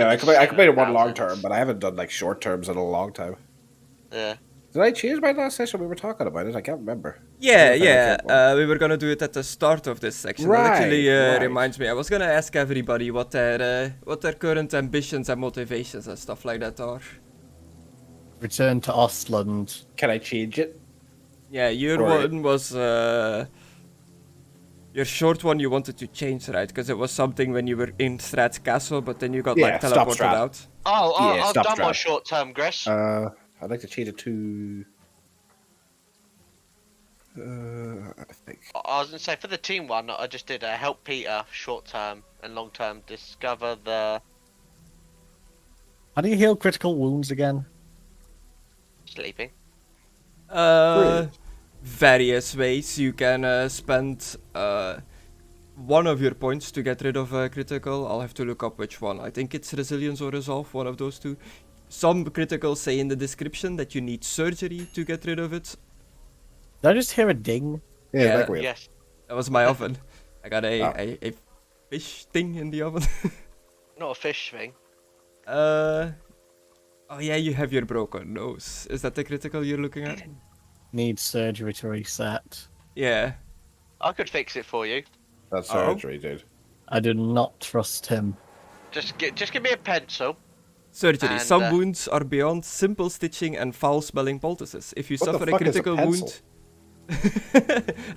Yeah, I completed one long term, thousands. but I haven't done like short terms in a long time. Yeah. Did I change my last session? We were talking about it. I can't remember. Yeah, If I ever changed one. we were gonna do it at the start of this section. That Right, actually right. reminds me. I was gonna ask everybody what their current ambitions and motivations and stuff like that are. Return to Ostland. Can I change it? Yeah, your Or- one was your short one. You wanted to change, right? Because it was something when you were in Strahd's castle, but then you got Yeah, like stop teleported Strahd. out. Oh, Yeah, I've stop done my Strahd. short term, Gress. I'd like to change it to. I think. I was gonna say for the team one, I just did help Peter short term and long term. Discover the How do you heal critical wounds again? sleeping. Various ways. You can spend one of your points to get rid of a critical. I'll have to look up which one. I think it's resilience or resolve, one of those two. Some criticals say in the description that you need surgery to get rid of it. Did I just hear a ding? Yeah, Yeah. like weird. Yes. That was my oven. I got Ah. a fish thing in the oven. Not a fish thing. Oh yeah, you have your broken nose. Is that the critical you're looking at? Need surgery to reset. Yeah. I could fix it for you. That's Oh. surgery, dude. I do not trust him. Just give me a pencil. Surgery. And, Some wounds are beyond simple stitching and foul-smelling poultices. If you What the suffer a fuck is a critical pencil? wound...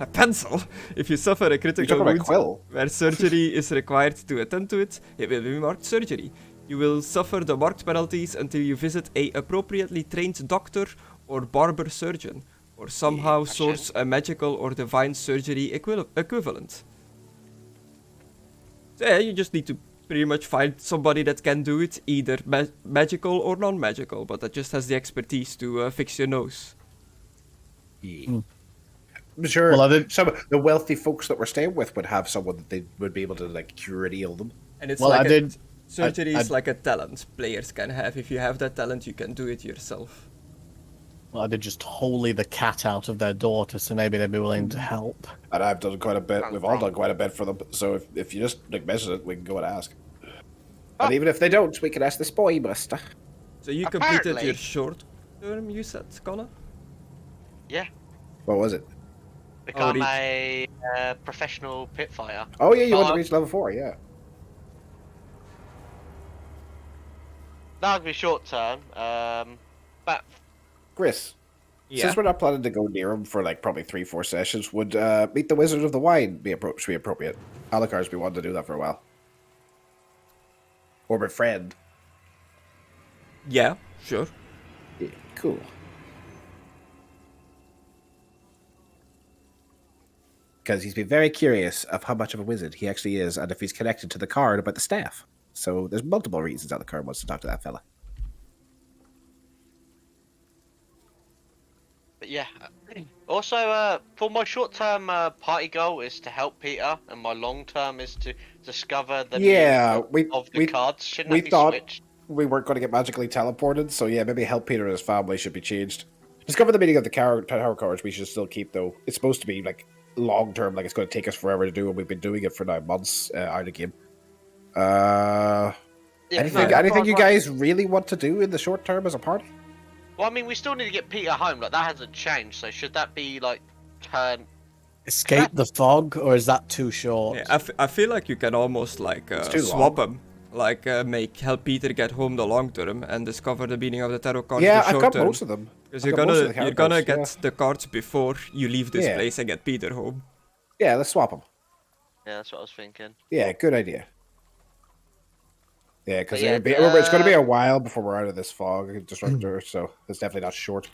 a pencil? If you suffer a You're critical talking about wound quill. where surgery is required to attend to it, it will be marked surgery. You will suffer the marked penalties until you visit a appropriately trained doctor or barber surgeon, or somehow gotcha. source a magical or divine surgery equivalent. So yeah, you just need to pretty much find somebody that can do it, either magical or non-magical, but that just has the expertise to fix your nose. Yeah. I'm sure Well, I did- some of the wealthy folks that we're staying with would have someone that they would be able to like cure and heal them. And it's Well, like I did- surgery I- is like a talent players can have. If you have that talent, you can do it yourself. Well, I did just holy the cat out of their daughter, so maybe they'd be willing to help. And I've done quite a bit. Sounds We've all wrong. done quite a bit for them. So if you just like mention it, we can go and ask. And even if they don't, we can ask the spy master. So you completed Apparently- your short term, you said, Conna? Yeah. What was it? Become reach. a professional pit fighter. Oh yeah, you want to Oh. reach level 4, yeah. That would be short term. But Chris, Yeah. since we're not planning to go near him for like probably 3-4 sessions, would meet the Wizard of the Wine should be appropriate? Alucard's been wanting to do that for a while. Or my friend. Yeah, sure. Yeah, cool. Because he's been very curious of how much of a wizard he actually is, and if he's connected to the card about the staff. So there's multiple reasons Alucard wants to talk to that fella. yeah. Also, for my short term party goal is to help Peter, and my long term is to discover the Yeah, meaning of the cards. Shouldn't we that be thought switched? we weren't going to get magically teleported, so yeah, maybe help Peter and his family should be changed. Discover the meaning of the tower cards we should still keep, though. It's supposed to be, like, long-term, like it's going to take us forever to do, and we've been doing it for 9 months out of the game. Yeah, Anything no, anything you right. guys really want to do in the short term as a party? Well, I mean, we still need to get Peter home. Like that hasn't changed. So should that be like turn? Escape the fog, or is that too short? Yeah, I feel like you can almost like too swap them. Like help Peter get home the long term and discover the meaning of the tarot cards Yeah, the I've short got term. most of them. Because I've you're got most of gonna the you're gonna characters, get the cards before you leave this Yeah. place and get Peter home. Yeah, let's swap them. Yeah, that's what I was thinking. Yeah, good idea. Yeah, because But yeah, it's going to be a while before we're out of this fog Destructore, so it's definitely not short.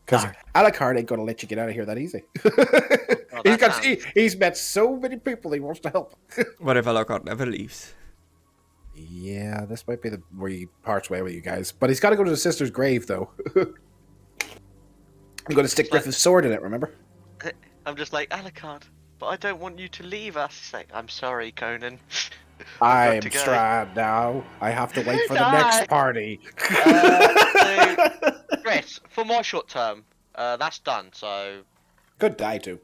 Because Alucard ain't going to let you get out of here that easy. Oh, that sounds- he's met so many people he wants to help. What if Alucard never leaves? Yeah, this might be where he parts way with you guys. But he's got to go to his sister's grave, though. I'm going to stick Griffith's sword in it, remember? I'm just like Alucard, but I don't want you to leave us. It's like, I'm sorry, Conan. I'm to go. Strahd now. I have to wait for the Die. next party. So, Chris, for my short term, that's done. So Could die too.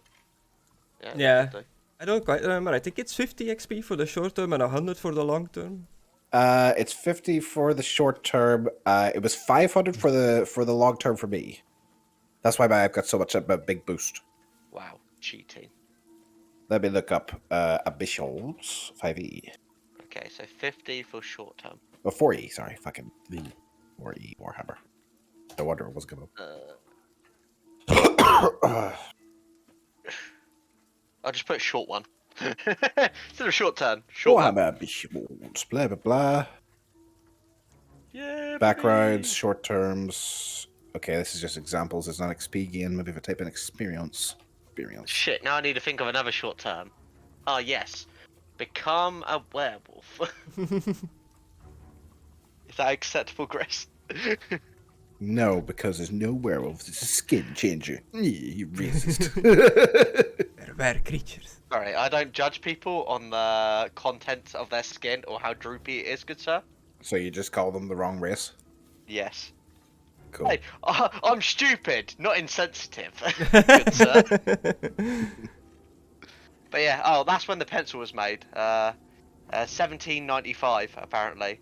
Yeah. that'll do. I don't quite remember. I think it's 50 XP for the short term and 100 for the long term. It's 50 for the short term. It was 500 for the long term for me. That's why I've got so much of a big boost. Wow, cheating. Let me look up ambitions 5e. Okay, so 50 for short term. Oh, 4e, sorry. Fucking the 4e Warhammer. No wonder it was going to. I'll just put short one. Instead of short term, short one. Warhammer ambitions, blah, blah, blah. Yeah, Backgrounds, baby. short terms. Okay, this is just examples. It's not XP gain. Maybe if I type in experience. Shit, now I need to think of another short term. Ah, yes. Become a werewolf. Is that acceptable, Grace? No, because there's no werewolves. It's a skin changer. You racist. They're rare creatures. Sorry, I don't judge people on the content of their skin or how droopy it is, good sir. So you just call them the wrong race? Yes. Cool. Hey, I'm stupid, not insensitive, good sir. But yeah, oh, that's when the pencil was made. 1795, apparently.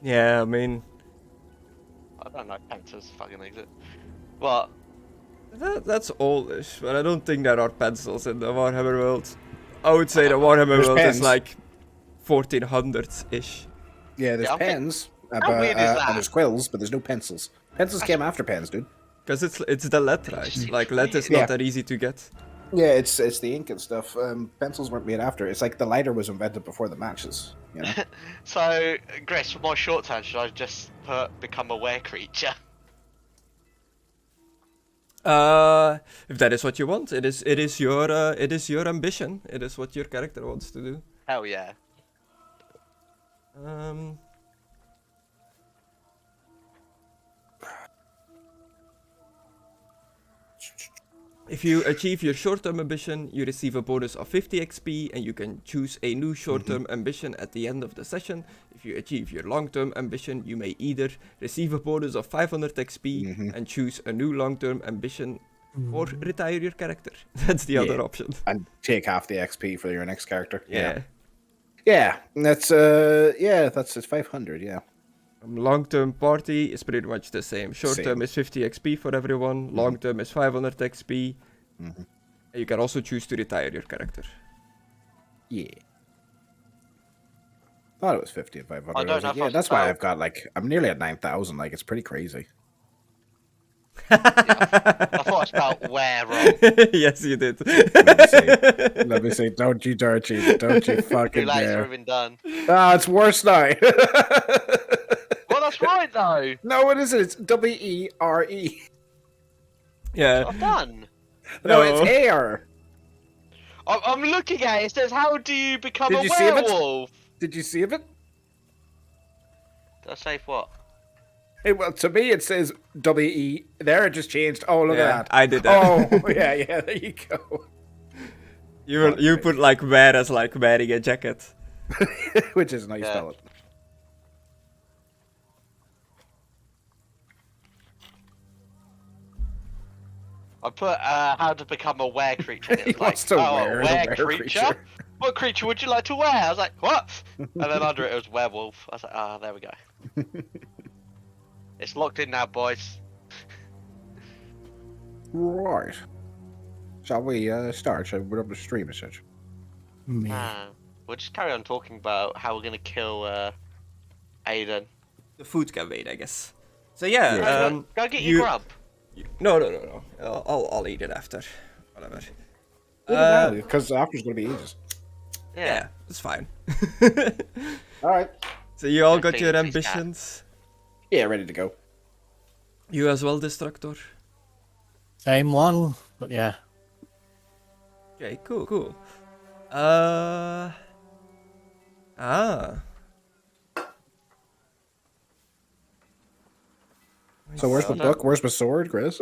Yeah, I mean, I don't know if pencils fucking exist. What? that's oldish, but I don't think there are pencils in the Warhammer world. I would say the Warhammer There's world pens. is like 1400s-ish. Yeah, there's Yeah, I think- pens. How weird is that? And there's quills, but there's no pencils. Pencils came after pens, dude. Because it's the lead, right? Like, lead is not Yeah. that easy to get. Yeah, it's the ink and stuff. Pencils weren't made after. It's like the lighter was invented before the matches. You know? So, Grace, for my short term, should I just become a were creature? If that is what you want, it is your ambition. It is what your character wants to do. Hell yeah. If you achieve your short-term ambition, you receive a bonus of 50 XP, and you can choose a new short-term ambition at the end of the session. If you achieve your long-term ambition, you may either receive a bonus of 500 XP and choose a new long-term ambition, or retire your character. That's the other option. And take half the XP for your next character. Yeah. Yeah, that's it's 500. Yeah. Long-term party is pretty much the same. Short-term Same. is 50 XP for everyone. Long-term is 500 XP. Mhm. And you can also choose to retire your character. Yeah. Thought it was 50 and 500. I I don't was know like, if yeah, I've that's why spelled- I've got I'm nearly at 9,000. Like, it's pretty crazy. I thought I spelled were wrong. Yes, you did. Let me see. Don't you dare cheat. Don't you Too fucking late, it's dare. already been done. Ah, it's worse now. Well, that's right, though. No, it isn't. It's W-E-R-E. Yeah. I've done. No, No. it's air. I'm looking at it. It says, how do you become Did a you save it? werewolf? Did you save it? Did I save what? Hey, well, to me it says W-E. There, it just changed. Oh, look Yeah, at that. I did that. Oh, yeah, there you go. You put like wear as like wearing a jacket. Which is how you Yeah. spell it. I put how to become a were creature. And it He was wants like, to oh, wear a the were were creature? creature. What creature would you like to wear? I was like, what? And then under it was werewolf. I was like, ah, there we go. It's locked in now, boys. Right. Shall we start? Shall we put up the stream as such? Me. We'll just carry on talking about how we're gonna kill Aidan. The food can wait, I guess. So yeah, Yeah. Go get your grub. No. I'll eat it after. Whatever. Because after's going to be ages. Yeah, it's fine. All right. So you all Yeah, got your please, please, ambitions. Yeah, ready to go. You as well, Destructore. Same one, but yeah. Okay, cool. So where's my book? Where's my sword, Chris?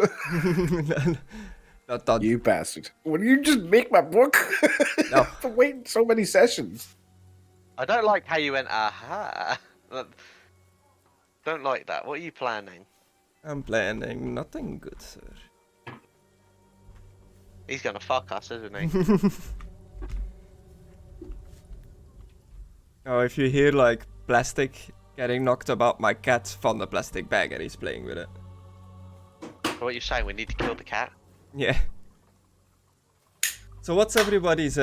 Not done. You bastard. Will you just make my book? No. I've been waiting so many sessions. I don't like how you went, aha. Don't like that. What are you planning? I'm planning nothing good, sir. He's gonna fuck us, isn't he? Oh, if you hear like plastic getting knocked about, my cat found a plastic bag and he's playing with it. What you saying? We need to kill the cat. Yeah. So what's everybody's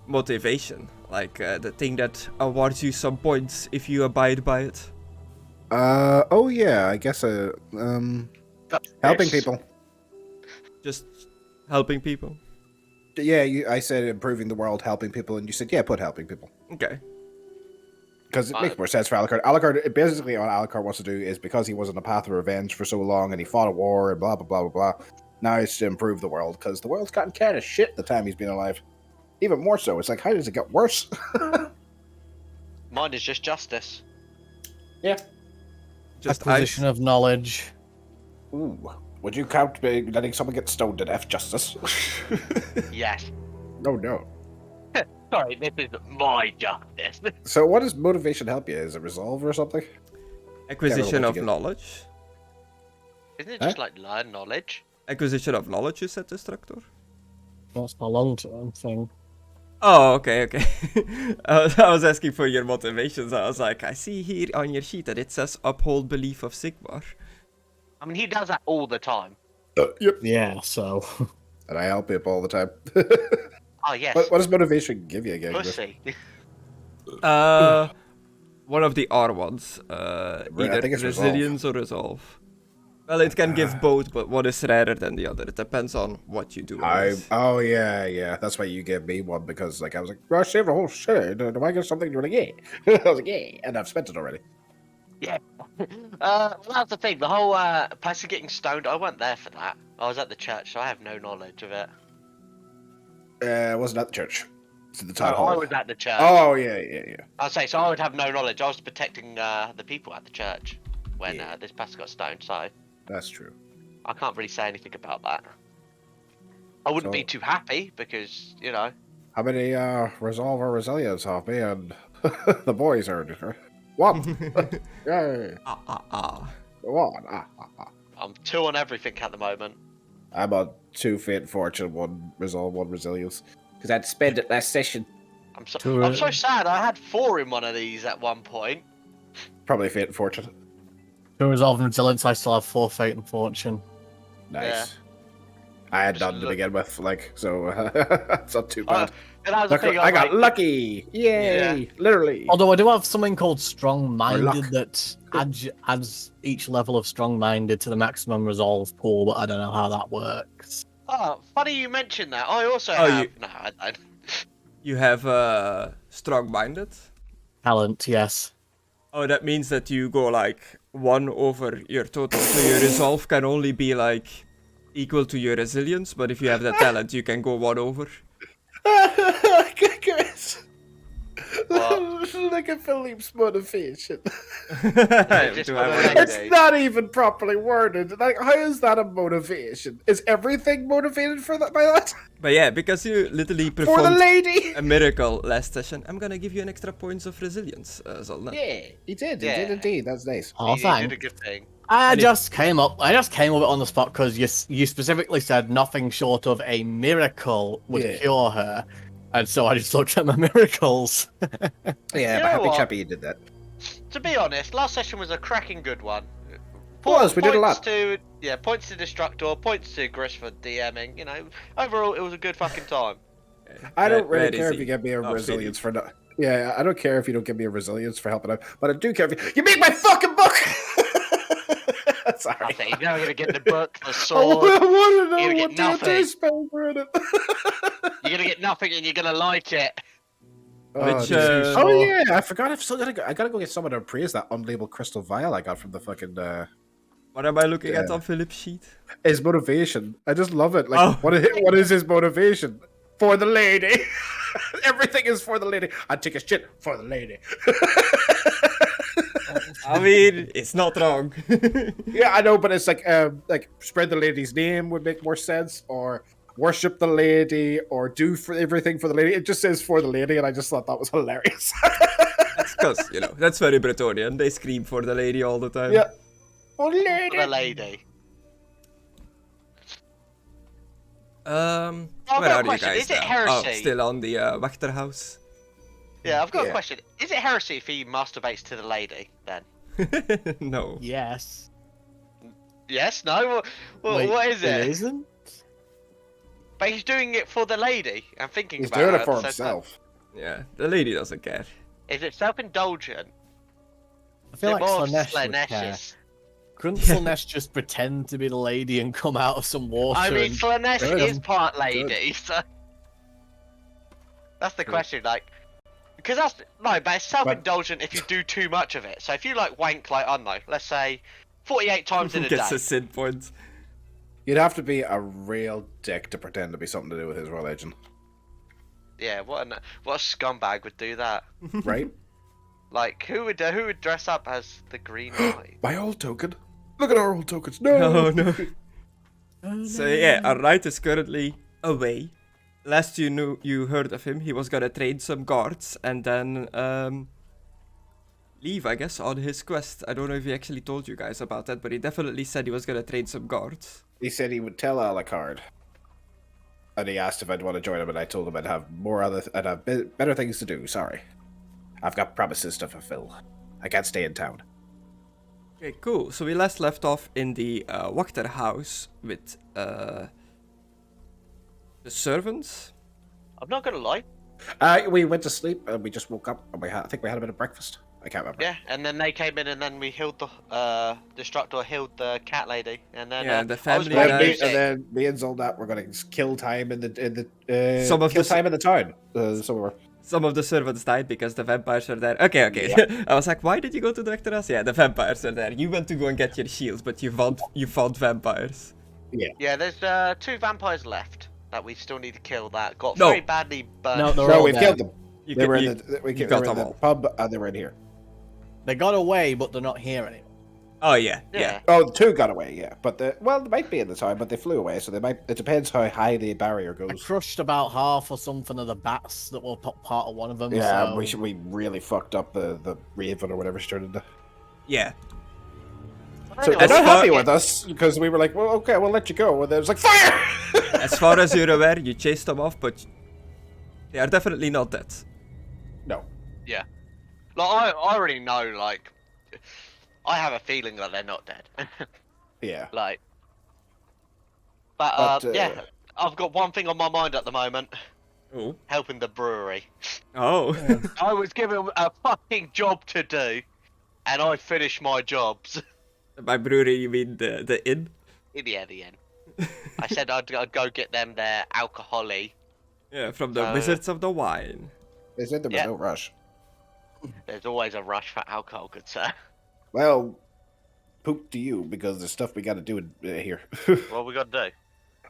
motivation? Like the thing that awards you some points if you abide by it? Oh yeah, I guess helping Yes. people. Just helping people? Yeah, I said improving the world, helping people, and you said, yeah, put helping people. Okay. Because it makes more sense for Alucard. Alucard, basically what Alucard wants to do is, because he was on a path of revenge for so long, and he fought a war, and blah, blah, blah, blah, blah, now it's to improve the world, because the world's gotten kind of shit the time he's been alive. Even more so. It's like, how does it get worse? Mine is just justice. Yeah. Just Acquisition of knowledge. Ooh. Would you count letting someone get stoned to death justice? Yes. No, no. Sorry, this is my justice. So what does motivation help you? Is it resolve or something? acquisition what of you get. knowledge. Isn't it just like learn knowledge? Acquisition of knowledge, you said, Destructore? That's a long-term thing. Oh, okay. I was asking for your motivations. I was like, I see here on your sheet that it says uphold belief of Sigmar. I mean, he does that all the time. Yep. Yeah, so... And I help people all the time. Oh, yes. What does motivation give you again? Pussy. One of the R ones. I Either think it's resilience or resolve. Well, it can give both, but one is rarer than the other. It depends on what you do. Oh yeah. That's why you gave me one, because like I was like, well, I saved a whole shit. Do I get something? You're like, yeah. I was like, yeah, and I've spent it already. Yeah. Well, that's the thing. The whole person getting stoned, I wasn't there for that. I was at the church, so I have no knowledge of it. I wasn't at the church. It's at the town No, hall. I was at the church. Oh yeah. I'd say, so I would have no knowledge. I was protecting the people at the church when Yeah. this pastor got stoned, so That's true. I can't really say anything about that. I wouldn't be So- too happy because, you know, How many resolve or resilience have me and the boys earned? One. Yay. One. I'm 2 on everything at the moment. I'm on 2 fate fortune, 1 resolve, 1 resilience. Because I'd spend it last session. I'm so Two, I'm so sad. I had 4 in one of these at one point. Probably fate and fortune. To resolve and resilience, I still have 4 fate and fortune. Nice. Yeah. I had Just none to look- begin with, like, so it's not too bad. And that was the Look, thing. I got like, lucky! Yay! Literally. Although I do have something called Or strong-minded luck. that adds each level of strong-minded to the maximum resolve pool, but I don't know how that works. Oh, funny you mentioned that. I also Oh, have. you- No, I don't. You have strong-minded. Talent, yes. Oh, that means that you go like 1 over your total. So your resolve can only be like equal to your resilience, but if you have that talent, you can go 1 over. Chris. What? Look at Philippe's motivation. Do just I for the wanna- lady. It's not even properly worded. Like, how is that a motivation? Is everything motivated for that by that? But yeah, because you literally For the performed lady? a miracle last session, I'm gonna give you an extra points of resilience, Zolna. Yeah, he did. He Yeah. did indeed. That's nice. Oh, You thanks. did a good thing. I just came up with it on the spot because you specifically said nothing short of a miracle would Yeah. cure her, and so I just looked at my miracles. Yeah, You but know happy what? chappy you did that. To be honest, last session was a cracking good one. Was, we did a lot. Points to Destructor, points to Gris for DMing. You know, overall it was a good fucking time. I don't really Where care is if he? you give me a Oh, resilience for not. Yeah, I don't care if you don't give me a resilience for helping out, but I do care if you make my fucking book. Sorry. I think you're gonna get the book, the I sword. want to You're know gonna what get the nothing. spells were in it. You're gonna get nothing, and you're gonna like it. Which, Jesus. Oh yeah, I forgot. I've still I gotta go get someone to appraise that unlabeled crystal vial I got from the fucking. What am I looking at Yeah. on Philip's sheet? His motivation. I just love it. Like, Oh. what is his motivation? For the lady. Everything is for the lady. I'd take a shit for the lady. I mean, it's not wrong. Yeah, I know, but it's like spread the lady's name would make more sense, or worship the lady, or do for everything for the lady. It just says for the lady, and I just thought that was hilarious. That's because, that's very Bretonian. They scream for the lady all the time. Yeah. For the For lady. the lady. Where I've got a are you question. guys Is it now? heresy? Oh, still on the Wachterhouse. Yeah, I've got a Yeah. question. Is it heresy if he masturbates to the lady then? No. Yes. Yes, no? Wait, What is it? It isn't? But he's doing it for the lady and thinking He's about doing her it at for the same time. himself. Yeah, the lady doesn't care. Is it self-indulgent? I feel Is it like more of Slanesh would care. Slaneshes? Couldn't Slanesh just pretend to be the lady and come out of some water? I mean, and Slanesh burn is him? part lady, so... That's the question, like... Because that's... No, but it's self-indulgent if you do too much of it. So if you, like, wank, like, I don't know, let's say, 48 times in a day. Gets a sin point. You'd have to be a real dick to pretend to be something to do with his religion, Yeah, what a scumbag would do that? right? Like, who would dress up as the Green Knight? My old token. Look at our old tokens. No. Oh no. So yeah, our knight is currently away. Last you heard of him, he was gonna train some guards and then leave, I guess, on his quest. I don't know if he actually told you guys about that, but he definitely said he was gonna train some guards. He said he would tell Alucard, and he asked if I'd want to join him, and I told him I'd have better things to do. Sorry, I've got promises to fulfill. I can't stay in town. Okay, cool. So we last left off in the Wachter house with the servants. I'm not gonna lie. We went to sleep, and we just woke up, and I think we had a bit of breakfast. I can't remember. Yeah, and then they came in, and then we healed the Destructor healed the cat lady, and then Yeah, the I was family playing died. music. And then me and Zoldat were going to kill time in the Some of kill the- time in the town. Somewhere. Some of the servants died because the vampires are there. Okay. Yeah. I was like, why did you go to the Wachter house? Yeah, the vampires are there. You went to go and get your shields, but you fought vampires. Yeah, there's 2 vampires left that we still need to kill that got No. very badly burned. No, they're No, all we've dead. killed them. You They ca- were you- in the you got they were in them the all. pub, and they were in here. They got away, but they're not here anymore. Oh yeah. Yeah. Oh, the 2 got away, yeah. But they might be in the town, but they flew away, so they might. It depends how high the barrier I goes. crushed about half or something of the bats that were part of one of them. Yeah, so... we really fucked up the Raven or whatever she turned into. Yeah. So Anyway, they're not as far- happy with us because we were like, well, okay, we'll let you go, and then it's like fire. As far as you're aware, you chased them off, but they are definitely not dead. No. Yeah. Like I already know. Like, I have a feeling that they're not dead. Yeah. Like, but But, yeah, I've got one thing on my mind at the moment: Oh. helping the brewery. Oh. I was given a fucking job to do, and I finished my jobs. By brewery, you mean the inn? In the end. I said I'd go get them their alcohol-y. Yeah, from the Wizards of the Wine. They said there was Yeah. no rush. There's always a rush for alcohol, good sir. Well, poop to you because there's stuff we got to do here. What we got to do?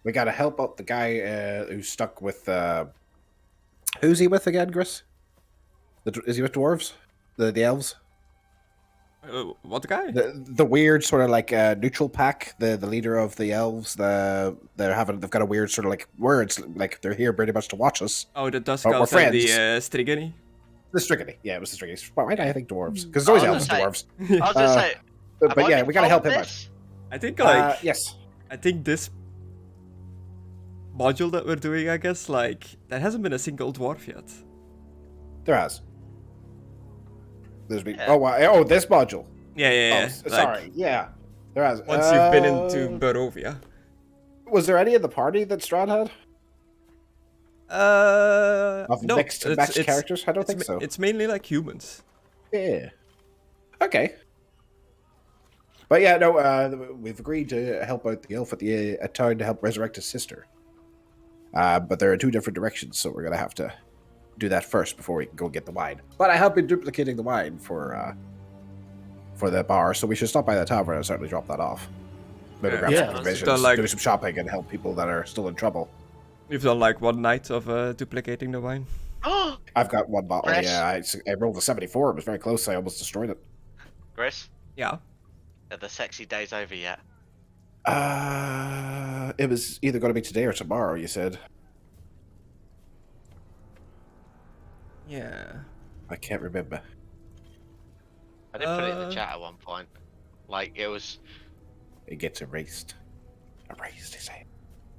We got to help out the guy who's stuck with. Who's he with again, Chris? Is he with dwarves? The elves? What guy? The weird sort of like neutral pack. The leader of the elves. They've got a weird sort of like words like they're here pretty much to watch us. Oh, the Dusk We're Elves and the friends. Strigony. The Strigony, yeah, it was the Strigony. Why did I think dwarves? Because it's always I elves was and gonna dwarves. I was gonna say, But have I yeah, been we gotta told help him this? I think out. Yes, I think this module that we're doing, I guess, like there hasn't been a single dwarf yet. there has. There's been. Yeah. Oh, wow. Oh, this module. Yeah. Oh, sorry. Yeah, there has. Once you've been into Barovia. Was there any in the party that Strahd had? Of No, mixed characters? I don't think so. It's mainly like humans. Yeah. Okay. But yeah, no, we've agreed to help out the elf at the town to help resurrect his sister. But there are 2 different directions, so we're going to have to do that first before we can go get the wine. But I have been duplicating the wine for the bar, so we should stop by the tavern and certainly drop that off. Maybe Yeah. grab Yeah. some provisions, Done like- do some shopping, and help people that are still in trouble. We've done like one night of duplicating the wine. I've got 1 bottle, Fresh. yeah. I rolled a 74, it was very close, I almost destroyed it. Chris, Yeah. are the sexy days over yet? It was either going to be today or tomorrow, you said. Yeah. I can't remember. I did put it in the chat at one point. Like, it was It gets erased. Erased, he said.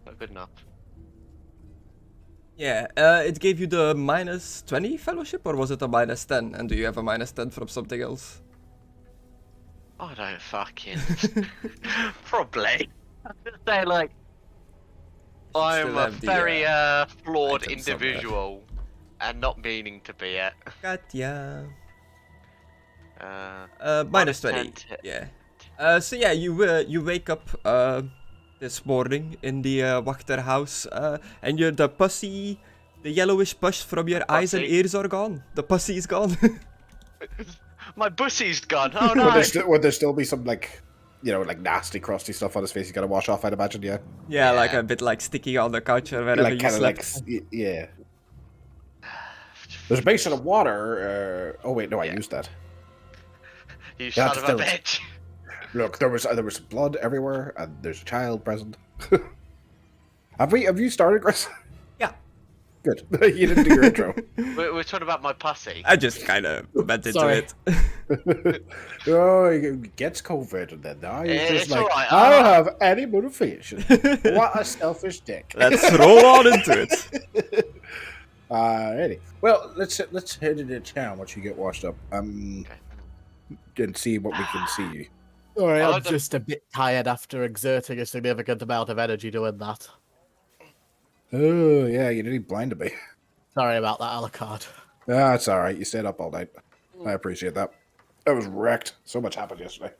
not good enough. Yeah, it gave you the -20 fellowship, or was it a -10? And do you have a -10 from something else? I don't fucking. Probably. Say like. I'm still a have the, very flawed item somewhere. individual, and not meaning to be it. Katya. Uh, -20. 10. Yeah. So yeah, you wake up this morning in the Wachter house, and the pussy, the yellowish pus from your eyes and Pussy? ears are gone. The pussy is gone. My pussy's gone. Oh no! Would there still be some like, you know, like nasty, crusty stuff on his face? He's got to wash off, I'd imagine. Yeah. Yeah, like Yeah. a bit like sticky on the couch or wherever Like you kind of like slept. yeah. There's a basin of water. Oh wait, no, I Yeah. used that. You Yeah, son of a there was- bitch! Look, there was blood everywhere, and there's a child present. Have you started, Chris? Yeah. Good. You didn't do your intro. We're talking about my pussy. I just kind of went into Sorry. it. Oh, he gets COVID, and then now he's Yeah, just it's like, alright, I don't alright. have any motivation. What a selfish dick. Let's roll on into it. Alrighty. Well, let's head into town once you get washed up. Okay. And see what we can see. Sorry, I I'm like the- just a bit tired after exerting a significant amount of energy doing that. Oh yeah, you nearly blinded me. Sorry about that, Alucard. Ah, it's all right. You stayed up all night. I appreciate that. I was wrecked. So much happened yesterday.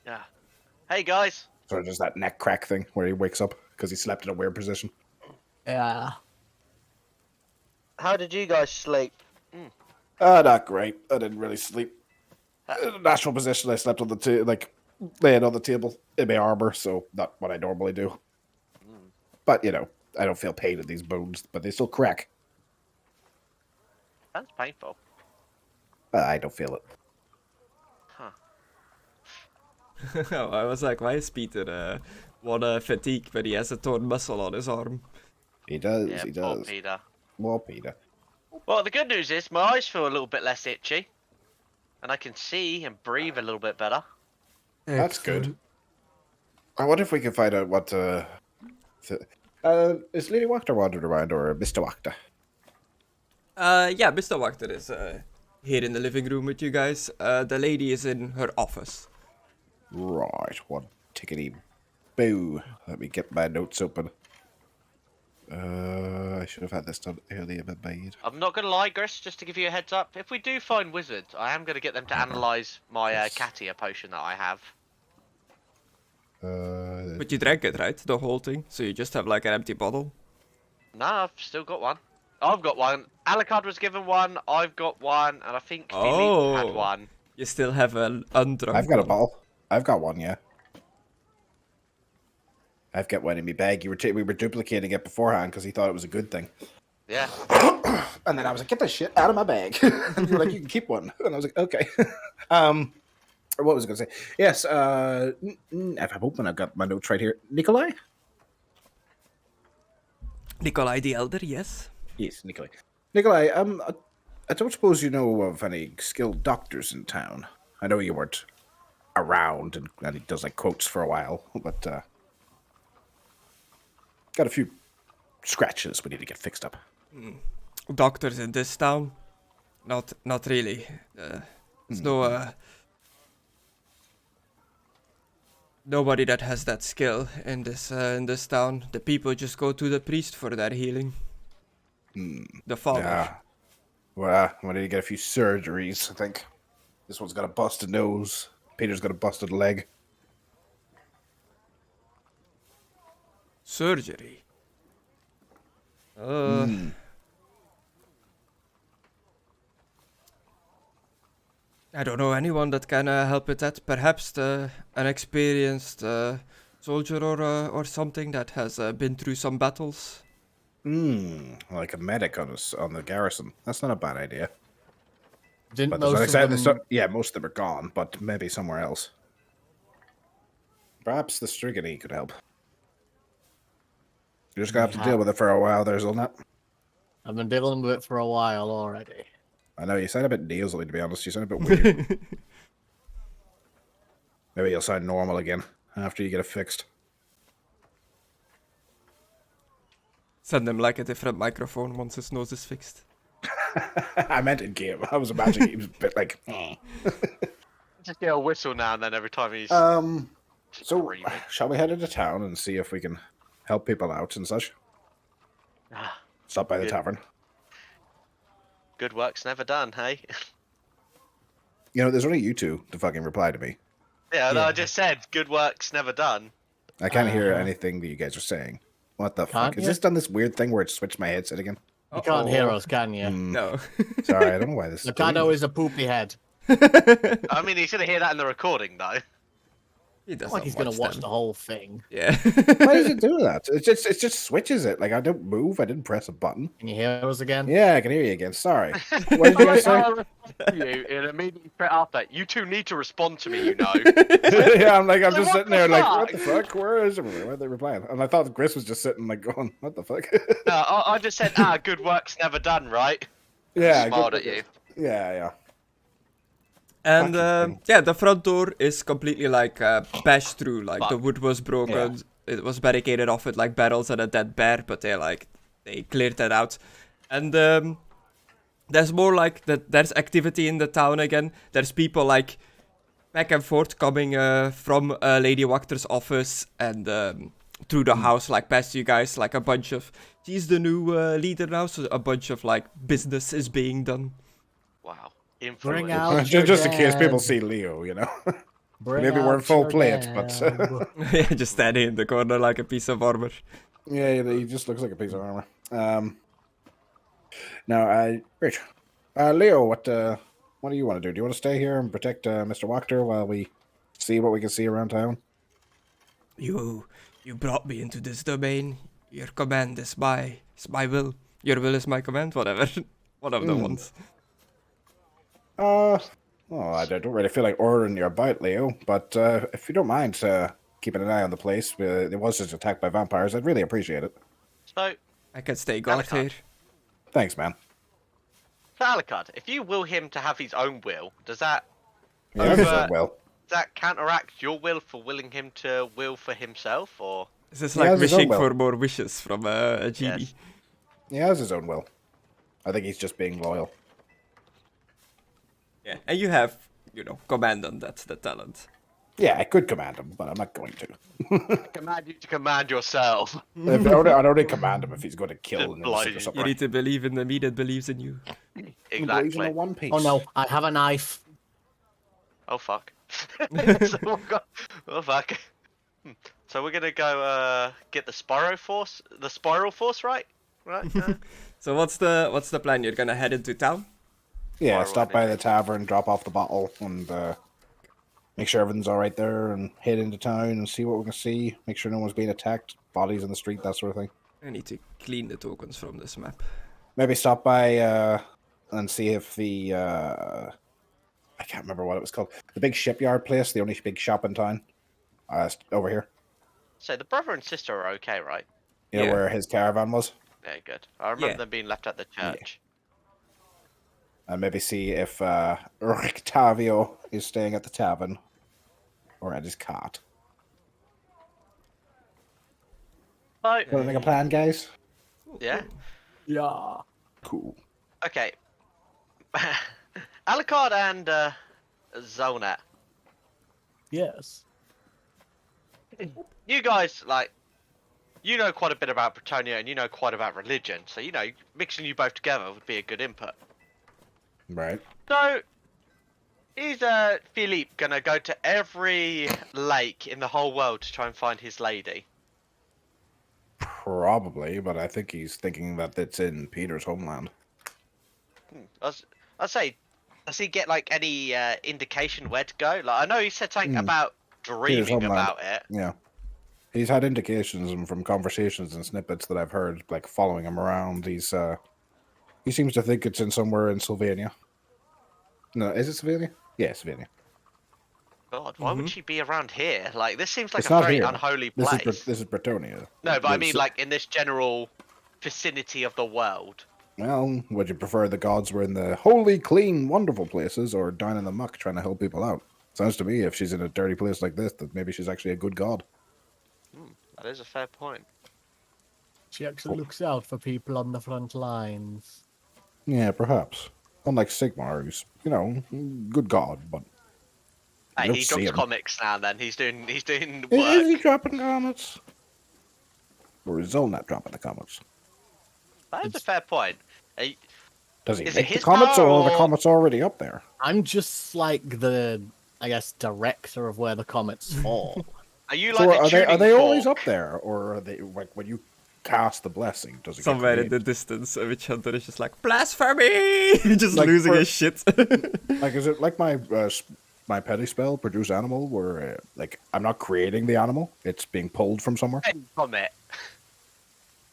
Yeah. Hey guys. Sort of just that neck crack thing where he wakes up because he slept in a weird position. Yeah. How did you guys sleep? Not great. I didn't really sleep. In a natural position, I slept on the laying on the table in my armor, so not what I normally do. But you know, I don't feel pain in these bones, but they still crack. That's painful. I don't feel it. I was like, why is Peter one fatigue, but he has a torn muscle on his arm? He does. Yeah, he poor does. Peter. Well, Peter. Well, the good news is my eyes feel a little bit less itchy, and I can see and breathe a little bit better. That's good. I wonder if we can find out what. Is Lady Wachter wandering around, or Mr. Wachter? Yeah, Mr. Wachter is here in the living room with you guys. The lady is in her office. Right. One tickety boo. Let me get my notes open. I should have had this done earlier, but made. I'm not gonna lie, Gris, just to give you a heads up. If we do find wizards, I am gonna get them to analyze my Yes. Katia potion that I have. But you drank it, right? The whole thing? So you just have like an empty bottle? No, I've still got one. I've got one. Alucard was given one. I've got one, and I think Philippe had Oh. one. You still have an undrunk I've got a one. bottle. I've got one, yeah. I've got one in my bag. We were duplicating it beforehand because he thought it was a good thing. Yeah. And then I was like, get this shit out of my bag. And you were like, you can keep one. And I was like, okay. What was I going to say? Yes, if I'm open, I've got my notes right here. Nikolai? Nikolai the Elder, yes. Yes, Nikolai. Nikolai, I don't suppose you know of any skilled doctors in town. I know you weren't around, and he does like quotes for a while, but got a few scratches we need to get fixed up. Doctors in this town? Not really. There's no nobody that has that skill in this town. The people just go to the priest for their healing. The father. Yeah. Well, we need to get a few surgeries, I think. This one's got a busted nose. Peter's got a busted leg. Surgery. I don't know anyone that can help with that. Perhaps an experienced soldier or something that has been through some battles. Like a medic on the garrison. That's not a bad idea. Didn't But there's most not of exactly them... yeah, most of them are gone, but maybe somewhere else. Perhaps the Strigany could help. You're just gonna have to deal with it for a while there, Zolnat. I've been dealing with it for a while already. I know, you sound a bit nasally, to be honest. You sound a bit weird. Maybe you'll sound normal again after you get it fixed. Send him like a different microphone once his nose is fixed. I meant in game. I was imagining he was a bit like. Just get a whistle now and then every time he's. So, screaming. shall we head into town and see if we can help people out and such? Ah, Stop by the Good. tavern. good work's never done, hey? You know, there's only you two to fucking reply to me. Yeah, no, Yeah. I just said good work's never done. I can't hear Uh-huh. anything that you guys are saying. What the Can't fuck? Is you? this done this weird thing where it switched my headset again? You can't hear Uh-oh. us, can you? No. Sorry, I don't know why this is doing Mckadow this. is a poopy head. I mean, he's gonna hear that in the recording, though. He It's doesn't like he's gonna watch them. the whole thing. Yeah. Why does it do that? It just switches it. Like I don't move. I didn't press a button. Can you hear us again? Yeah, I can hear you again. Sorry. What did you guys say? You and immediately straight after, you two need to respond to me, you know. Yeah, I'm just What sitting the there like, fuck? what the fuck? Where is everybody? Why are they replying? And I thought Chris was just sitting like going, what the fuck? No, I just said, good work's never done, right? Yeah, Smiled good- at you. Yeah. And Fucking thing. yeah, the front door is completely like bashed through. Like the Fuck. wood was broken. It was barricaded off with like barrels and a dead bear, but they cleared that out. And there's more like that. There's activity in the town again. There's people like back and forth coming from Lady Wachter's office and through the house, like past you guys. Like a bunch of. She's the new leader now, so a bunch of like business is being done. Wow. Bring Influence. out Just in case your people dad. see Leo, you know. Bring Maybe we're in out full your plate, but dad. Yeah, just standing in the corner like a piece of armor. yeah, he just looks like a piece of armor. Now, Rich, Leo, what do you want to do? Do you want to stay here and protect Mr. Wachter while we see what we can see around town? You brought me into this domain. Your command is my will. Your will is my command. Whatever. One of the ones. Well, I don't really feel like ordering you about, Leo, but if you don't mind keeping an eye on the place, it was just attacked by vampires, I'd really appreciate it. So, I can stay guard Alucard. here. Thanks, man. so Alucard, if you will him to have his own will, does that Yeah, Over- so well. does that counteract your will for willing him to will for himself, or? Is this He like has his own wishing will. for more wishes from a genie? Yes. He has his own will. I think he's just being loyal. Yeah. And you have, command on that's the talent. Yeah, I could command him, but I'm not going to. Command you to command yourself. I'd only command him if he's going to kill an Bloody- innocent or You something. need to believe in the me that believes in you. Exactly. One Piece. Oh no, I have a knife. Oh fuck. So we've got- oh fuck. So we're gonna go get the Spiral Force, right? Right. So what's the plan? You're gonna head into town? Yeah, Or stop what by is the tavern, drop off the bottle, and make sure everything's all right there, and head into town and see what we can see. Make sure no one's being attacked, bodies in the street, that sort of thing. I need to clean the tokens from this map. Maybe stop by and see if the I can't remember what it was called. The big shipyard place, the only big shop in town, over here. So the brother and sister are okay, right? You know Yeah. where his caravan was, Yeah, good. I remember Yeah. them being left at the church. and maybe see if Rictavio is staying at the tavern or at his cart. So, Want to make a plan, guys? yeah. Yeah. Cool. Okay. Alucard and Zonat. Yes. You guys, you know quite a bit about Bretonia and you know quite about religion, so mixing you both together would be a good input. Right. So, is Philippe gonna go to every lake in the whole world to try and find his lady? Probably, but I think he's thinking that it's in Peter's homeland. I'd say, does he get any indication where to go? I know he said something about dreaming homeland. about it. Yeah. He's had indications and from conversations and snippets that I've heard, following him around. He seems to think it's in somewhere in Sylvania. No, is it Sylvania? Yeah, Sylvania. God, why would she be around here? This seems like It's a not very here. unholy This place. is Bretonia. No, but I mean, It's- in this general vicinity of the world. Well, would you prefer the gods were in the holy, clean, wonderful places or down in the muck trying to help people out? Sounds to me if she's in a dirty place like this, that maybe she's actually a good god. That is a fair point. She actually looks out for people on the front lines. Yeah, perhaps. Unlike Sigmar, who's, good god, but Hey, don't he see drops him. comics now and then. He's doing Is he work. dropping comments? Or is Zol not dropping the comments? That is a fair point. Does he Is it make the his comments, power, or the or- comments already up there? I'm just like the, I guess, director of where the comments fall. Are you So like the are tuning they always fork? up there, or are they like when you cast the blessing? Does it Somewhere get in the created? distance, a witch hunter is just like, blasphemy! Just Like, losing for- his shit. Like, is it like my petty spell, produce animal, where like I'm not creating the animal; it's being pulled from somewhere? Comet.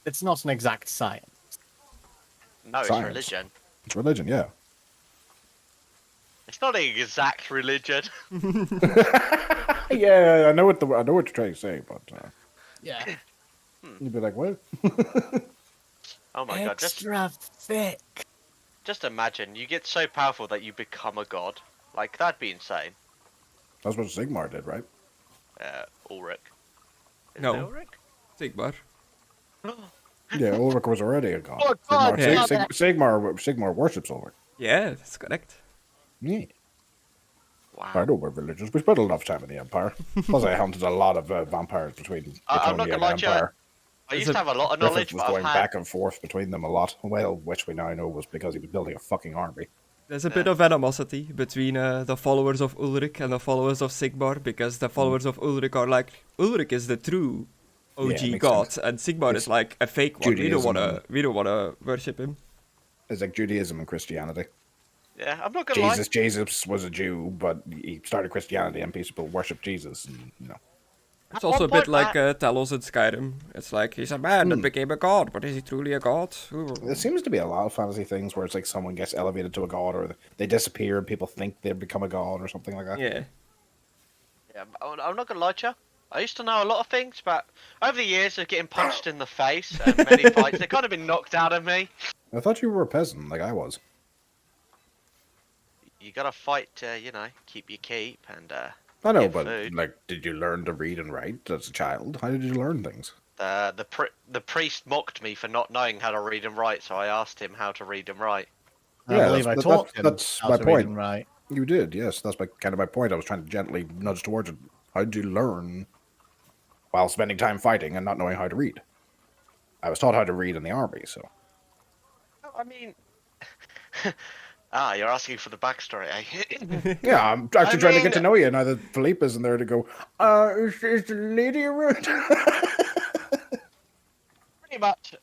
It's not an exact science. No, it's Science. religion. It's religion, yeah. It's not an exact religion. Yeah, I know what you're trying to say, but Yeah. you'd be like, what? Oh my god, Extra thick. just imagine, you get so powerful that you become a god. Like, that'd be insane. That's what Sigmar did, right? Ulrich. Is No. it Ulrich? Sigmar. Yeah, Ulrich was already a god. Oh, God, Sigmar, yeah. Sigmar worships Ulrich. Yeah, that's correct. Yeah. Wow. I know we're religious. We spent enough time in the Empire. Plus, I hunted a lot of vampires between I'm not Bretonnia gonna and lie to you, Empire. I used to have a lot of Griffith knowledge, was but going I've had... back and forth between them a lot. Well, which we now know was because he was building a fucking army. There's a bit of animosity between the followers of Ulrich and the followers of Sigmar, because the followers of Ulrich are like, Ulrich is the true OG Yeah, makes god, sense. and Sigmar It's is like a fake one. Judaism. We don't wanna worship him. It's like Judaism and Christianity. Yeah, I'm not gonna lie. Jesus was a Jew, but he started Christianity, and people worship Jesus. And, It's At also a one bit point, like Talos in Skyrim. It's like, he's a man that became a god, but is he truly a god? Ooh. There seems to be a lot of fantasy things where it's like someone gets elevated to a god, or they disappear, and people think they've become a god, or something like that. Yeah. Yeah, I'm not gonna lie to you. I used to know a lot of things, but over the years of getting punched in the face and many fights, they've kind of been knocked out of me. I thought you were a peasant, like I was. You gotta fight to, keep your keep and I know, get but food. like, did you learn to read and write as a child? How did you learn things? The priest mocked me for not knowing how to read and write, so I asked him how to read and write. Yeah, I believe I that's- taught him that's how my to read point. and write. You did, yes. That's my point. I was trying to gently nudge towards it. How did you learn while spending time fighting and not knowing how to read? I was taught how to read in the army, so. I mean, you're asking for the backstory, eh? Yeah, I'm actually trying to get to mean- know you now that Philippe isn't there to go, is the lady around? Pretty much.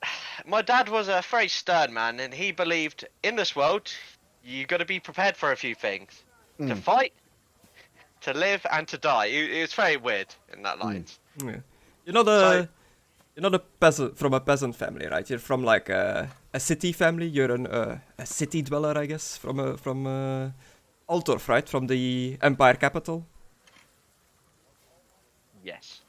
My dad was a very stern man, and he believed in this world, you got to be prepared for a few things: to fight, to live, and to die. It was very weird in that lines. Yeah. You're not a peasant from a peasant family, right? You're from like a city family. You're a city dweller, I guess, from Altorf, right? From the Empire capital. Yes.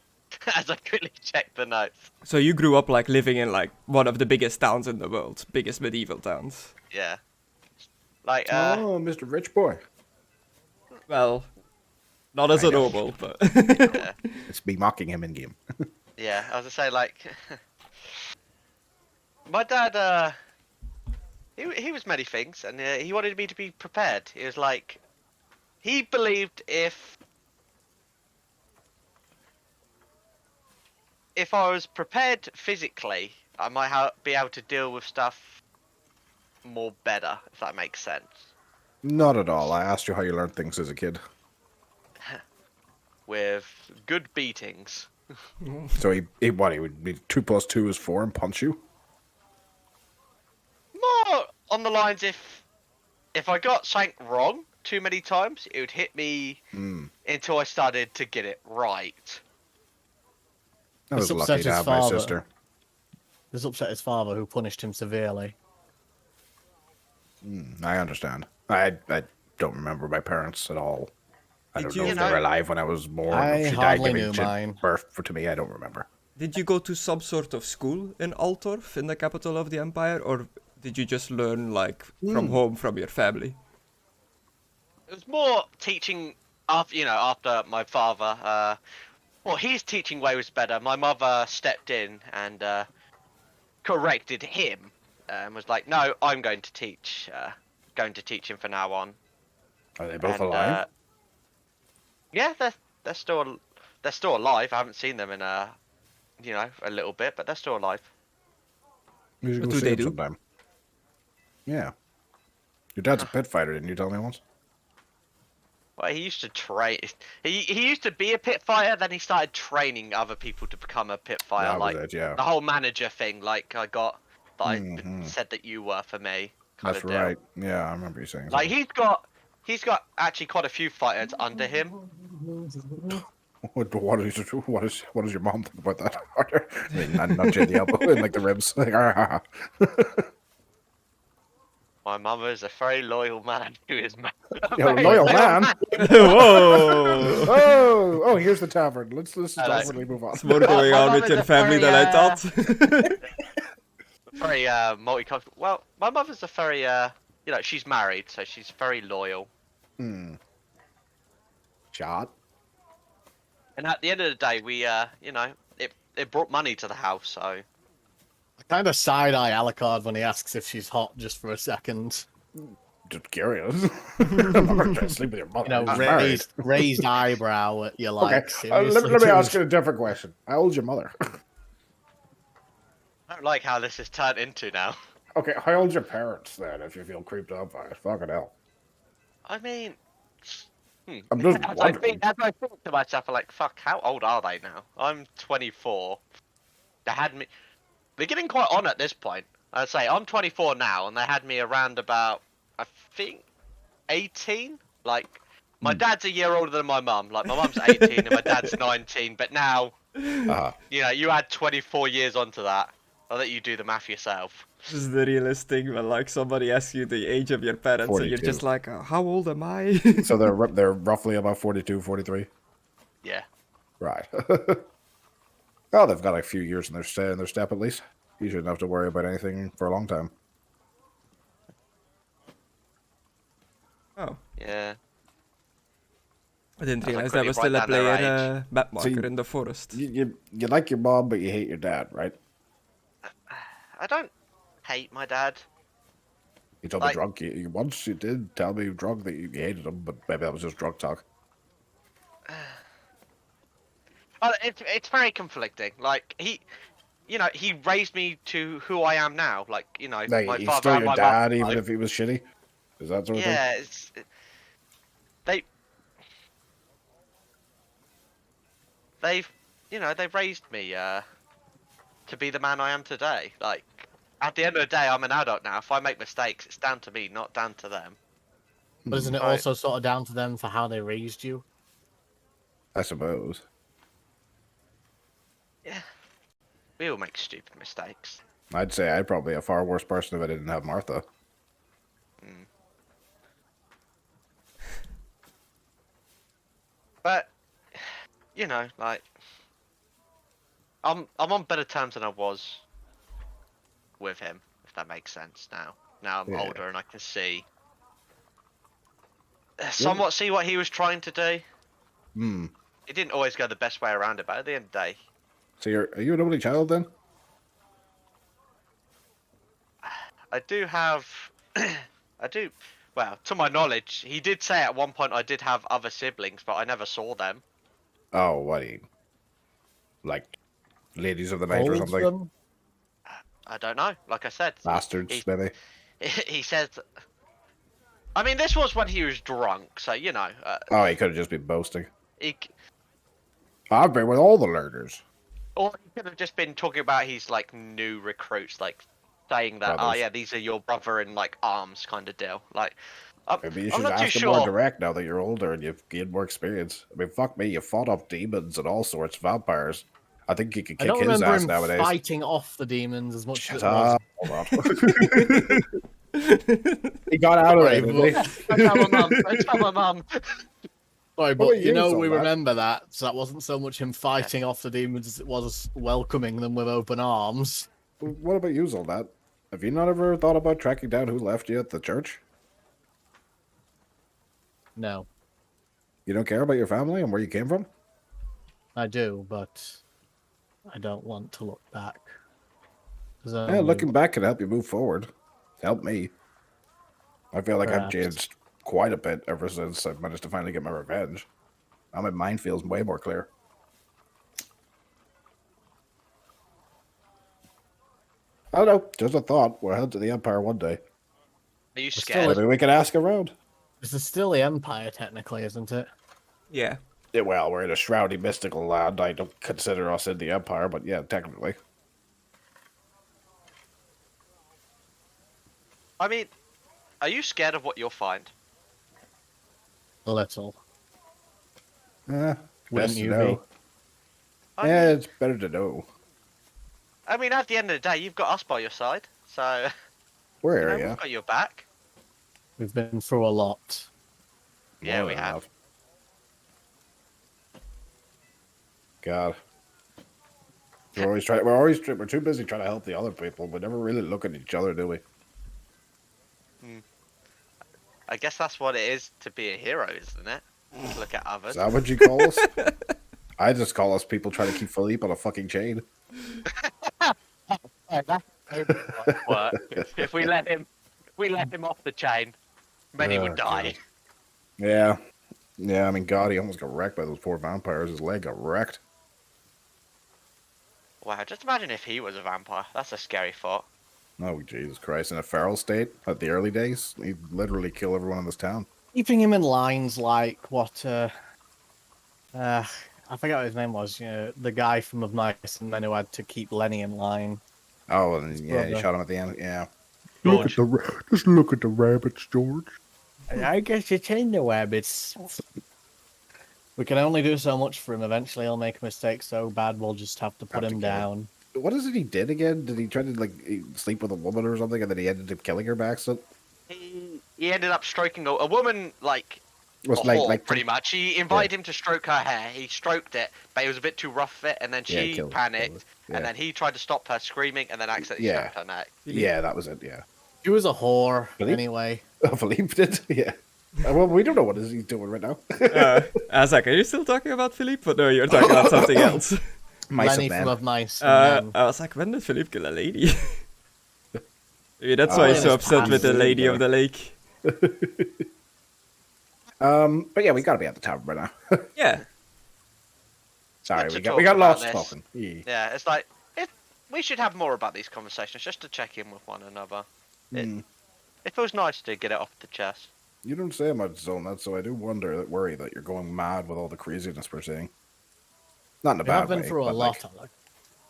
As I quickly checked the notes. So you grew up like living in like one of the biggest towns in the world, biggest medieval towns. Yeah. Like, Oh, Mr. Rich Boy. Well, not as I a know. noble, but yeah. It's me mocking him in game. Yeah, I was gonna say, like, my dad, he was many things, and he wanted me to be prepared. He was like, he believed if I was prepared physically, I might be able to deal with stuff more better, if that makes sense. Not at all. I asked you how you learned things as a kid. With good beatings. So he would be 2 + 2 is 4 and punch you? More on the lines, if I got something wrong too many times, it would hit me until I started to get it right. I was This lucky upset to his have my father. sister. This upset his father, who punished him severely. I understand. I don't remember my parents at all. I Did don't you- know if You they were know- alive when I was born. I if she died hardly giving knew mine. birth to me. I don't remember. did you go to some sort of school in Altorf, in the capital of the empire, or did you just learn like from home, from your family? It was more teaching after my father. Well, his teaching way was better. My mother stepped in and corrected him and was like, "No, I'm going to teach him from now on." Are they both And, alive? Yeah, they're still alive. I haven't seen them in a little bit, but they're still alive. You should What go do see they them do? sometime. Yeah. Your dad's a pit fighter, didn't you tell me once? Well, he used to train. He used to be a pit fighter, then he started training other people to become a pit fighter. That was Like it, yeah. the whole manager thing, like I got that Mhm. I said that you were for me. Kind That's of deal. right. Yeah, I remember you saying Like something. he's got actually quite a few fighters under him. What does your mom think about that? I mean, not Jay the elbow in like the ribs. Like, ah. My mother is a very loyal man who is Yo, loyal man. Whoa! Oh, here's the tavern. Let's just Hello. awkwardly move on. It's more going My on mum with is your a family very, than I thought. very multicultural. Well, my mother's a very she's married, so she's very loyal. Shot. And at the end of the day, we it brought money to the house, so I kind of side-eye Alucard when he asks if she's hot just for a second. Just curious. I'm not going to sleep with your mother. You know, She's married. raised eyebrow at you, like, Okay, seriously, let me dude? ask you a different question. How old's your mother? I don't like how this has turned into now. Okay, how old's your parents then? If you feel creeped out by it, fucking hell. I mean, I'm just as wondering. I think to myself, I'm like, fuck, how old are they now? I'm 24. They had me. They're getting quite on at this point. I'd say I'm 24 now, and they had me around about, I think, 18. Like, my dad's a year older than my mum. Like, my mum's 18 and my dad's 19. But now, you add 24 years onto that. I'll let you do the math yourself. This is the realest thing when like somebody asks you the age of your parents and you're 42. just like, how old am I? So they're roughly about 42, 43? Yeah. Right. Well, they've got a few years in their step at least. You shouldn't have to worry about anything for a long time. Oh, Yeah. I didn't As I realize there quickly was still write a down their player map marker you- in the forest. You like your mom, but you hate your dad, right? I don't hate my dad. You told me Like- drunk. Once you did tell me drunk that you hated him, but maybe that was just drunk talk. It's very conflicting. Like he raised me to who I am now. Like Like, my he's father still and your my dad, mum. even Like, if he was shitty? Is that sort of thing? yeah, they've raised me to be the man I am today. Like at the end of the day, I'm an adult now. If I make mistakes, it's down to me, not down to them. But isn't it Right. also sort of down to them for how they raised you? I suppose. Yeah, we all make stupid mistakes. I'd say I'd probably be a far worse person if I didn't have Martha. But like I'm on better terms than I was with him, if that makes sense now. Now I'm Yeah. older and I can somewhat see what he was trying to do. Hmm. It didn't always go the best way around it, but at the end of the day, So are you an only child then? I do have well, to my knowledge, he did say at one point I did have other siblings, but I never saw them. Oh, what? Like ladies of the night or Holds something? them? I don't know. Like I said, Bastards, maybe. he says. I mean, this was when he was drunk, so Oh, he could have just been boasting. he I've been with all the learners. or he could have just been talking about his like new recruits, like saying that, Brothers. oh yeah, these are your brother in like arms kind of deal. Like, Maybe you I'm should not too ask him more sure. direct now that you're older and you've gained more experience. I mean, fuck me, you fought off demons and all sorts, vampires. I think you could I kick don't his remember ass him nowadays. fighting off the demons as much Shut as it was. up. Hold on. He got out of Sorry, it, didn't he? I tell my mum. I tell my mum. Sorry, What but about you you, know, we Zolbat? remember that, so that wasn't so much him fighting off the demons as it was welcoming them with open arms. What about you, Zoldat? Have you not ever thought about tracking down who left you at the church? No, You don't care about your family and where you came from? I do, but I don't want to look back. Yeah, looking back can help you move forward. Help me. I feel like I've Perhaps. changed quite a bit ever since I've managed to finally get my revenge. Now my mind feels way more clear. I don't know, just a thought. We're headed to the Empire one day. Are you still scared? Maybe we can ask around. This is still the Empire, technically, isn't it? Yeah. Yeah, well, we're in a shroudy mystical land. I don't consider us in the Empire, but yeah, technically. I mean, are you scared of what you'll find? A little. Wouldn't Wouldn't you know. be? I Yeah, mean, it's better to know. I mean, at the end of the day, you've got us by your side, so Where, we've got your back. We've been through a lot. Yeah, More we than have. enough. God. We're too busy trying to help the other people. We never really look at each other, do we? I guess that's what it is to be a hero, isn't it? To look at Is others. that what you call us? I just call us people trying to keep Philippe on a fucking chain. What? If we let him off the chain, many would Oh, die. God. Yeah. Yeah, I mean, God, he almost got wrecked by those poor vampires. His leg got wrecked. Wow, just imagine if he was a vampire. That's a scary thought. Oh, Jesus Christ. In a feral state at the early days, he'd literally kill everyone in this town. Keeping him in lines like what, I forget what his name was, the guy from Of Mice and Men who had to keep Lenny in line. Oh, and yeah, he brother. shot him at the end. Yeah. George. Just look at the rabbits, George. I guess it's in the rabbits. We can only do so much for him. Eventually he'll make a mistake so bad we'll just have to put Have to him kill him. down. What is it he did again? Did he try to sleep with a woman or something, and then he ended up killing her by accident? He ended up stroking a woman like Was a whore, pretty much. He invited him to stroke her hair. He stroked it, but it was a bit too rough for it, and then Yeah, she killed her. panicked, Yeah. and then he tried to stop her screaming, and then accidentally Yeah. snapped her neck. Yeah, that was it. Yeah. He was a whore, Really? anyway. Philippe did. Yeah. Well, we don't know what he's doing right now. I was like, are you still talking about Philippe? But no, you're talking about something else. Mice Lenny and men. from Of Mice and Men. I was like, when did Philippe kill a lady? Maybe that's Oh, why he's in so his upset with the pants. lady of the lake. But yeah, we gotta be at the tavern right now. Yeah. Sorry, Let's we talk got about lost this. talking. Yeah. Yeah, it's like we should have more about these conversations just to check in with one another. It feels nice to get it off the chest. You don't say much, Zonut, so I do worry that you're going mad with all the craziness we're seeing. Not in a We bad have been way, through a but, lot, Alec.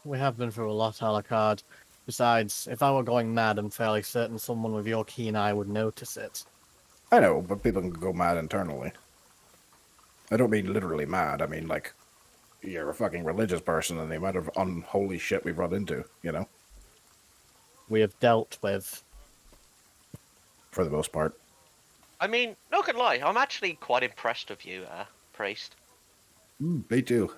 We have been through a lot, Alucard. Besides, if I were going mad, I'm fairly certain someone with your keen eye would notice it. I know, but people can go mad internally. I don't mean literally mad. I mean, like, you're a fucking religious person and the amount of unholy shit we've run into, you know? We have dealt with. For the most part. I mean, not gonna lie, I'm actually quite impressed of you, priest. Me too.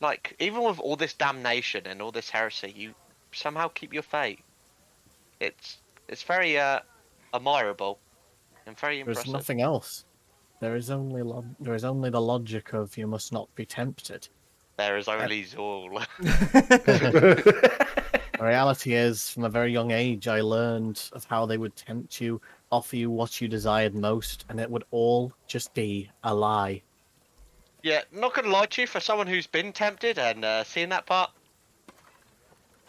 Like, even with all this damnation and all this heresy, you somehow keep your faith. It's very admirable and very There's impressive. nothing else. There is only the logic of you must not be tempted. There is only Zul. The reality is, from a very young age, I learned of how they would tempt you, offer you what you desired most, and it would all just be a lie. Yeah, not gonna lie to you, for someone who's been tempted and seen that part,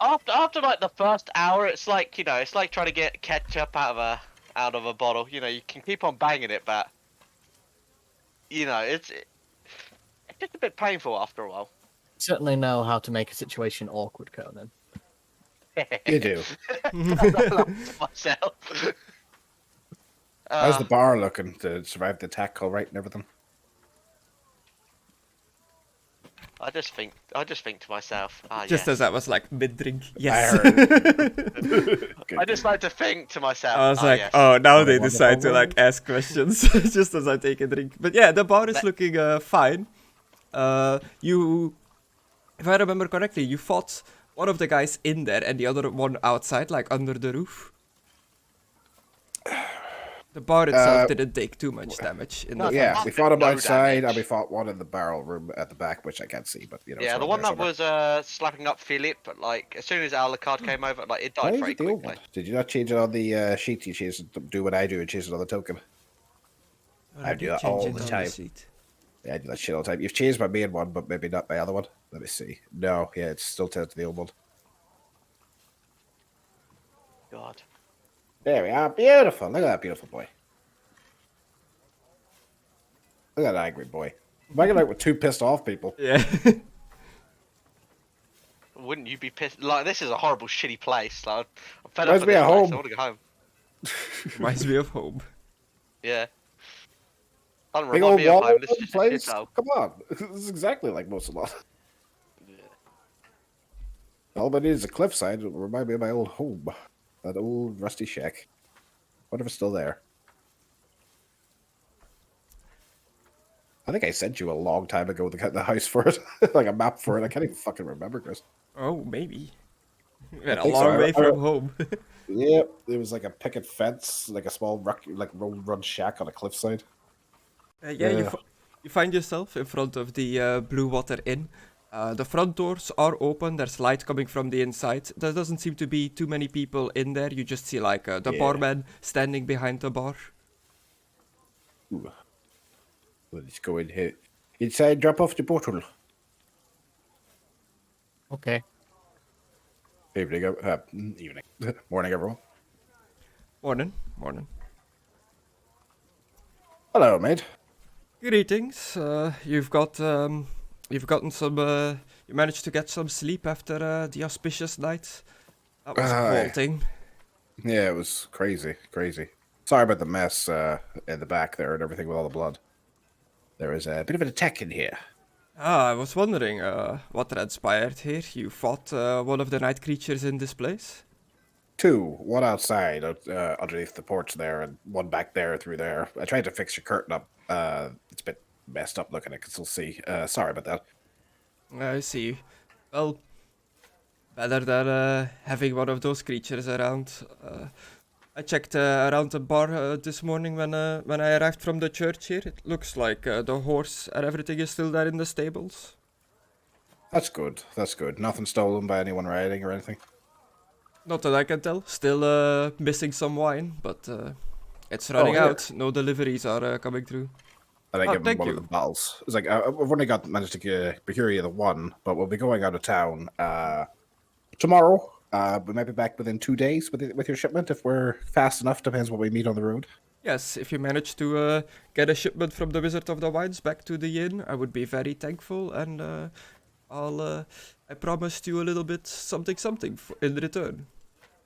after like the first hour, it's like, it's like trying to get ketchup out of a bottle. You can keep on banging it, but it's just a bit painful after a while. Certainly know how to make a situation awkward, Conan. You do. I laughed to myself. How's the bar looking to survive the attack call right and everything? I just think to myself. Just yes. as I was like mid-drink. I Yes. heard. I just like to think to myself. I was like, yes. oh, now they Wonderful decide to world. like ask questions just as I take a drink. But yeah, the bar is looking fine. You, if I remember correctly, you fought one of the guys in there and the other one outside, like under the roof. The bar itself didn't take too much damage. In No, the Yeah, fight. we fought him No outside, damage. and we fought one in the barrel room at the back, which I can't see, but you know. Yeah, it's the around one there that somewhere. was slapping up Philip, but like as soon as Alucard came over, like it Why died is very it the old quickly. one? Did you not change it on the sheet? You changed it to do what I do and change it on the token. I do that all the time. Yeah, I do that shit all the time. You've changed my main one, but maybe not my other one. Let me see. No, yeah, it's still turned to the old one. God. There we are. Beautiful. Look at that beautiful boy. Look at that angry boy. Imagine like with two pissed off people. Yeah. Wouldn't you be pissed? Like this is a horrible, shitty place. Like I'm fed Reminds up of me this of place. home. I want to go home. Reminds me of home. Yeah. Doesn't Big remind old me of wall home. This is just a place. shithole. Come on. This is exactly like most of the lot. Yeah. All I need is a cliffside. It'll remind me of my old home. That old rusty shack. Wonder if it's still there. I think I sent you a long time ago the house for it. Like a map for it. I can't even fucking remember, Chris. Oh, maybe. We're a think so. long way I- from home. Yep. It was like a picket fence, like a small road run shack on a cliffside. Yeah, Yeah. you find yourself in front of the Blue Water Inn. The front doors are open, there's light coming from the inside. There doesn't seem to be too many people in there, you just see like the Yeah. barman standing behind the bar. Ooh. Let's go in here. Inside, drop off the bottle. Okay. Evening, evening. Morning, everyone. Morning, morning. Hello, mate. Greetings, you've gotten some, you managed to get some sleep after the auspicious night. That was Aye. revolting. Yeah, it was crazy, crazy. Sorry about the mess in the back there and everything with all the blood. There was a bit of an attack in here. Ah, I was wondering, what transpired here? You fought one of the night creatures in this place? Two, one outside underneath the porch there, and one back there through there. I tried to fix your curtain up. It's a bit messed up looking. I can still see. Sorry about that. I see. Well, better than having one of those creatures around. I checked around the bar this morning when I arrived from the church here. It looks like the horse and everything is still there in the stables. That's good. That's good. Nothing stolen by anyone riding or anything. Not that I can tell. Still missing some wine, but it's running here. out. No deliveries are coming through. And I Oh, give him thank one you. of the bottles. It's like I've only managed to procure you the one, but we'll be going out of town tomorrow. We might be back within 2 days with your shipment if we're fast enough. Depends what we meet on the road. Yes, if you manage to get a shipment from the Wizard of the Wines back to the inn, I would be very thankful, and I promised you a little bit something in return.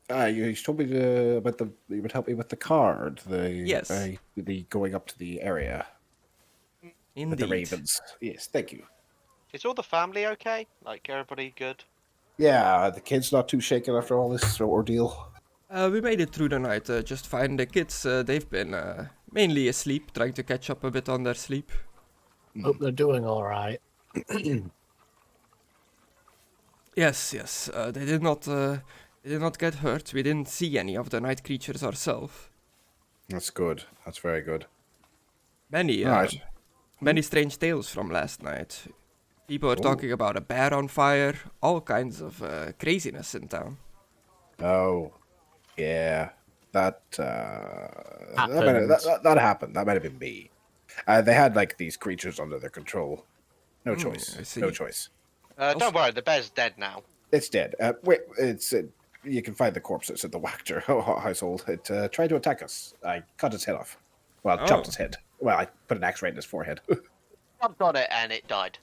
You told me you would help me with the card. Yes. The going up to the area with Indeed. the ravens. Yes, thank you. Is all the family okay? Like everybody good? Yeah, the kid's not too shaken after all this ordeal. We made it through the night just fine. The kids, they've been mainly asleep, trying to catch up a bit on their sleep. Hope they're doing all right. Yes, they did not get hurt. We didn't see any of the night creatures ourselves. That's good. That's very good. Many Right. many strange tales from last night. People are talking about a bear on fire, all kinds of craziness in town. Oh, yeah. That Happened. that happened. That might have been me. They had like these creatures under their control. No choice. I see. No choice. Don't worry, the bear's dead now. It's dead. Wait, you can find the corpses at the Wachter household. It tried to attack us. I cut its head off. Well, chopped Oh. its head. Well, I put an axe right in his forehead. Jumped on it and it died.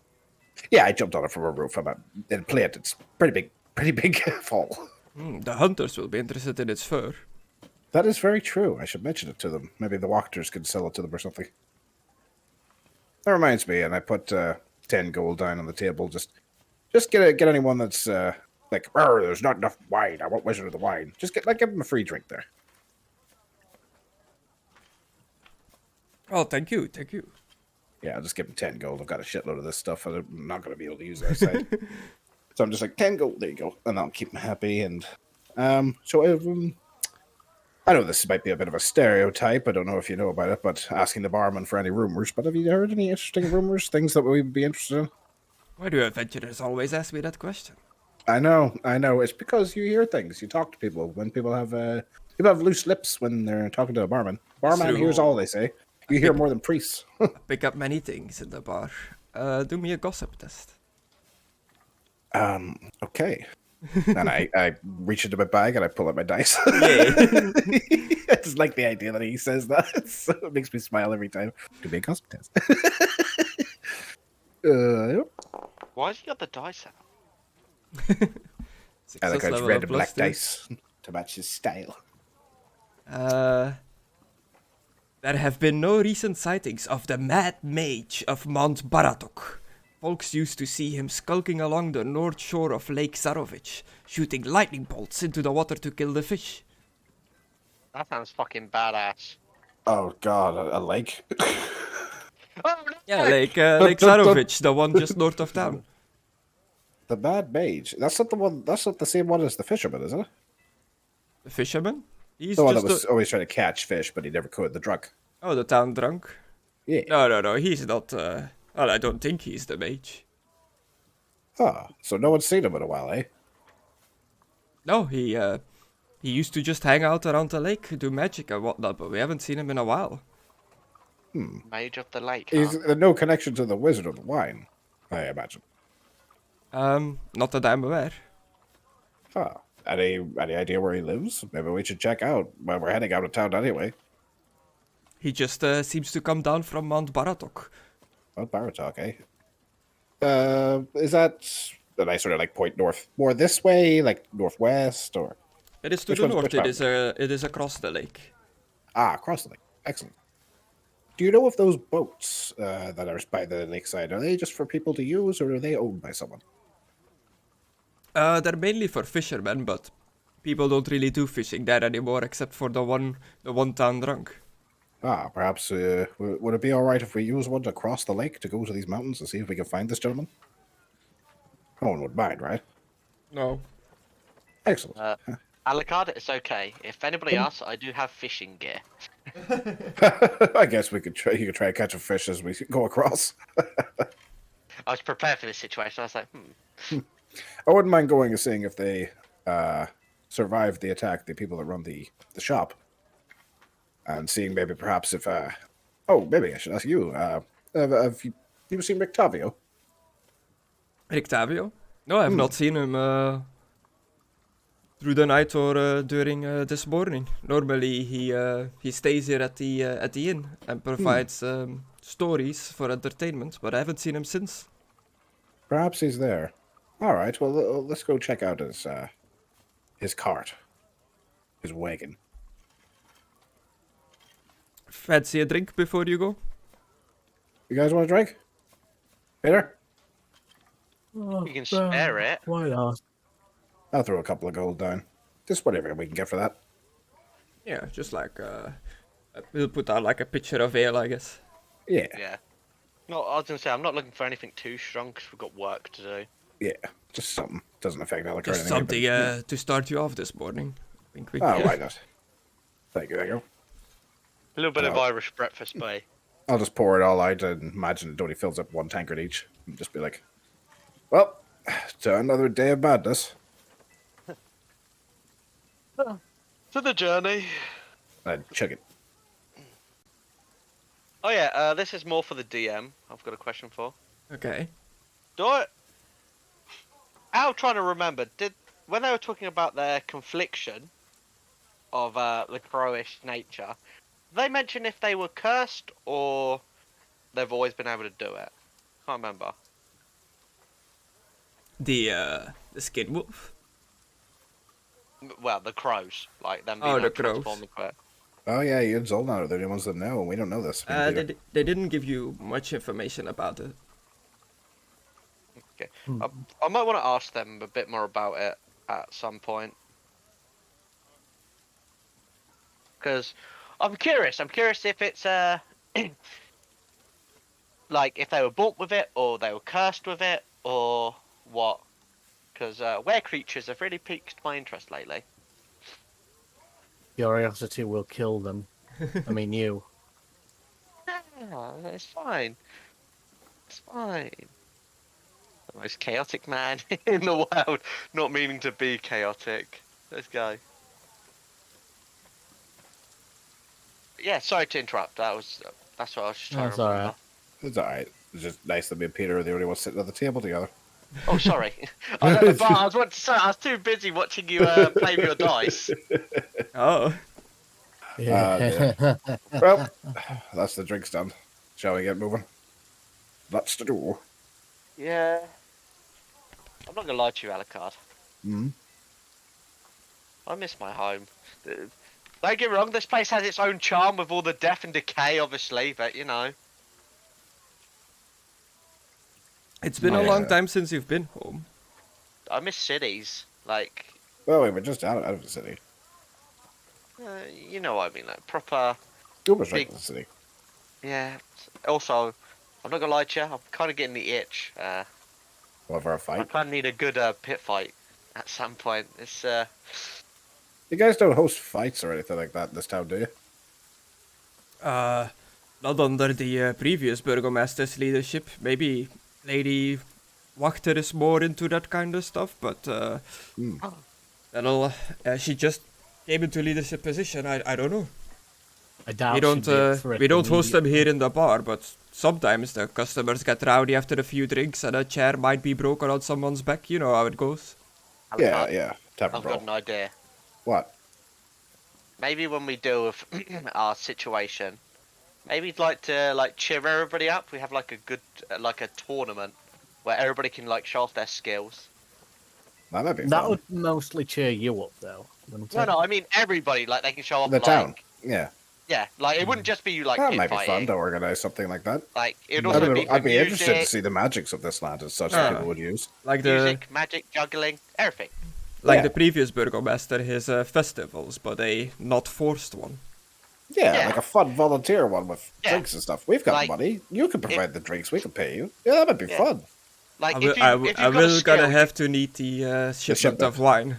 Yeah, I jumped on it from a roof. In a plate. It's pretty big fall. The hunters will be interested in its fur. That is very true. I should mention it to them. Maybe the Wachters could sell it to them or something. That reminds me, and I put 10 gold down on the table. Just get anyone that's like, "Arr, there's not enough wine. I want Wizard of the Wine." Just give them a free drink there. Oh, thank you. Yeah, I'll just give them 10 gold. I've got a shitload of this stuff. I'm not going to be able to use it outside. So I'm just like, 10 gold, there you go. And I'll keep them happy. And so I know this might be a bit of a stereotype. I don't know if you know about it, but asking the barman for any rumors. But have you heard any interesting rumors? Things that we'd be interested in? Why do adventurers always ask me that question? I know. It's because you hear things. You talk to people when people have loose lips when they're talking to a barman. Barman true. hears all they say. You hear more than priests. I pick up many things in the bar. Do me a gossip test. Okay. And I reach into my bag and I pull out my dice. Yay. I just like the idea that he says that. So it makes me smile every time. Do me a gossip test. Yep. Why has he got the dice out? I like Success I just level read of the black +2. dice to match his style. There have been no recent sightings of the Mad Mage of Mount Baratok. Folks used to see him skulking along the north shore of Lake Zarovich, shooting lightning bolts into the water to kill the fish. That sounds fucking badass. Oh god, a lake. Oh, no! Yeah, Lake Zarovich, the one just north of town. The Mad Mage. That's not the one. That's not the same one as the fisherman, is it? The fisherman? He's The one just that was always trying to catch fish, but he never could. The drunk. Oh, the town drunk? Yeah. No, he's not, well, I don't think he's the mage. Ah, so no one's seen him in a while, eh? No, he used to just hang out around the lake, do magic and whatnot, but we haven't seen him in a while. Mage of the Lake. He's Huh? no connection to the Wizard of the Wine, I imagine. Not that I'm aware. Ah, any idea where he lives? Maybe we should check out. Well, we're heading out of town anyway. He just seems to come down from Mount Baratok. Well, Baratok, eh? Is that... And I sort of like point north. More this way, like northwest, or... It is to Which the one's north, which it is across the lake. Ah, across the lake. Excellent. Do you know if those boats that are by the lakeside, are they just for people to use, or are they owned by someone? They're mainly for fishermen, but people don't really do fishing there anymore, except for the one town drunk. Ah, perhaps, would it be alright if we use one to cross the lake to go to these mountains and see if we can find this gentleman? No one would mind, right? No. Excellent. Alucard, it's okay. If anybody asks, I do have fishing gear. I guess we could try. You could try and catch a fish as we go across. I was prepared for this situation. I was like, I wouldn't mind going and seeing if they survived the attack, the people that run the shop, and seeing maybe perhaps if. Oh, maybe I should ask you. Have you seen Mckadow? Rictavio? No, I have not seen him through the night or during this morning. Normally he stays here at the inn and provides stories for entertainment, but I haven't seen him since. Perhaps he's there. All right. Well, let's go check out his cart, his wagon. Fancy a drink before you go? You guys want a drink? Peter? you can spare it. Why not? I'll throw a couple of gold down. Just whatever we can get for that. Yeah, just like we'll put out like a pitcher of ale, I guess. Yeah. Yeah. No, I was gonna say I'm not looking for anything too strong because we've got work to do. Yeah. Just something. Doesn't affect Alec or Just anything. something to start you off this morning. Wink, wink. Oh, why not? Thank you. A little bit of Well. Irish breakfast, mate. I'll just pour it all out and imagine it only fills up one tankard each. And just be like, well, to another day of madness. To the journey. I'd chug it. Oh yeah, this is more for the DM. I've got a question for. Okay. I'm trying to remember. When they were talking about their confliction of the crowish nature, did they mention if they were cursed or they've always been able to do it? Can't remember. The skin wolf. Well, the crows, like them being Oh, the able to transform crows. the crow. Oh, yeah, you and Zolnar are the only ones that know, and we don't know this. They didn't give you much information about it. Okay. I might want to ask them a bit more about it at some point. Because I'm curious. I'm curious if it's like if they were born with it, or they were cursed with it, or what. Because were creatures have really piqued my interest lately. Curiosity will kill them. I mean, you. Yeah, it's fine. It's fine. The most chaotic man in the world, not meaning to be chaotic. Let's go. Yeah, sorry to interrupt. That's what I was just trying That's to remember. alright. It's alright. It's just nice that me and Peter are the only ones sitting at the table together. Oh, sorry. I know the bar. I was too busy watching you play with your dice. Oh, Yeah. Well, that's the drinks done. Shall we get moving? That's to do. Yeah. I'm not gonna lie to you, Alucard. Hmm. I miss my home. Don't get me wrong, this place has its own charm with all the death and decay, obviously, but you know. it's been a Yeah. long time since you've been home. I miss cities. Like, Well, we were just out of the city. you know what I mean, like proper. You was right Big- in the city. Yeah. Also, I'm not gonna lie to you, I'm kind of getting the itch. Well, for a I fight. kind of need a good pit fight at some point. It's You guys don't host fights or anything like that in this town, do you? Not under the previous burgomaster's leadership. Maybe Lady Wachter is more into that kind of stuff, but she just came into leadership position. I don't know. I doubt We don't she'd be up for it we don't host them immediately. here in the bar, but sometimes the customers get rowdy after a few drinks and a chair might be broken on someone's back. You know how it goes. Yeah, Alucard, yeah. Tavern I've got brawl. an idea. What? Maybe when we deal with our situation, maybe you'd like to cheer everybody up. We have like a good like a tournament where everybody can like show off their skills. That might be That fun. would mostly cheer you up, though. Wouldn't No, it? no, I mean everybody. Like they can show off The like town. Yeah. yeah, like it wouldn't just be like That pit might be fun fighting. to organize something like that. Like it'd also be for I'd be interested to music, see the magics of this land as such Yeah. that people would use. Like music, magic, juggling, everything. like Yeah. the previous burgomaster, his festivals, but a not forced one. Yeah, Yeah. like a fun volunteer one with Yeah. drinks and stuff. We've got Like, money. You can provide the drinks. We can pay you. Yeah, that might be Yeah. fun. Like I if will, you I if will, you've I got a will skill, gonna have to need the shipment shipment. of wine.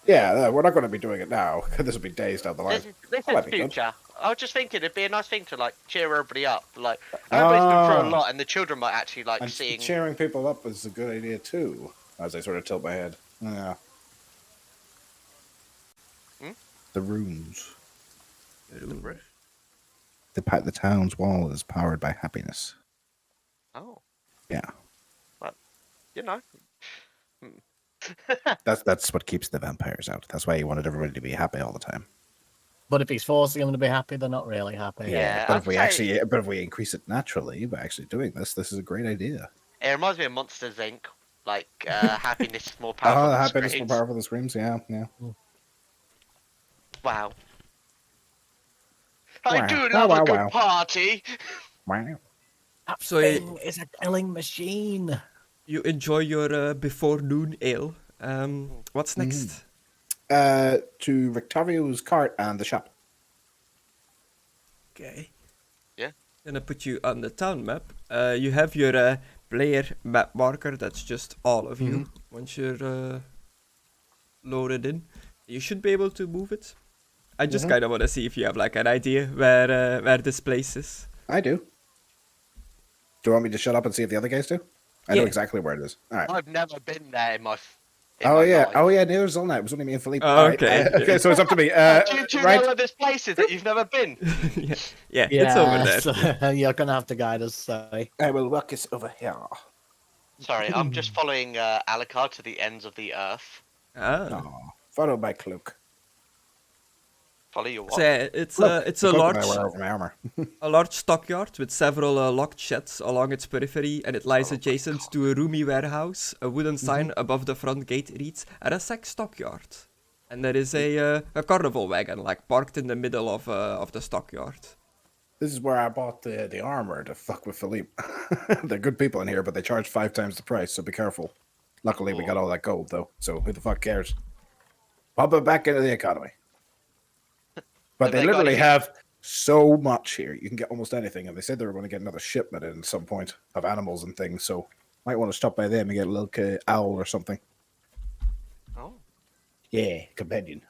Yeah, we're not going to be doing it now. This will be days down the line. this That might is be good. future. I was just thinking it'd be a nice thing to like cheer everybody up. Like everybody's been through a Ah. lot, and the children might actually like And seeing. cheering people up is a good idea too. As I sort of tilt my head. Yeah. The rooms. The town's wall is powered by happiness. Oh, Yeah. you know. That's what keeps the vampires out. That's why he wanted everybody to be happy all the time. But if he's forcing them to be happy, they're not really happy. Yeah, But I'd say- if we increase it naturally by actually doing this is a great idea. It reminds me of Monsters Inc. Like happiness is more powerful. Oh, than happiness more screams. powerful than screams. Yeah, yeah. Wow. I Wow. do Wow, love a wow, good wow. party. Wow. That So thing is a killing machine. You enjoy your before noon ale. What's next? To Victorio's cart and the shop. Okay. Yeah. Gonna put you on the town map. You have your player map marker. That's just all of you. Once you're loaded in, you should be able to move it. I just kind of want to see if you have like an idea where this place is. I do. Do you want me to shut up and see if the other guys do? I know Yeah. exactly where it is. All right. I've never been there in my. Oh yeah. Life. Oh yeah. Neither was all night. It was only me and Philippe. Oh, All right, okay. okay. So it's up to me. Do you Right. know where this place is that you've never been? yeah, it's over there. there. You're gonna have to guide us. Sorry. I will walk us over here. Sorry, I'm just following Alucard to the ends of the earth. Ah. Oh, follow my cloak. Follow your what? So yeah, it's Look, a the cloak large that I wear over my armor. a large stockyard with several locked sheds along its periphery, and it lies adjacent to a roomy warehouse. A wooden sign above the front gate reads "Rasek Stockyard," and there is a carnival wagon like parked in the middle of the stockyard. This is where I bought the armor to fuck with Philippe. They're good people in here, but they charge 5 times the price, so be careful. Luckily, we got all that gold, though, so who the fuck cares? Pump it back into the economy. But Have they they got literally any- have so much here. You can get almost anything, and they said they were going to get another shipment in at some point of animals and things, so might want to stop by them and get a little owl or something. Oh. Yeah, companion.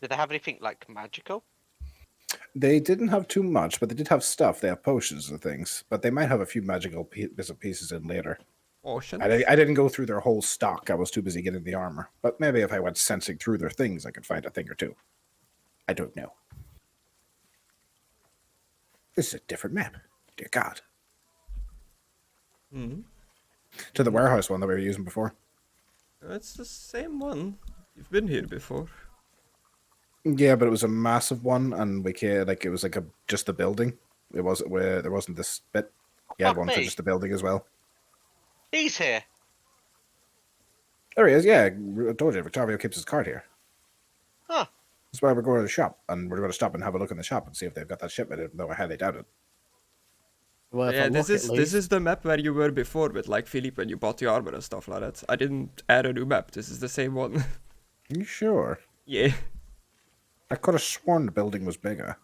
Did they have anything like magical? They didn't have too much, but they did have stuff. They have potions and things, but they might have a few magical bits and pieces in later. Ocean. I didn't go through their whole stock. I was too busy getting the armor. But maybe if I went sensing through their things, I could find a thing or two. I don't know. This is a different map. Dear God. Hmm. To the warehouse one that we were using before. It's the same one. You've been here before. Yeah, but it was a massive one, and it was like just the building. It wasn't where there wasn't this bit. You had Fuck one for me. just the building as well. He's here. There he is. Yeah, I told you, Victorio keeps his card here. Huh. That's why we're going to the shop, and we're going to stop and have a look in the shop and see if they've got that shipment, even though I highly doubt it. Worth a Yeah, look, at this least. is the map where you were before with like Philippe when you bought the armor and stuff like that. I didn't add a new map. This is the same one. Are you sure? Yeah. I could have sworn the building was bigger.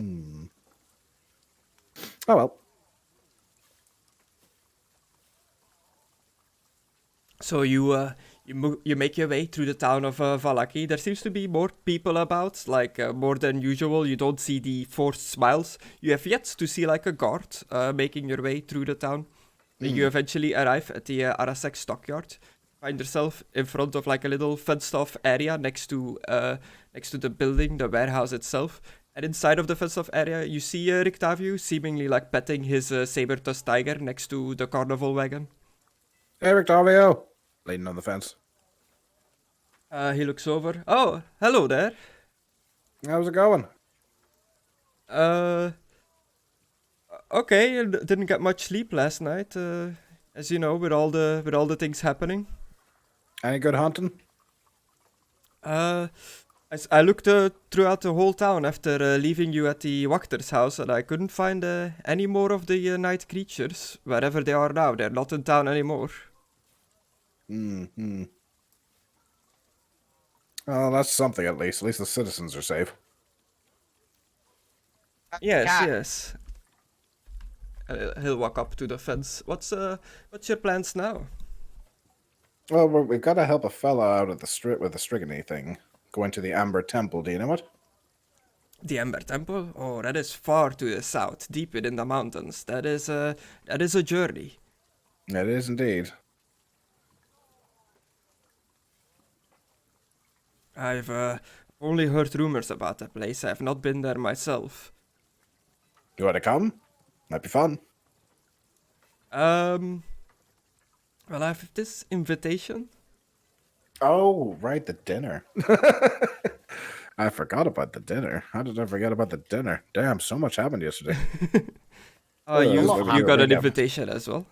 Oh well. So you make your way through the town of Vallaki. There seems to be more people about, like more than usual. You don't see the forced smiles. You have yet to see like a guard making your way through the town. You eventually arrive at the Arasek stockyard. Find yourself in front of like a little fenced-off area next to the building, the warehouse itself. And inside of the fenced-off area, you see Rictavio seemingly like petting his saber-toothed tiger next to the carnival wagon. Hey, Victorio! Leaning on the fence. He looks over. Oh, hello there. How's it going? Okay, didn't get much sleep last night. As you know, with all the things happening. Any good hunting? I looked throughout the whole town after leaving you at the Wachter's house, and I couldn't find any more of the night creatures. Wherever they are now, they're not in town anymore. Well, that's something at least. At least the citizens are safe. Yes, Cat. yes. He'll walk up to the fence. What's your plans now? Well, we've got to help a fella out at the with the Strigony thing. Going to the Amber Temple, do you know it? The Ember Temple? Oh, that is far to the south, deep within the mountains. That is a journey. It is indeed. I've only heard rumors about the place. I have not been there myself. You want to come? Might be fun. Well, I have this invitation. Oh, right, the dinner. I forgot about the dinner. How did I forget about the dinner? Damn, so much happened yesterday. Oh, Well, you that's what we you do got an again. invitation as well.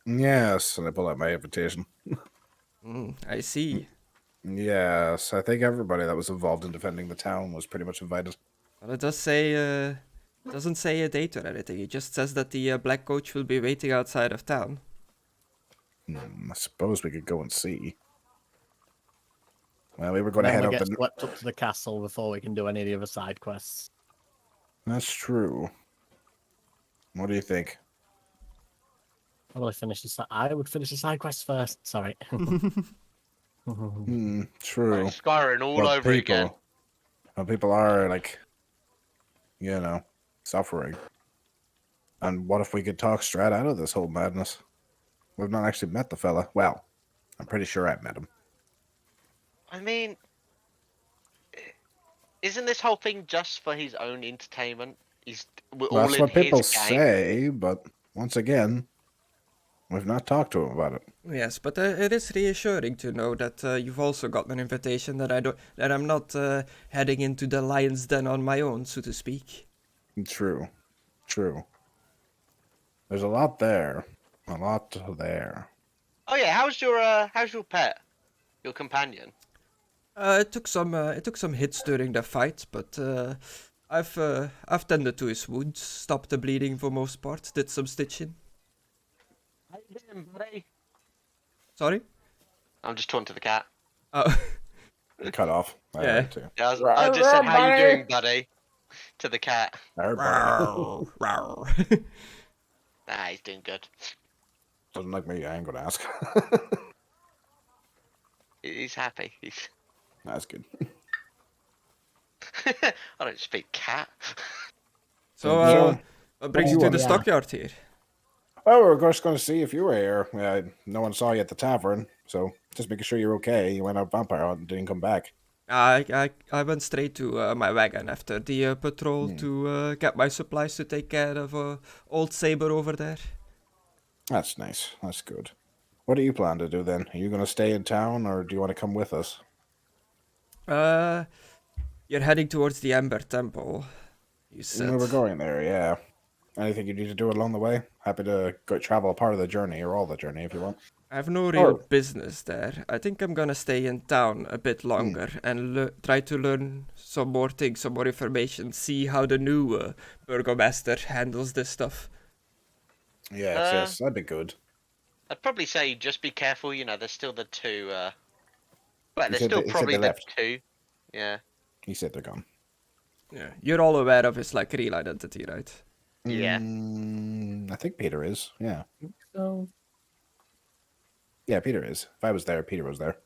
Yes, and I pull out my invitation. I see. Yes, I think everybody that was involved in defending the town was pretty much invited. Well, it does say doesn't say a date or anything. It just says that the black coach will be waiting outside of town. I suppose we could go and see. Well, we were going to Then head we up get the... swept up to the castle before we can do any of the other side quests. That's true. What do you think? I would finish the side quests first. Sorry. True. Skyrim all Well, over again. Well, people are, like, suffering. And what if we could talk Strahd out of this whole madness? We've not actually met the fella. Well, I'm pretty sure I've met him. I mean, isn't this whole thing just for his own entertainment? We're Well, all that's in what people his game. say, but once again, we've not talked to him about it. Yes, but it is reassuring to know that you've also got an invitation that I'm not heading into the lion's den on my own, so to speak. True. There's a lot there. A lot there. Oh yeah, how's your pet? Your companion? It took some hits during the fight, but I've tended to his wounds, stopped the bleeding for most part, did some stitching. How you doing, buddy? Sorry? I'm just talking to the cat. Oh, Cut off. I Yeah. heard too. Yeah, I just said, "How you doing, buddy?" to the cat. Everybody Nah, he's doing good. doesn't like me. I ain't gonna ask. He's happy. That's good. I don't speak cat. So, So, what brings you you to want? the stockyard here? Well, we were just going to see if you were here. No one saw you at the tavern, so just making sure you're okay. You went out vampire hunting and didn't come back. I went straight to my wagon after the patrol Hmm. to get my supplies to take care of old Saber over there. That's nice. That's good. What do you plan to do then? Are you going to stay in town, or do you want to come with us? You're heading towards the Ember Temple, you said. We were going there, yeah. Anything you need to do along the way? Happy to go travel a part of the journey, or all the journey if you want. I have no real Oh. business there. I think I'm gonna stay in town a bit longer and try to learn some more things, some more information, see how the new burgomaster handles this stuff. Yes, yes, that'd be good. I'd probably say just be careful. You know, there's still the two. Well, He there's said still he said probably they the left. two. Yeah. He said they're gone. Yeah, you're all aware of his like real identity, right? Yeah. I think Peter is. Yeah. So, Yeah, Peter is. If I was there, Peter was there.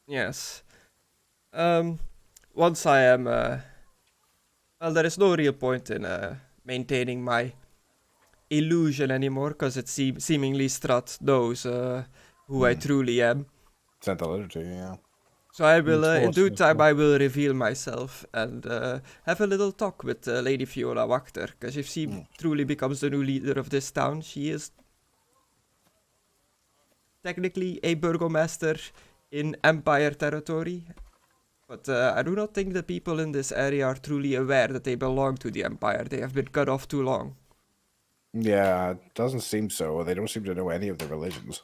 Yes. Once I am, well, there is no real point in maintaining my illusion anymore, because it seemingly Strahd knows who I truly am. Sent a letter to you, yeah. So I will, in course, due of time, course. I will reveal myself and have a little talk with Lady Fiona Wachter, because if she truly becomes the new leader of this town, she is technically a burgomaster in Empire territory. But I do not think the people in this area are truly aware that they belong to the Empire. They have been cut off too long. Yeah, it doesn't seem so. They don't seem to know any of the religions.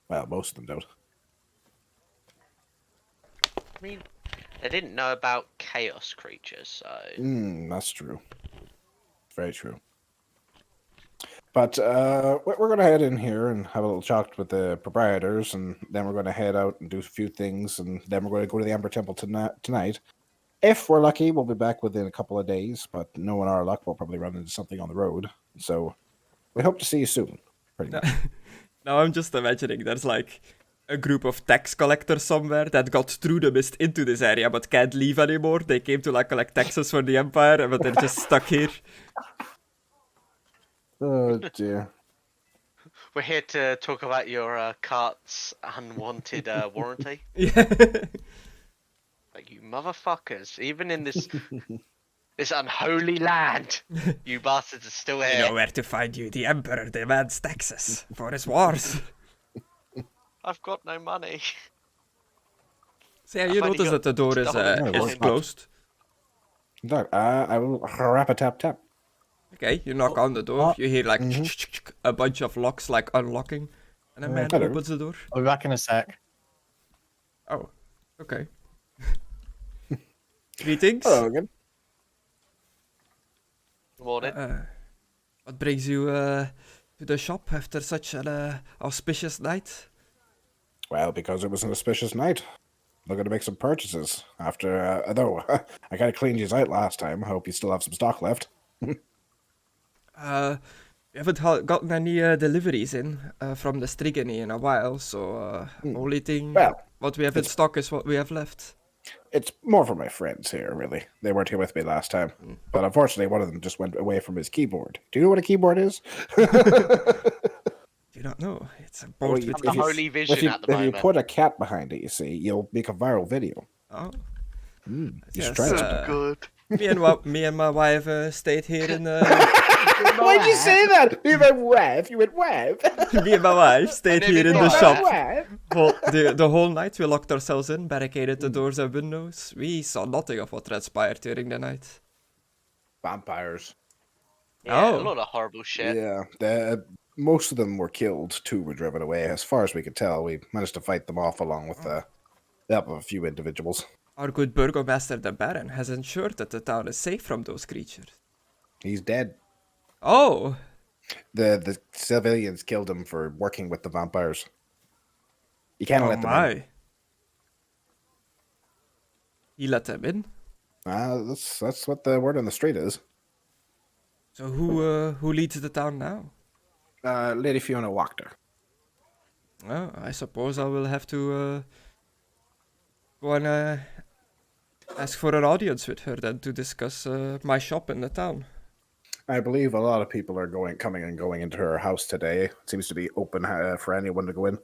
Well, most of them don't. I mean, they didn't know about chaos creatures, so. That's true. Very true. But we're going to head in here and have a little chat with the proprietors, and then we're going to head out and do a few things, and then we're going to go to the Ember Temple tonight. If we're lucky, we'll be back within a couple of days, but knowing our luck, we'll probably run into something on the road. So we hope to see you soon. Pretty much. Now I'm just imagining there's like a group of tax collectors somewhere that got through the mist into this area but can't leave anymore. They came to like collect taxes for the Empire, but they're just stuck here. Oh, dear. We're here to talk about your cart's unwanted warranty. Yeah. Like, you motherfuckers, even in this this unholy land, you bastards are still You here. know where to find you. The Emperor demands taxes for his wars. I've got no money. So yeah, I've you only notice got that the door is $12 closed. Doc, I will rap a tap tap. Okay, you knock on the door. You hear like a bunch of locks like unlocking, and a man hello. opens the door. I'll be back in a sec. Oh, okay. Greetings. Hello again. Morning. What brings you to the shop after such an auspicious night? Well, because it was an auspicious night. Looking to make some purchases after, although I kind of cleaned you out last time. I hope you still have some stock left. We haven't gotten any deliveries in from the Strigany in a while, so only thing Well, what we have in stock is what we have left. It's more for my friends here, really. They weren't here with me last time. But unfortunately, one of them just went away from his keyboard. Do you know what a keyboard is? Do not know. It's a board Well, with I'm the keys. holy vision If you, at the if you moment. put a cat behind it, you see, you'll make a viral video. Oh, You yes, should try it. Good. me and my wife stayed here in Why'd you say that? You went wife. You went wife. me and my wife stayed here in the Wife. shop. Wife. The whole night we locked ourselves in, barricaded the doors and windows. We saw nothing of what transpired during the night. Vampires. Yeah, Oh. a lot of horrible shit. Yeah, most of them were killed. 2 were driven away. As far as we could tell, we managed to fight them off along with the help of a few individuals. Our good burgomaster the Baron has ensured that the town is safe from those creatures. He's dead. Oh, The civilians killed him for working with the vampires. You can't oh let them in. my. He let them in? That's what the word on the street is. So who leads the town now? Lady Fiona Wachter. Oh, I suppose I will have to wanna ask for an audience with her then to discuss my shop in the town. I believe a lot of people are coming and going into her house today. It seems to be open for anyone to go in.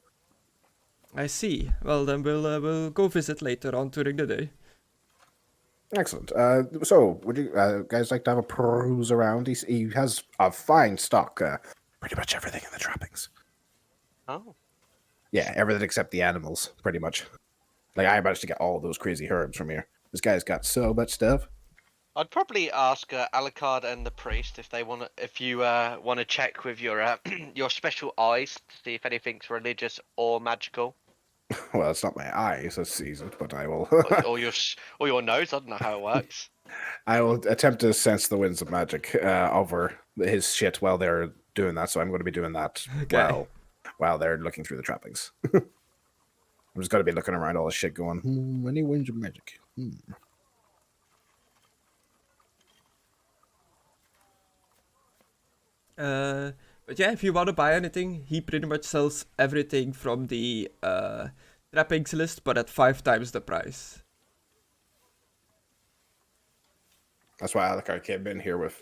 I see. Well, then we'll go visit later on during the day. Excellent. So, would you guys like to have a peruse around? He has a fine stock. Pretty much everything in the trappings. Oh. Yeah, everything except the animals, pretty much. Like, I managed to get all of those crazy herbs from here. This guy's got so much stuff. I'd probably ask Alucard and the priest if you want to check with your your special eyes to see if anything's religious or magical, Well, it's not my eyes that's seasoned, but I will. or your nose. I don't know how it works. I will attempt to sense the winds of magic over his shit while they're doing that. So I'm going to be doing that while they're looking through the trappings. I'm just going to be looking around all this shit, going, any winds of magic? But yeah, if you want to buy anything, he pretty much sells everything from the trappings list, but at 5 times the price. That's why Alucard came in here with,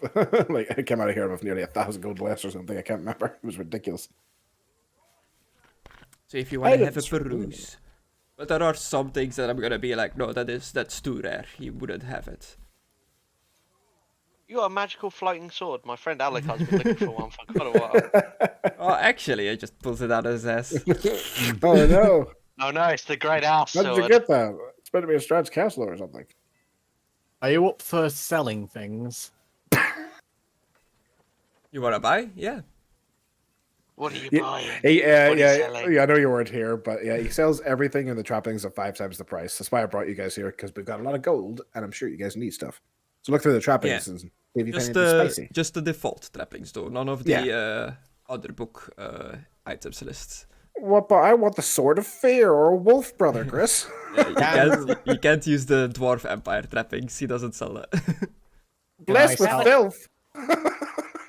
I came out of here with nearly 1,000 gold less or something. I can't remember. It was ridiculous. So if you want to have a peruse. But there are some things that I'm gonna be like, no, that's too rare. He wouldn't have it. You got a magical floating sword. My friend Alucard's been looking for one for quite a while. Oh, actually, I just pulls it out of his ass. Oh, no. Oh no, it's the great ass How did sword. you get that? It's better to be a Strahd's castle or something. Are you up for selling things? You wanna buy? Yeah. What are you Yeah, buying? What are you yeah, selling? yeah. I know you weren't here, but yeah, he sells everything in the trappings at 5 times the price. That's why I brought you guys here, because we've got a lot of gold, and I'm sure you guys need stuff. So look through the trappings and see if you find anything spicy. Just the default trappings, though. None of the other book items lists. What? But I want the Sword of Fear or a Wolf Brother, Chris. You can't use the Dwarf Empire trappings. He doesn't sell that. Blessed with sell- filth.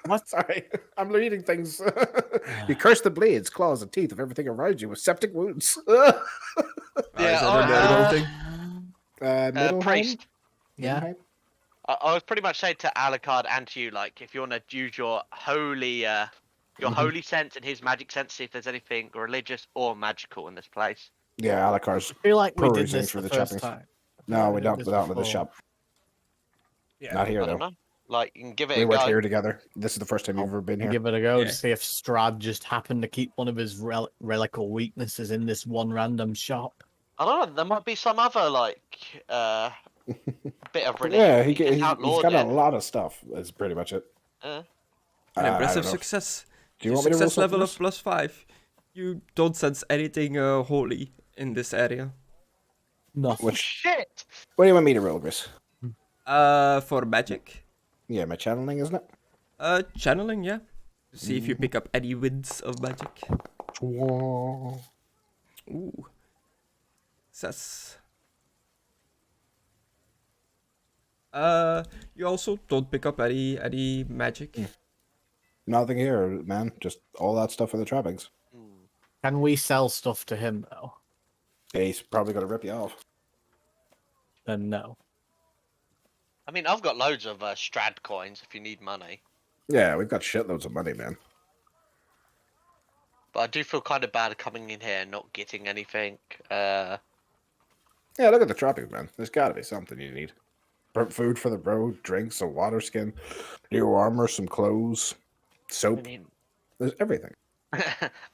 What? Sorry, I'm reading things. You curse the blades, claws, and teeth of everything around you with septic wounds. Is that a medical thing? Middle Priest. Yeah. I was pretty much saying to Alucard and to you, like, if you want to use your holy sense and his magic sense, see if there's anything religious or magical in this place. Yeah, Alucard's I feel like we did perusing this through the the first trappings. time. No, we did don't. this Without with the before. shop. Yeah. Not here I don't though. know. Like, you can give it We a weren't go. here together. This is the first time you've ever been here. Give it a go Yeah. to see if Strahd just happened to keep one of his relic or weaknesses in this one random shop. I don't know. There might be some other bit of religion. Yeah, He just he's outlawed got a it. lot of stuff. That's pretty much it. An I impressive don't know. success. Do you want me to roll Success level something of +5. You don't sense anything holy in this area. Nothing. Which, Shit! what do you want me to roll, Chris? For magic. Yeah, my channeling, isn't it? Channeling, yeah. To see if you pick up any winds of magic. Ooh. Success. You also don't pick up any magic. Nothing here, man. Just all that stuff in the trappings. Can we sell stuff to him though? Yeah, he's probably gonna rip you off. Then no. I mean, I've got loads of Strahd coins if you need money. Yeah, we've got shitloads of money, man. But I do feel kind of bad coming in here and not getting anything. Yeah, look at the trappings, man. There's gotta be something you need. Food for the road, drinks, a water skin, new armor, some clothes, soap. I mean, There's everything.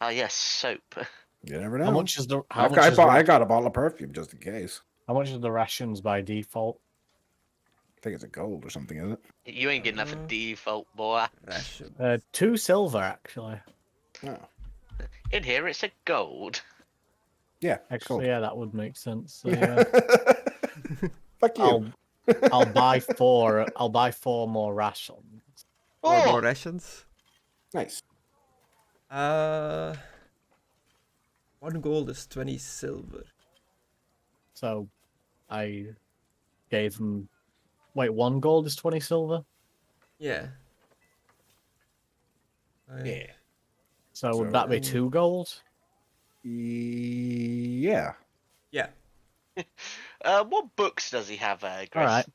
yes, soap. You never know. How much is the I got a bottle of perfume just in case. how much is the rations by default? I think it's a gold or something, isn't it? You ain't getting that for default, boy. Ration. 2 silver actually. No. In here, it's a gold. Yeah, Actually, gold. yeah, that would make sense. So, yeah. Fuck you. I'll buy 4. I'll buy 4 more rations. Or more Oh! rations. Nice. 1 gold is 20 silver. So I gave him. Wait, 1 gold is 20 silver. Yeah. Yeah. So would that be 2 gold? Yeah. Yeah. What books does he have, Chris? All right.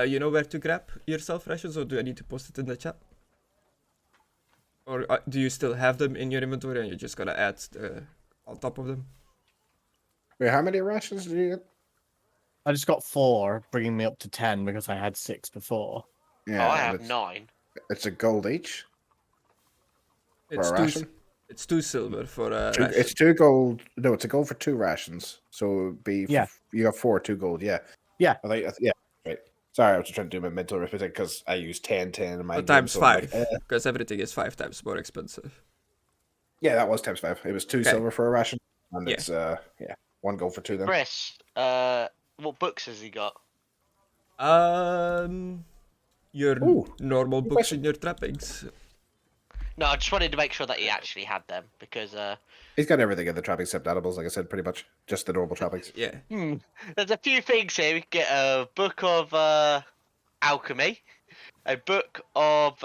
You know where to grab yourself rations, or do I need to post it in the chat? Or do you still have them in your inventory and you're just gonna add on top of them? Wait, how many rations did you get? I just got 4, bringing me up to 10 because I had 6 before. Yeah, Oh, I and have 9. It's a gold each for It's a ration. It's 2 silver for a Two, ration. it's 2 gold. No, it's a gold for 2 rations. So it'd be Yeah. You got 4, 2 gold. Yeah. Yeah. Yeah. Right. Sorry, I was trying to do my mental arithmetic because I use 10 in my But game, times so I'm like, 5, because everything is 5 times more expensive. yeah, that was times 5. It was 2 Okay. silver for a ration, and Yeah. it's 1 gold for 2 then. Chris, what books has he got? Your Ooh, normal good books question. in your trappings. No, I just wanted to make sure that he actually had them because He's got everything in the trappings except animals, like I said, pretty much just the normal trappings. Yeah. there's a few things here. We can get a book of alchemy, a book of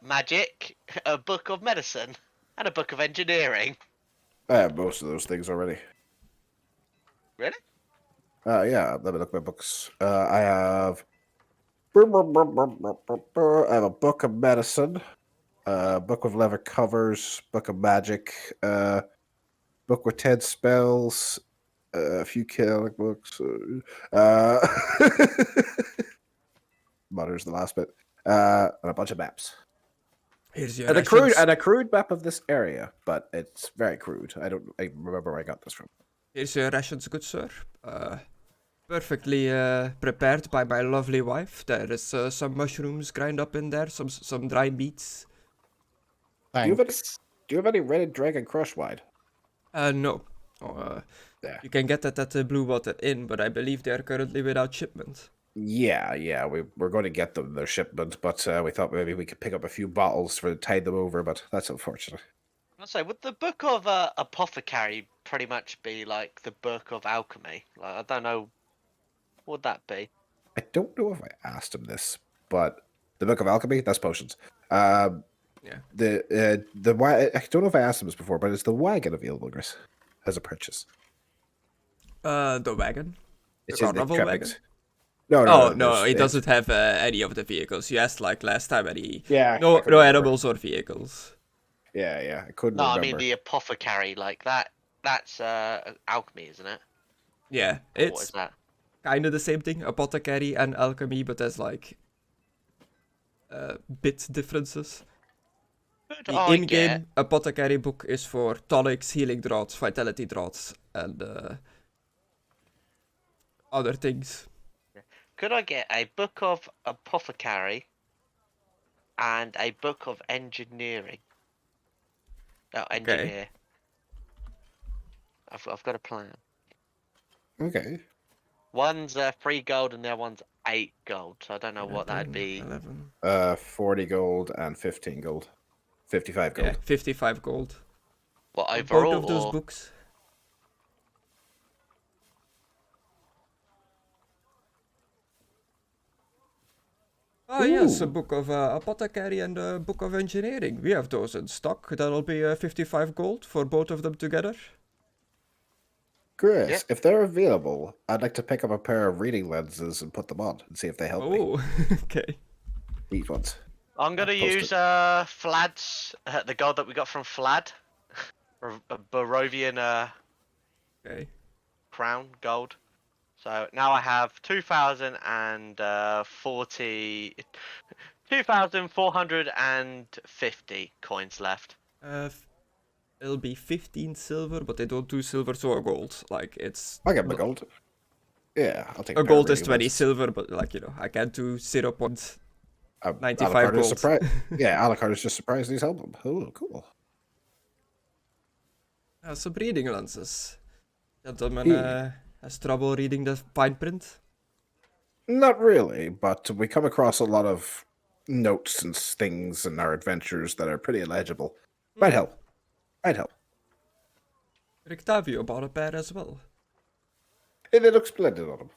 magic, a book of medicine, and a book of engineering. I have most of those things already. Really? Yeah, let me look at my books. I have a book of medicine, book with leather covers, book of magic, book with 10 spells, a few chaotic books. Mutter's the last bit. And a bunch of maps. Here's your And rations. a crude map of this area, but it's very crude. I remember where I got this from. Here's your rations, good sir. Perfectly prepared by my lovely wife. There is some mushrooms grind up in there, some dry meats. Thanks. Do you have any red dragon crush wine? No. Yeah. You can get that at the Blue Water Inn, but I believe they are currently without shipment. Yeah, we're going to get them their shipment, but we thought maybe we could pick up a few bottles for tide them over, but that's unfortunate. I'll say, would the book of apothecary pretty much be like the book of alchemy? Like, I don't know. What would that be? I don't know if I asked him this, but the Book of Alchemy, that's potions. Yeah. I don't know if I asked him this before, but is the wagon available, Chris, as a purchase? The wagon. It's The in the carnival trappings. wagon. No, It doesn't have any of the vehicles. You asked like last time any. Yeah, No I couldn't remember. animals or vehicles. Yeah, I couldn't No, remember. I mean the apothecary, like that. That's alchemy, isn't it? Yeah, Or what it's is that? kind of the same thing, apothecary and alchemy, but there's like bit differences. Could The I in-game get? apothecary book is for tonics, healing draughts, vitality draughts, and other things. Could I get a book of apothecary and a book of engineering? Oh, engineer. I've got a plan. Okay. One's 3 gold and the other one's 8 gold. So I don't know what that'd 11, be. 11. 40 gold and 15 gold. 55 gold. Yeah, 55 gold. What For overall? both of those or- books. Oh yes, a Ooh. book of apothecary and a book of engineering. We have those in stock. That'll be 55 gold for both of them together. Chris, Yeah. if they're available, I'd like to pick up a pair of reading lenses and put them on and see if they help me. Oh, okay. These ones. I'm gonna I'll post use Flad's the gold that we got from Flad, a Barovian Okay. crown gold. So now I have 2,040, 2,450 coins left. It'll be 15 silver, but they don't do silver or gold. Like it's I'll get my gold. Yeah, I'll take a pair of gold is reading 20 lenses. silver, but like I can't do 0.95 Alucard is gold. Yeah, Alucard is just surprised he's helped him. Oh, cool. Some reading lenses. Gentleman Yeah. has trouble reading the fine print. Not really, but we come across a lot of notes and things in our adventures that are pretty illegible. Might help. Might help. Rictavio bought a pair as well. Hey, they look splendid on them.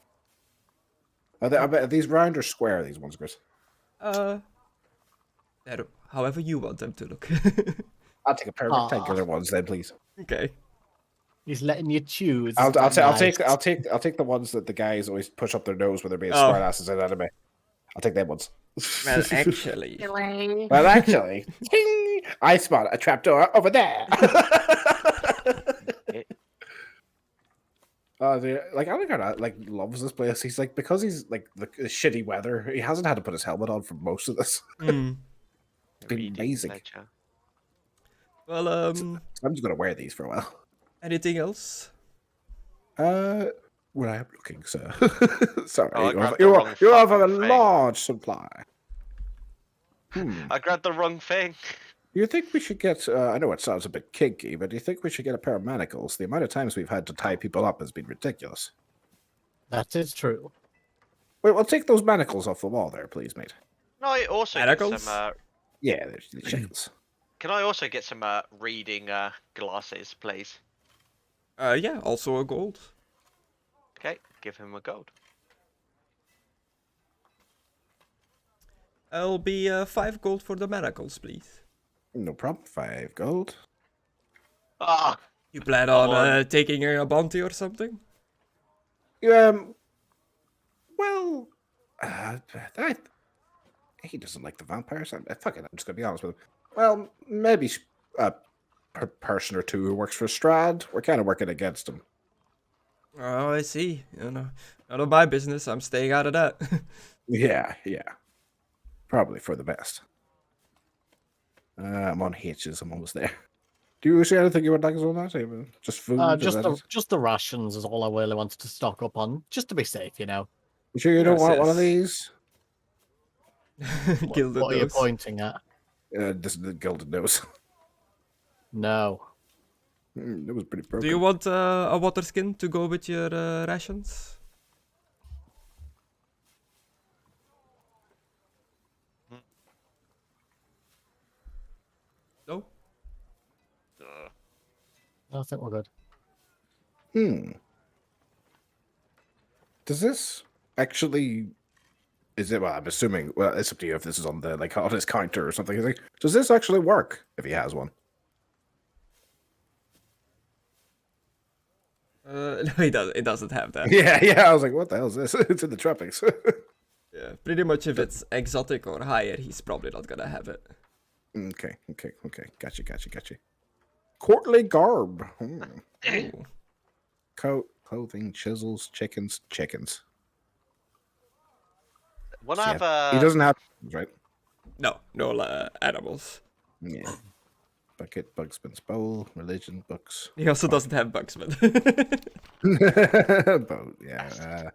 Are these round or square, these ones, Chris? They're however you want them to look. I'll take a pair of rectangular ones then, please. Okay. He's letting you choose. I'll Isn't that take nice? I'll take the ones that the guys always push up their nose when they're being Oh. smart asses in anime. I'll take them ones. Well, actually. Well, actually, ting, I spot a trapdoor over there. Like Alucard like loves this place. He's like, because he's like the shitty weather, he hasn't had to put his helmet on for most of this. Mm. It's been amazing. Well, I'm just gonna wear these for a while. anything else? Well, I am looking, sir. Sorry, Oh, I grabbed the you wrong have a fucking thing. large supply. I grabbed the wrong thing. Do you think we should get, I know it sounds a bit kinky, but do you think we should get a pair of manacles? The amount of times we've had to tie people up has been ridiculous. That is true. Wait, well, take those manacles off the wall there, please, mate. Can I also get Manacles? some, Yeah, there's the shackles. can I also get some reading glasses, please? Yeah, also a gold. Okay, give him a gold. I'll be 5 gold for the manacles, please. No problem. 5 gold. Ah, You plan Come on on. taking a bounty or something? Well, he doesn't like the vampires. Fuck it, I'm just gonna be honest with him. Well, maybe a person or two who works for Strahd. We're kind of working against him. Oh, I see. You know, none of my business. I'm staying out of that. Yeah. Probably for the best. I'm on H's. I'm almost there. Do you see anything you would like us on that? Just food? Just the rations is all I really wanted to stock up on, just to be safe, you know. You sure you don't Yes, want one of yes. these? Gilded What are you nose. pointing at? This is the gilded nose. No. It was pretty broken. Do you want a water skin to go with your rations? No? I think we're good. Does this actually? Is it? Well, I'm assuming. Well, it's up to you if this is on the on his counter or something. Like, does this actually work if he has one? No, it doesn't have that. Yeah. I was like, what the hell is this? It's in the tropics. Yeah, pretty much if it's exotic or higher, he's probably not gonna have it. Okay. Gotcha. Courtly garb. Ooh. Coat, clothing, chisels, chickens. when I have He doesn't have right. No animals. Yeah. Bucket, Bugsman's bowl, religion, books. He also doesn't have Bugsman. Boat, yeah.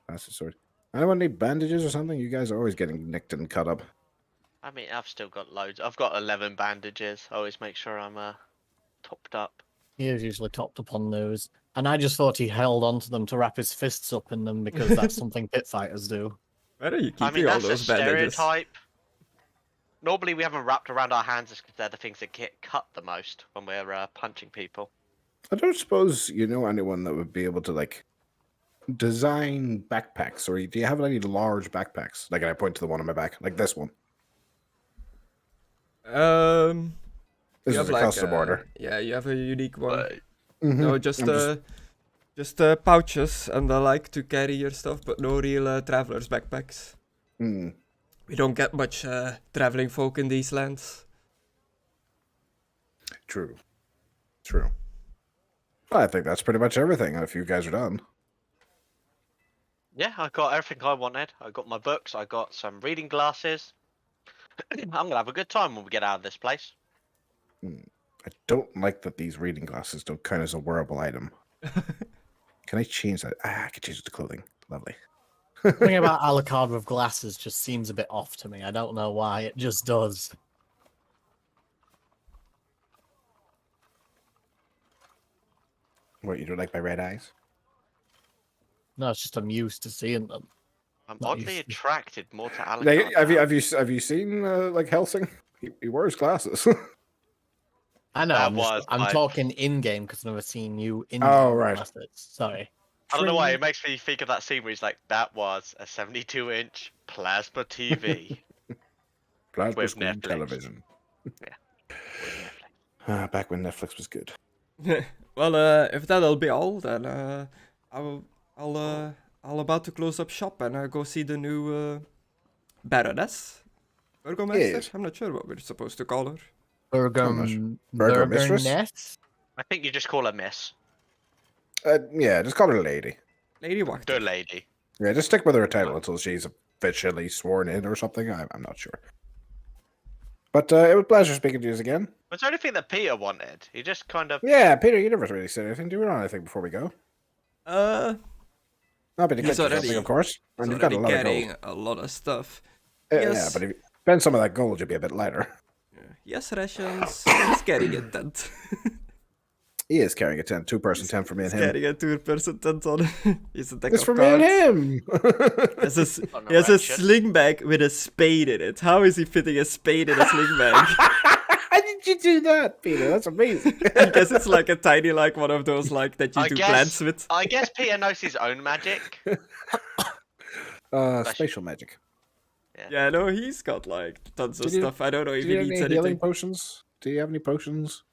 That's the sword. Anyone need bandages or something? You guys are always getting nicked and cut up. I mean, I've still got loads. I've got 11 bandages. I always make sure I'm topped up. He is usually topped up on those. And I just thought he held onto them to wrap his fists up in them because that's something pit fighters do. Where are you keeping I mean, all that's a those bandages? stereotype. Normally, we haven't wrapped around our hands because they're the things that get cut the most when we're punching people. I don't suppose you know anyone that would be able to design backpacks, or do you have any large backpacks? Like, I point to the one on my back, like this one. This You is have a custom order. Yeah, you have a unique one. But No, just pouches, and I like to carry your stuff, but no real traveler's backpacks. We don't get much traveling folk in these lands. True. I think that's pretty much everything. If you guys are done. yeah, I got everything I wanted. I got my books. I got some reading glasses. I'm gonna have a good time when we get out of this place. I don't like that these reading glasses don't count as a wearable item. Can I change that? I can change it to clothing. Lovely. The thing about Alucard with glasses just seems a bit off to me. I don't know why, it just does. What, you don't like my red eyes? No, it's just I'm used to seeing them. I'm Not oddly used to- attracted more to Alucard. Like, now. have you seen Helsing? He wears glasses. I know, That I'm was talking in-game because I've never seen you in Oh, right. glasses. Sorry. I don't know why, it makes me think of that scene where he's like, that was a 72-inch plasma TV. Plasma with screen Netflix. television. Yeah. With Netflix. Back when Netflix was good. Well, if that'll be all, then I'll about to close up shop and go see the new Baroness, Burgomaster. Yes. I'm not sure what we're supposed to call her. Burger mistress? Ness? I think you just call her Miss. Yeah, just call her lady. Lady Wachter. The lady. Yeah, just stick with her title until she's officially sworn in or something. I'm not sure. But it was a pleasure speaking to you again. Was there anything that Peter wanted? He just kind of. Yeah, Peter, you never really said anything. Do we not anything before we go? Happy to He's get you already- something, of course. He's And you've got a already lot of carrying gold. a lot of stuff. Yeah, Yes. but if you spend some of that gold, you'll be a bit lighter. Yes, rations. He's carrying a tent. He is carrying a tent, two-person tent for me and He's him. carrying a two-person tent on. He's a deck It's of for me and cards. him. He has a, On a he has a ratchet. sling bag with a spade in it. How is he fitting a spade in a sling bag? How did you do that, Peter? That's amazing. I guess it's like a tiny, like one of those, like that you I do guess- plants with. I guess Peter knows his own magic. Spatial magic. Yeah, no, he's got like tons of Did you- stuff. I don't know if Do he you have needs any healing anything. potions? Do you have any potions?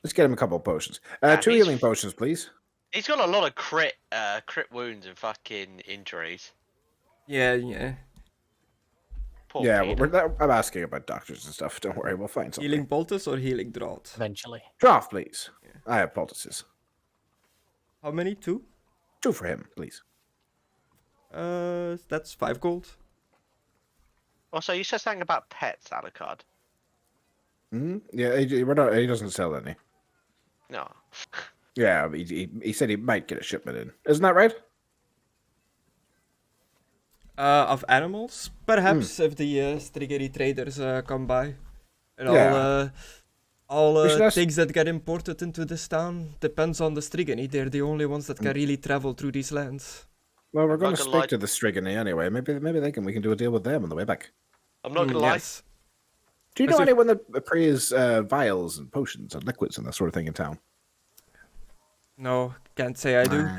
Let's get him a couple of potions. Nah, 2 he's- healing potions, please. He's got a lot of crit wounds and fucking injuries. Yeah. Poor Yeah, Peter. I'm asking about doctors and stuff. Don't worry, we'll find something. Healing poultice or healing draught? Eventually. Draft, please. I have poultices. How many? 2? 2 for him, please. That's 5 gold. Also, you said something about pets, Alucard. Yeah, he doesn't sell any. No. Yeah, he said he might get a shipment in. Isn't that right? Of animals? Perhaps if the Strigeri traders come by. And Yeah. all We should ask- things that get imported into this town depends on the Strigeni. They're the only ones that can really travel through these lands. Well, we're going Not to gonna lie- speak to the Strigany anyway. Maybe we can do a deal with them on the way back. I'm not gonna lie. Yes. Do you know As if- anyone that appraise vials and potions and liquids and that sort of thing in town? No, can't say I do.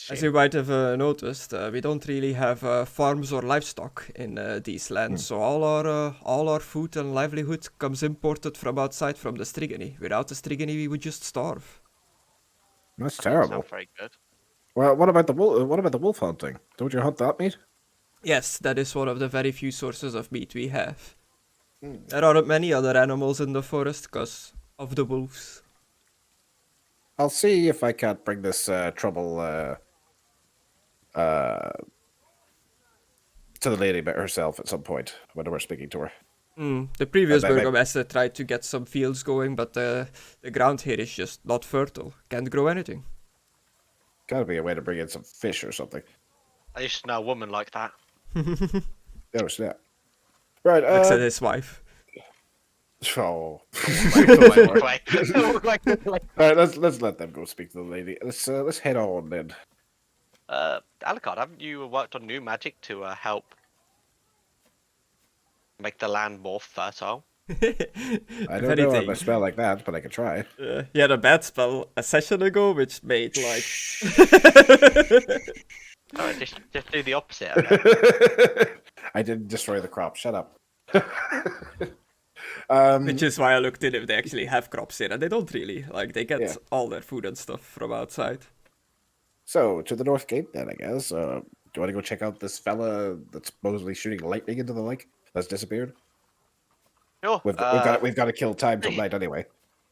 As you might have noticed, we don't really have farms or livestock in these lands, so all our food and livelihood comes imported from outside from the Strigany. Without the Strigany, we would just starve. That's Doesn't terrible. sound very good. Well, what about the wolf hunting? Don't you hunt that meat? Yes, that is one of the very few sources of meat we have. There aren't many other animals in the forest because of the wolves. I'll see if I can't bring this trouble to the lady herself at some point when we're speaking to her. The previous But I- burgomaster tried to get some fields going, but the ground here is just not fertile. Can't grow anything. Gotta be a way to bring in some fish or something. I used to know a woman like that. Oh, snap. Right, Looks at his wife. oh. Wait. Alright, let's let them go speak to the lady. Let's head on then. Alucard, haven't you worked on new magic to help make the land more fertile? I don't know if I spell like that, but I can try. He had a bad spell a session ago, which made like No, just do the opposite of it. I didn't destroy the crop. Shut up. which is why I looked in if they actually have crops here, and they don't really. Like they get Yeah. all their food and stuff from outside. So, to the north gate then, I guess. Do you want to go check out this fella that's supposedly shooting lightning into the lake that's disappeared? Sure. We've got to kill time till night anyway.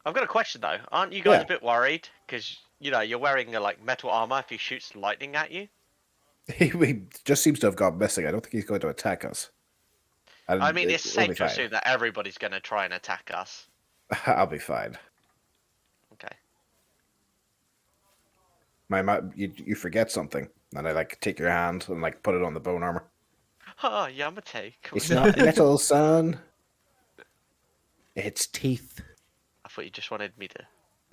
I've got a question though. Aren't you guys Yeah. a bit worried? Because, you know, you're wearing like metal armor if he shoots lightning at you. He just seems to have gone missing. I don't think he's going to attack us. I mean, it's we'll safe be to fine. assume that everybody's going to try and attack us. I'll be fine. Okay. You forget something, and I like take your hand and like put it on the bone armor. Oh, Yamate. It's not metal, son. It's teeth. I thought you just wanted me to.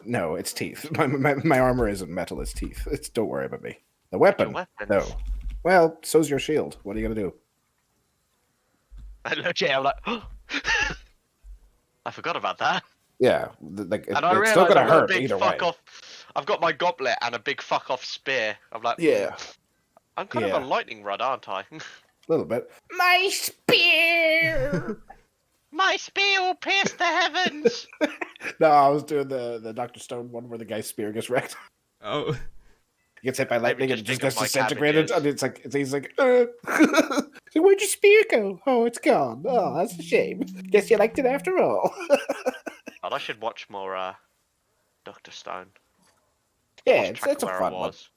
No, it's teeth. My armor isn't metal. It's teeth. Don't worry about me. The weapon, weapons. no. Well, so's your shield. What are you gonna do? I looked at it, I'm like, I forgot about that. Yeah, like And I it's still realised gonna I've got a hurt big either way. fuck off. I've got my goblet and a big fuck off spear. I'm like, Yeah, I'm kind of Yeah. a lightning rod, aren't I? a little bit. My spear. My spear will pierce the heavens. No, I was doing the Dr. Stone one where the guy's spear gets wrecked. Oh. He gets hit by lightning and it just think gets of my disintegrated. cabbages. And he's like, so where'd your spear go? Oh, it's gone. Oh, that's a shame. Guess you liked it after all. God, I should watch more Dr. Stone. Yeah, Lost it's track of a where I fun one. was.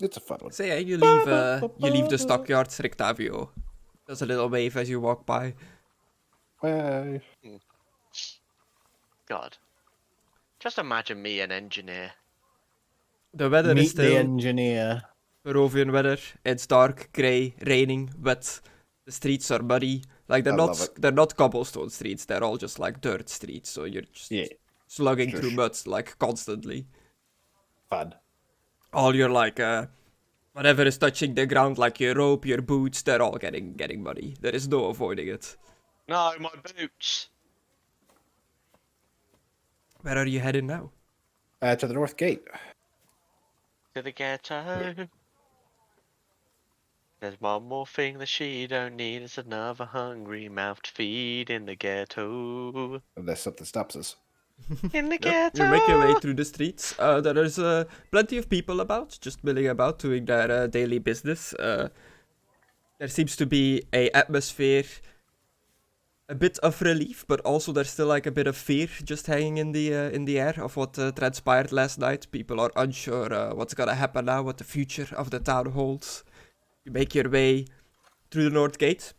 It's a fun one. So yeah, you leave the stockyards, Rictavio. Does a little wave as you walk by. God. Just imagine me an engineer. The weather is Meet the still engineer. Peruvian weather. It's dark, grey, raining, wet. The streets are muddy. Like I love it. they're not cobblestone streets. They're all just like dirt streets. So you're just slugging Sure. through mud like constantly. Fun. All your like whatever is touching the ground, like your rope, your boots, they're all getting muddy. There is no avoiding it. No, my boots. Where are you heading now? To the north gate. To the ghetto. There's one more thing that she don't need. It's another hungry mouth to feed in the ghetto. Unless something stops us. In the ghetto. You make your way through the streets. There is plenty of people about, just milling about, doing their daily business. There seems to be a atmosphere, a bit of relief, but also there's still like a bit of fear just hanging in the air of what transpired last night. People are unsure what's gonna happen now, what the future of the town holds. You make your way through the north gate,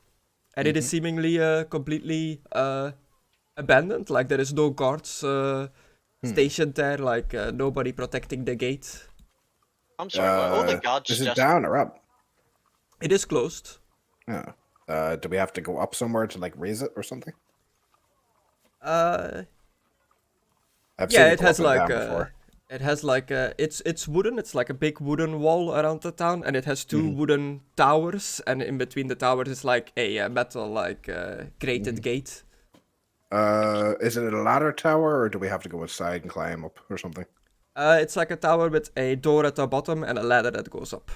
and it is seemingly completely abandoned. Like there is no guards stationed there, like nobody protecting the gate. I'm sorry, but all the guards Is it just... down or up? It is closed. Yeah. Do we have to go up somewhere to like raise it or something? Uh, I've yeah, seen it has go up and like down before. it has like it's wooden. It's like a big wooden wall around the town, and it has two wooden towers, and in between the towers is like a metal like grated gate. Is it a ladder tower or do we have to go inside and climb up or something? It's like a tower with a door at the bottom and a ladder that goes up.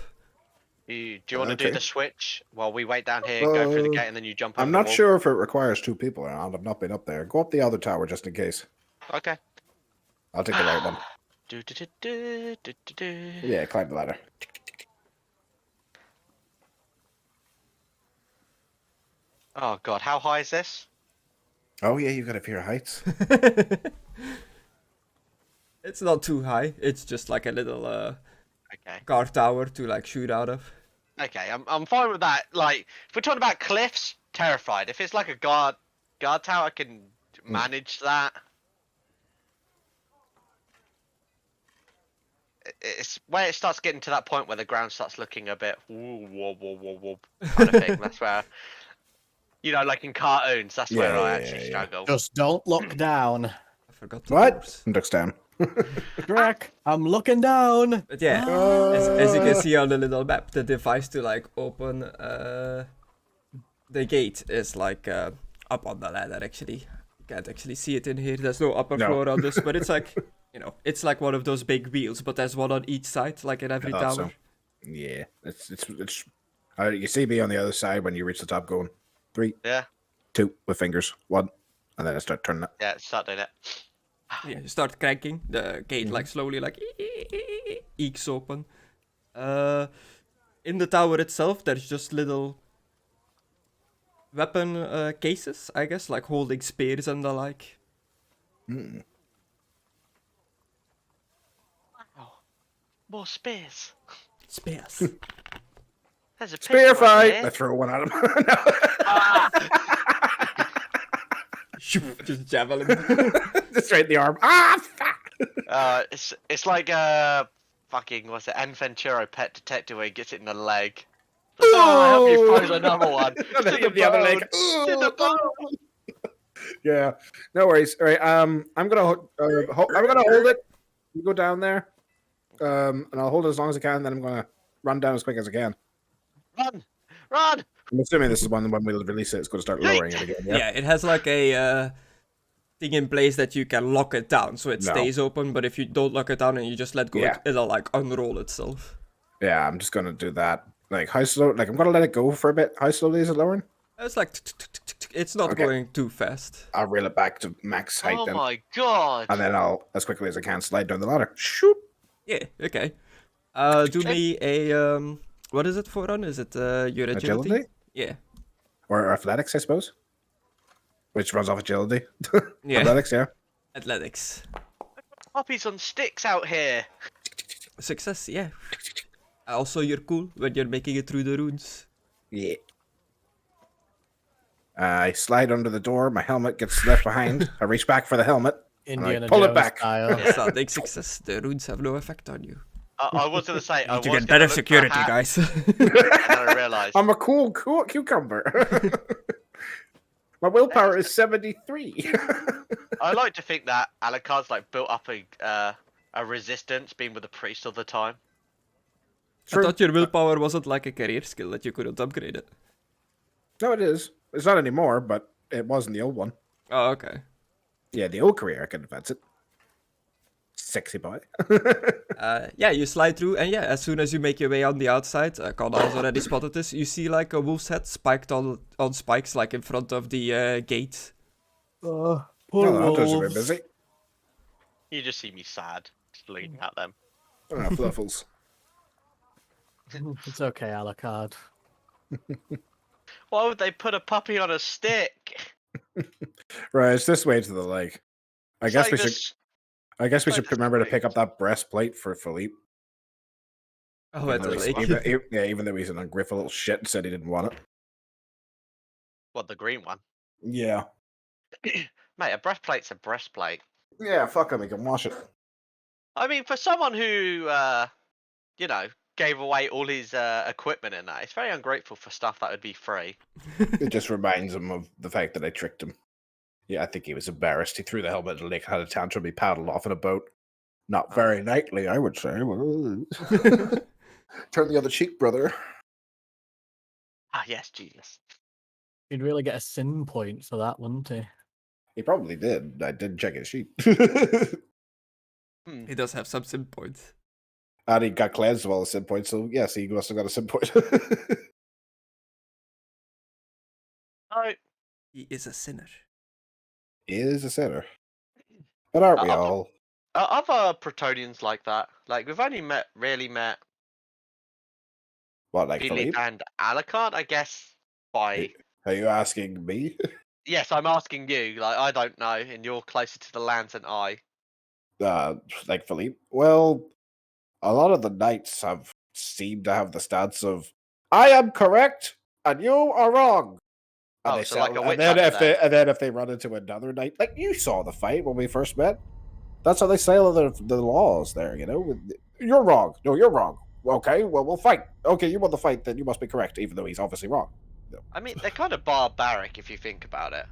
Do you want to do Okay. the switch while we wait down here, go through the gate, and then you jump over I'm the not wall? sure if it requires two people or not. I've not been up there. Go up the other tower just in case. Okay. I'll take the right one. Do, do, do, do, do, do, do. Yeah, climb the ladder. Oh god, how high is this? Oh yeah, you've got a fear of heights. It's not too high. It's just like a little Okay. guard tower to like shoot out of. Okay, I'm fine with that. Like, if we're talking about cliffs, terrified. If it's like a guard tower, I can manage that. It's when it starts getting to that point where the ground starts looking a bit whoa kind of thing. That's where, you know, like in cartoons, that's where I actually struggle. Just don't look down. I forgot the What? doors. Ducks down. Drac, I'm looking down. But yeah, as you can see on the little map, the device to like open the gate is like up on the ladder actually. You can't actually see it in here. There's no upper No. floor on this, but it's like, you know, it's like one of those big wheels, but there's one on each side, like in every I tower. thought so. Yeah, it's. You see me on the other side when you reach the top, going 3, Yeah, 2 with fingers, 1, and then I start turning it. yeah, start doing it. Yeah, you start cranking, the gate like slowly like eeks open. In the tower itself, there's just little weapon cases, I guess, like holding spears and the like. Wow, more spears. Spears. There's a Spear picture fight! here. I throw one at him. Just javelin. Just right in the arm. Ah, fuck! It's like fucking what's it? N Venturo Pet Detective where he gets it in the leg. Oh, I hope you find another one. And then To the other leg. To the bone. Yeah, no worries. All right, I'm gonna hold it. You go down there, and I'll hold it as long as I can. Then I'm gonna run down as quick as I can. Run, run. I'm assuming this is when we'll release it. It's going to start lowering it again. Yeah. Yeah, it has like a thing in place that you can lock it down, so it No. stays open. But if you don't lock it down and you just let go, Yeah. it'll like unroll itself. Yeah, I'm just gonna do that. Like how slow? Like I'm gonna let it go for a bit. How slowly is it lowering? It's like it's not Okay. going too fast. I'll reel it back to max height Oh then. my god! And then I'll, as quickly as I can, slide down the ladder. Shoop! Yeah, okay. Do me a what is it for run? Is it your agility? Agility? Yeah. Or athletics, I suppose. Which runs off agility. Yeah. Athletics, yeah. Athletics. Puppies on sticks out here. Success, yeah. Also, you're cool when you're making it through the runes. Yeah. I slide under the door, my helmet gets left behind. I reach back for the helmet. Indiana pull it Jones back. style. Yes, I think success. The runes have no effect on you. I was gonna say I Need to was get gonna better look for a security, hat, guys. and I realised. I'm a cool cucumber. My willpower is 73. I like to think that Alucard's like built up a resistance being with the priest all the time. I thought your willpower wasn't like a career skill that you couldn't upgrade it. No, it is. It's not anymore, but it was in the old one. Oh, okay. Yeah, the old career, I can advance it. Sexy boy. Yeah, you slide through, and yeah, as soon as you make your way on the outside, Conna has already spotted this, you see like a wolf's head spiked on spikes, like in front of the gate. Poor No, those are a bit wolves. busy. You just see me sad, just looking at them. Ah, fluffles. It's okay, Alucard. Why would they put a puppy on a stick? Right, it's this way to the lake. I It's guess like we should. this- I guess we like should the remember to pick Springs. up that breastplate for Philippe. Oh, at the lake. Even though he's an ungrateful little shit and said he didn't want it. What, the green one? Yeah. Mate, a breastplate's a breastplate. Yeah, fuck him. He can wash it. I mean, for someone who, you know, gave away all his equipment and that, it's very ungrateful for stuff that would be free. It just reminds him of the fact that I tricked him. Yeah, I think he was embarrassed. He threw the helmet in the lake, had a tantrum, he paddled off in a boat. Not very knightly, I would say. Turn the other cheek, brother. Ah, yes, Jesus. He'd really get a sin point for that, wouldn't he? He probably did. I didn't check his sheet. He does have some sim points. And he got cleansed of all the sin points, so yes, he must have got a sin point. No, He is a sinner. He is a sinner. But aren't we all? other Protonians like that. Like, we've only really met What, like Philippe Philippe? and Alucard, I guess, by... Are you asking me? Yes, I'm asking you. Like, I don't know, and you're closer to the lands than I. Like Philippe? Well, a lot of the knights have seemed to have the stance of, I am correct, and you are wrong. And Oh, they so like settle- a witch and then hunter if they and then if they run into another knight, like you saw the fight when we first met, that's how they sail the laws there. You know, you're wrong. No, you're wrong. Okay, well we'll fight. Okay, you won the fight, then you must be correct, even though he's obviously wrong. I mean, they're kind of barbaric if you think about it.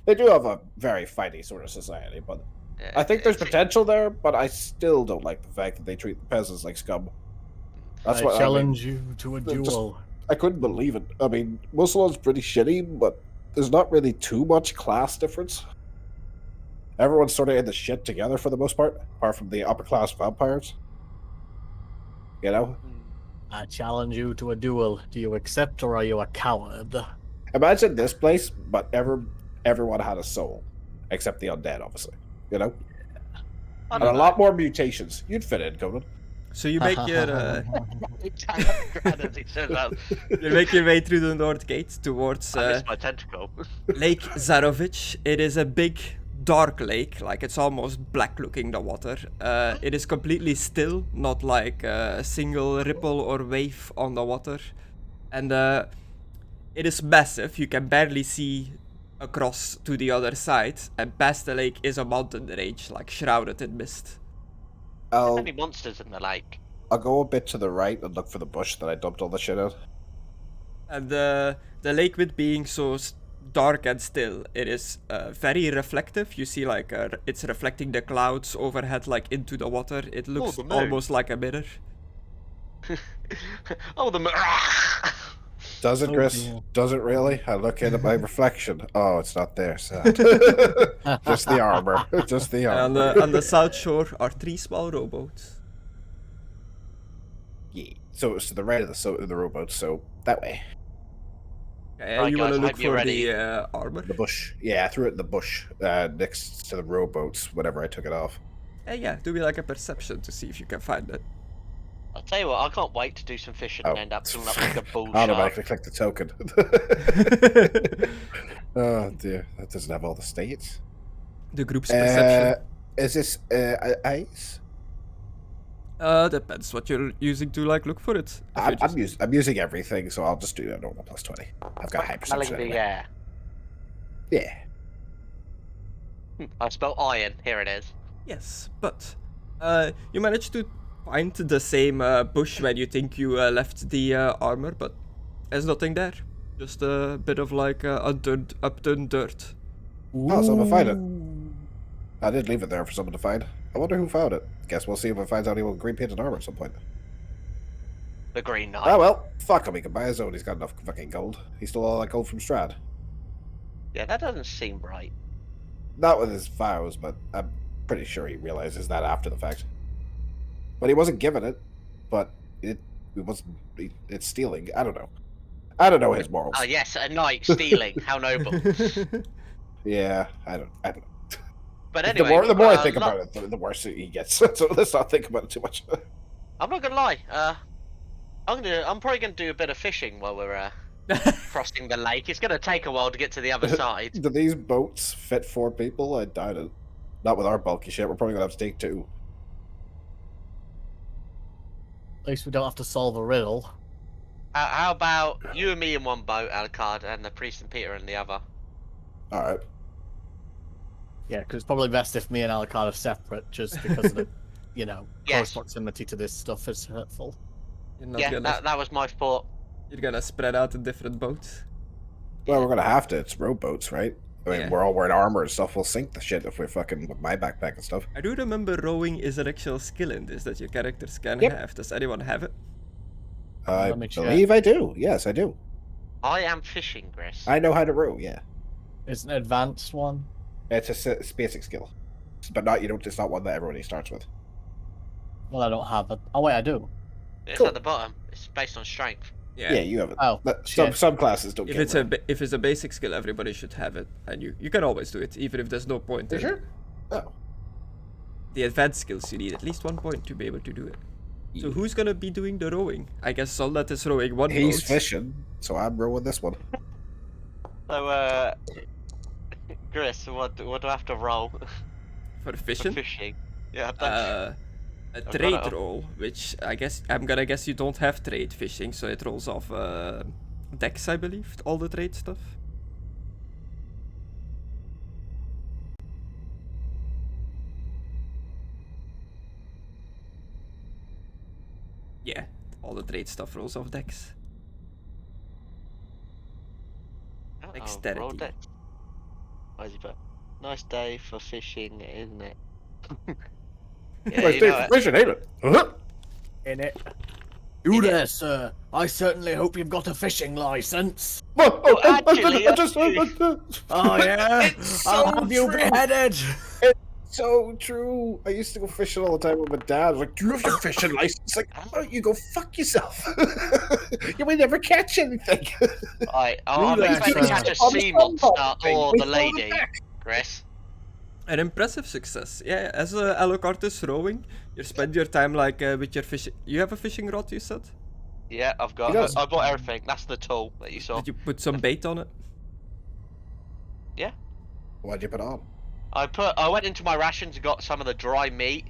They do have a very fighty sort of society, but Yeah, I think there's it's- potential there. But I still don't like the fact that they treat the peasants like scum. That's I what challenge you to a Just- duel. I couldn't believe it. I mean, Muslim's pretty shitty, but there's not really too much class difference. Everyone's sort of in the shit together for the most part, apart from the upper class vampires. You know? I challenge you to a duel. Do you accept or are you a coward? Imagine this place, but everyone had a soul. Except the undead, obviously. You know? I And a don't know. lot more mutations. You'd fit in, Conan. So you make your you make your way through the north gate towards I missed my tentacle. Lake Zarovich. It is a big, dark lake, like it's almost black looking, the water. It is completely still, not like a single ripple or wave on the water. And it is massive, you can barely see across to the other side. And past the lake is a mountain range, like shrouded in mist. I'll Any monsters in the lake? go a bit to the right and look for the bush that I dumped all the shit out. And the lake, with being so dark and still, it is very reflective. You see, like it's reflecting the clouds overhead, like into the water. It looks the moon. almost like a mirror. Oh, the... Does it, Oh, Chris? dear. Does it really? I look into my reflection. Oh, it's not there. Sad. Just the armor. Just the And armor. on the south shore are 3 small rowboats. Yeah. So it's to the right of the rowboat. So that way. You want guys, to I look hope you're for ready. the armor? The bush. Yeah, I threw it in the bush next to the rowboats whenever I took it off. Yeah, do me like a perception to see if you can find it. I'll tell you what, I can't wait to do some fishing and end up filling up like a bull I shark. automatically click the token. Oh dear, that doesn't have all the states. The group's perception. Is this ice? Depends what you're using to like look for it. If you're just- I'm using everything, so I'll just do a normal plus 20. I've got high Smelling perception. the Anyway. air. Yeah. I spelled iron. Here it is. Yes, but you managed to find the same bush where you think you left the armor, but there's nothing there. Just a bit of like upturned dirt. Oh, someone find it. I did leave it there for someone to find. I wonder who found it. Guess we'll see if it finds anyone with green painted armor at some point. The Green Knight. Oh well, fuck him. He can buy his own. He's got enough fucking gold. He stole all that gold from Strahd. Yeah, that doesn't seem right. Not with his vows, but I'm pretty sure he realizes that after the fact. But he wasn't given it. But it wasn't. It's stealing. I don't know. I don't know his morals. Oh yes, a knight stealing. How noble. Yeah, I don't know. But anyway, the more I think about it, the worse he gets. So let's not think about it too much. I'm not gonna lie. I'm probably gonna do a bit of fishing while we're crossing the lake. It's gonna take a while to get to the other side. Do these boats fit 4 people? I doubt it. Not with our bulky shit. We're probably gonna have to take 2. At least we don't have to solve a riddle. How about you and me in one boat, Alucard, and the priest and Peter in the other? All right. Yeah, because it's probably best if me and Alucard are separate, just because of the, Yes. close proximity to this stuff is hurtful. You're not Yeah, gonna, that was my thought. you're gonna spread out in different boats. Well, we're gonna have to. It's rowboats, right? I mean, Yeah. we're all wearing armor and stuff. We'll sink the shit if we're fucking with my backpack and stuff. I do remember rowing is an actual skill in this that your characters can Yep. have. Does anyone have it? I Let me check. believe I do. Yes, I do. I am fishing, Chris. I know how to row. Yeah, It's an advanced one. it's a basic skill, but not it's not one that everybody starts with. Well, I don't have it. Oh wait, I do. It's Cool. at the bottom. It's based on strength. Yeah. Yeah, you have it. Oh, Some shit. classes don't. If get it's a row. if it's a basic skill, everybody should have it, and you can always do it, even if there's no point. You in sure? Oh. the advanced skills, you need at least 1 point to be able to do it. So who's gonna be doing the rowing? I guess Soldat is rowing one He's boat. fishing, so I'm rowing this one. So, Chris, what do I have to roll For for fishing. fishing? Yeah, thanks. A I've trade got it. roll, which I'm gonna guess you don't have trade fishing, so it rolls off Dex, I believe, all the trade stuff. Yeah, all the trade stuff rolls off Dex. Uh-oh, dexterity. roll dex. Why is he put? Nice day for fishing, isn't it? Yeah, Nice you day know for it. fishing, ain't it? Uh-huh. In it. You there, sir. I certainly hope you've got a fishing license. actually, I just. Oh yeah. It's I'll so have you true. beheaded. So true. I used to go fishing all the time with my dad. I was like, do you have your fishing license? Like, why don't you go fuck yourself? You may never catch anything. I'm there, expecting to sir. catch a On the sea monster thing. or We the throw lady, back. Chris. An impressive success. Yeah, as Alucard is rowing, you spend your time like with your fishing. You have a fishing rod, you said? Yeah, I've got. He does. I bought everything. That's the tool that you saw. Did you put some bait on it? Yeah. Why'd you put on? I went into my rations and got some of the dry meat.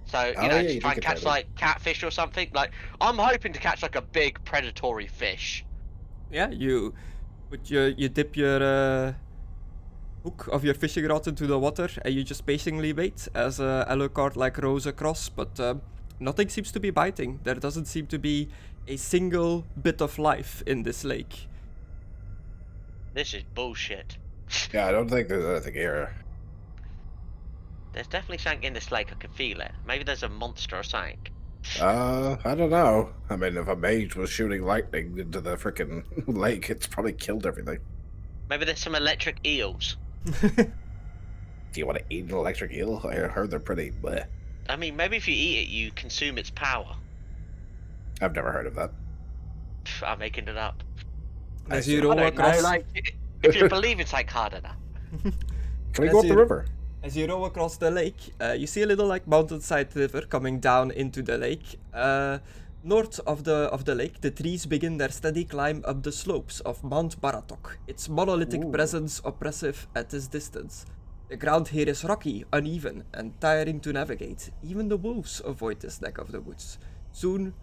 So Oh, you know, yeah, to you try did and get catch that, like catfish or something. Like I'm hoping to catch like a big predatory fish. Yeah, you dip your hook of your fishing rod into the water and you just patiently wait as Alucard like rows across, but nothing seems to be biting. There doesn't seem to be a single bit of life in this lake. This is bullshit. Yeah, I don't think there's anything here. There's definitely something in this lake. I can feel it. Maybe there's a monster or something. I don't know. I mean, if a mage was shooting lightning into the frickin' lake, it's probably killed everything. Maybe there's some electric eels. Do you want to eat an electric eel? I heard they're pretty bleh. I mean, maybe if you eat it, you consume its power. I've never heard of that. I'm making it up. As I you see. row I don't know, across, like, if you believe it's like hard enough. Can we as go up you- the river? as you row across the lake, you see a little like mountainside river coming down into the lake. North of the lake, the trees begin their steady climb up the slopes of Mount Baratok, its monolithic presence oppressive at this distance. The ground here is rocky, uneven, and tiring to navigate. Even the wolves avoid this neck of the woods. Soon,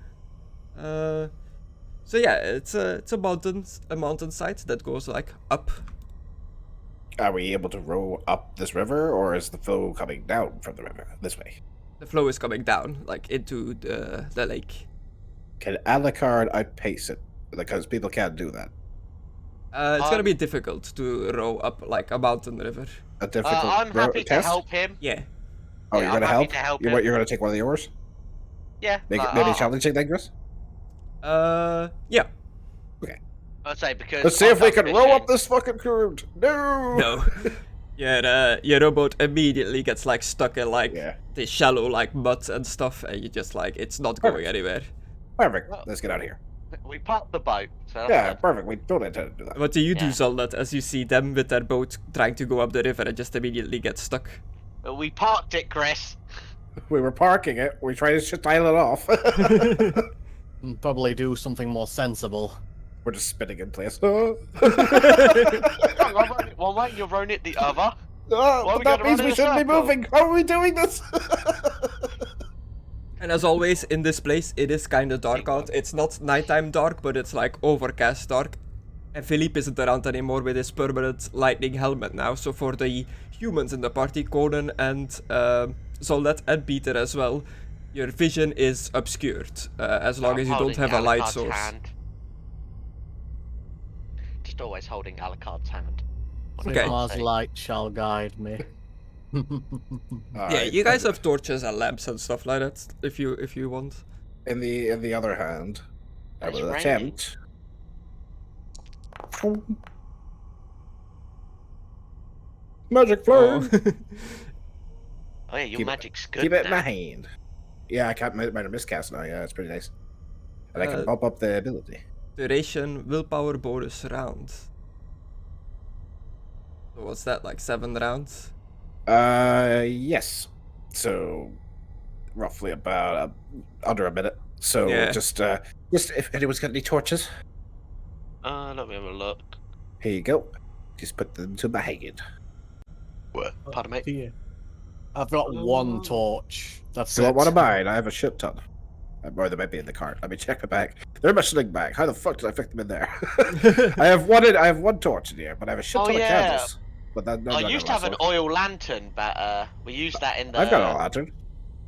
so yeah, it's a mountainside that goes like up. Are we able to row up this river, or is the flow coming down from the river this way? The flow is coming down, like into the lake. Can Alucard outpace it? Because people can't do that. It's gonna be difficult to row up like a mountain river. A difficult I'm happy to test? help him. Yeah. Oh, Yeah, you're I'm gonna happy help? to help You're him. gonna take one of the oars? Yeah. Make it like, maybe challenging like this? Yeah. I'd say because. Let's see if we can row fishing- up this fucking current. No. No. Your rowboat immediately gets like stuck in like Yeah. the shallow like mud and stuff, and you just like it's not going anywhere. Perfect. Well- Let's get out of here. We parked the boat. So that's Yeah, good. perfect. We don't intend to do that. What do you do, Yeah. Zolnat, as you see them with their boat trying to go up the river and just immediately get stuck? We parked it, Chris. We were parking it. We tried to just dial it off. Probably do something more sensible. We're just spinning in place. One way, you're rowing it the other. Oh, Why but we that gotta means run in we a shouldn't be circle? moving. How are we doing this? And as always in this place, it is kind of dark out. It's not nighttime dark, but it's like overcast dark. And Philippe isn't around anymore with his permanent lightning helmet now. So for the humans in the party, Conan and Zolnat and Peter as well, your vision is obscured as long as you don't have a light Alucard's source. hand. Just always holding Alucard's hand. Okay. Sigmar's light shall guide me. Yeah, you guys have torches and lamps and stuff like that if you want. In the other hand, I It's will raining. attempt. Magic Oh. flame. Oh yeah, your Keep it- magic's good. Keep it in now. my hand. Yeah, I can't might have miscast now. Yeah, it's pretty nice. And I can Uh, bump up the ability. Duration willpower bonus round. So what's that, like 7 rounds? Yes. So, roughly about under a minute. So Yeah. just if anyone's got any torches, Let me have a look. here you go. Just put them to my hand. Pardon me. Dear. I've got one torch. That's So it. what am I? I have a shit ton. Or they might be in the cart. Let me check my bag. They're in my sling bag. How the fuck did I fit them in there? I have one torch in here, but I have a shit Oh, ton of yeah. candles. But that, I used to have an oil lantern, but we used that in the. I've got a lantern.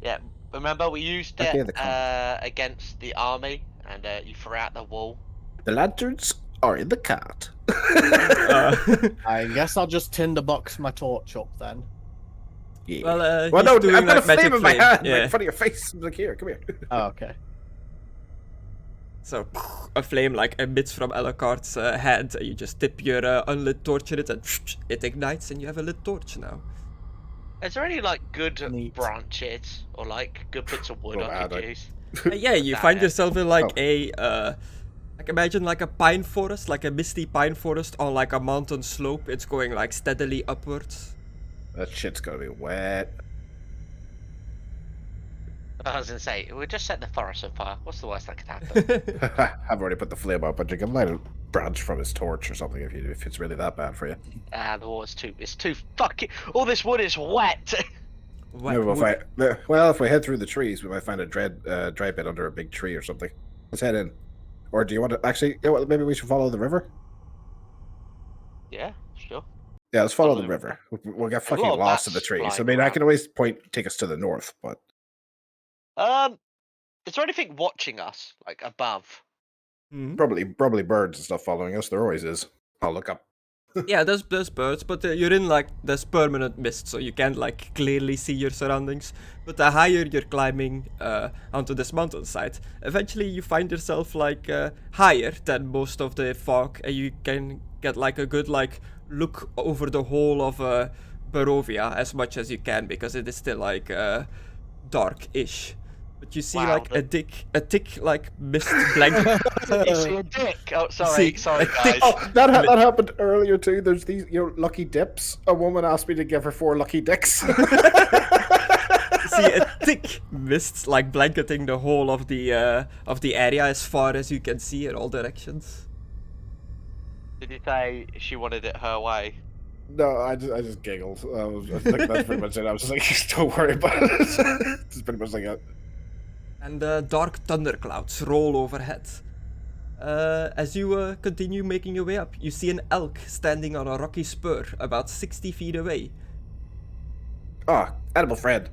Yeah, remember we used Okay, it the cart. against the army, and you threw out the wall. The lanterns are in the cart. I guess I'll just tinderbox my torch up then. Yeah. Well, Well, he's no, doing I've got like a magic flame in my flame. hand, Yeah. right in front of your face. Look here, come here. Oh, okay. So a flame like emits from Alucard's hand, and you just tip your unlit torch in it, and it ignites, and you have a lit torch now. Is there any like good Neat. branches or like good bits of wood Oh, I could I- use? Yeah, you Nah, find yeah. yourself in like Oh. like imagine like a pine forest, like a misty pine forest on like a mountain slope. It's going like steadily upwards. That shit's gonna be wet. I was gonna say we just set the forest on fire. What's the worst that could happen? I've already put the flame up, but you can light a branch from his torch or something if it's really that bad for you. The water's it's too fucking. All this wood is wet. Wet Maybe wood. if we head through the trees, we might find a dry bit under a big tree or something. Let's head in. Or do you want to actually? You know what, maybe we should follow the river. Yeah, sure. Yeah, let's follow Follow the the river. We'll get A fucking lot of lost in the bats trees. I flying mean, I around. can always take us to the north, but Is there anything watching us like above? Mhm. probably birds and stuff following us. There always is. I'll look up. Yeah, there's birds, but you're in like there's permanent mist, so you can't like clearly see your surroundings. But the higher you're climbing onto this mountainside, eventually you find yourself like higher than most of the fog, and you can get like a good like look over the whole of Barovia as much as you can, because it is still like dark-ish. But you see Wow, like a thick like mist blanket. You see a dick. Oh, sorry, sorry, guys. Oh, that happened earlier too. There's these, lucky dips. A woman asked me to give her 4 lucky dicks. See a thick mist like blanketing the whole of the area as far as you can see in all directions. Did you say she wanted it her way? No, I just giggled. I think that's pretty much it. I was just like, don't worry about it. That's pretty much like it. And dark thunderclouds roll overhead. As you continue making your way up, you see an elk standing on a rocky spur about 60 feet away. Ah, edible friend.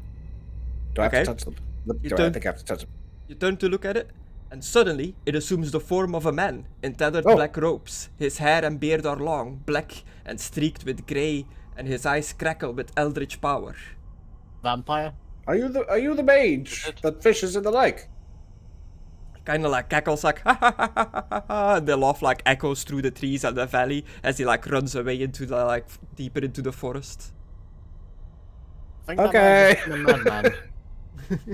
Do I have Okay. to touch them? You I don't- think I have to touch them? You turn to look at it, and suddenly it assumes the form of a man in tethered Oh. black robes. His hair and beard are long, black, and streaked with grey, and his eyes crackle with eldritch power. Vampire? Are you the mage that fishes in the lake? Kinda like cackles like ha ha ha ha ha ha, and the laugh like echoes through the trees and the valley as he like runs away into the like deeper into the forest. I think that Okay. might be a madman.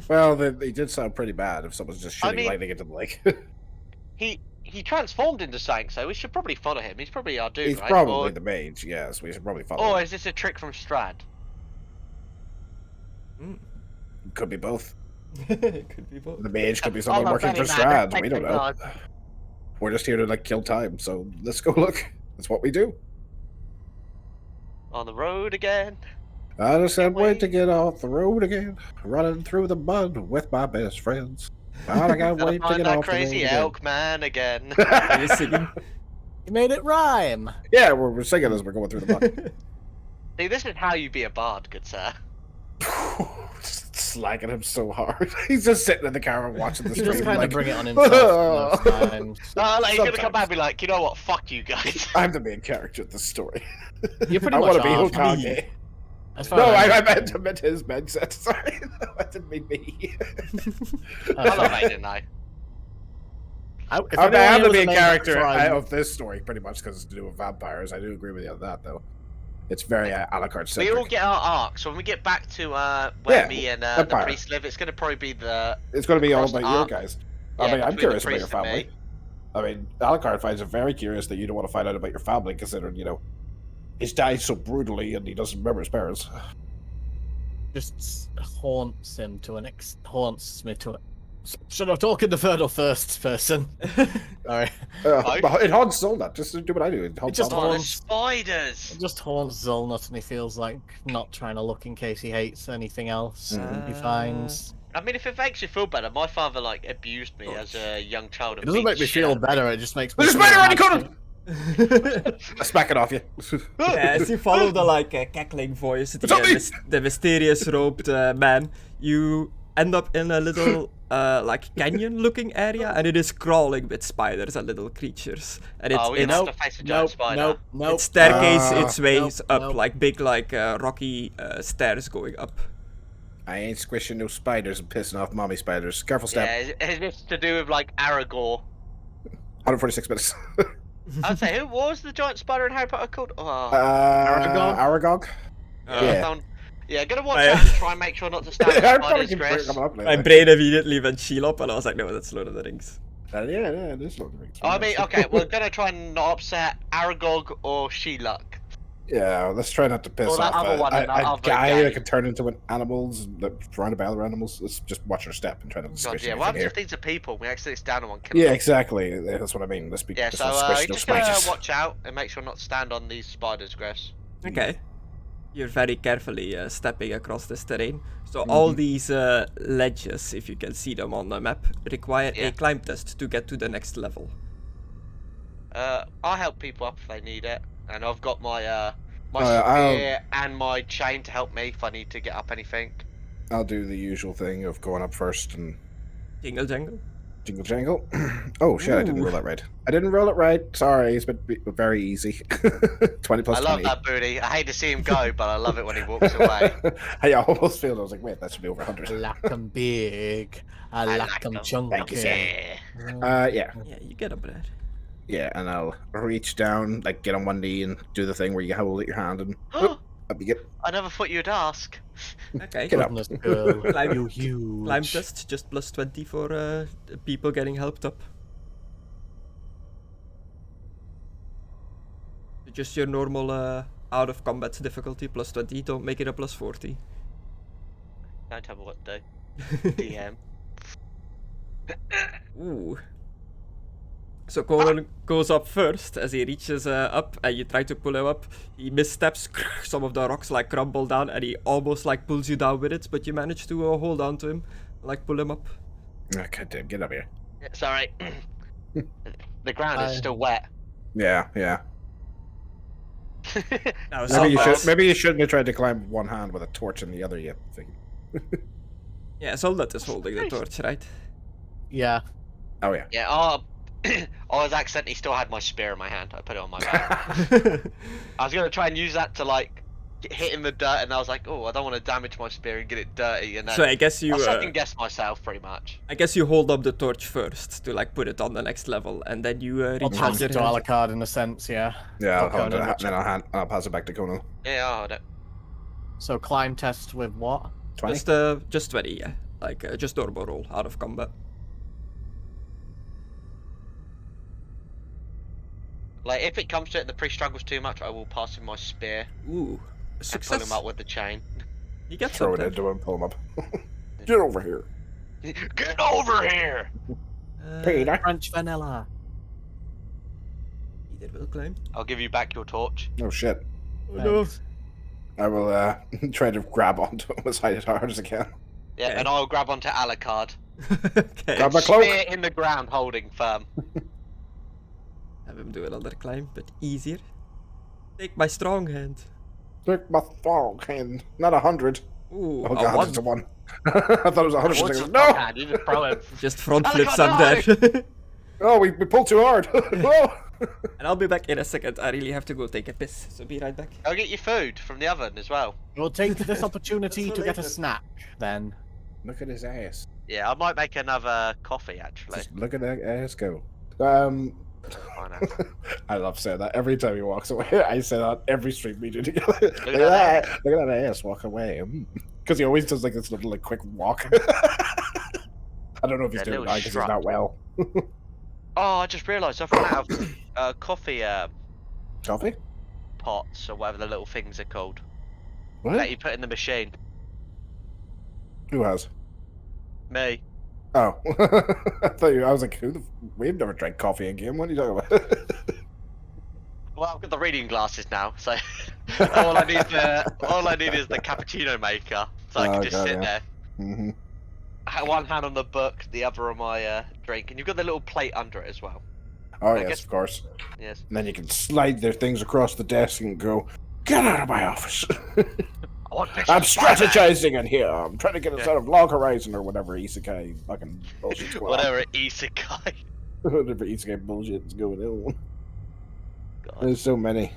Well, they did sound pretty bad if someone's just I shooting mean- lightning into the lake. He transformed into something, so we should probably follow him. He's probably our dude, He's right? probably the mage, yes. We should probably follow Or him. is this a trick from Strahd? Could be both. Could be both. The mage could be someone Follow working for Benny, man. Strahd. We don't know. God. We're just here to kill time, so let's go look. That's what we do. On the road again. I just can't wait to get off the road again, running through the mud with my best friends. I can't Gotta wait to find get that off the road crazy again. elk man again. Are you singing? You made it rhyme. Yeah, we're singing as we're going through the mud. See, this is how you be a bard, good sir. Slagging him so hard. He's just sitting in the car and watching the He stream. just kind like, of bring it on himself most times. No, like, he's gonna come Sometimes. back and be like, you know what, fuck you guys. I'm the main character of the story. You're pretty I much want to be are. Hokage. As far No, as I meant his mindset. Sorry, no, I didn't mean me. I love Aidan now. If I anyone am here the was a main main character character, of this story, pretty much because it's to do with vampires. I do agree with you on that, though. It's very a la carte We centric. all get our arcs. So when we get back to where Yeah, me and the Empire. priest live, it's gonna probably be the It's going to be all cross about your arc. guys. Yeah, I mean, I'm between the curious about your priest and family. me. I mean, Alucard finds it very curious that you don't want to find out about your family, considering, he's died so brutally and he doesn't remember his parents. just haunts him to an haunts me to it. Should I talk in the third or first person? Sorry. But it haunts Zolnut. Just do what I do. It haunts just Zolnut. Oh, the haunts- spiders. It just haunts Zolnut, and he feels like not trying to look in case he hates anything else he finds. I mean, if it makes you feel better, my father abused me as a young child. It doesn't make me feel better. It just makes me. There's a feel spider around bad. the corner! I smack it off you. Yeah, as you follow the cackling voice, It's on me! the mysterious robed man, you end up in a little canyon-looking area, and it is crawling with spiders and little creatures. And Oh, we it's have to face a giant spider. Nope. it staircase its ways Nope, up, nope. like big rocky stairs going up. I ain't squishing no spiders and pissing off mommy spiders. Careful step. Yeah, is this to do with Aragorn? 146 minutes. I'd say, what was the giant spider in Harry Potter called? Oh, Aragog? Yeah. Yeah, gonna watch I- out and try and make sure not to stand I'm on probably spiders, keep Chris. coming up My later. brain immediately went Shelob, and I was like, no, that's Lord of the Rings. Yeah, it is Lord of the Rings. I mean, okay, we're gonna try and not upset Aragog or Shelock. Yeah, let's try not to piss Or that off other one, that a other guy guy. that can turn into an animals, trying to battle animals. Let's just watch our step and try not to God, squish yeah, anything what happens here. if these are people? We accidentally stand on one, kill Yeah, them. exactly. That's what I mean. Let's be. Yeah, let's so not you're squish no just gonna spiders. watch out and make sure not to stand on these spiders, Chris. Okay. You're very carefully stepping across this terrain. So all these ledges, if you can see them on the map, require Yeah. a climb test to get to the next level. I'll help people up if they need it, and I've got my my I'll- spear and my chain to help me if I need to get up anything. I'll do the usual thing of going up first and Jingle jangle. jingle jangle. Oh shit! I didn't Ooh. roll that right. I didn't roll it right. Sorry, it's been very easy. 20 plus I love 20. that booty. I hate to see him go, but I love it when he walks away. I almost failed. I was like, wait, that should be over I 100. like 'em big. I like 'em chunky. Thank you, sir. Yeah. Yeah. Yeah, you get up there. Yeah, and I'll reach down, get on one knee and do the thing where you hold it your hand and Let me get. I never thought you'd ask. Okay. Get up. Goodness, girl. Climb- You huge. Climb test, just plus 20 for people getting helped up. Just your normal out of combat difficulty, plus 20, don't make it a plus 40. Don't tell me what to do. DM. Ooh. So Conna goes up first. As he reaches up and you try to pull him up, he missteps, some of the rocks like crumble down and he almost like pulls you down with it, but you manage to hold on to him, like pull him up. Okay, damn, get up here. Yeah, sorry. The ground is still wet. Yeah. Now, Maybe you shouldn't have tried to climb with one hand with a torch in the other. You think? Yeah, Soldat is holding the torch, right? Yeah. Oh yeah. Yeah, I was accidentally still had my spear in my hand. I put it on my back. I was gonna try and use that to like hit in the dirt, and I was like, oh, I don't want to damage my spear and get it dirty. And then So I guess you. I second guessed myself pretty much. I guess you hold up the torch first to like put it on the next level, and then you I'll reach pass out your it to hand. Alucard in a sense, yeah. Yeah, I'll Okay, hold no, it, no, then I'll pass it back to Conna. Yeah, I hold it. So climb test with what? 20. Just 20, yeah. Like just normal roll out of combat. Like if it comes to it and the priest struggles too much, I will pass him my spear Ooh, and success. pull him up with the chain. You get Throw it something. into him, pull him up. Get over here, Get over here! Peter. French vanilla. Either will climb. I'll give you back your torch. Oh shit. Oh no. Thanks. I will try to grab onto him as hard as I can. Yeah, Okay. and I'll grab onto Alucard. Okay. Grab my cloak. Spear in the ground, holding firm. Have him do another climb, but easier. Take my strong hand. Take my strong hand. Not 100. Ooh, Oh a god, one. it's a 1. I thought it was 100. What's your No! hand? You just throw him. Just front Oh, flips God, up there. Oh, we pulled too hard. Oh! And I'll be back in a second. I really have to go take a piss, so be right back. Go get your food from the oven as well. We'll take this opportunity That's to get a related. snack, then. Look at his ass. Yeah, I might make another coffee actually. Just look at that ass go. Why not? I love saying that. Every time he walks away, I say that every stream we do together. Look at that that. Look at that ass walk away. Because he always does like this little like quick walk. I don't know if he's Yeah, doing little that because he's strut. not well. Oh, I just realised I've run out of coffee Coffee? pots or whatever the little things are called What? that you put in the machine. Who has? Me. Oh. I was like, we've never drank coffee in game. What are you talking about? Well, I've got the reading glasses now, so all I need is the cappuccino maker, so I can Oh, just God, sit yeah. there. hmm I have one hand on the book, the other on my drink, and you've got the little plate under it as well. Oh, I yes, guess- of course. Yes. And then you can slide their things across the desk and go, get out of my office. I want pictures I'm of Spider-Man. strategizing in here. I'm trying to get us Yeah. out of Log Horizon or whatever isekai fucking bullshit's going on. Whatever isekai. Whatever isekai bullshit's going on. God. There's so many.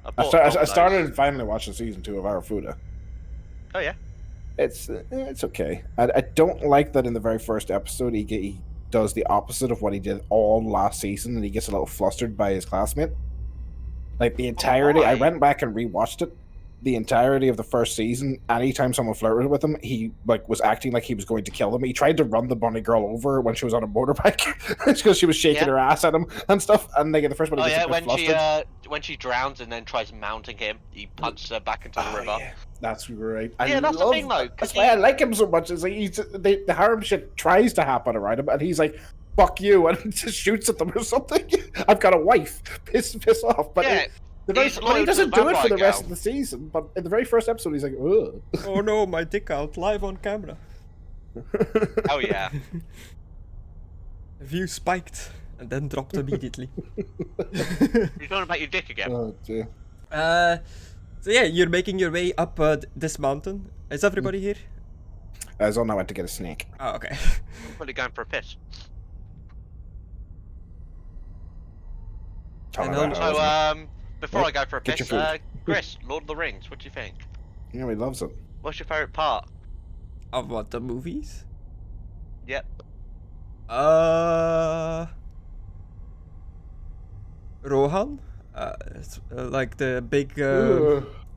I bought started Domino's. and finally watching season 2 of Arafuda. Oh yeah. It's okay. I don't like that in the very first episode he does the opposite of what he did all last season, and he gets a little flustered by his classmate. Like the entirety, I why? went back and rewatched it. The entirety of the first season, anytime someone flirted with him, he like was acting like he was going to kill them. He tried to run the bunny girl over when she was on a motorbike because she was shaking Yeah. her ass at him and stuff. And like in the first one, he Oh gets yeah, a bit when flustered. when she drowns and then tries mounting him, he punches her back into the river. Yeah, that's right. Yeah, that's the thing, though, 'cause That's why I like him so much. Is like the harem shit tries to happen around him, and he's like, "Fuck you," and just shoots at them or something. I've got a wife. Piss off. But Yeah, but he's he loyal to doesn't the do it for the vampire rest girl. of the season. But in the very first episode, he's like, "Ugh." Oh no, my dick out live on camera. Oh yeah. View spiked and then dropped immediately. You're talking about your dick again. Oh dear. So yeah, you're making your way up this mountain. Is everybody here? Zona went to get a snake. Oh, okay. I'm probably going for a piss. Tell me And about So it. before What? I go for a Get piss, your food. Chris, Lord of the Rings, what do you think? Yeah, he loves it. What's your favourite part? Of what, the movies? Yep. Rohan? It's, like the big,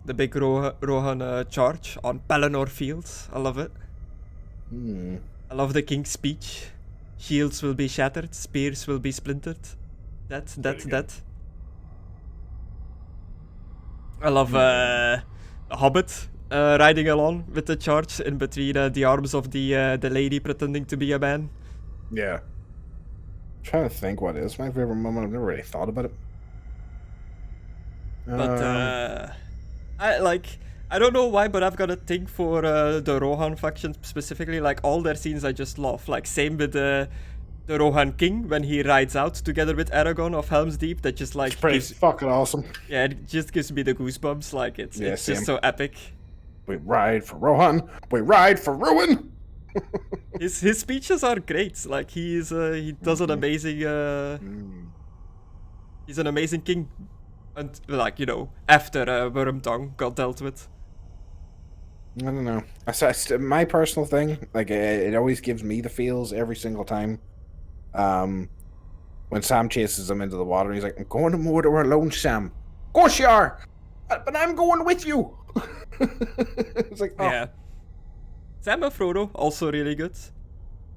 the big Rohan charge on Pelennor Fields. I love it. I love the king's speech. Shields will be shattered, spears will be splintered. That. I love the Hobbit riding along with the charge in between the arms of the lady pretending to be a man. Yeah. I'm trying to think what is my favorite moment. I've never really thought about it. But I don't know why, but I've got a thing for the Rohan faction specifically. Like all their scenes, I just love. Like same with the Rohan King when he rides out together with Aragorn of Helm's Deep. That just like it's pretty fucking awesome. Yeah, it just gives me the goosebumps. Like it's just so epic. We ride for Rohan. We ride for ruin. His speeches are great. Like he does an amazing. He's an amazing king. And like after Wormtongue got dealt with. I don't know. My personal thing, like it always gives me the feels every single time. When Sam chases him into the water, he's like, "I'm going to Mordor alone, Sam." Of course you are, but I'm going with you. It's like, oh. Yeah. Sam and Frodo also really good.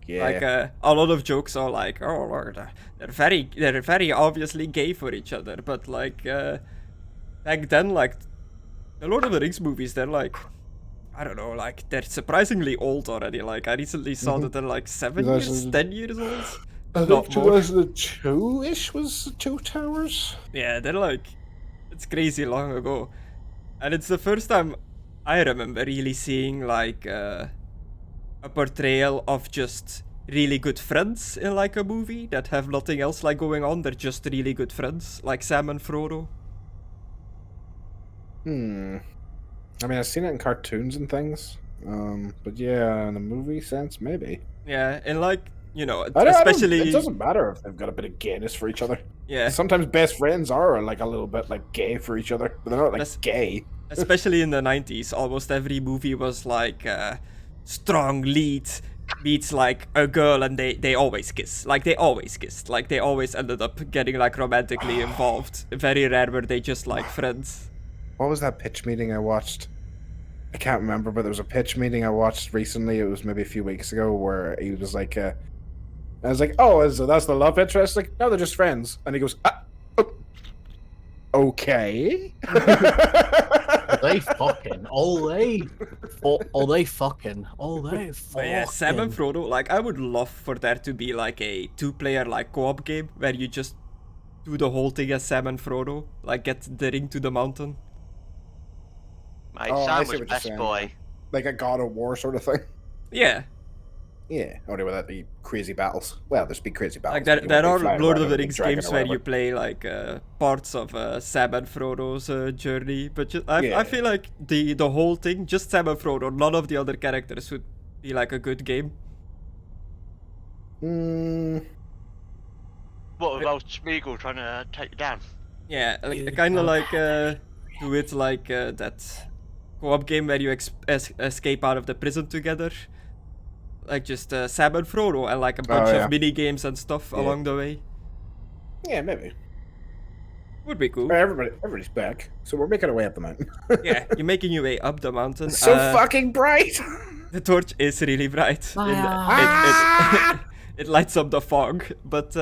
Yeah. Like a lot of jokes are like, "Oh Lord, they're very obviously gay for each other," but like back then, like the Lord of the Rings movies, they're like, I don't know, like they're surprisingly old already. Like I recently saw that they're like 7 years, 10 years old. I think 2002-ish was the Two Towers. Yeah, they're like, it's crazy long ago, and it's the first time I remember really seeing like a portrayal of just really good friends in like a movie that have nothing else like going on. They're just really good friends, like Sam and Frodo. I mean, I've seen it in cartoons and things, but yeah, in the movie sense, maybe. Yeah, and like especially it doesn't matter if they've got a bit of gayness for each other. Yeah, sometimes best friends are like a little bit like gay for each other, but they're not like gay. Especially in the 90s, almost every movie was like strong lead meets like a girl, and they always kiss. Like they always kissed. Like they always ended up getting like romantically involved. Very rare were they just like friends. What was that pitch meeting I watched? I can't remember, but there was a pitch meeting I watched recently. It was maybe a few weeks ago where he was like, I was like, "Oh, so that's the love interest?" Like, "No, they're just friends." And he goes, "Okay." They fucking, fucking. But yeah, Sam and Frodo, like I would love for there to be like a 2-player like co-op game where you just do the whole thing as Sam and Frodo, like get the ring to the mountain. Mate, Sam was best boy. Like a God of War sort of thing. Yeah. Yeah, only without the crazy battles. Well, there's big crazy battles. Like there are Lord of the Rings games where you play like parts of Sam and Frodo's journey, but I feel like the whole thing, just Sam and Frodo, none of the other characters would be like a good game. What about Smeagol trying to take you down? Yeah, like, kind of like do it like that co-op game where you escape out of the prison together. Like just Sam and Frodo and like a bunch of mini games and stuff along the way. Yeah, maybe. Would be cool. Everybody's back, so we're making our way up the mountain. Yeah, you're making your way up the mountain. It's so fucking bright. The torch is really bright. It lights up the fog, but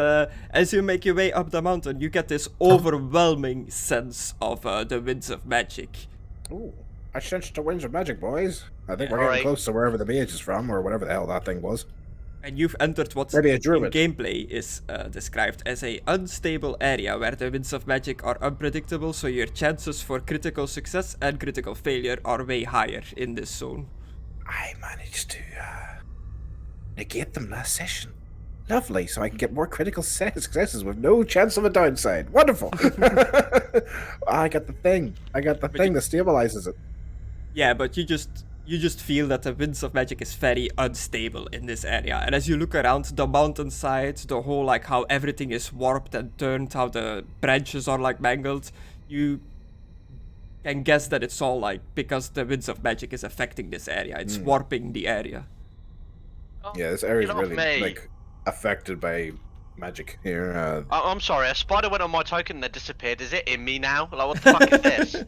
as you make your way up the mountain, you get this overwhelming sense of the winds of magic. Ooh. I sensed the winds of magic, boys. I think we're getting close to wherever the Mage is from, or whatever the hell that thing was. And you've entered what in gameplay is described as a unstable area where the winds of magic are unpredictable, so your chances for critical success and critical failure are way higher in this zone. I managed to negate them last session. Lovely, so I can get more critical successes with no chance of a downside. Wonderful. I got the thing. that stabilizes it. Yeah, but you just feel that the winds of magic is very unstable in this area. And as you look around the mountainside, the whole like how everything is warped and turned, how the branches are like mangled, you can guess that it's all like because the winds of magic is affecting this area. It's warping the area. Yeah, this area is really like affected by magic here. I'm sorry, a spider went on my token and then disappeared. Is it in me now? Like, what the fuck is this?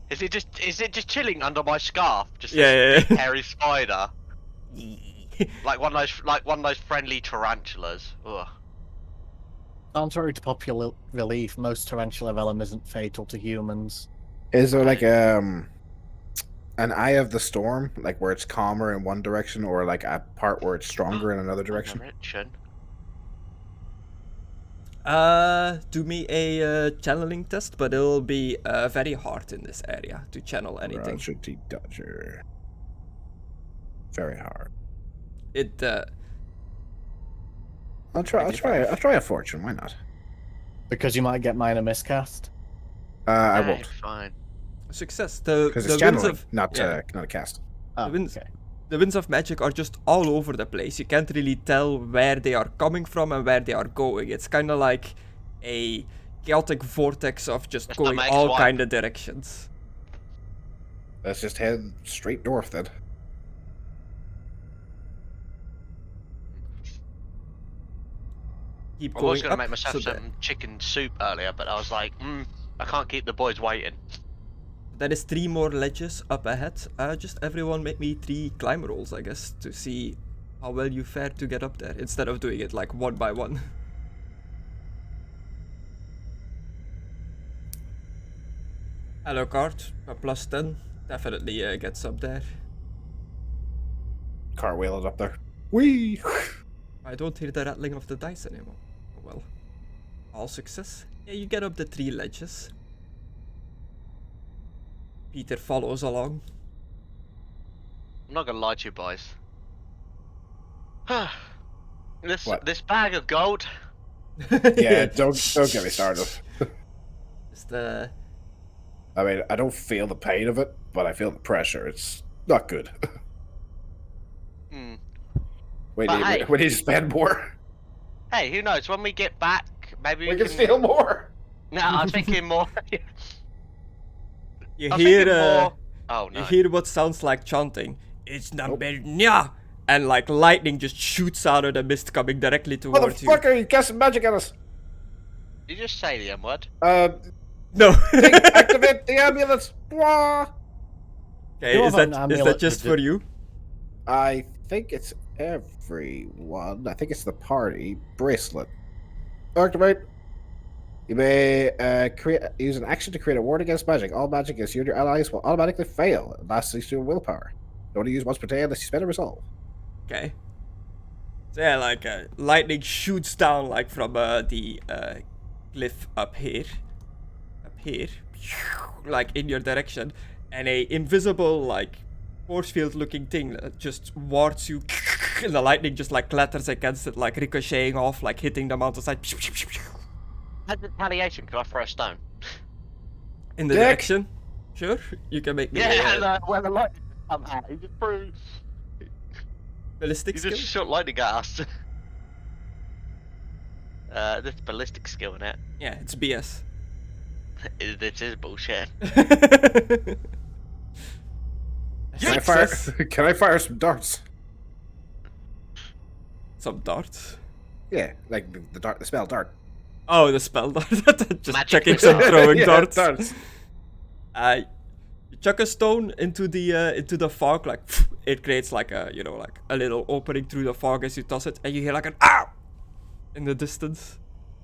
Is it just chilling under my scarf? Just Yeah, this yeah, big hairy spider, like one of those friendly tarantulas. Ugh. Contrary to popular belief, most tarantula venom isn't fatal to humans. Is there like an eye of the storm, like where it's calmer in one direction, or like a part where it's stronger in another direction? Do me a channeling test, but it'll be very hard in this area to channel anything. Roger, Dodger. Very hard. It I'll try a fortune. Why not? Because you might get minor miscast. I won't, Fine. success. because it's winds channeling, of not yeah, not a cast. Oh, the winds okay. the winds of magic are just all over the place. You can't really tell where they are coming from and where they are going. It's kind of like a chaotic vortex of just That's going the all Mage's kind of directions. Let's just head straight north then. Keep I going was gonna up, make myself so some chicken soup earlier, but I was like, I can't keep the boys waiting. there is 3 more ledges up ahead. Just everyone make me 3 climb rolls, I guess, to see how well you fare to get up there, instead of doing it like one by one. Hello, Cart. A +10 definitely gets up there. Cartwheel it up there. Whee! I don't hear the rattling of the dice anymore. Oh well. All success. Yeah, you get up the 3 ledges. Peter follows along. I'm not gonna lie to you, boys. What? This bag of gold. Yeah, don't get me started. It's the I mean, I don't feel the pain of it, but I feel the pressure. It's not good. Hmm. We But need, hey. we need to spend more. Hey, who knows? When we get back, maybe We can steal more. No, I'm thinking more. you I'm hear thinking more. Oh you no. hear what sounds like chanting. It's number nya, and like lightning just shoots out of the mist coming directly towards you. Motherfucker, you casting magic at us. Did you just say the M word? No. Activate the ambulance. Blah. Okay, You is have that an is that amulet just with for you? I think it's everyone. I think it's the party bracelet. Activate. You may use an action to create a ward against magic. All magic against you and your allies will automatically fail. It lasts 6 to willpower. You only use once per day unless you spend a resolve. Okay. So yeah, like lightning shoots down like from the cliff up here, like in your direction, and a invisible like force field looking thing that just wards you, and the lightning just like clatters against it, like ricocheting off, like hitting the mountainside. As retaliation, could I throw a stone? In the Dick. direction. Sure, you can make me Yeah, where the lightning come out, he just threw. ballistic He skill. just shot lightning at us. This ballistic skill in it. Yeah, it's BS. This is bullshit. Success. Can I fire some darts? Some darts. Yeah, like the spell dart. Oh, the spell dart. Just Magic checking some missile. throwing Yeah, darts. You chuck a stone into the fog, like it creates like a like a little opening through the fog as you toss it, and you hear like an ow in the distance.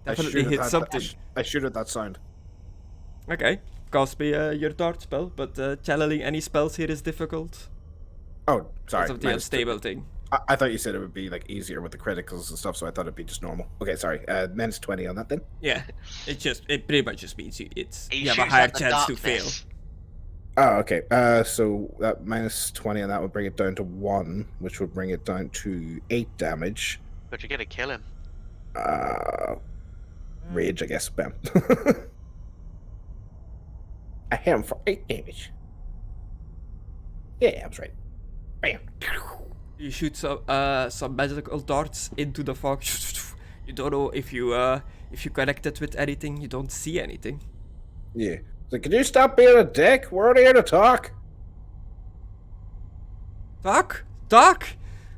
Definitely hit something. I shoot at that sound. Okay, cast me your dart spell, but channeling any spells here is difficult Oh, sorry. because of the minus unstable thing. I thought you said it would be like easier with the criticals and stuff, so I thought it'd be just normal. Okay, sorry. Minus 20 on that then. Yeah, it pretty much just means you He have a shoots higher at the chance to fail. darkness. Oh, okay. So that minus 20 on that would bring it down to 1, which would bring it down to 8 damage. But you're gonna kill him. Rage, I guess. Bam. I hit him for 8 damage. Yeah, I was right. Bam. You shoot some magical darts into the fog. You don't know if you connect it with anything. You don't see anything. Yeah. So can you stop being a dick? We're only here to talk. Talk? Talk?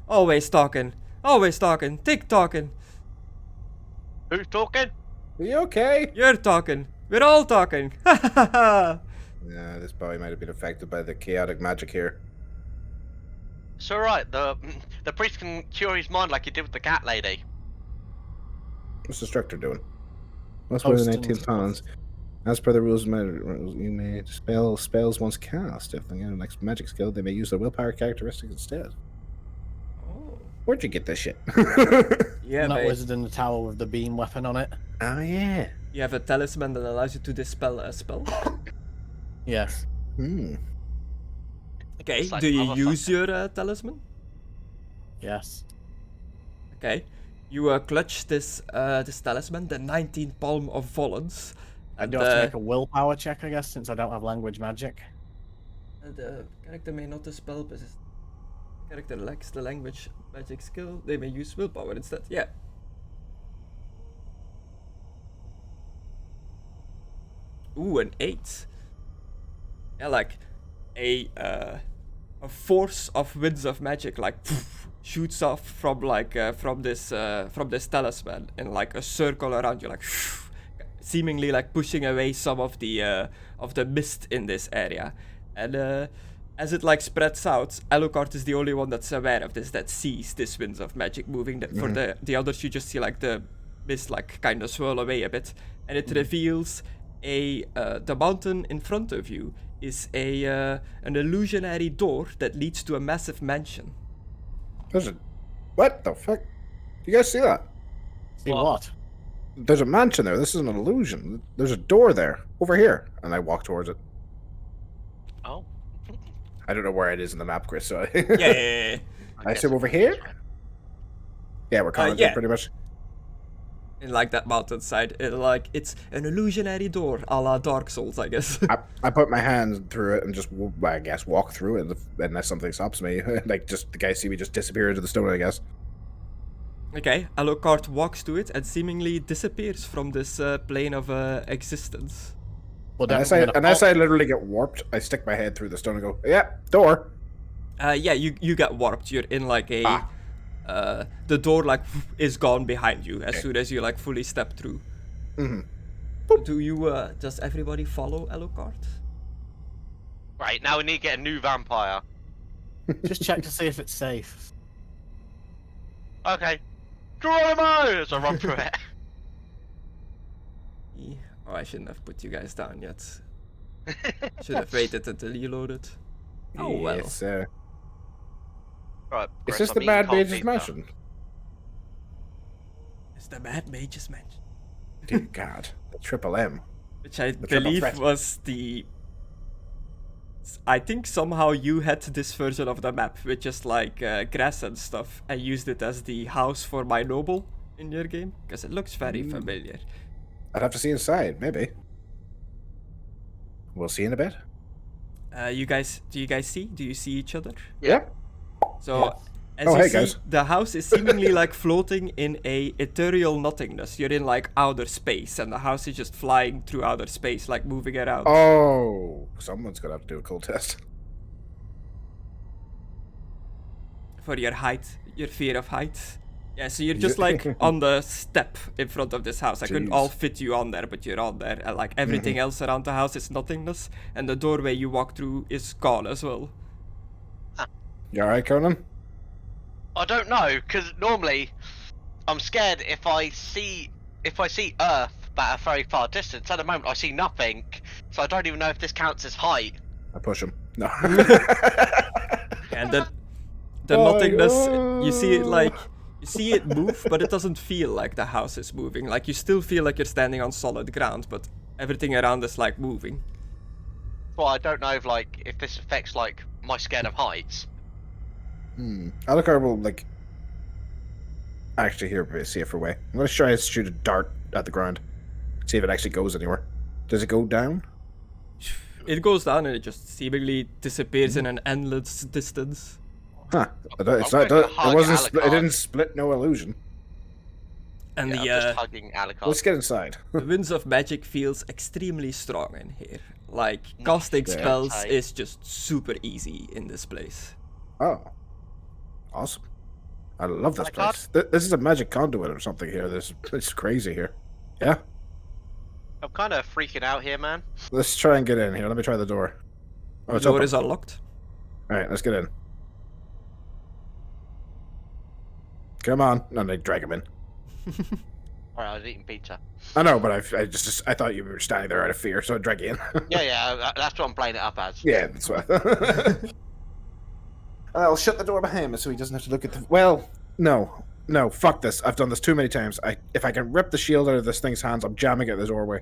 Always talking. Always talking. Tick talking. Who's talking? Are you okay? You're talking. We're all talking. Ha ha ha. Yeah, this boy might have been affected by the chaotic magic here. It's alright, the priest can cure his mind like he did with the cat lady. What's the Destructore doing? Most more than 18 pounds. As per the rules, you may spell spells once cast. If they get an next magic skill, they may use their willpower characteristic instead. Oh. Where'd you get this shit? Yeah, That mate. wizard in the tower with the beam weapon on it. Oh, yeah. You have a talisman that allows you to dispel a spell. Yes. Hmm. Okay, It's like do you motherfucker. use your talisman? Yes. Okay, you clutch this this talisman, the 19th Palm of Volans. I do have to make a willpower check, I guess, since I don't have language magic. The character may not dispel, but the character lacks the language magic skill. They may use willpower instead. Yeah. Ooh, an 8. Yeah, like a force of winds of magic, like shoots off from like from this talisman in like a circle around you, like seemingly like pushing away some of the mist in this area. And as it like spreads out, Alucard is the only one that's aware of this, that sees this winds of magic moving. For the others, you just see like the mist like kind of swirl away a bit, and it reveals the mountain in front of you is an illusionary door that leads to a massive mansion. There's a... What the fuck? You guys see that? See what? There's a mansion there. This is an illusion. There's a door there. Over here. And I walk towards it. Oh. I don't know where it is in the map, Chris, so... Yeah. I assume over here? Yeah, we're calling yeah. it pretty much. In like that mountainside, it's an illusionary door, a la Dark Souls, I guess. I put my hand through it and just, I guess, walk through it unless something stops me. Like, just the guys see me just disappear into the stone, I guess. Okay, Alucard walks to it and seemingly disappears from this plane of existence. Well, Unless I literally get warped, I stick my head through the stone and go, yeah, door. Yeah, you get warped. You're in like a... the door like is gone behind you as soon as you like fully step through. Do you does everybody follow Alucard? Right, now we need to get a new vampire. Just check to see if it's safe. Okay. Geronimo! As I run through it. Oh, I shouldn't have put you guys down yet. Should have waited until you loaded. Oh well. Yes, Right, is Chris, this I'm the eating Mad cold Mage's pizza. mansion? It's the Mad Mage's mansion. Dear God. The Triple M. Which I The triple believe threat. was I think somehow you had this version of the map with just like grass and stuff, and used it as the house for my noble in your game, because it looks very familiar. I'd have to see inside, maybe. We'll see in a bit. Do you guys see? Do you see each other? Yeah. So, as Oh, you hey, see, guys. the house is seemingly like floating in a ethereal nothingness. You're in like outer space, and the house is just flying through outer space, like moving around. Oh, someone's gonna have to do a cool test. For your height, your fear of height. Yeah, so you're just like on the step in front of this house. I couldn't Jeez. all fit you on there, but you're on there. And like everything else around the house is nothingness, and the doorway you walk through is gone as well. You alright, Conan? I don't know, because normally I'm scared if I see Earth but at a very far distance. At the moment I see nothing, so I don't even know if this counts as height. I push him. No. And the nothingness, you see it like, you see it move, but it doesn't feel like the house is moving. Like you still feel like you're standing on solid ground, but everything around is like moving. Well, I don't know if this affects like my scared of heights. Alucard will, like... Actually, here, a safer way. I'm gonna try to shoot a dart at the ground. See if it actually goes anywhere. Does it go down? It goes down and it just seemingly disappears in an endless distance. Huh. It's I'm not, going to it hug wasn't. It Alucard. didn't split no illusion. And Yeah, I'm just hugging Alucard. Let's get inside. the winds of magic feels extremely strong in here. Like, casting Yeah. spells Tight. is just super easy in this place. Oh. Awesome. I love this Alucard? place. This is a magic conduit or something here. This is crazy here. Yeah? I'm kind of freaking out here, man. Let's try and get in here. Let me try the door. Oh, The it's door open. is unlocked. All right, let's get in. Come on. No, they drag him in. Alright, I was eating pizza. I know, but I thought you were standing there out of fear, so I drag you in. Yeah, that's what I'm playing it up as. Yeah, that's what. I'll shut the door behind him so he doesn't have to look at the. Well, no, fuck this. I've done this too many times. If I can rip the shield out of this thing's hands, I'm jamming it in the doorway.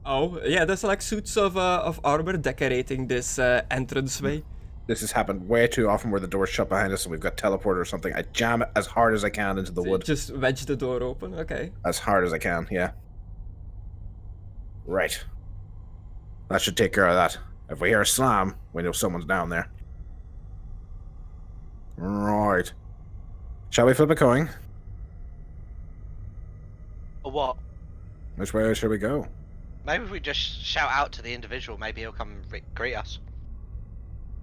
Oh, yeah, there's like suits of armor decorating this entranceway. This has happened way too often where the door's shut behind us and we've got teleporter or something. I jam it as hard as I can into the wood. Just wedge the door open, okay. As hard as I can, yeah. Right. That should take care of that. If we hear a slam, we know someone's down there. Right. Shall we flip a coin? Or what? Which way should we go? Maybe if we just shout out to the individual, maybe he'll come and greet us.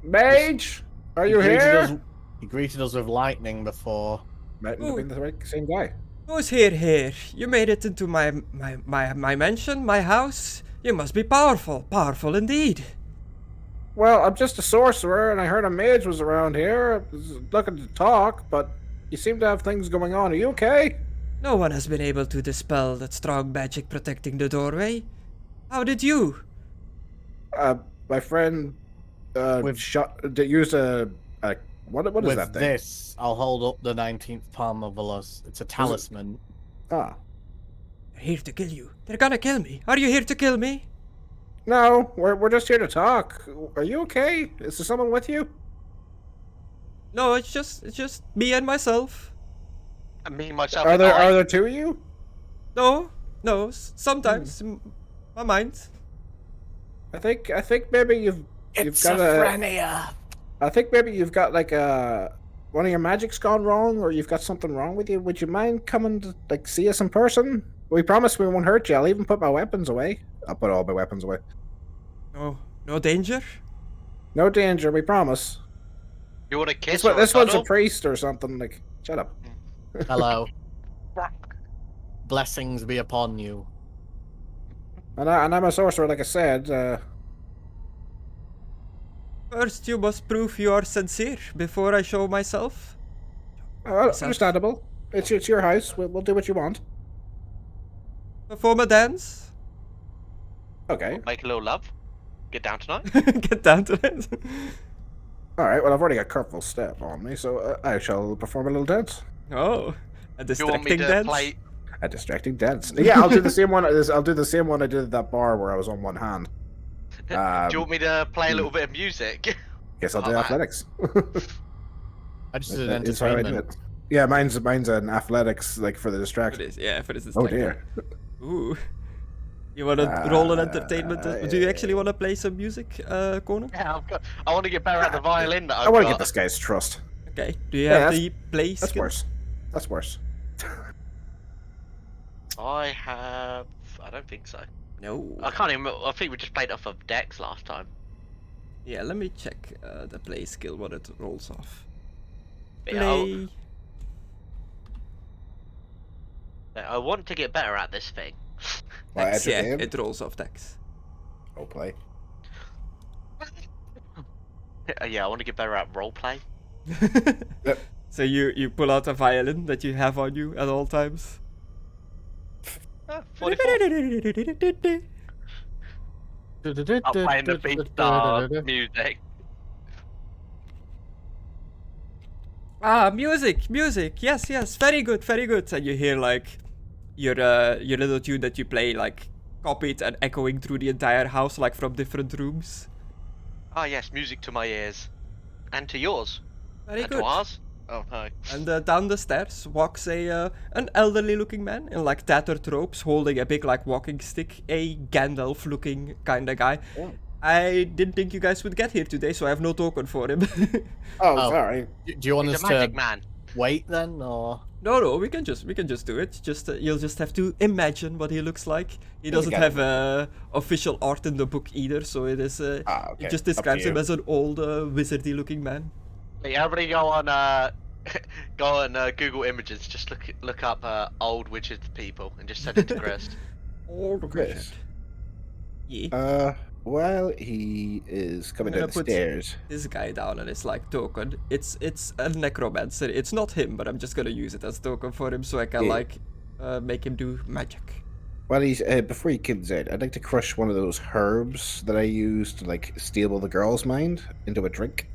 Mage! Are you here? He greeted us with lightning before. Might have been the same guy. Who's here? You made it into my mansion, my house? You must be powerful indeed. Well, I'm just a sorcerer, and I heard a mage was around here. I was looking to talk, but you seem to have things going on. Are you okay? No one has been able to dispel that strong magic protecting the doorway. How did you? My friend used a what is With that thing? this, I'll hold up the 19th palm of Velos. It's a talisman. Ah. They're here to kill you. They're gonna kill me. Are you here to kill me? No, we're just here to talk. Are you okay? Is there someone with you? No, it's just me and myself. And me, myself, Are and there I. are there two of you? No, sometimes my mind. I think maybe you've got I think maybe you've got like one of your magic's gone wrong, or you've got something wrong with you. Would you mind coming to like see us in person? We promise we won't hurt you. I'll even put my weapons away. I'll put all my weapons away. No danger. No danger, we promise. You want a kiss This or a one's a cuddle? priest or something. Like, shut up. Hello. Blessings be upon you. And I'm a sorcerer, like I said. First, you must prove you are sincere before I show myself. Understandable. It's your house. We'll do what you want. Perform a dance. Okay. Make a little love. Get down tonight. Get down to it. All right. Well, I've already got Careful Step on me, so I shall perform a little dance. Oh, a You want me distracting to dance. play? A distracting dance. Yeah, I'll do the same one. I'll do the same one I did at that bar where I was on one hand. Do you want me to play a little bit of music? Guess I'll do Oh, man. athletics. I just did That is how I do entertainment. it. Yeah, mine's an athletics, like for the For distraction. this, yeah, for this Oh distraction. dear. Ooh. You wanna roll an entertainment? Do you actually wanna play some music, Conna? Yeah, I want to get better at the violin that I've I want to got. get this guy's trust. Okay. Do you Yeah, have that's- the play That's skill? worse. That's worse. I don't think so. No. I can't even. I think we just played off of decks last time. Yeah, let me check the play skill, what it rolls off. But yeah, Play. I want to get better at this thing. Well, Dex, yeah, entertain. it rolls off Dex. Oh, play. Yeah, I want to get better at roleplay. Yep. So you pull out a violin that you have on you at all times. 44. I'm playing the big star music. Ah, music, yes, very good. And you hear like your little tune that you play like copied and echoing through the entire house, like from different rooms. Ah, yes, music to my ears. And to yours. Very And good. to ours. Oh, no. And down the stairs walks an elderly-looking man in like tattered robes, holding a big like walking stick, a Gandalf-looking kind of guy. Oh. I didn't think you guys would get here today, so I have no token for him. Oh, sorry. Do you want He's us a magic to man. wait then, or? No, we can just do it. Just you'll just have to imagine what he looks like. He doesn't got have official art in the book either, so it is. Okay. It just Up to describes him you. as an old wizardy-looking man. Yeah, everybody go on Google Images. Just look up old witches people and just send it to Chris. Oh, Yes. Yeah. Well, he is coming I'm down gonna the put stairs. this guy down and it's like token. It's a necromancer. It's not him, but I'm just gonna use it as token for him so I can Yeah. like make him do magic. Well, he's before he comes out, I'd like to crush one of those herbs that I use to like steal the girl's mind into a drink.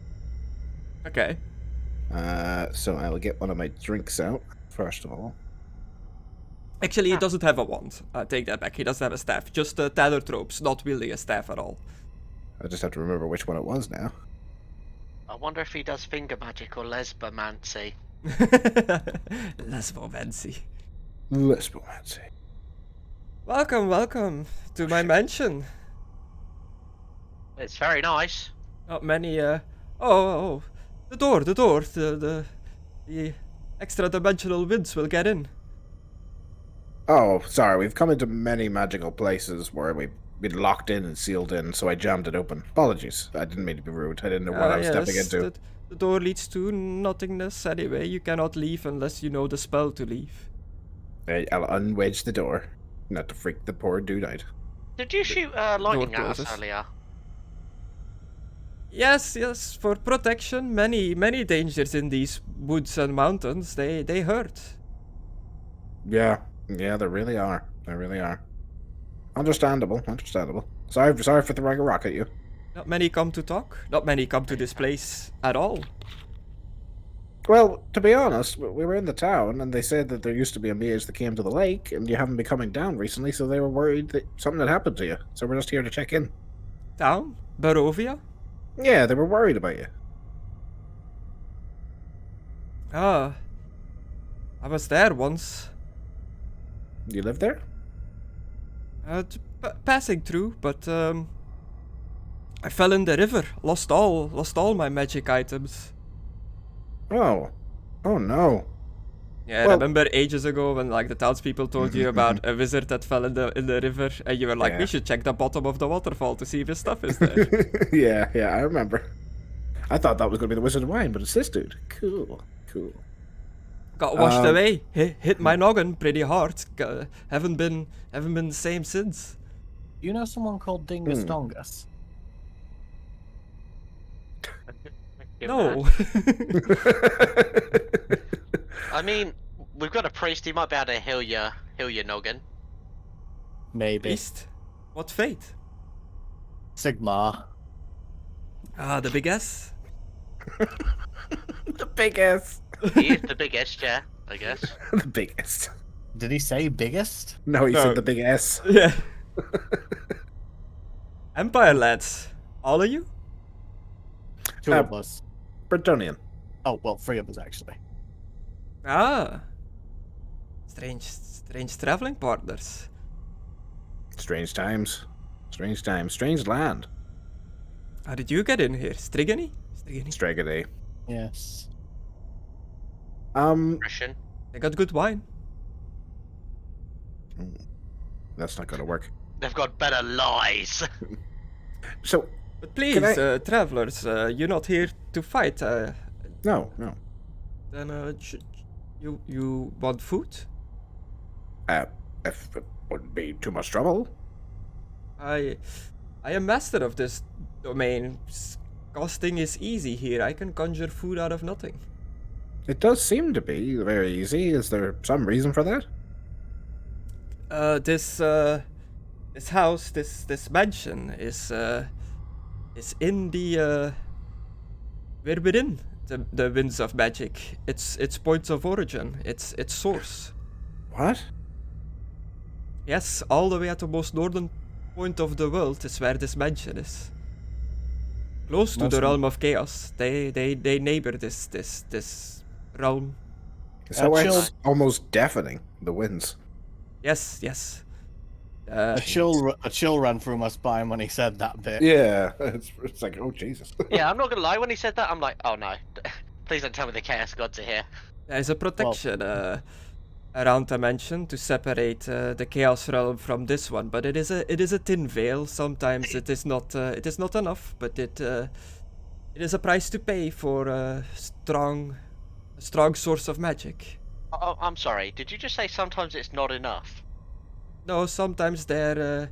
Okay. So I will get one of my drinks out first of all. Actually, he doesn't have a wand. Take that back. He doesn't have a staff. Just tethered ropes, not wielding a staff at all. I just have to remember which one it was now. I wonder if he does finger magic or lesbomancy. Lesbomancy. Lesbomancy. Welcome to my mansion. It's very nice. Not many, oh, the door, the extra dimensional winds will get in. Oh, sorry, we've come into many magical places where we've been locked in and sealed in, so I jammed it open. Apologies, I didn't mean to be rude. I didn't know what I was stepping into. The door leads to nothingness anyway. You cannot leave unless you know the spell to leave. I'll unwedge the door, not to freak the poor dude out. Did you shoot lightning at us closes. earlier? Yes, for protection. Many dangers in these woods and mountains. They hurt. Yeah, there really are. There really are. Understandable. Sorry for throwing a rock at you. Not many come to talk. Not many come to this place at all. Well, to be honest, we were in the town, and they said that there used to be a mage that came to the lake, and you haven't been coming down recently, so they were worried that something had happened to you. So we're just here to check in. Town? Barovia? Yeah, they were worried about you. Ah. I was there once. You live there? Passing through, but I fell in the river. Lost all my magic items. Oh no. Yeah, Well- I remember ages ago when like the townspeople told you about a wizard that fell in the river, and you were like, Yeah. we should check the bottom of the waterfall to see if his stuff is there. yeah, I remember. I thought that was going to be the Wizard of Wine, but it's this dude. Cool. Got washed away. Hit my noggin pretty hard. Haven't been the same since. You know someone called Dingus Dongus? No. I mean, we've got a priest. He might be able to heal your noggin. Maybe. Beast. What fate? Sigmar. Ah, the big S. The biggest. He is the biggest, yeah, I guess. The biggest. Did he say biggest? No, he No. said the big S. Yeah. Empire lads. All of you? Two of us. Bretonian. Oh, well, three of us actually. Ah. Strange traveling partners. Strange times. Strange land. How did you get in here? Strigany? Stragady. Yes. Christian. They got good wine. That's not gonna work. They've got better lies. So, But please, travelers, you're not here to fight. no. Then you want food? If it wouldn't be too much trouble. I am master of this domain. Costing is easy here. I can conjure food out of nothing. It does seem to be very easy. Is there some reason for that? This house, this mansion is in the we're within the winds of magic. Its points of origin. Its source. What? Yes, all the way at the most northern point of the world is where this mansion is. Close to the realm of chaos. They neighbor this realm. So why chill- it's almost deafening, the winds. Yes. A chill ran through my spine when he said that bit. Yeah, it's like, oh Jesus. Yeah, I'm not gonna lie. When he said that, I'm like, oh no, please don't tell me the chaos gods are here. There is a protection around the mansion to separate the chaos realm from this one, but it is a thin veil. Sometimes it is not enough, but it is a price to pay for a strong source of magic. Oh, I'm sorry. Did you just say sometimes it's not enough? No, sometimes their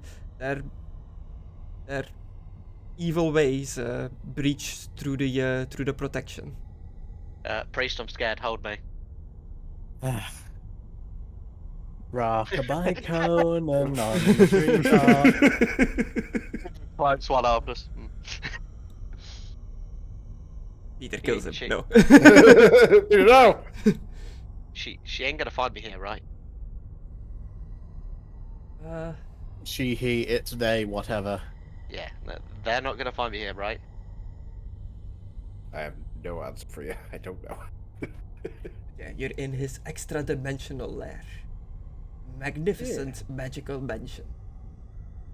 evil ways breach through the protection. Priest, I'm scared. Hold me. Rockabye Conan on the treetop. Right, swallow up us. Peter kills him. She- No. No. She ain't gonna find me here, right? She, he, it, they, whatever. Yeah, no, they're not gonna find me here, right? I have no answer for you. I don't know. Yeah, you're in his extra-dimensional lair. Magnificent magical mansion.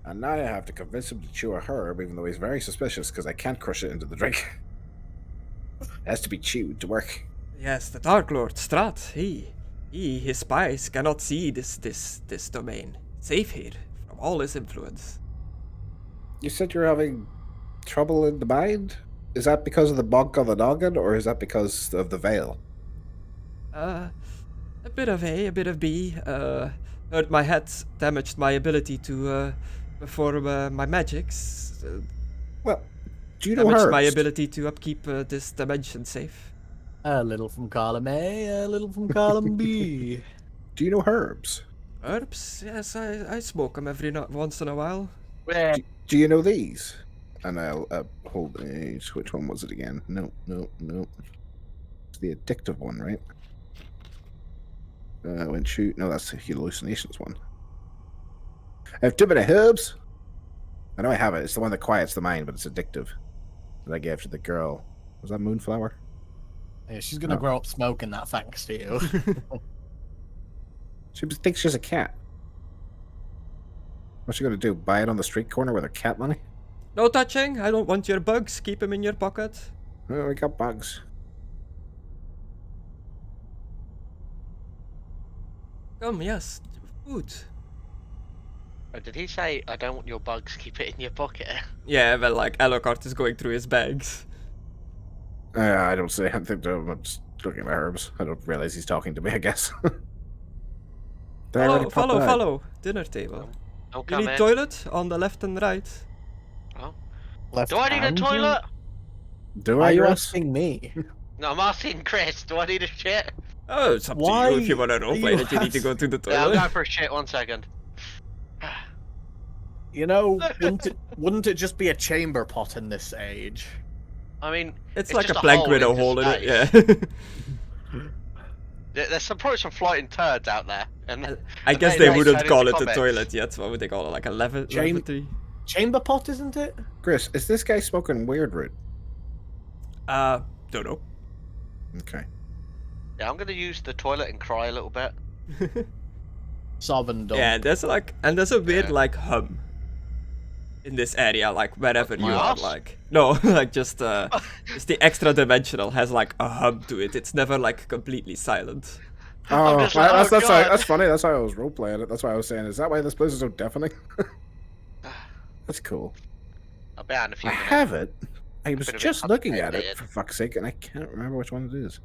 And now I have to convince him to chew a herb, even though he's very suspicious, because I can't crush it into the drink. It has to be chewed to work. Yes, the Dark Lord Strahd. His spies cannot see this domain. Safe here from all his influence. You said you're having trouble in the mind? Is that because of the bonk on the noggin, or is that because of the veil? A bit of A, a bit of B. Hurt my head, damaged my ability to perform my magics. Well, do you know Damaged herbs? my ability to upkeep this dimension safe. A little from column A, a little from column B. Do you know herbs? Herbs? Yes, I smoke them once in a while. Do you know these? And I'll hold which one was it again? No. It's the addictive one, right? When shoot. No, that's the hallucinations one. I have too many herbs. I know I have it. It's the one that quiets the mind, but it's addictive. That I gave to the girl. Was that Moonflower? Yeah, she's gonna No. grow up smoking that thanks to you. She thinks she's a cat. What's she gonna do? Buy it on the street corner with her cat money? No touching. I don't want your bugs. Keep them in your pocket. Oh, we got bugs. Come, yes, food. Oh, did he say, I don't want your bugs, keep it in your pocket? Yeah, well, like Alucard is going through his bags. I don't say anything to him. I'm just looking at my herbs. I don't realize he's talking to me, I guess. Did I already pop that out? Follow. Dinner table. Don't You come need in. toilet on the left and right. Left Do I need a hand, toilet? Do Why I, are you Chris? asking me? No, I'm asking Chris. Do I need a shit? Oh, it's up to Why you if you want to are roleplay you that you need to go to the Yeah, I'm toilet. going for a shit. 1 second. You know, wouldn't it just be a chamber pot in this age? I mean, It's like a just plank hole with a into hole in it, space. yeah. There's probably some floating turds out there. And I and guess they they wouldn't turn call into it a comics. toilet yet. What would they call it? Like a lavatory? Chamber pot, isn't it? Chris, is this guy smoking weird root? Don't know. Okay. Yeah, I'm gonna use the toilet and cry a little bit. Sob and dump. Yeah, there's a weird Yeah. like hum in this area, like wherever My you are, ass? like no, like just the extra dimensional has like a hum to it. It's never like completely silent. Oh, just like, that's, oh, that's, why, God. that's funny. That's why I was role-playing it. That's why I was saying, is that why this place is so deafening? That's cool. I'll be out in a few I minutes. have it. I was bit of just a looking at complicated. it, for fuck's sake, and I can't remember which one it is.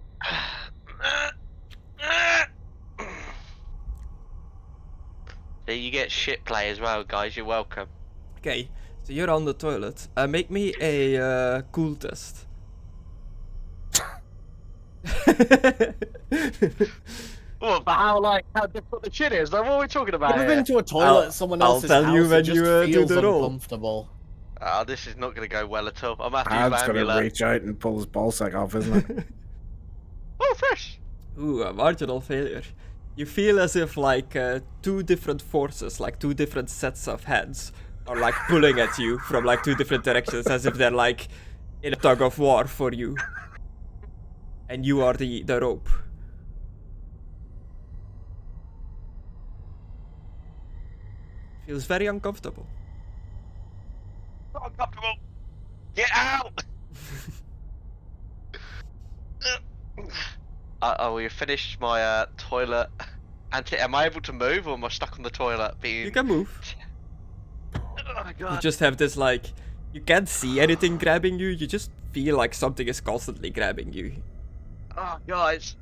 So you get shit play as well, guys. You're welcome. Okay, so you're on the toilet. Make me a cool test. Well, but how difficult the shit is? Like, what are we talking about Ever here? been to a toilet at someone I'll else's tell house? you when it just you, do feels the roll. uncomfortable. Oh, this is not going to go well at all. I'm going to have to use Pad's my gonna amulet. reach out and pull his ballsack off, isn't it? Oh, fresh! Ooh, a marginal failure. You feel as if like two different forces, like two different sets of hands, are like pulling at you from like two different directions, as if they're like in a tug of war for you. And you are the rope. Feels very uncomfortable. Not uncomfortable. Get out! We finished my toilet. Am I able to move, or am I stuck on the toilet? Being... You can move. Oh my You god. just have this like, you can't see anything grabbing you, you just feel like something is constantly grabbing you. Oh, guys.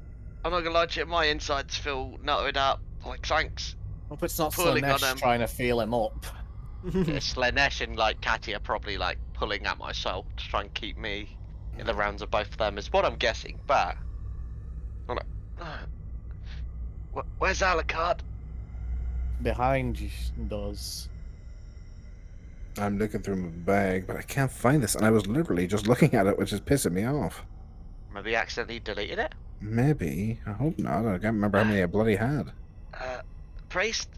I'm not gonna lie to you, my insides feel nutted up. Like, thanks. Hope it's not Pulling on Slanesh him. trying to feel him up. Slanesh and like Catty are probably like pulling at my soul to try and keep me in the rounds of both of them, is what I'm guessing. But I'm like, where's Alucard? Behind you does. I'm looking through my bag, but I can't find this, and I was literally just looking at it, which is pissing me off. Maybe accidentally deleted it. Maybe. I hope not. I can't remember how many I bloody had. Priest,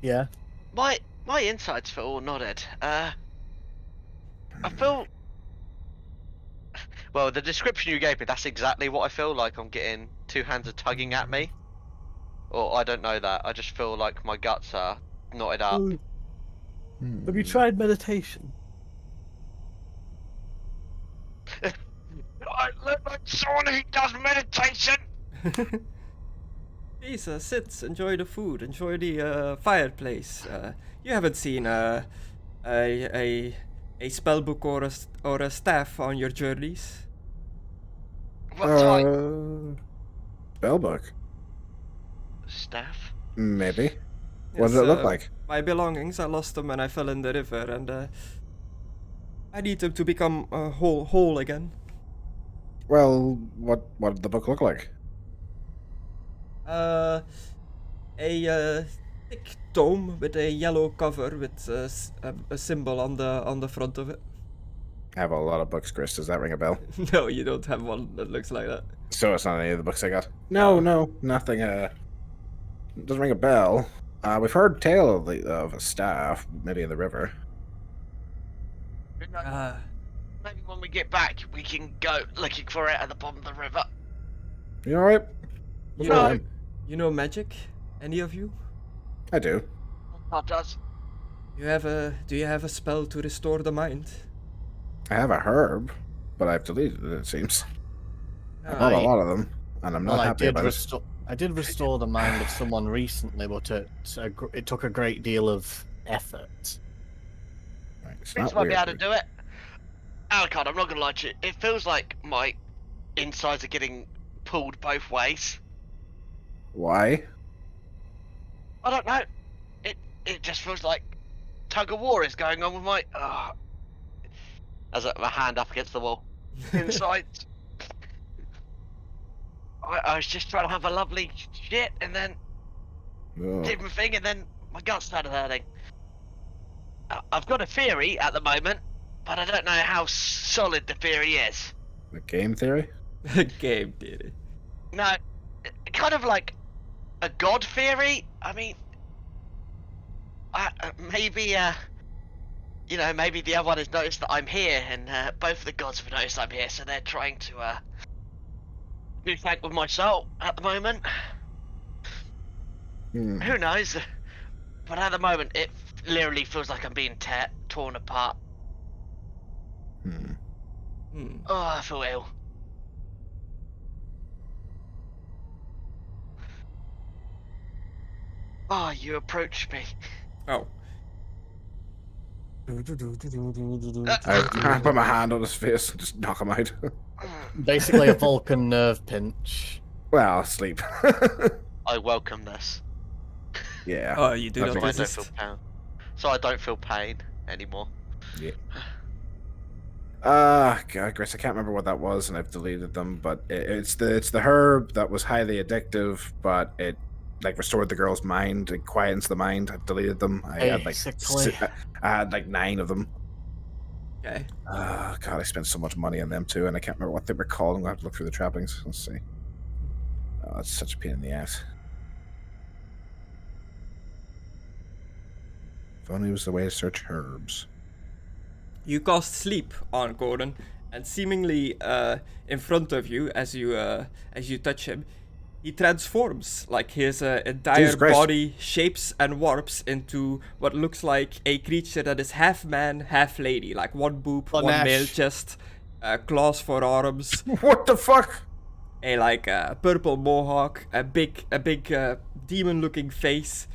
Yeah. my insides feel all nodded. I feel. Well, the description you gave me, that's exactly what I feel like. I'm getting two hands are tugging at me. Or I don't know that. I just feel like my guts are knotted up. Have you tried meditation? I look like someone who does meditation. Please sit, enjoy the food, enjoy the fireplace. You haven't seen a spell book or a staff on your journeys. What type? Spellbook? Staff? Maybe. What does Yes, it look like? My belongings, I lost them when I fell in the river, and I need them to become whole again. Well, what did the book look like? A thick tome with a yellow cover with a symbol on the front of it. I have a lot of books, Chris. Does that ring a bell? No, you don't have one that looks like that. So it's not any of the books I got? No, nothing. Doesn't ring a bell. We've heard tale of a staff, maybe in the river. Maybe when we get back, we can go looking for it at the bottom of the river. You alright? You know magic? Any of you? I do. That does. Do you have a spell to restore the mind? I have a herb, but I've deleted it, it seems. I Ah, bought a lot of them, and I'm not Well, happy about it. I did restore the mind of someone recently, but it took a great deal of effort. Right, it's Prince not might be able to weird. do it. Alucard, I'm not gonna lie to you. It feels like my insides are getting pulled both ways. Why? I don't know. It just feels like tug of war is going on with my. As my hand up against the wall. Insides. I was just trying to have a lovely shit, and then Ugh. did my thing, and then my gut started hurting. I've got a theory at the moment, but I don't know how solid the theory is. The game theory? Game did it. No, kind of like a god theory. I mean, maybe maybe the other one has noticed that I'm here, and both of the gods have noticed I'm here, so they're trying to do thank with my soul at the moment. Who knows? But at the moment, it literally feels like I'm being torn apart. Oh, I feel ill. Oh, you approached me. Oh. I put my hand on his face and just knock him out. Basically, a Vulcan nerve pinch. Well, sleep. I welcome this. Yeah. Oh, you do That's not what So I don't feel resist. pain. So I don't feel pain anymore. Yeah. God, Chris, I can't remember what that was, and I've deleted them. But it's the herb that was highly addictive, but it like restored the girl's mind, it quietens the mind. I've deleted them. I had like 9 of them. Okay. God, I spent so much money on them too, and I can't remember what they were called. I'm gonna have to look through the trappings. Let's see. Oh, it's such a pain in the ass. If only it was the way to search herbs. You cast sleep on Gordon, and seemingly in front of you, as you touch him, he transforms. Like his entire Jesus Christ. body shapes and warps into what looks like a creature that is half man, half lady. Like one boob, one Nash. male chest, claws for arms, What the fuck? a purple mohawk, a big demon-looking face.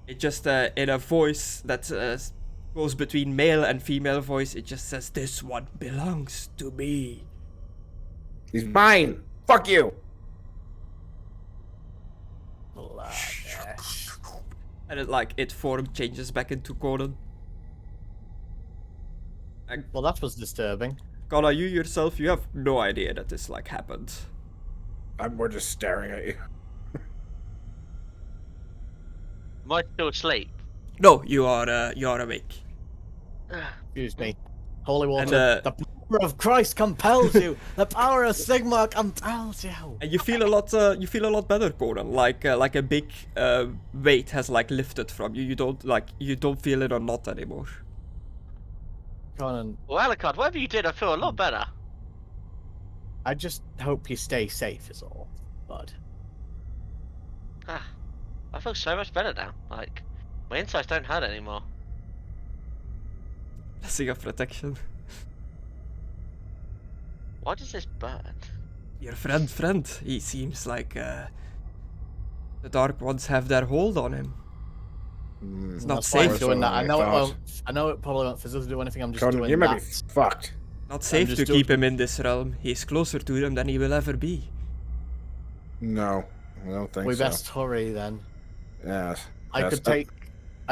It just in a voice that goes between male and female voice. It just says, "This one belongs to me." He's mine. Fuck you. And its form changes back into Conan. And Well, that was disturbing. Conna, you yourself, you have no idea that this happened. We're just staring at you. Am I still asleep? No, you are awake. Excuse me. Holy water. And, the power of Christ compels you. The power of Sigma compels you. And you feel a lot better, Conan. Like a big weight has lifted from you. You don't feel it or not anymore. Conan, Well, Alucard, whatever you did, I feel a lot better. I just hope you stay safe is all, bud. I feel so much better now. My insides don't hurt anymore. Blessing of protection. Why does this burn? Your friend. He seems like the Dark Ones have their hold on him. It's not That's why I'm safe. doing that. I know it thought. won't. I know it probably won't physically do anything. I'm just Conan, doing you that. may be fucked. Not safe just to doing- keep him in this realm. He's closer to them than he will ever be. No, I don't think We so. best hurry then. Yes. I Yes,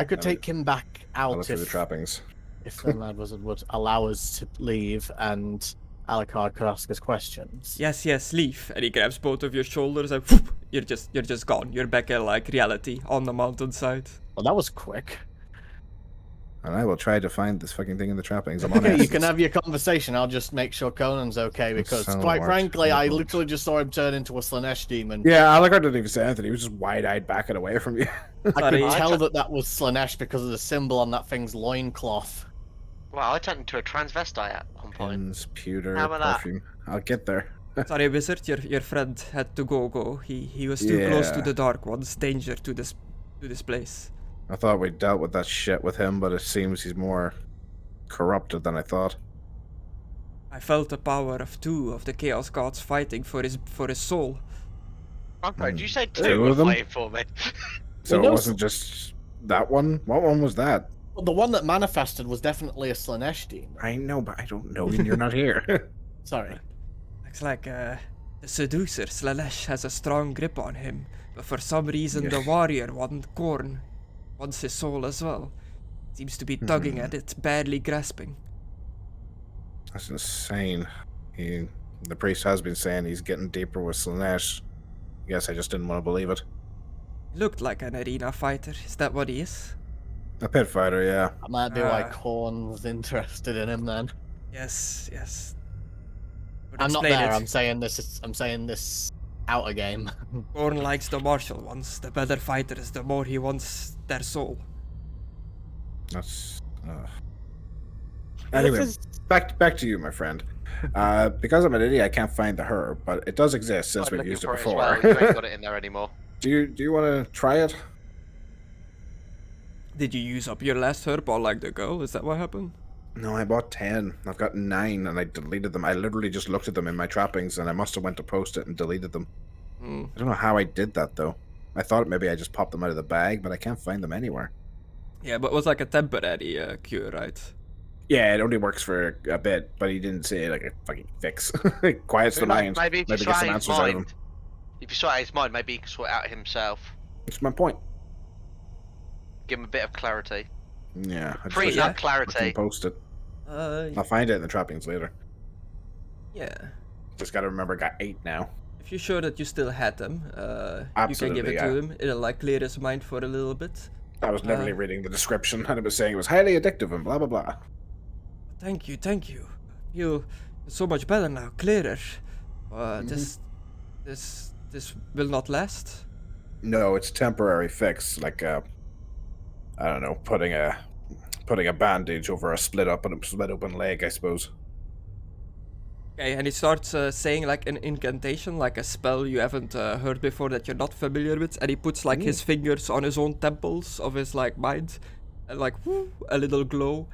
could take him back I'll out look through the if trappings. the Mad Wizard would allow us to leave and Alucard could ask us questions. Yes, leave. And he grabs both of your shoulders and whoop, you're just gone. You're back in reality on the mountainside. Well, that was quick. And I will try to find this fucking thing in the trappings. I'm on Okay, you acid. can have your conversation. I'll just make sure Conan's okay because, so quite much. frankly, I Awful. literally just saw him turn into a Slanesh demon. Yeah, Alucard didn't even say anything. He was just wide-eyed backing away from you. I Sorry. could tell that was Slanesh because of the symbol on that thing's loincloth. Wow, I turned into a transvestite at one point. Pins, pewter, How about that? perfume. I'll get there. Sorry, wizard, your friend had to go. He was too close to Yeah. the Dark Ones. Danger to this place. I thought we dealt with that shit with him, but it seems he's more corrupted than I thought. I felt the power of two of the Chaos Gods fighting for his soul. Okay, did you say Two two were of them? fighting for me? So Well, it no, wasn't just that one? What one was that? Well, the one that manifested was definitely a Slanesh demon. I know, but I don't know, and you're not here. Sorry. Looks like the seducer, Slanesh, has a strong grip on him. But for some reason, the warrior one, Korn, wants his soul as well. Seems to be tugging at it, barely grasping. That's insane. The priest has been saying he's getting deeper with Slanesh. Guess I just didn't want to believe it. Looked like an arena fighter. Is that what he is? A pit fighter, yeah. That might be why Ah. Korn's interested in him then. Yes. Would I'm not explain there. it. I'm saying this out of game. Korn likes the martial ones. The better fighters, the more he wants their soul. That's. Anyway, back to you, my friend. Because I'm an idiot, I can't find the herb, but it does exist since I'm we've looking used it for as before. well. You ain't got it in there anymore. Do you want to try it? Did you use up your last herb or the girl? Is that what happened? No, I bought 10. I've got 9, and I deleted them. I literally just looked at them in my trappings, and I must have went to post it and deleted them. Hmm. I don't know how I did that, though. I thought maybe I just popped them out of the bag, but I can't find them anywhere. Yeah, but it was a temporary cure, right? Yeah, it only works for a bit, but he didn't say a fucking fix. It quiets the mind. Maybe if you Maybe sort get some out his answers out of him. mind. If you sort out his mind, maybe he can sort it out himself. That's my point. Give him a bit of clarity. Yeah. I Freeze just up yeah. clarity. post it. Uh, I'll find it in the trappings later. yeah. Just gotta remember I got 8 now. If you're sure that you still had them, you can Absolutely, give it yeah. to him. It'll clear his mind for a little bit. I was literally reading the description, and it was saying it was highly addictive and blah blah blah. Thank you. Feel so much better now, clearer. This will not last. No, it's a temporary fix, like I don't know, putting a bandage over a split open leg, I suppose. Okay, and he starts saying an incantation, like a spell you haven't heard before that you're not familiar with, and he puts his fingers on his own temples of his mind, and whoo, a little glow,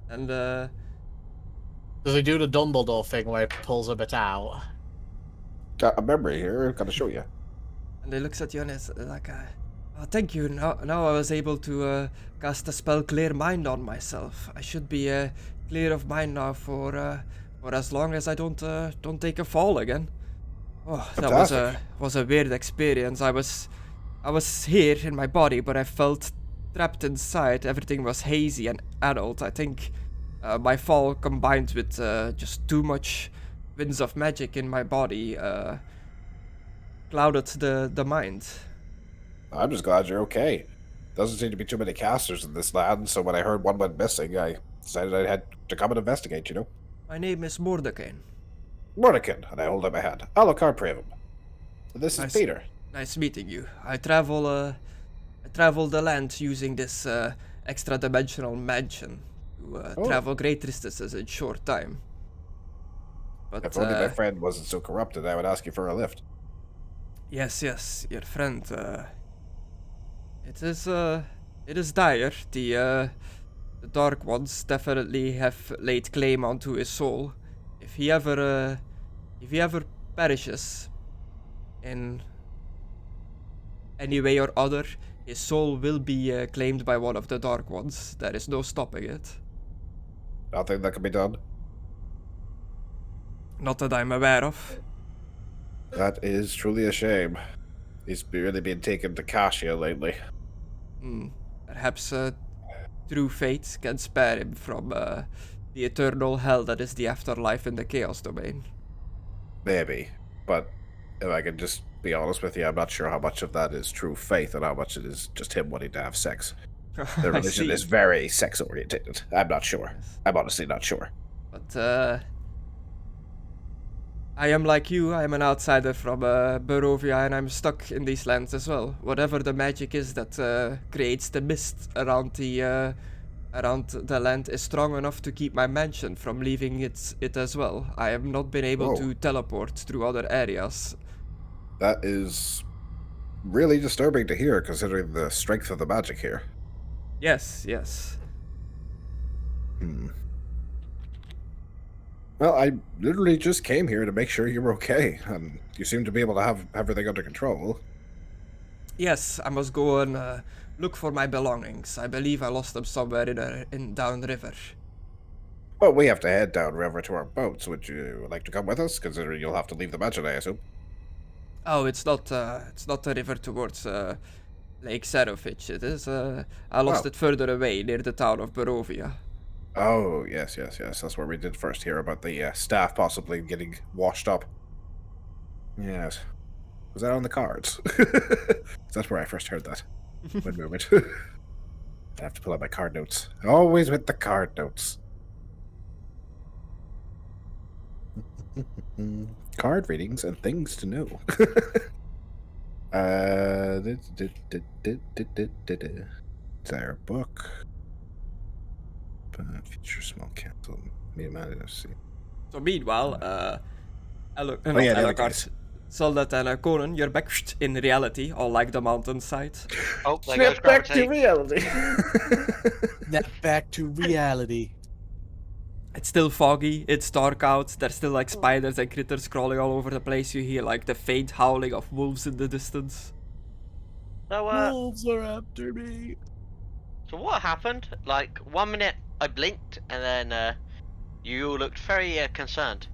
and Does he do the Dumbledore thing where he pulls a bit out? Got a memory here, gotta show you. And he looks at you and is oh, thank you. Now I was able to cast a spell Clear Mind on myself. I should be clear of mind now for as long as I don't take a fall again. Oh, that was a weird experience. I was here in my body, but I felt trapped inside, everything was hazy and adult. I think my fall combined with just too much winds of magic in my body clouded the mind. I'm just glad you're okay. Doesn't seem to be too many casters in this land, so when I heard one went missing, I decided I had to come and investigate, you know? My name is Mordecai. Mornican, and I hold up my hand. Alucard Pravum. This is Nice. Peter. Nice meeting you. I travel the land using this extra-dimensional mansion to travel great distances in short time. But If only my friend wasn't so corrupted, I would ask you for a lift. yes, your friend. It is dire. The Dark Ones definitely have laid claim onto his soul. If he ever perishes in any way or other, his soul will be claimed by one of the Dark Ones. There is no stopping it. Nothing that can be done. Not that I'm aware of. That is truly a shame. He's really been taken to Kashia lately. Perhaps true fate can spare him from the eternal hell that is the afterlife in the Chaos Domain. Maybe. But if I can just be honest with you, I'm not sure how much of that is true faith and how much it is just him wanting to have sex. The religion is very sex-orientated. I'm not sure. I'm honestly not sure. But I am like you, I am an outsider from Barovia, and I'm stuck in these lands as well. Whatever the magic is that creates the mist around the land is strong enough to keep my mansion from leaving it as well. I have not been able to teleport through other areas. That is really disturbing to hear, considering the strength of the magic here. Yes. Well, I literally just came here to make sure you're okay, and you seem to be able to have everything under control. Yes, I must go and look for my belongings. I believe I lost them somewhere in downriver. Well, we have to head downriver to our boats. Would you like to come with us, considering you'll have to leave the mansion, I assume? Oh, it's not the river towards Lake Sarovich. It is. I lost it further away near the town of Barovia. Oh, yes. That's where we did first hear about the staff possibly getting washed up. Yes. Was that on the cards? That's where I first heard that. One moment. I have to pull out my card notes. Always with the card notes. Card readings and things to know. Is there a book? Future small castle. Let's see. So meanwhile, Alucard. Soldat and Conan, you're back in reality, all like the mountainside. Oh, there goes gravity. reality. Snap back to reality. It's still foggy, it's dark out, there's still like spiders and critters crawling all over the place. You hear like the faint howling of wolves in the distance. So, Wolves are after me. so what happened? Like, 1 minute I blinked, and then you all looked very concerned.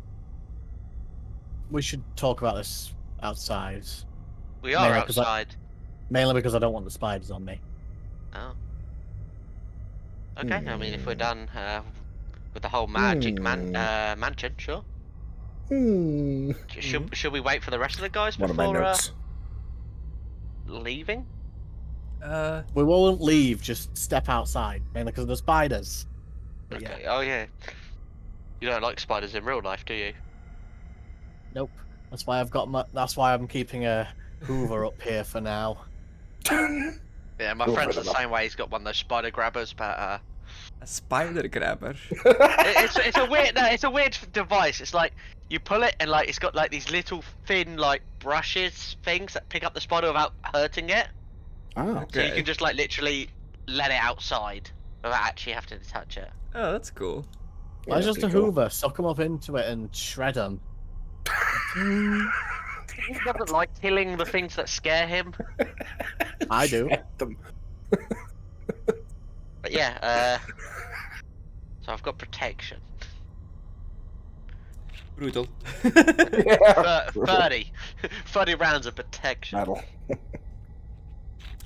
We should talk about this outside. We are Mainly 'cause outside. Mainly because I don't want the spiders on me. Oh. Okay, I mean, if we're done with the whole magic mansion, sure. Should we wait for the rest of the guys One of my before notes. leaving? We won't leave, just step outside. Mainly because of the spiders. But Okay. yeah. Oh yeah. You don't like spiders in real life, do you? Nope. That's why That's why I'm keeping a Hoover up here for now. Yeah, my friend's the same way. He's got one of those spider grabbers, but a spider grabber. it's a weird. No, it's a weird device. It's like you pull it and like it's got like these little thin like brushes things that pick up the spider without hurting it. Oh. So you can just like literally let it outside without actually having to touch it. Oh, that's cool. Why just a pretty cool. Hoover? Suck them up into it and shred them. He doesn't like killing the things that scare him. I do. Them. But yeah, so I've got protection. Brutal. 30 rounds of protection. Metal.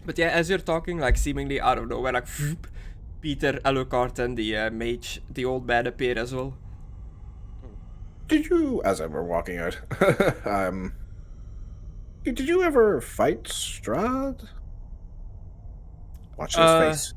But yeah, as you're talking, like seemingly out of nowhere, like Peter, Alucard, and the mage, the old man appear as well. Did you, as I were walking out, did you ever fight Strahd? Watch his face.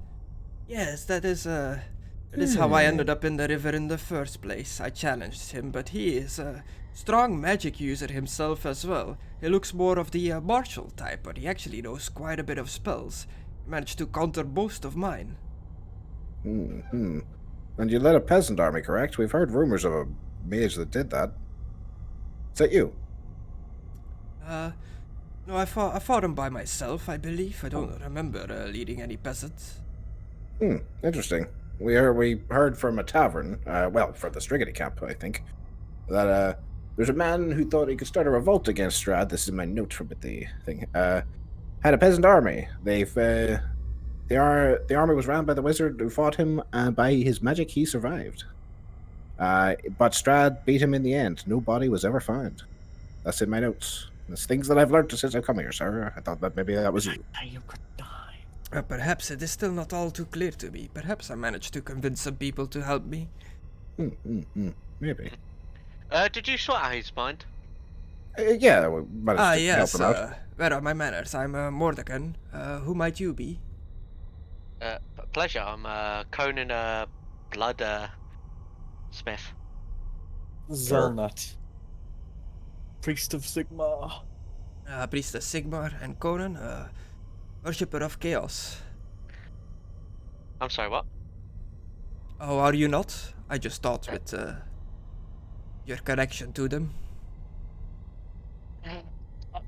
Yes, that is how I ended up in the river in the first place. I challenged him, but he is a strong magic user himself as well. He looks more of the martial type, but he actually knows quite a bit of spells. He managed to counter most of mine. Hmm. And you led a peasant army, correct? We've heard rumors of a mage that did that. Is that you? No, I fought him by myself, I believe. I don't remember leading any peasants. Interesting. We heard from a tavern, from the Strigety camp, I think, that there's a man who thought he could start a revolt against Strahd. This is my note from the thing. Had a peasant army. The army was ran by the wizard who fought him, and by his magic he survived. But Strahd beat him in the end. No body was ever found. That's in my notes. There's things that I've learned since I've come here, sir. I thought that maybe that was you. You could die. Perhaps it is still not all too clear to me. Perhaps I managed to convince some people to help me. Maybe. Did you sort out his mind? Yeah, we managed to yes. help him out. Where are my manners? I'm Mordekan. Who might you be? Pleasure. I'm Conan Blood Smith. Zelnut. Priest of Sigmar. Priest of Sigmar and Conan, worshipper of chaos. I'm sorry, what? Oh, are you not? I just thought with your connection to them.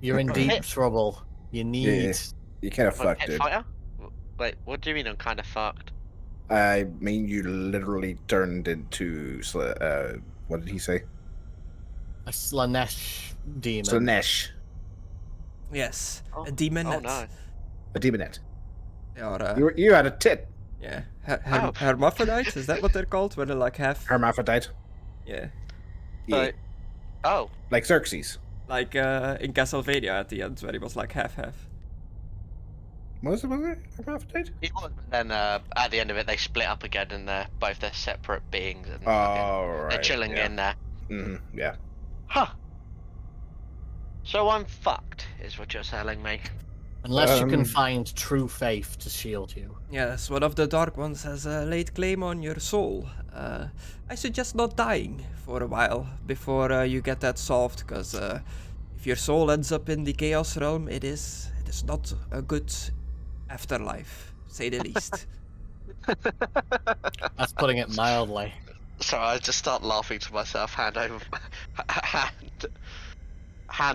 You're in deep trouble. You need... Yeah, you kind of What, fucked, pit dude. fighter? Wait, what do you mean I'm kind of fucked? I mean, you literally turned into... what did he say? A Slanesh demon. Slanesh. Yes, Oh, a demon. Oh no. A demonette. Or You had a tit. yeah, Oh. hermaphrodite. Is that what they're called? Where they're like half? Hermaphrodite. Yeah, Yeah. Oh. Like Xerxes. like in Castlevania at the end, where he was like half. Was it hermaphrodite? It was, but then at the end of it, they split up again, and they're both their separate beings, and Oh, right. they're chilling yeah. in there. Yeah. Huh. So I'm fucked, is what you're telling me. Unless you can find true faith to shield you. Yes, one of the Dark Ones has laid claim on your soul. I suggest not dying for a while before you get that solved, because if your soul ends up in the Chaos Realm, it is not a good afterlife, to say the least. That's putting it mildly. So I just start laughing to myself, hand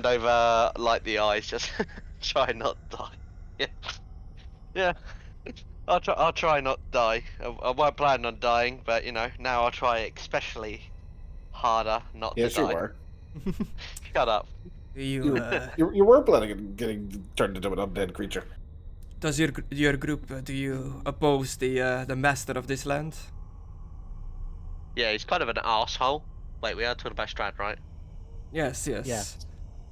over like the eyes, just try not die. Yeah. I'll try not die. I won't plan on dying, but now I'll try especially harder not to Yes, die. you were. Shut up. You were planning on getting turned into an undead creature. does your group do you oppose the master of this land? Yeah, he's kind of an asshole. Wait, we are talking about Strahd, right? Yes. Yeah.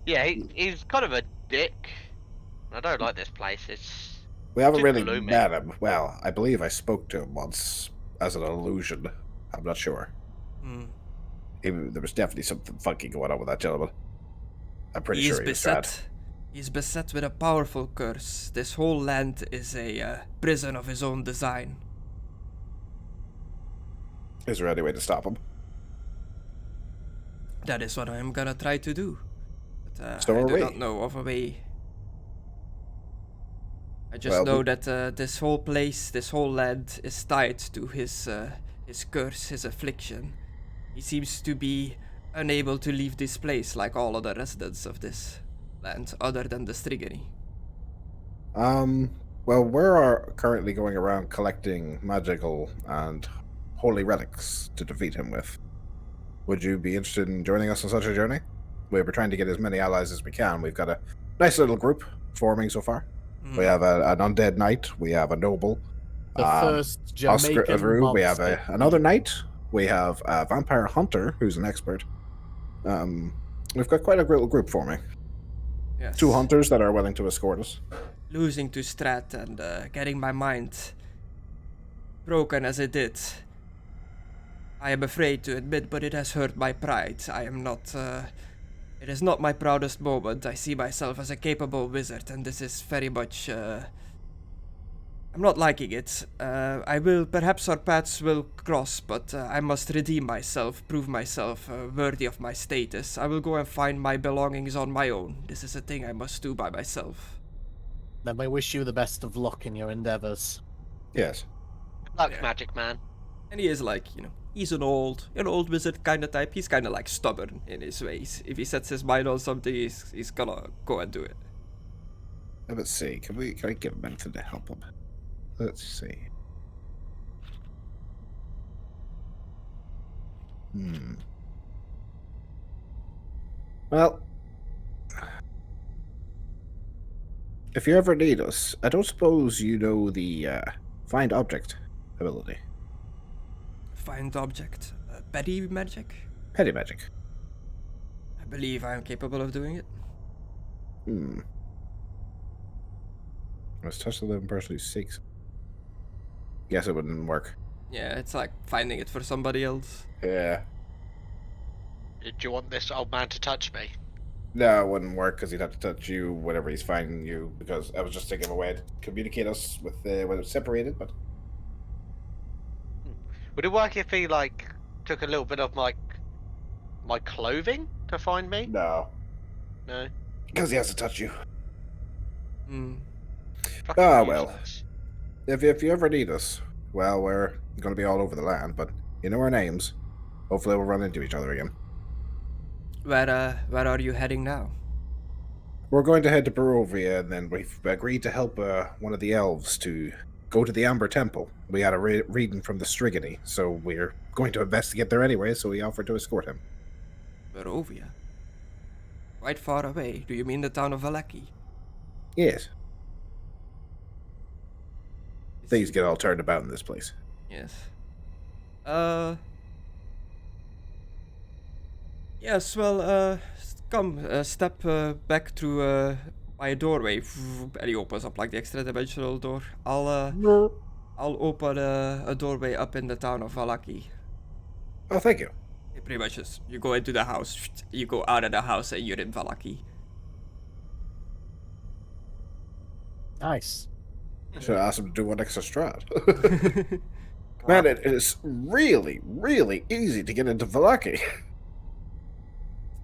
Yeah, he's kind of a dick. I don't like this place. It's We haven't too really gloomy. met him. Well, I believe I spoke to him once as an illusion. I'm not sure. There was definitely something funky going on with that gentleman. I'm pretty He is sure he was Strahd. beset. He's beset with a powerful curse. This whole land is a prison of his own design. Is there any way to stop him? That is what I am gonna try to do. But So I are do we. not know of a way. I just Well, know that this whole place, this whole land is tied to his curse, his affliction. He seems to be unable to leave this place like all other residents of this land, other than the Strigany. Well, we're currently going around collecting magical and holy relics to defeat him with. Would you be interested in joining us on such a journey? We're trying to get as many allies as we can. We've got a nice little group forming so far. We have an undead knight. We have a noble. The first Jamaican Oscar, we have mobster. another knight. We have a vampire hunter who's an expert. We've got quite a little group forming. Yes. 2 hunters that are willing to escort us. losing to Strahd and getting my mind broken as it did. I am afraid to admit, but it has hurt my pride. I am not. It is not my proudest moment. I see myself as a capable wizard, and this is very much. I'm not liking it. I will. Perhaps our paths will cross, but I must redeem myself, prove myself worthy of my status. I will go and find my belongings on my own. This is a thing I must do by myself. Then we wish you the best of luck in your endeavors. Yes. Good luck, Yeah. Magic Man. And he is like, he's an old wizard kind of type. He's kind of like stubborn in his ways. If he sets his mind on something, he's gonna go and do it. Let's see. Can I give him anything to help him? Let's see. Well, if you ever need us, I don't suppose you know the find object ability. Find object. Petty magic? Petty magic. I believe I am capable of doing it. Must touch the living person who seeks. Guess it wouldn't work. Yeah, it's like finding it for somebody else. Yeah. Do you want this old man to touch me? No, it wouldn't work because he'd have to touch you whenever he's finding you. Because I was just thinking of a way to communicate us with when it's separated, but Would it work if he like took a little bit of my clothing to find me? no, No. because he has to touch you. Fucking Ah, well. useless. If you ever need us, well, we're going to be all over the land, but you know our names. Hopefully, we'll run into each other again. Where are you heading now? We're going to head to Barovia, and then we've agreed to help one of the elves to go to the Amber Temple. We had a reading from the Strigony, so we're going to investigate there anyway, so we offered to escort him. Barovia? Quite far away. Do you mean the town of Valaki? Yes. Things get all turned about in this place. Yes. Yes, well, come, step back through my doorway. And he opens up like the extra dimensional door. I'll open a doorway up in the town of Valaki. Oh, thank you. It pretty much is. You go into the house, you go out of the house, and you're in Valaki. Nice. Should have asked him to do one next to Strahd. Man, it is really, really easy to get into Valaki.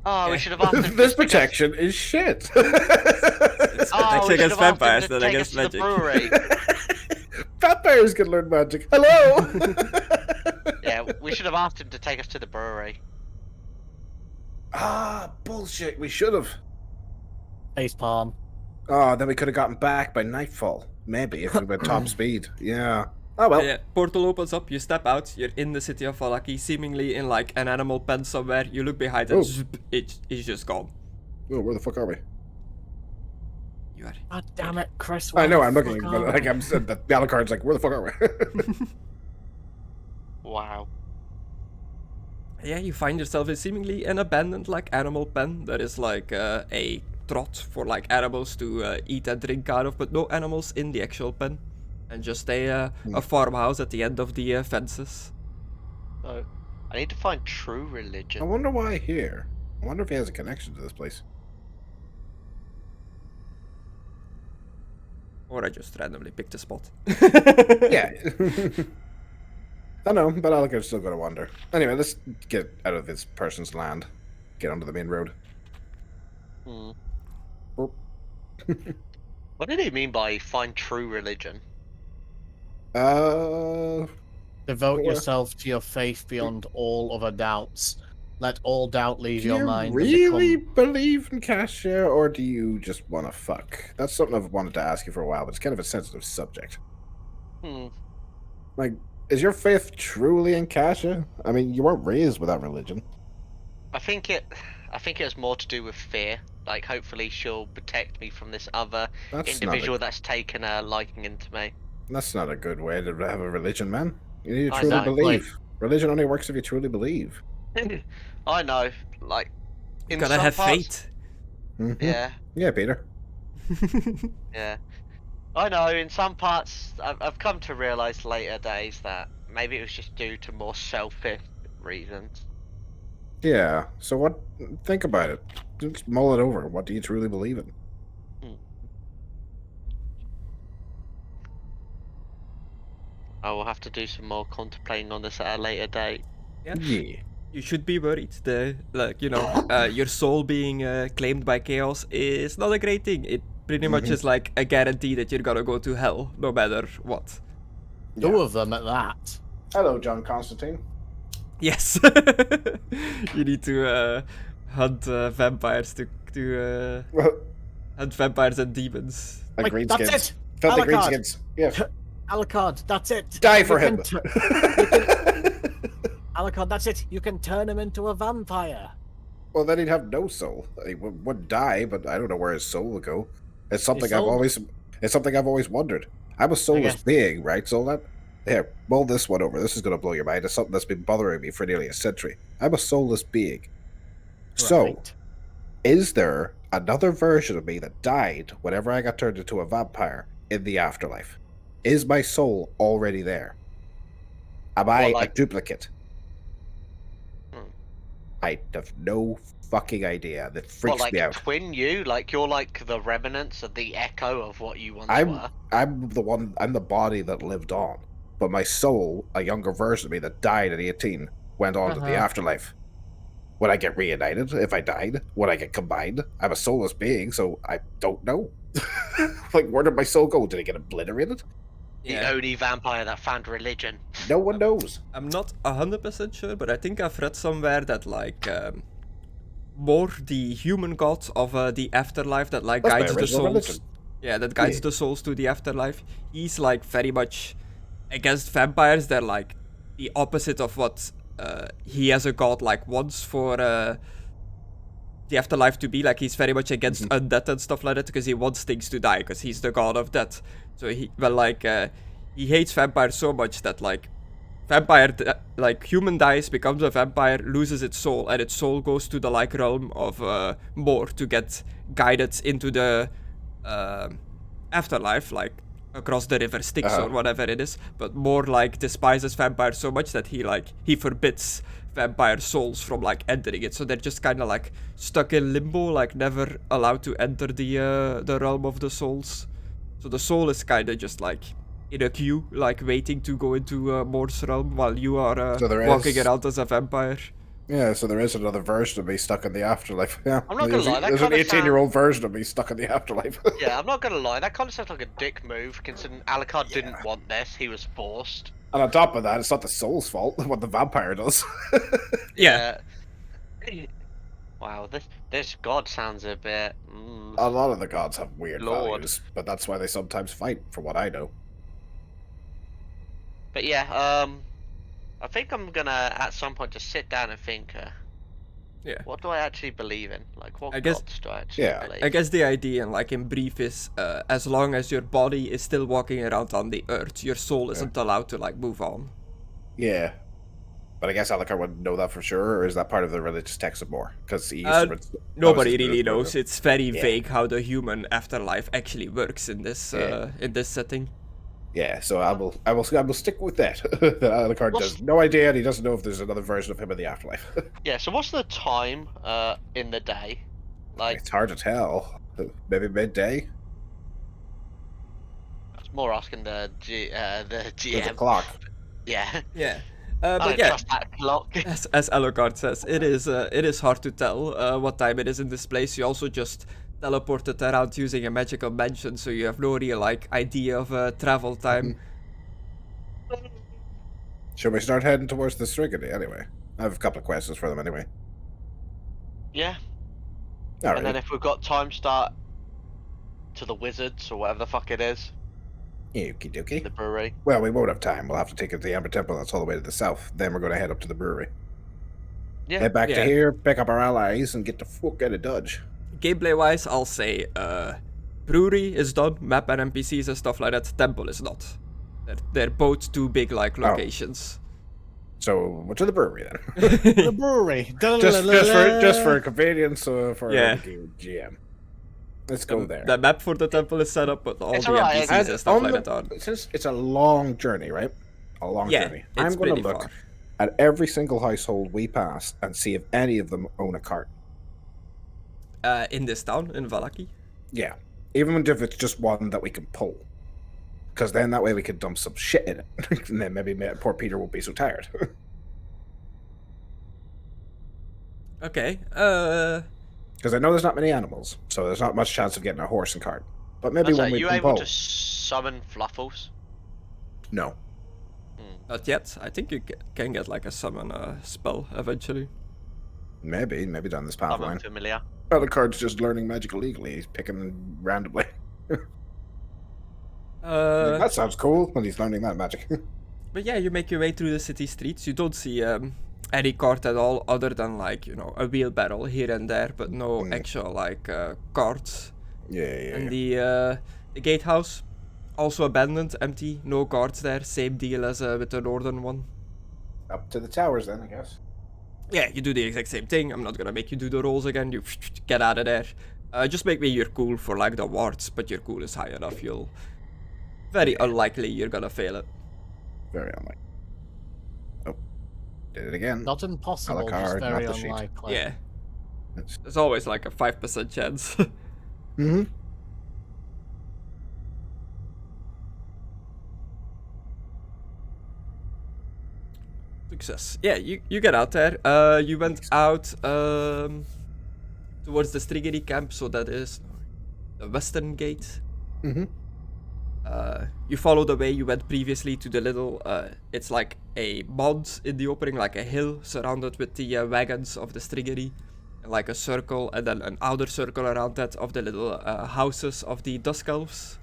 Oh, we should have asked him. This protection is shit. It's Oh, protection we should against have asked him vampires, to then take against us to the magic. brewery. Vampires can learn magic. Hello. Yeah, we should have asked him to take us to the brewery. Ah, bullshit. We should have. Face palm. Oh, then we could have gotten back by nightfall. Maybe if we went top speed. Yeah. Oh well. Yeah, portal opens up, you step out, you're in the city of Valaki, seemingly in like an animal pen somewhere. You look behind and Oh. zoop, it's just gone. Oh, where the fuck are we? You are. God damn it, Chris. I know. where I'm the looking, fuck but are like we? I'm said that the Alucard's like, where the fuck are we? Wow. Yeah, you find yourself in seemingly an abandoned like animal pen. There is like a trot for like animals to eat and drink out of, but no animals in the actual pen. And just a farmhouse at the end of the fences. So, I need to find true I religion. wonder why here. I wonder if he has a connection to this place. Or I just randomly picked a spot. Yeah. I know, but Alucard's still gonna wonder. Anyway, let's get out of this person's land. Get onto the main road. Hmm. Oh. What did he mean by find true religion? Uh, Devote Or- yourself to your faith beyond all other doubts. Let all doubt leave do your you mind. and really become- believe in Cassia, or do you just want to fuck? That's something I've wanted to ask you for a while, but it's kind of a sensitive subject. Hmm. Like, is your faith truly in Cassia? I mean, you weren't raised without religion. I think it has more to do with fear. Like, hopefully she'll protect me from this other individual that's taken a liking into me. That's not a good way to have a religion, man. You need to I truly know, believe. Religion only works if you truly believe. I know, like, You in gotta some have parts- faith. Mhm. Yeah, Yeah, Peter. yeah. I know in some parts I've come to realise later days that maybe it was just due to more selfish reasons. Yeah. So what? Think about it. Just mull it over. What do you truly believe in? I will have to do some more contemplating on this at a later date. Yeah. Yeah. You should be worried. Your soul being claimed by chaos is not a great thing. It pretty much is like a guarantee that you're gonna go to hell, no matter what. Two of them at that. Hello, John Constantine. Yes. You need to hunt vampires to hunt vampires and demons. Like Wait, that's greenskins. it! Filthy Alucard. greenskins. Yeah. Alucard, that's it! Die for You him. can Alucard, that's it! You can turn him into a vampire! Well, then he'd have no soul. He would die, but I don't know where his soul would go. It's something soul- It's something I've always wondered. I'm a soulless guess- being, right? So that here, mull this one over. This is going to blow your mind. It's something that's been bothering me for nearly a century. I'm a soulless being. So, Right. is there another version of me that died whenever I got turned into a vampire in the afterlife? Is my soul already there? Am I Well, like- a duplicate? Hmm. I have no fucking idea. That What, freaks like me a out. twin you? Like you're like the remnants of the echo of what you once were? I'm the body that lived on. But my soul, a younger version of me that died at 18, went on to the afterlife. Would I get reunited if I died? Would I get combined? I'm a soulless being, so I don't know. Like, where did my soul go? Did it get obliterated? The only vampire that found religion. No one knows. I'm not 100% sure, but I think I've read somewhere that like more the human god of the afterlife that like That's my guides the original souls. religion. Yeah, that guides Yeah. the souls to the afterlife. He's like very much against vampires. They're like the opposite of what he as a god like wants for the afterlife to be. Like he's very much against undead and stuff like that because he wants things to die because he's the god of death. So he hates vampires so much that like human dies, becomes a vampire, loses its soul, and its soul goes to the like realm of Moor to get guided into the afterlife, like across the river Styx or whatever it is. But Moor like despises vampires so much that he forbids vampire souls from like entering it. So they're just kind of like stuck in limbo, like never allowed to enter the realm of the souls. So the soul is kind of just like in a queue, like waiting to go into Moor's realm while you are So there walking is- around as a vampire. Yeah, so there is another version of me stuck in the afterlife. Yeah, I'm not gonna lie, that there's an kinda 18-year-old version of me stuck in the afterlife. Yeah, I'm not gonna lie, that kind of sounds like a dick move, considering Alucard didn't want this, he was forced. And on top of that, it's not the soul's fault what the vampire does. Yeah. Wow, this god sounds a bit. A lot of the gods have weird Lord. values, but that's why they sometimes fight, for what I know. But yeah, I think I'm gonna at some point just sit down and think. Yeah. What do I actually believe in? Like, what I guess- gods do I actually Yeah, believe? I guess the idea, like in brief, is as long as your body is still walking around on the earth, your soul isn't allowed to like move on. Yeah. But I guess Alucard wouldn't know that for sure, or is that part of the religious text of more? Because he used to... Nobody Moses really knew. knows. It's very Yeah. vague how the human afterlife actually works in this setting. Yeah, so I will stick with that. That Alucard What's- has no idea, and he doesn't know if there's another version of him in the afterlife. Yeah. So what's the time in the day? Like, It's hard to tell. Maybe midday? it's more asking the the There's a GM. clock. Yeah. Yeah. I But don't yeah, trust that clock. as Alucard says, it is hard to tell what time it is in this place. You also just teleported around using a magical mansion, so you have no real like idea of travel time. Should we start heading towards the Strigony anyway? I have a couple of questions for them anyway. Yeah. Alright. And then if we've got time, start to the Wizards or whatever the fuck it is, Okie dokie. the brewery. Well, we won't have time. We'll have to take it to the Amber Temple. That's all the way to the south. Then we're going to head up to the brewery. Yeah. Head back Yeah. to here, pick up our allies, and get the fuck out of Dodge. Gameplay wise, I'll say brewery is done, map and NPCs and stuff like that. Temple is not. They're both too big like locations. So, to the brewery then. The brewery. just for convenience for Yeah. the GM. Let's go there. The map for the temple is set up, but all It's the alright, NPCs and stuff like that are. Since it's a long journey, right? A long journey. It's I'm going to pretty look far. at every single household we pass and see if any of them own a cart. In this town, in Vallaki. Yeah. Even if it's just one that we can pull. Because then that way we could dump some shit in it. And then maybe poor Peter won't be so tired. Okay. Because I know there's not many animals, so there's not much chance of getting a horse and cart. But maybe when Are we you can able pull. to summon Fluffles? No. Not yet. I think you can get like a summon spell eventually. Maybe down this path Summon line. Familiar. Alucard's just learning magic illegally. He's picking them randomly. That sounds cool when he's learning that magic. But yeah, you make your way through the city streets. You don't see any cart at all, other than like a wheelbarrow here and there, but no actual like carts. Yeah. And the gatehouse, also abandoned, empty, no guards there. Same deal as with the northern one. Up to the towers then, I guess. Yeah, you do the exact same thing. I'm not gonna make you do the rolls again. You get out of there. Just make me your cool for like the wards, but your cool is high enough. You'll very unlikely you're gonna fail it. Very unlikely. Oh, did it again. Not impossible, just Alucard, very not the sheet. unlikely. Yeah, It's- there's always like a 5% chance. Mm-hmm. Success. Yeah, you get out there. You went out towards the Striggery camp, so that is the western gate. Mm-hmm. You follow the way you went previously to the little. It's like a mound in the opening, like a hill surrounded with the wagons of the Striggery, and like a circle, and then an outer circle around that of the little houses of the Dusk Elves.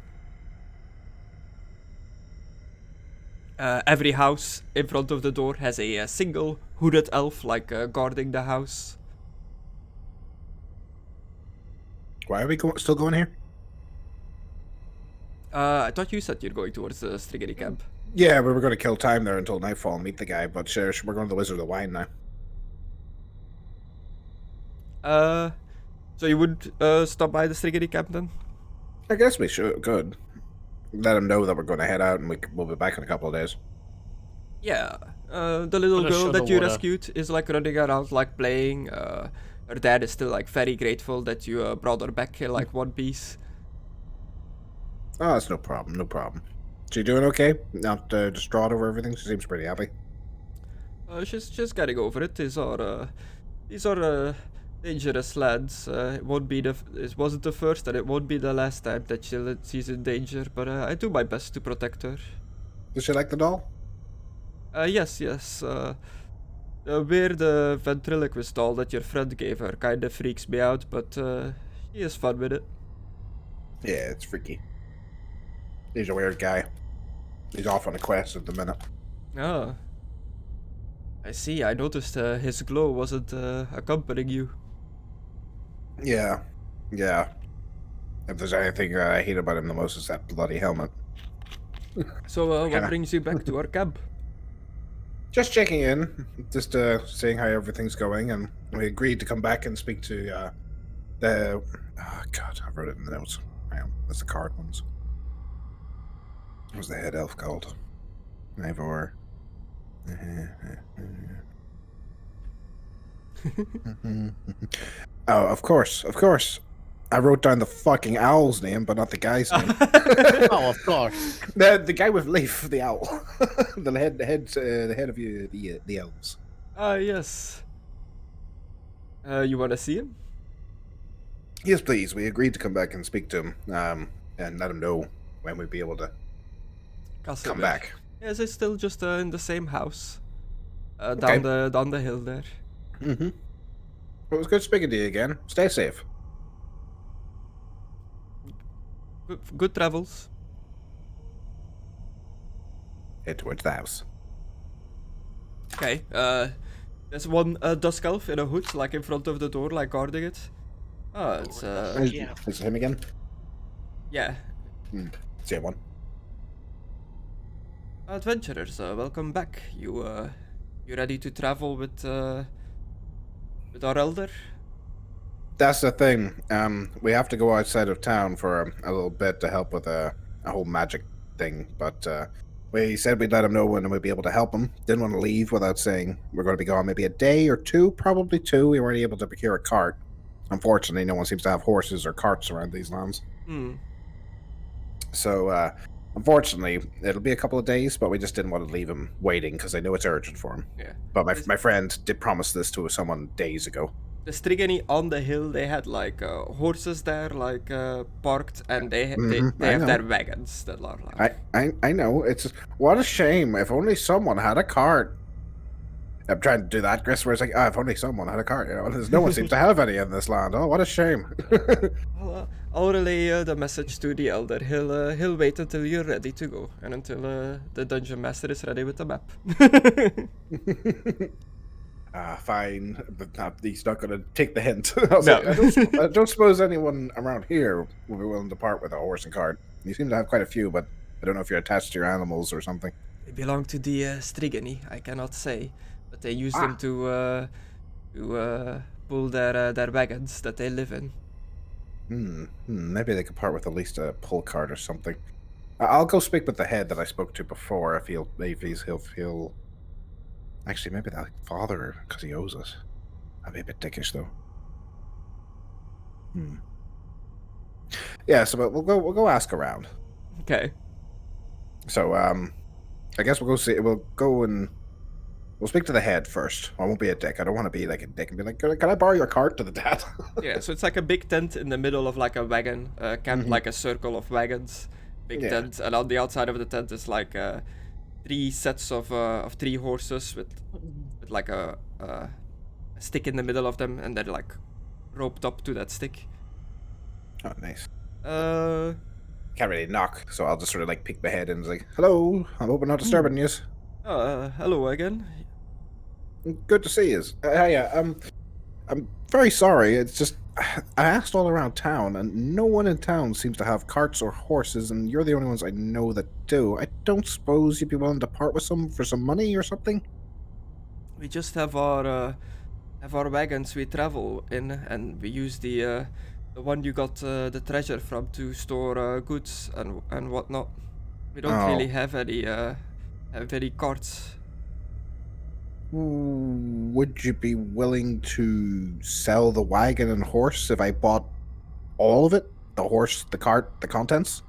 Every house in front of the door has a single hooded elf, like guarding the house. Why are we still going here? I thought you said you're going towards the Striggery camp. Yeah, we were going to kill time there until nightfall and meet the guy, but sure, we're going to the Wizard of the Wine now. So you would stop by the Striggery camp then? I guess we could. Let him know that we're going to head out and we'll be back in a couple of days. Yeah, the little Gonna girl show that the you water. rescued is like running around, like playing. Her dad is still like very grateful that you brought her back in like one piece. Oh, that's no problem, no problem. She doing okay? Not distraught over everything? She seems pretty happy. She's getting over it. These are dangerous lads. It wasn't the first and it won't be the last time that she's in danger. But I do my best to protect her. Does she like the doll? Yes. The weird ventriloquist doll that your friend gave her kinda freaks me out, but he is fun with it. Yeah, it's freaky. He's a weird guy. He's off on a quest at the minute. Oh. I see. I noticed his glow wasn't accompanying you. Yeah. If there's anything I hate about him the most, is that bloody helmet. So what Kinda. brings you back to our camp? Just checking in, just seeing how everything's going, and we agreed to come back and speak to the. Oh God, I wrote it in the notes. Hang on, that's the card ones. What was the head elf called? Ivor. Oh, of course. I wrote down the fucking owl's name, but not the guy's name. Oh, of course. The guy with Leaf, the owl, the head of the elves. Yes. You wanna see him? Yes, please. We agreed to come back and speak to him, and let him know when we'd be able to come back. Yes, it's still just in the same house. Okay. Down the hill there. Mm-hmm. It was good speaking to you again. Stay safe. Good travels. Head towards the house. Okay, there's one Dusk Elf in a hood, like in front of the door, like guarding it. Oh, it's Yeah. Is it him again? yeah. Same one. Adventurers, welcome back. You ready to travel with our elder? That's the thing. We have to go outside of town for a little bit to help with a whole magic thing. But we said we'd let him know when we'd be able to help him. Didn't want to leave without saying we're going to be gone maybe a day or two, probably two. We weren't able to procure a cart. Unfortunately, no one seems to have horses or carts around these lands. So, unfortunately, it'll be a couple of days, but we just didn't want to leave him waiting because I know it's urgent for him. Yeah. But my friend did promise this to someone days ago. The Strigany on the hill, they had like horses there, like parked, and they have their wagons that are like. I know. It's just, what a shame. If only someone had a cart. I'm trying to do that, Chris, where it's like, if only someone had a cart. You know, there's no one seems to have any in this land. Oh, what a shame. I'll relay the message to the Elder. He'll wait until you're ready to go, and until the Dungeon Master is ready with the map. Fine, but he's not going to take the hint. I don't suppose anyone around here will be willing to part with a horse and cart. You seem to have quite a few, but I don't know if you're attached to your animals or something. They belong to the Strigany, I cannot say, but they use them to pull their wagons that they live in. Maybe they could part with at least a pull cart or something. I'll go speak with the head that I spoke to before. If he'll feel. Actually, maybe that father, because he owes us. That'd be a bit dickish, though. Yeah, so we'll go ask around. Okay. So I guess we'll speak to the head first. I won't be a dick. I don't want to be like a dick and be like, can I borrow your cart to the dad? Yeah, so it's like a big tent in the middle of like a wagon camp, like a circle of wagons, big tent, and on the outside of the tent is like 3 sets of 3 horses with like a stick in the middle of them, and they're like roped up to that stick. Oh, nice. Can't really knock, so I'll just sort of like peek my head and like, hello, I'm hoping not disturbing you. Hello again. Good to see you. I'm very sorry. It's just I asked all around town, and no one in town seems to have carts or horses, and you're the only ones I know that do. I don't suppose you'd be willing to part with some for some money or something? We just have our wagons we travel in, and we use the one you got the treasure from to store goods and whatnot. We don't really have any carts. Would you be willing to sell the wagon and horse if I bought all of it? The horse, the cart, the contents?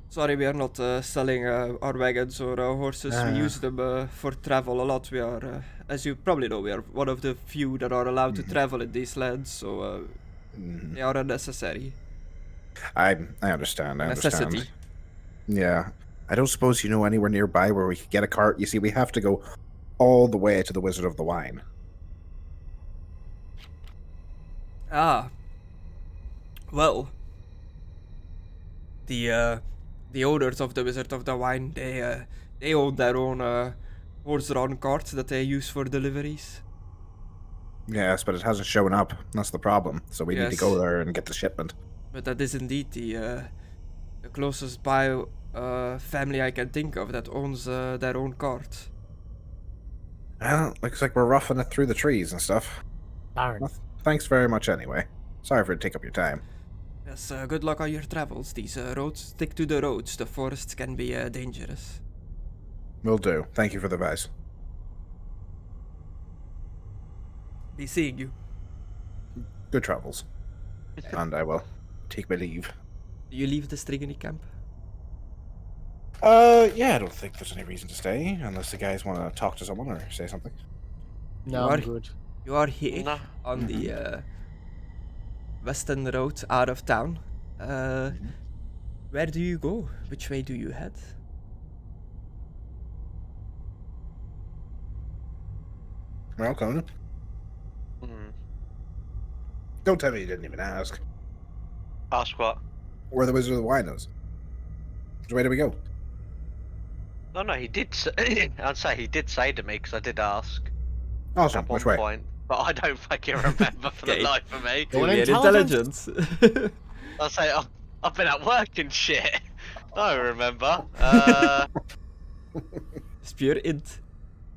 Sorry, we are not selling our wagons or our horses. We use them for travel a lot. We are, as you probably know, we are one of the few that are allowed to travel in these lands, so they are unnecessary. I understand. Necessity. Yeah. I don't suppose you know anywhere nearby where we could get a cart. You see, we have to go all the way to the Wizard of the Wine. Well, the owners of the Wizard of the Wine, they own their own horse-drawn carts that they use for deliveries. Yes, but it hasn't shown up. That's the problem. So we need to go there and get the shipment. But that is indeed the closest by family I can think of that owns their own cart. Well, looks like we're roughing it through the trees and stuff. Well, thanks very much anyway. Sorry for taking up your time. Yes, good luck on your travels. These roads, stick to the roads. The forests can be dangerous. Will do. Thank you for the advice. Be seeing you. Good travels. And I will take my leave. Do you leave the Strigany camp? Yeah, I don't think there's any reason to stay, unless the guys want to talk to someone or say something. No, I'm good. You are here on the western road out of town. Where do you go? Which way do you head? Well, Conna. Don't tell me you didn't even ask. Ask what? Where the Wizard of the Wine is. Which way do we go? No, he did say, I'd say he did say to me, because I did ask. Awesome, at one which way? point, but I don't fucking remember for the life of me. Intelligence. I'll say, I've been at work and shit. I don't remember. It's pure int.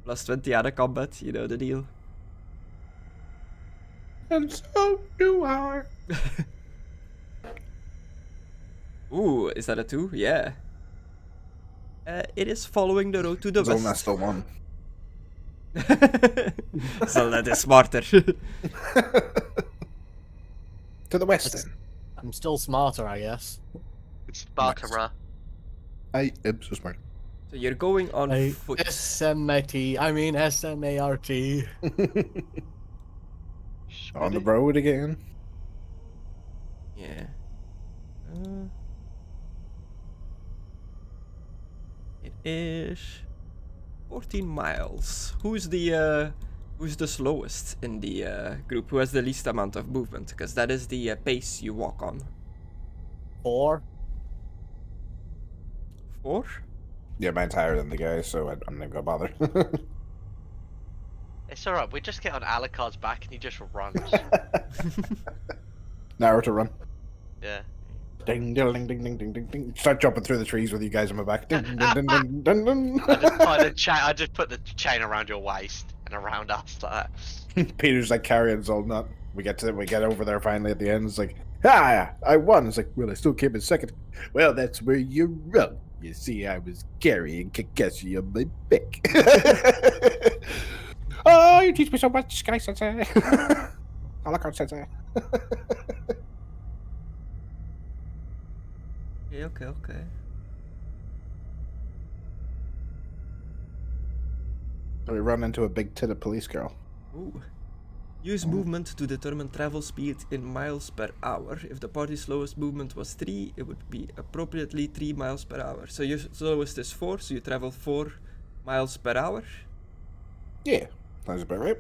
Plus 20 out of combat, you know the deal. And so do I. Ooh, is that a 2? Yeah. It is following the road to the Zolna west. still won. So that is smarter. To the west, then. I'm still smarter, I guess. It's Bartera. I am so smart. So you're going on I foot. S-M-A-T, I mean S-M-A-R-T. On the road again. Yeah. It is 14 miles. Who's the slowest in the group? Who has the least amount of movement? Because that is the pace you walk on. 4. 4? Yeah, mine's higher than the guy, so I'm not gonna bother. It's alright, we just get on Alucard's back and he just runs. Narrow to run. Yeah. Ding, ding, ding, ding, ding, ding, ding. Start jumping through the trees with you guys on my back. Ding, ding, ding, ding, ding, ding. I just put the chain around your waist and around us like that. Peter's like carrying Zolna. We get over there finally at the end. It's like, I won. It's like, well, I still came in second. Well, that's where you're wrong. You see, I was carrying Kakashi on my back. Oh, you teach me so much, Sky Sensei. Alucard Sensei. Okay. We run into a big-titted police girl. Ooh. Use movement to determine travel speed in miles per hour. If the party's slowest movement was 3, it would be appropriately 3 miles per hour. So your slowest is 4, so you travel 4 miles per hour? Yeah, sounds about right.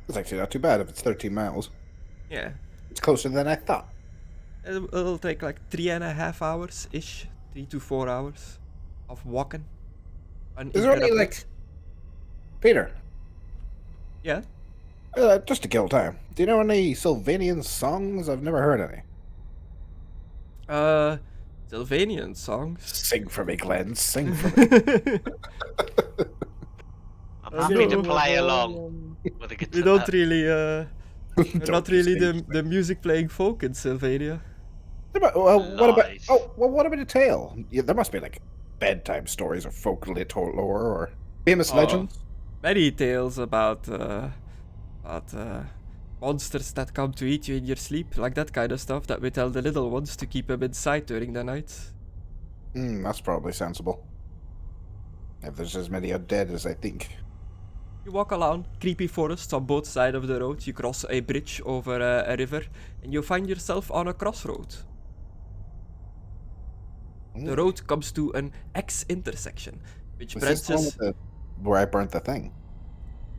It's actually not too bad if it's 13 miles. Yeah. It's closer than I thought. It'll take like 3.5 hours-ish. 3 to 4 hours of walking. Is there any, like... Peter, Yeah? just to kill time, do you know any Sylvanian songs? I've never heard any. Sylvanian songs? Sing for me, Glenn. Sing for me. I'm happy to play along with a guitar. We don't really, we're not really the music playing folk in Sylvania. Lies. What about a tale? Yeah, there must be like bedtime stories or folk lore or famous legends. Many tales about monsters that come to eat you in your sleep, like that kind of stuff that we tell the little ones to keep them inside during the night. That's probably sensible. If there's as many undead as I think. You walk along creepy forests on both sides of the road, you cross a bridge over a river, and you find yourself on a crossroad. The road comes to an X intersection, which Was this the one branches... with where I burnt the thing?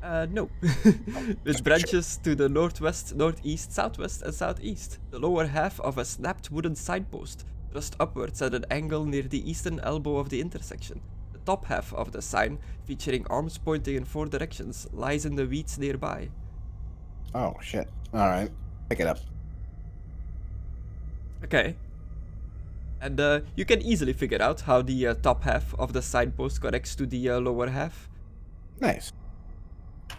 No. Which branches to the northwest, northeast, southwest, and southeast. The lower half of a snapped wooden signpost thrust upwards at an angle near the eastern elbow of the intersection. The top half of the sign, featuring arms pointing in 4 directions, lies in the weeds nearby. Oh shit! All right, pick it up. Okay. And you can easily figure out how the top half of the signpost connects to the lower half. Nice.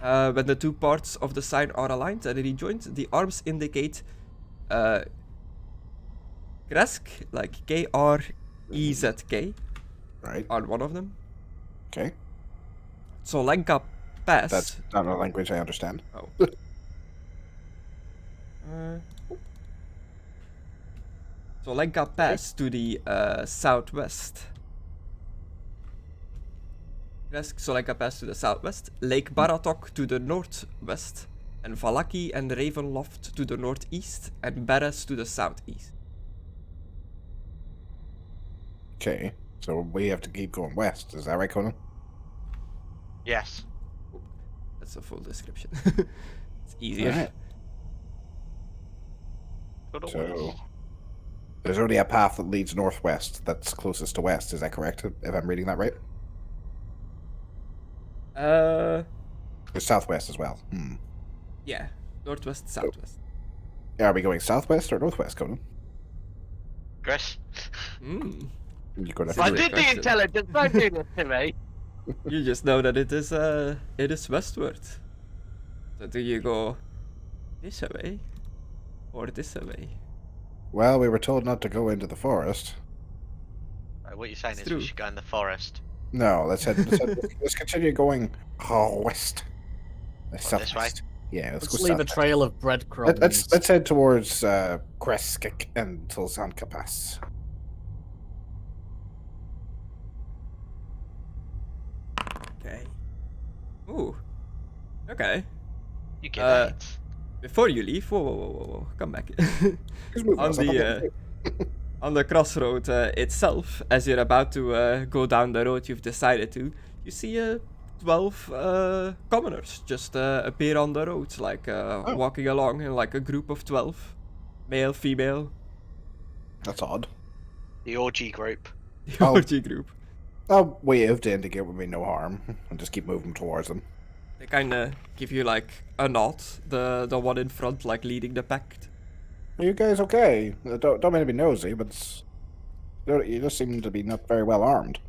When the 2 parts of the sign are aligned and rejoined, the arms indicate Kresk, like K-R-E-Z-K, Right. on one of them. Okay. Solenka Pass. That's not a language I understand. Oh. Solenka Pass to the southwest. Solenka Pass to the southwest, Lake Baratok to the northwest, and Valaki and Ravenloft to the northeast, and Beres to the southeast. Okay, so we have to keep going west. Is that right, Conna? Yes. That's a full description. It's easier. Alright. Good old So west. there's already a path that leads northwest that's closest to west. Is that correct? If I'm reading that right? There's southwest as well. Yeah, northwest, southwest. Are we going southwest or northwest, Conan? Chris. You're going That's to a I great did the question. intelligence. Don't do this to me. You just know that it is westward. So do you go This away? Or this away? Well, we were told not to go into the forest. Right, what you're saying It's is true. we should go in the forest. No, let's continue going west. What, this way? Southwest. Yeah, let's Let's go leave a southwest. trail of breadcrumbs. Let's head towards Kreskik and Tulsanka Pass. Okay. Ooh. Okay. You get Uh, it. Before you leave, whoa, come back. Just move On us, I'm the not gonna- on the crossroad itself, as you're about to go down the road you've decided to, you see 12 commoners just appear on the road, like walking along in like a group of 12, male, female, That's odd. The orgy group. the Oh. orgy group. I'll wave to indicate would be no harm and just keep moving towards them. They kind of give you like a nod, the one in front, like leading the pack. Are you guys okay? Don't mean to be nosy, but you just seem to be not very well armed.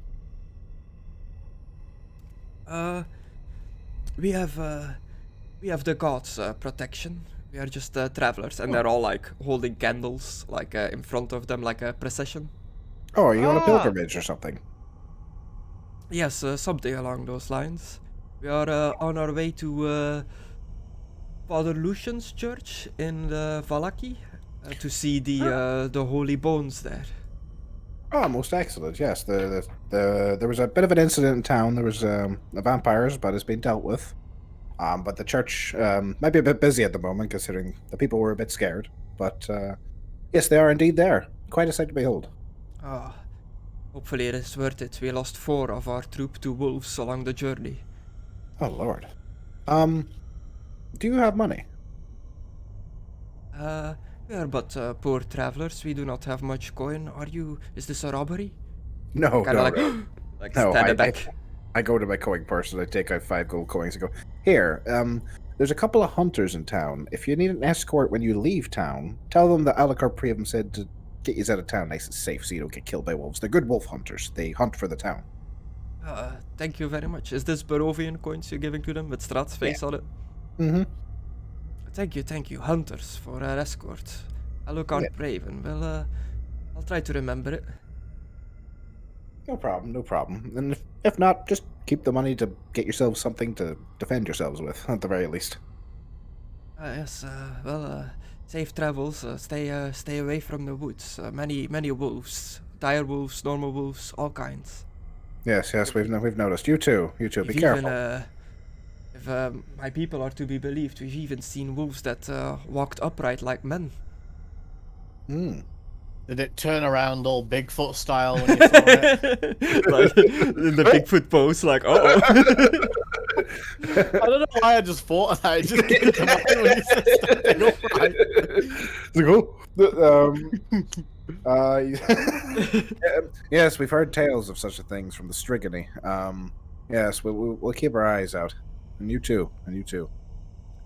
We have the gods' protection. We are just travelers, and they're all like holding candles, like in front of them, like a procession. Oh, are you on a Ah. pilgrimage or something? Yes, something along those lines. We are on our way to Father Lucian's church in Valaki to see the holy bones there. Oh, most excellent. Yes, there was a bit of an incident in town. There was vampires, but it's been dealt with. But the church might be a bit busy at the moment, considering the people were a bit scared. But yes, they are indeed there. Quite a sight to behold. Ah, hopefully it is worth it. We lost 4 of our troop to wolves along the journey. Oh Lord. Do you have money? We are but poor travelers. We do not have much coin. Is this a robbery? No, Kind no, of like, no. like No, stand back. I go to my coin purse and I take out 5 gold coins and go, here, there's a couple of hunters in town. If you need an escort when you leave town, tell them that Alucard Priam said to get you out of town nice and safe so you don't get killed by wolves. They're good wolf hunters. They hunt for the town. Thank you very much. Is this Barovian coins you're giving to them with Strahd's face on it? Mm-hmm. Thank you, hunters, for our escort. Alucard Praven. Well, I'll try to remember it. No problem, no problem. And if not, just keep the money to get yourselves something to defend yourselves with, at the very least. Yes, safe travels. Stay away from the woods. Many wolves. Dire wolves, normal wolves, all kinds. Yes, we've noticed. You too. Be We've careful. If my people are to be believed, we've even seen wolves that walked upright like men. Hmm. Did it turn around all Bigfoot style when you saw it? Like in the Bigfoot pose, like oh. I don't know why I just thought of that. It just came to mind when you said something upright. Yes, we've heard tales of such things from the Strigony. Yes, we'll keep our eyes out. And you too.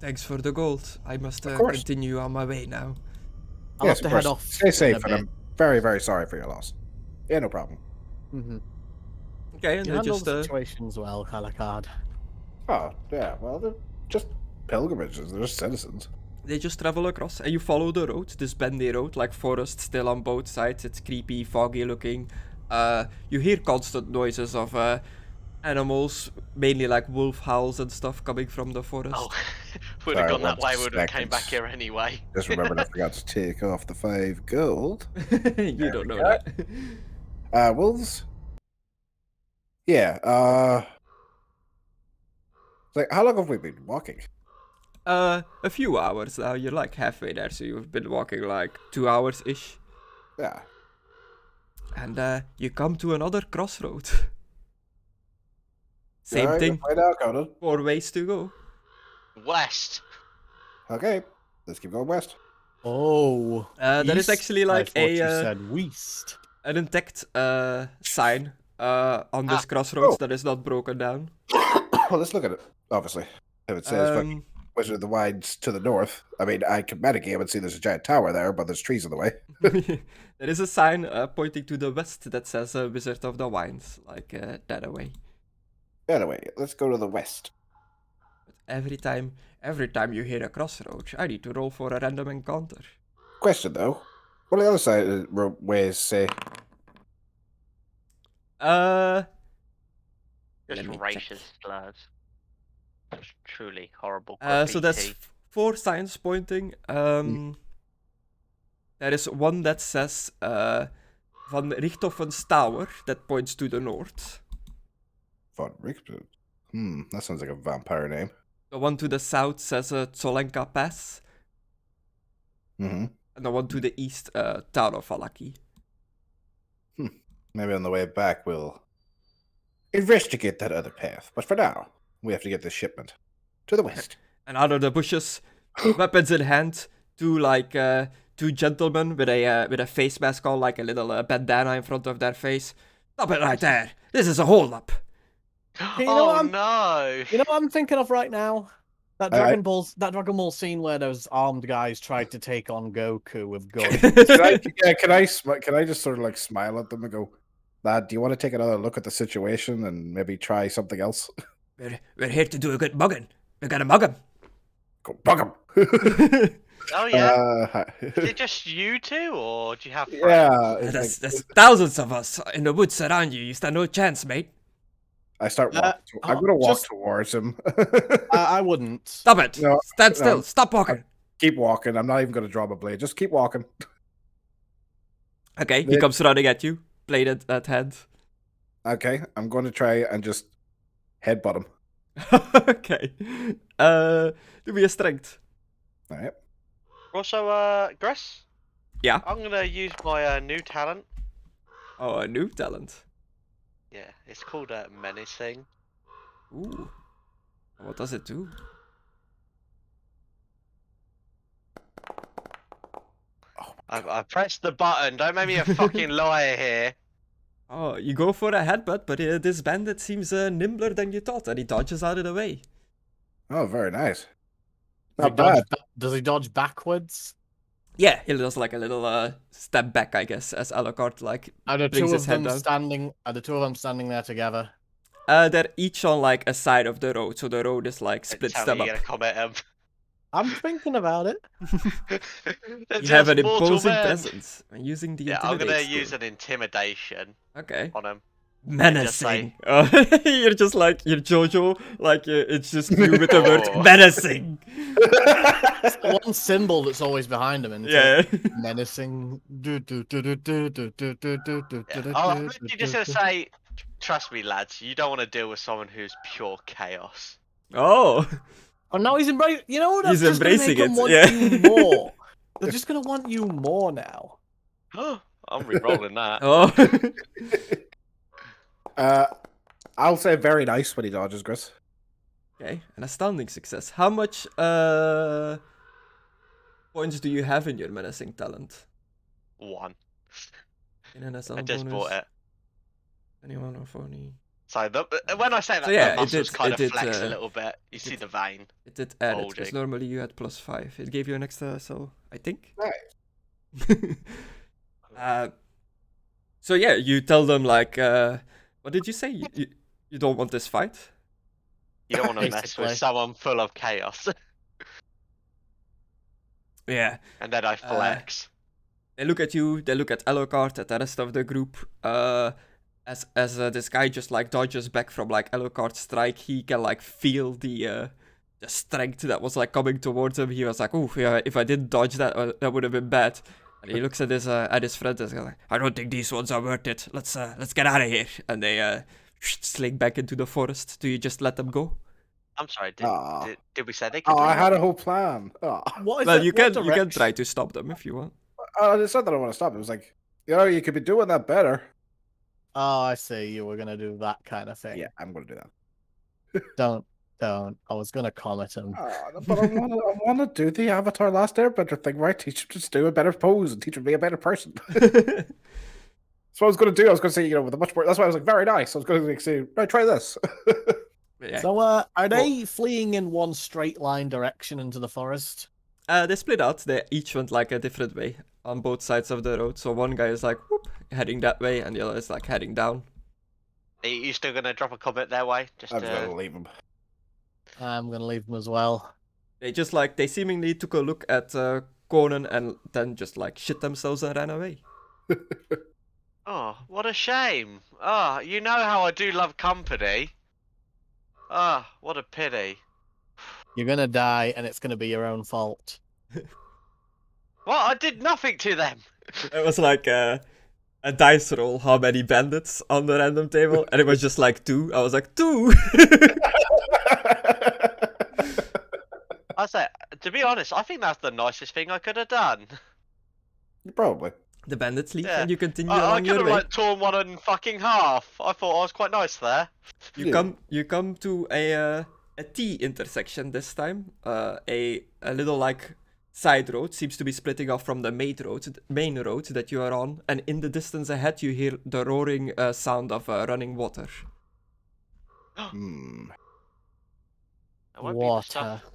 Thanks for the gold. I must Of course. continue on my way now. I'll Yes, have to of head course. off. Stay in safe, a and I'm very, very sorry for your loss. Yeah, no problem. Mm-hmm. Okay, and You they handle just the situations well, Alucard. Oh, yeah, well, they're just pilgrimages. They're just citizens. They just travel across, and you follow the road, this bendy road, like forest still on both sides. It's creepy, foggy looking. You hear constant noises of animals, mainly like wolf howls and stuff coming from the forest. Oh, would have Sorry, gone that 1 way, would have came back second. here anyway. Just remembered I forgot to take off the 5 gold. You don't know that. Wolves? Yeah, like, how long have we been walking? A few hours now. You're like halfway there, so you've been walking like 2 hours ish. Yeah. And you come to another crossroad. Same Alright, thing. Right now, Conna. 4 ways to go. West. Okay, let's keep going west. Oh. There is east? actually like I thought you a said west. an intact sign on this crossroads that is not broken down. Well, let's look at it, obviously. If it says fucking Wizard of the Wilds to the north, I mean, I could metagame and see there's a giant tower there, but there's trees in the way. There is a sign pointing to the west that says Wizard of the Winds, like that away. Anyway, let's go to the west. But every time Every time you hit a crossroad, I need to roll for a random encounter. Question though, what do the other side of the ways say? Let Just me check. racist slurs. Just truly horrible. So that's 4 signs pointing. There is one that says Van Richthofen's Tower that points to the north. Von Richter. That sounds like a vampire name. The one to the south says Tsolenka Pass. Mm-hmm. And the one to the east, Town of Valaki. Maybe on the way back we'll investigate that other path. But for now, we have to get this shipment to the west. And out of the bushes, weapons in hand, two gentlemen with a face mask on, like a little bandana in front of their face. Stop it right there! This is a hold-up! You know what Oh I'm- no! You know what I'm thinking of right now? That Alright. Dragon Ball scene where those armed guys tried to take on Goku with guns. Can I just sort of like smile at them and go, lad, do you want to take another look at the situation and maybe try something else? We're here to do a good mugging. We gotta mug him. Go bug him. Oh yeah. Is Uh, it just you two, or do you have friends? yeah. it's like- There's thousands of us in the woods around you. You stand no chance, mate. I start walking. I'm oh, gonna walk just- towards him. I wouldn't. Stop it! No, Stand still! no. Stop walking! Keep walking. I'm not even gonna draw my blade. Just keep walking. Okay, he Yeah. comes running at you. Blade at hand. Okay, I'm going to try and just headbutt him. Okay. Do me a strength. All right. Also, Gress, Yeah. I'm gonna use my new talent. Oh, a new talent. Yeah, it's called menacing. Ooh. What does it do? I pressed the button. Don't make me a fucking liar here. Oh, you go for a headbutt, but this bandit seems nimbler than you thought, and he dodges out of the way. Oh, very nice. Does he Not bad. does he dodge backwards? Yeah, he does like a little step back, I guess, as Alucard like Are the brings two his of head them down. standing? Are the two of them standing there together? They're each on like a side of the road, so the road is like splits Tell them me up. you're gonna come at him. I'm thinking about it. You have an imposing presence. I'm using the Yeah, I'm gonna intimidate use skill. an intimidation Okay. on him. Menacing. Oh, you're just like, you're Jojo, like it's just you with the word Oh. menacing. It's the one symbol that's always behind him, and Yeah. menacing. Yeah. I'm literally just gonna say, trust me, lads, you don't want to deal with someone who's pure chaos. Oh. Oh no, he's embracing. You know what? He's That's just gonna embracing make him it, want yeah. you more. They're just gonna want you more now. I'm re-rolling that. Oh. I'll say very nice when he dodges, Chris. Okay, an astounding success. How much points do you have in your menacing talent? 1. In an I assault just bonus, bought it. 21 or 40. So when I say that, So yeah, the it muscles did- kind it of did, flex a uh, little bit. You see the vein. It did add it, because Bulging. normally you had +5. It gave you an extra, so I think. Nice. So yeah, you tell them like, what did you say? You don't want this fight? You don't want to mess Basically. with someone full of chaos. Yeah. And then I flex. They look at you, they look at Alucard, at the rest of the group. As this guy just like dodges back from like Alucard's strike, he can like feel the strength that was like coming towards him. He was like, "Oh, yeah, if I didn't dodge that, that would have been bad." And he looks at his friend and is like, "I don't think these ones are worth it. Let's get out of here." And they sling back into the forest. Do you just let them go? I'm sorry, Aw. did we say they could Oh, I leave? had a whole plan. Oh. What is Well, it? you What can direction- try to stop them if you want. It's not that I want to stop. It was like, you could be doing that better. Oh, I see. You were gonna do that kind of thing. Yeah, I'm going to do that. Don't. I was gonna comment him. But I want to do the Avatar Last Airbender thing, right? Teach him just do a better pose and teach him to be a better person. That's what I was going to do. I was going to say, with a much more. That's why I was like, very nice. I was going to say, right, try this. Yeah. So, are they fleeing in one straight line direction into the forest? They split out. They each went like a different way on both sides of the road. So one guy is like whoop, heading that way, and the other is like heading down. Are you still gonna drop a comment their way? Just I'm just going to leave him. I'm gonna leave them as well. They seemingly took a look at Conan and then just like shit themselves and ran away. Oh, what a shame. Oh, you know how I do love company. Ah, what a pity. You're gonna die, and it's gonna be your own fault. Well, I did nothing to them. It was like a dice roll, how many bandits on the random table, and it was just like 2. I was like, 2? I say, to be honest, I think that's the nicest thing I could have done. Probably. The bandits leave Yeah. and you continue I along could your have way. like torn one in fucking half. I thought I was quite nice there. You come to a T intersection this time. A little like side road seems to be splitting off from the main road that you are on, and in the distance ahead you hear the roaring sound of running water. Hmm. That won't be the stuff- Water.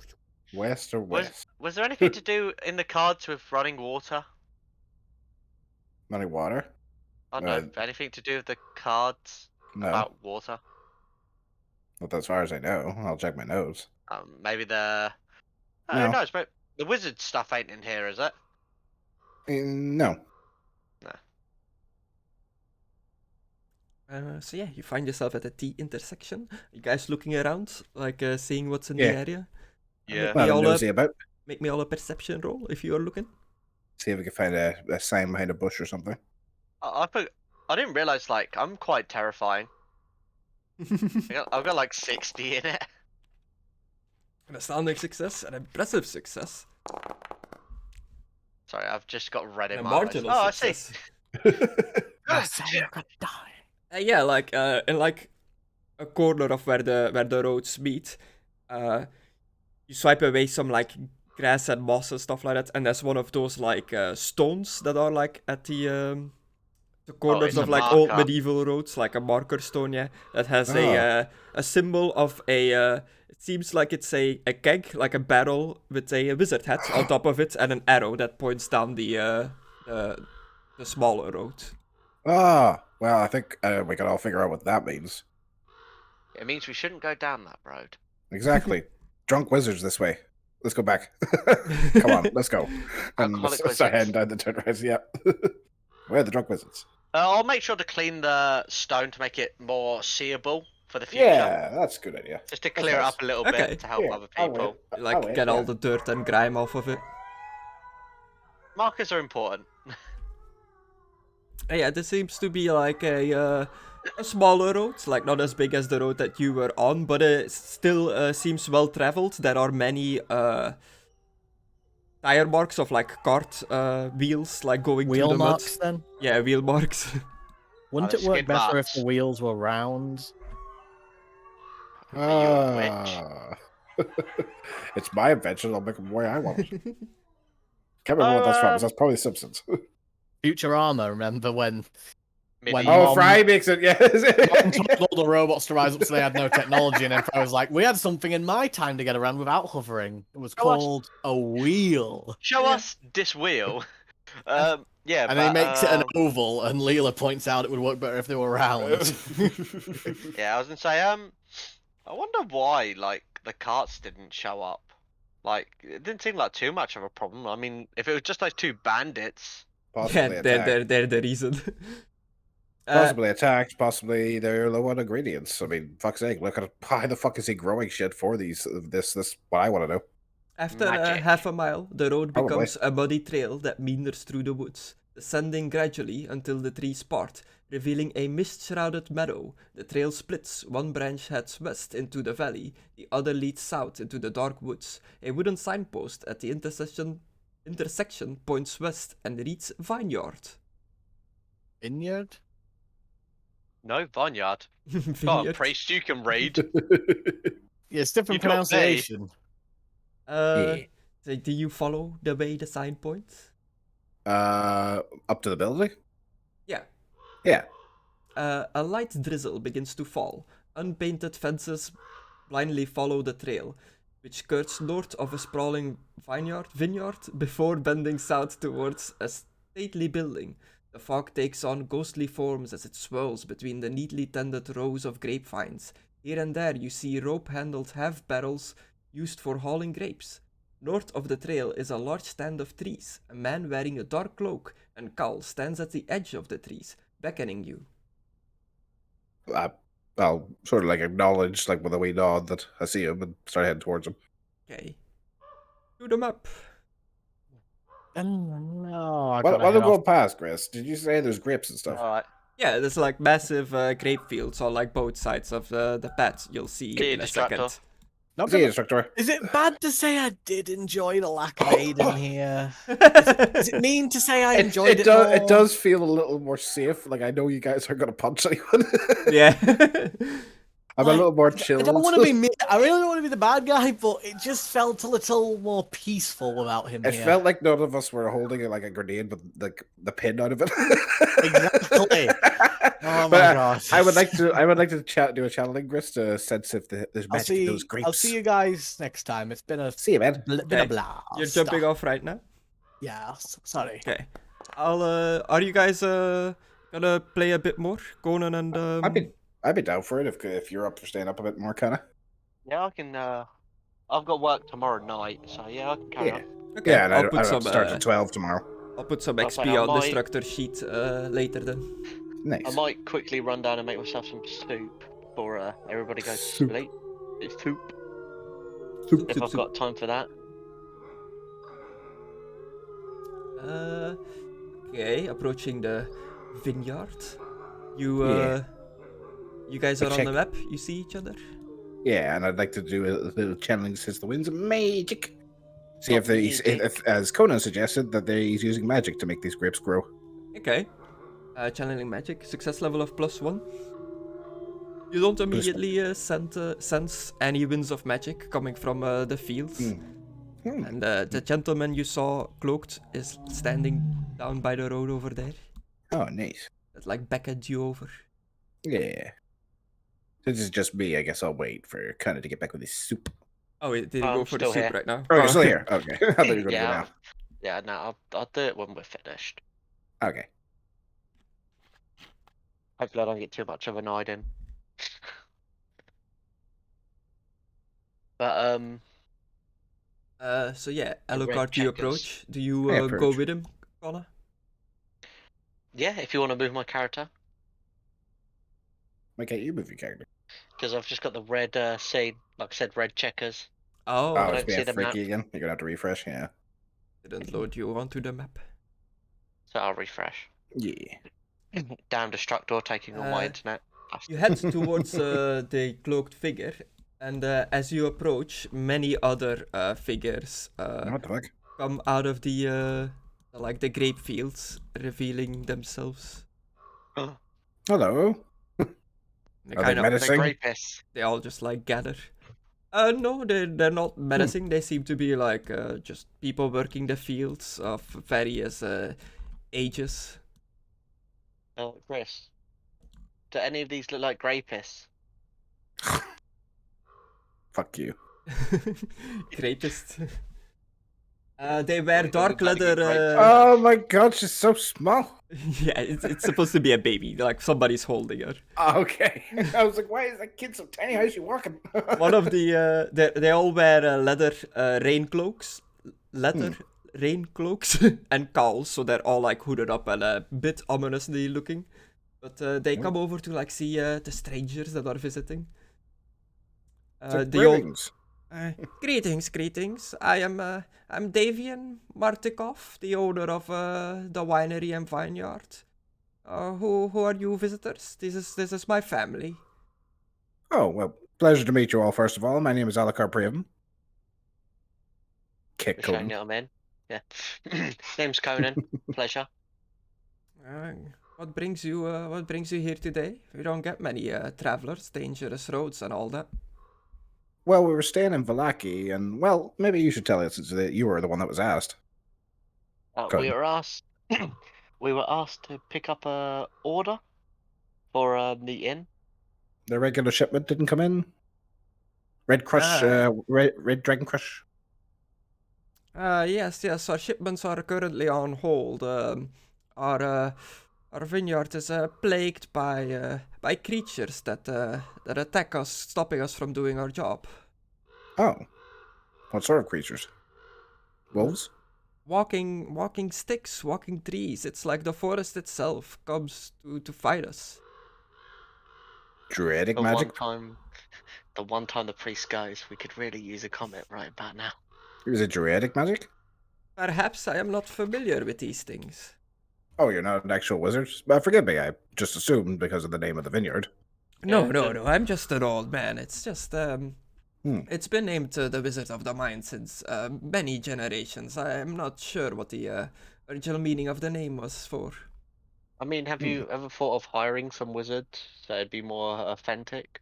West or west? Was there anything to do in the cards with running water? Running water? I don't know. Anything to do with the cards No. about water? Not as far as I know. I'll check my notes. Maybe the. Oh, No. who knows? But the wizard stuff ain't in here, is it? No. So yeah, you find yourself at a T intersection. You guys looking around, like seeing what's in Yeah. the area? Yeah. Me Not all nosy about. Make me all a perception roll if you are looking. See if we can find a sign behind a bush or something. I didn't realize like I'm quite terrifying. I've got like 60 in it. An astounding success, an impressive success, Sorry, I've just got red in a my eyes. marginal Oh, success. I I see. said you're gonna die. Yeah, like in like a corner of where the roads meet, you swipe away some like grass and moss and stuff like that, and there's one of those like stones that are like at the corners it's of a like old marker. medieval roads, like a marker stone, yeah, that has Ah. a symbol of a. It seems like it's a keg, like a barrel with a wizard hat on top of it, and an arrow that points down the smaller road. Ah, well, I think we can all figure out what that means. It means we shouldn't go down that road. Exactly. Drunk wizards this way. Let's go back. Come on, let's go. And Alcoholic let's start wizards. heading down the turn rise. Yeah. Where are the drunk wizards? I'll make sure to clean the stone to make it more seeable for the future. Yeah, that's a good idea. Just to clear it nice. up a little Okay. bit to help Yeah, other I'll people. wait. Like I'll wait, get all yeah. the dirt and grime off of it. Markers are important. Yeah, this seems to be like a smaller road, like not as big as the road that you were on, but it still seems well traveled. There are many tire marks of like cart wheels, like going through Wheel the marks, mud. then? Yeah, wheel marks. Wouldn't the it work skid better marks. if the wheels were round? Are you a witch? It's my invention. I'll make them the way I want. Can't remember what that's from. That's probably Simpsons. Futurama, remember when Medieval. Oh, Mom- Fry makes it. Yes. Mom told all the robots to rise up so they had no technology, and then Fry was like, we had something in my time to get around without hovering. It was Oh, what? called a wheel. Show us this wheel. Yeah, And but, he makes it an oval, and Leela points out it would work better if they were round. Yeah, I was gonna say, I wonder why, like, the carts didn't show up. Like, it didn't seem like too much of a problem. I mean, if it was just those 2 bandits. Possibly Yeah, attacked. they're the reason. Possibly attacked. Possibly they're low on ingredients. I mean, fuck's sake! Look at why the fuck is he growing shit for these? This what I want to know. After Magic. half a mile, the road Probably. becomes a muddy trail that meanders through the woods, descending gradually until the trees part, revealing a mist-shrouded meadow. The trail splits, one branch heads west into the valley, the other leads south into the dark woods. A wooden signpost at the intersection points west and reads Vineyard. Vineyard? No, Vineyard. Oh, Vineyard. priest, you can read. Yeah, it's different You don't say. pronunciation. So do you follow the way the sign points? Up to the building. Yeah. Yeah. A light drizzle begins to fall. Unpainted fences blindly follow the trail, which skirts north of a sprawling vineyard before bending south towards a stately building. The fog takes on ghostly forms as it swirls between the neatly tended rows of grapevines. Here and there you see rope-handled half-barrels used for hauling grapes. North of the trail is a large stand of trees. A man wearing a dark cloak and cowl stands at the edge of the trees, beckoning you. I'll sort of like acknowledge, like with a wee nod, that I see him and start heading towards him. Okay. To the map. No, I What gotta are head we off. going past, Chris? Did you say there's grapes and stuff? Alright. Yeah, there's like massive grape fields on like both sides of the path. You'll see See you, in a Destructore. second. Not See you, gonna- Destructor. Is it bad to say I did enjoy the lack of Aidan here? Is it mean to say I enjoyed it more? It does feel a little more safe. Like, I know you guys aren't going to punch anyone. Yeah. I'm a little more I chilled. don't want to be. I really don't want to be the bad guy, but it just felt a little more peaceful without him It here. felt like none of us were holding like a grenade with like the pin out of it. Exactly. Oh my But gosh. I would like to do a channeling, Chris, to sense if there's magic in those grapes. I'll see you guys next time. It's been a See you, man. been a Okay. blast. You're jumping off right now? Yeah. Sorry. Okay. Are you guys gonna play a bit more? Conan and I'd be down for it if you're up for staying up a bit more, kinda. Yeah, I can. I've got work tomorrow night, so yeah, I can carry Yeah. on. Okay, Yeah, and I'll I put have some to start at 12 tomorrow. I'll put some I'll XP say I on might- Destructor sheet later then. Nice. I might quickly run down and make myself some soup before everybody goes Soup. to sleep. It's soup. Soup, If soup, I've soup. got time for that. Okay, approaching the vineyard. You Yeah. you guys are on Check. the map. You see each other. Yeah, and I'd like to do a little channeling since the winds of magic. See Not if they, magic. if, as Conna suggested, that he's using magic to make these grapes grow. Okay. Channeling magic. Success level of +1. You don't immediately sense any winds of magic coming from the fields. And the gentleman you saw cloaked is standing down by the road over there. Oh, nice. That like beckoned you over. Yeah. Since it's just me, I guess I'll wait for Conna to get back with his soup. Oh, wait, did he I'm go for the still soup here. right now? Oh, you're still here. Okay. I thought you were going to Yeah. go Yeah, no, I'll do it when we're finished. now. Okay. Hopefully, I don't get too much of an Aidan. But So yeah, The red Alucard, you checkers. approach. Do you I go approach. with him, Conna? yeah, if you want to move my character, Why can't you move your character? because I've just got the red scene, like I said, red checkers. Oh, Oh, I it's don't see being them now. freaky again. You're going to have to refresh, yeah. didn't load you onto the map. So I'll refresh. Yeah. Damn Destructor taking all my Uh, internet. You head towards the cloaked figure, and as you approach, many other figures What the fuck? come out of the like the grape fields, revealing themselves. Hello. They Are they kind of, menacing? The Grapis. they all just like gather. No, they're not menacing. They seem to be like just people working the fields of various ages. Chris, do any of these look like Grapis? Fuck you. Grapist. They wear They dark look like a leather. grape. Oh my god, she's so small. Yeah, it's supposed to be a baby. Like somebody's holding her. Okay. I was like, why is that kid so tiny? How's she walking? One of the they all wear leather rain cloaks, rain cloaks, and cowls. So they're all like hooded up and a bit ominously looking. But they come over to like see the strangers that are visiting. Greetings. I'm Davian Martikov, the owner of the winery and vineyard. Who are you visitors? This is my family. Oh, well, pleasure to meet you all, first of all. My name is Alucard Priam. Kick Just showing Conan. you what I mean. Yeah. Name's Conan. Pleasure. What brings you here today? We don't get many travelers, dangerous roads and all that. Well, we were staying in Vallaki, and, well, maybe you should tell us since you were the one that was asked. We Conan. were asked. We were asked to pick up a order for the inn. The regular shipment didn't come in? Red Crush, Red Dragon Crush? Yes, our shipments are currently on hold. Our vineyard is plagued by creatures that attack us, stopping us from doing our job. Oh. What sort of creatures? Wolves? Walking sticks, walking trees. It's like the forest itself comes to fight us. Druidic The magic? one time the priest goes, we could really use a comment right about now. Is it druidic magic? Perhaps I am not familiar with these things. Oh, you're not an actual wizard? Forgive me, I just assumed because of the name of the vineyard. No, Yeah, no, the- no. I'm just an old man. It's just Hmm. It's been named the Wizard of the Mind since many generations. I am not sure what the original meaning of the name was for. I mean, have you ever thought of hiring some wizards so it'd be more authentic?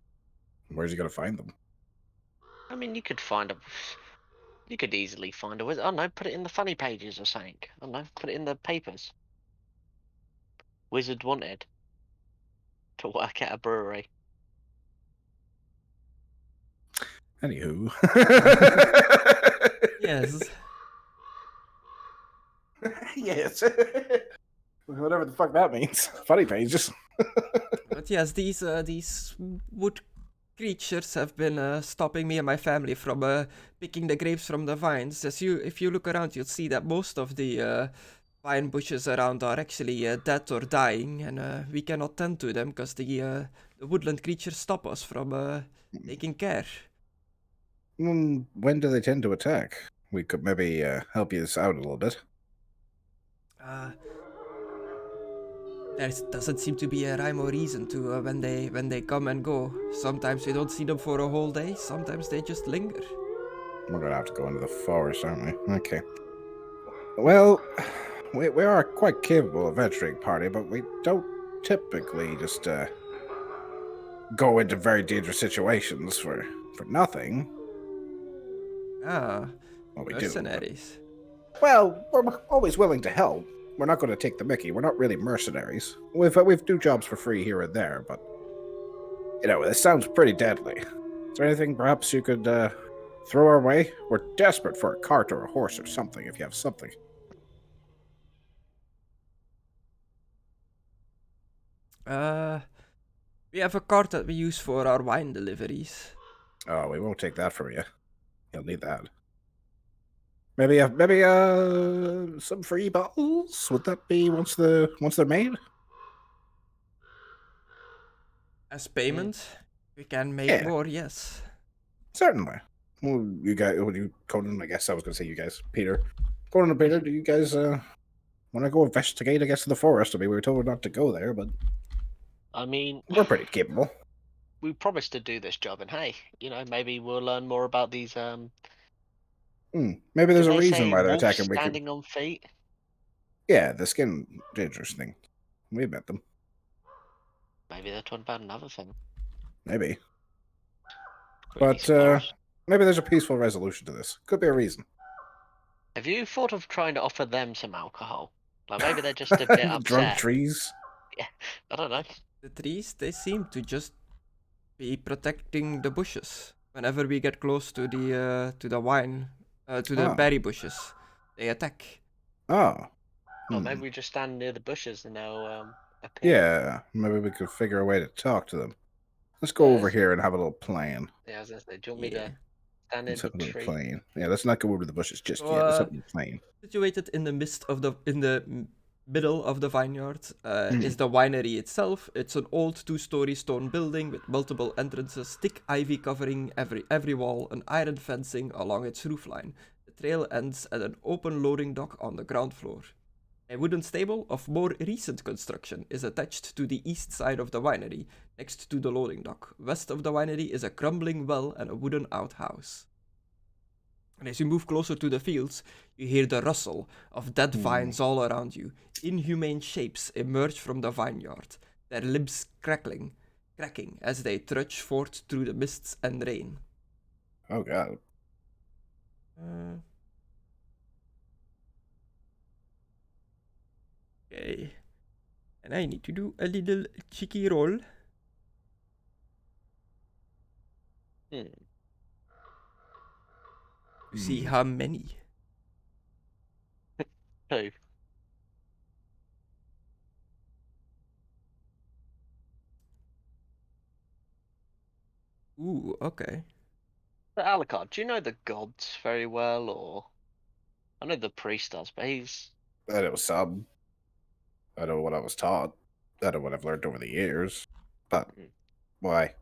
Where's he gonna find them? I mean, you could easily find a wizard. I don't know, put it in the funny pages or something. I don't know, put it in the papers. Wizard wanted to work at a brewery. Anywho. Yes. Yes. Whatever the fuck that means. Funny pages. But yes, these wood creatures have been stopping me and my family from picking the grapes from the vines. If you look around, you'll see that most of the vine bushes around are actually dead or dying, and we cannot tend to them because the woodland creatures stop us from taking care. When do they tend to attack? We could maybe help you out a little bit. There doesn't seem to be a rhyme or reason to when they come and go. Sometimes we don't see them for a whole day. Sometimes they just linger. We're gonna have to go into the forest, aren't we? Okay. Well, we are quite capable of venturing party, but we don't typically just go into very dangerous situations for nothing. Ah, Well, we do. mercenaries. Well, we're always willing to help. We're not going to take the mickey. We're not really mercenaries. We've do jobs for free here and there, but you know, this sounds pretty deadly. Is there anything perhaps you could throw our way? We're desperate for a cart or a horse or something. If you have something. We have a cart that we use for our wine deliveries. Oh, we won't take that from you. You'll need that. Maybe some free bottles. Would that be once they're made? As payment, we can make Yeah. more, yes. Certainly. Well, you guys, Conan, I guess I was going to say you guys. Peter. Conan and Peter, do you guys want to go investigate, I guess, in the forest? I mean, we were told not to go there, but I mean, we're pretty capable. we promised to do this job, and hey, you know, maybe we'll learn more about these. Maybe there's Did a they reason say why they're wolves attacking. standing on feet? Yeah, the skin dangerous thing. We met them. Maybe they're talking about another thing. Maybe. Greedy But squirrels. maybe there's a peaceful resolution to this. Could be a reason. Have you thought of trying to offer them some alcohol? Like maybe they're just a bit Drunk upset. trees. I don't know. The trees, they seem to just be protecting the bushes. Whenever we get close to the wine, to the Ah. berry bushes, they attack. Oh. Or Hmm. maybe we just stand near the bushes and they'll appear. Yeah, maybe we could figure a way to talk to them. Let's go over Yes. here and have a little plan. Yeah, I was gonna say, do you want me Yeah. to stand in Let's have the a little tree? plan. Yeah, let's not go over to the bushes just So, yet. Let's have a little plan. Situated in the middle of the vineyard Mhm. is the winery itself. It's an old 2-story stone building with multiple entrances, thick ivy covering every wall, and iron fencing along its roofline. The trail ends at an open loading dock on the ground floor. A wooden stable of more recent construction is attached to the east side of the winery, next to the loading dock. West of the winery is a crumbling well and a wooden outhouse. And as you move closer to the fields, you hear the rustle of dead vines all around you. Inhumane shapes emerge from the vineyard, their limbs cracking as they trudge forth through the mists and rain. Oh god. Okay. And I need to do a little cheeky roll. Hmm. To see how many. 2. Ooh, okay. But Alucard, do you know the gods very well, or I know the priest does, but he's. I know some. I know what I was taught. I know what I've learned over the years. But why?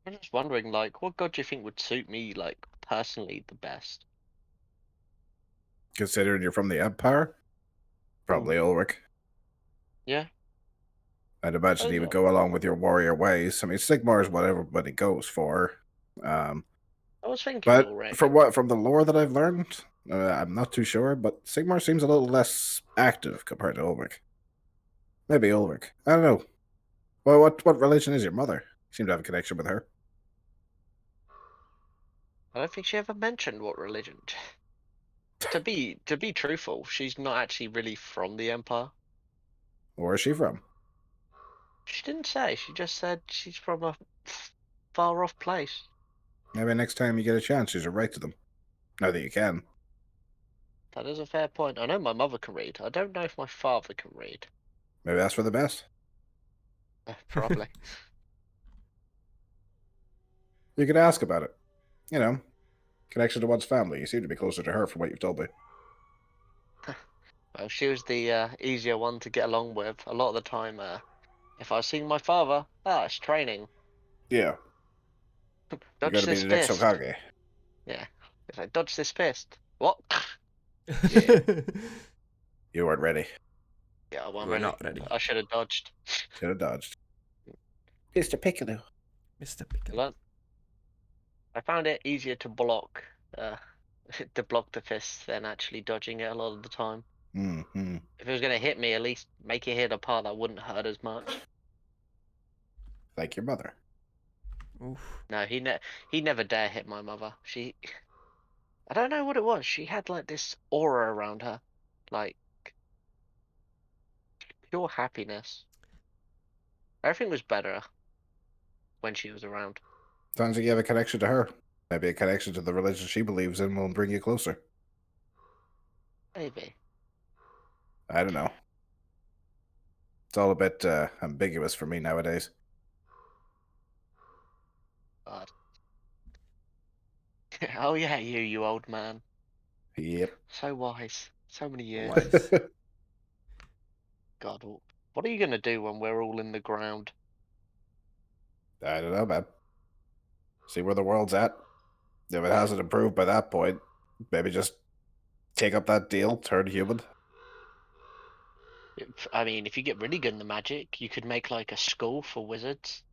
I'm just wondering, like, what god do you think would suit me, like, personally the best? Considering you're from the Empire? Probably Ulrich. Yeah. I'd imagine he would go along with your warrior ways. I mean, Sigmar's what everybody goes for. I was thinking But Ulrich. from the lore that I've learned, I'm not too sure. But Sigmar seems a little less active compared to Ulrich. Maybe Ulrich. I don't know. Well, what religion is your mother? You seem to have a connection with her. I don't think she ever mentioned what religion. To be truthful, she's not actually really from the Empire. Where is she from? She didn't say. She just said she's from a far off place. Maybe next time you get a chance, you should write to them. Now that you can. That is a fair point. I know my mother can read. I don't know if my father can read. Maybe that's for the best. Probably. You could ask about it. You know, connection to one's family. You seem to be closer to her from what you've told me. Well, she was the easier one to get along with. A lot of the time, if I was seeing my father, it's training. Yeah. You're Dodge going to be this the next fist. Hokage. Yeah. If I dodge this fist. What? You weren't ready. Yeah, I wasn't We're ready. not ready. I should have dodged. Should have dodged. Mr. Piccolo. Mr. Pickle. Well, I found it easier to block the fist than actually dodging it a lot of the time. Mm-hmm. If it was going to hit me, at least make it hit a part that wouldn't hurt as much. Like your mother. Oof. No, he never dare hit my mother. I don't know what it was. She had like this aura around her, like pure happiness. Everything was better when she was around. Sounds like you have a connection to her. Maybe a connection to the religion she believes in will bring you closer. Maybe. I don't know. It's all a bit ambiguous for me nowadays. God. Oh yeah, you old man. Yep. So wise. So many years. Wise. God, what are you gonna do when we're all in the ground? I don't know, man. See where the world's at. If it hasn't improved by that point, maybe just take up that deal, turn human. I mean, if you get really good in the magic, you could make like a school for wizards.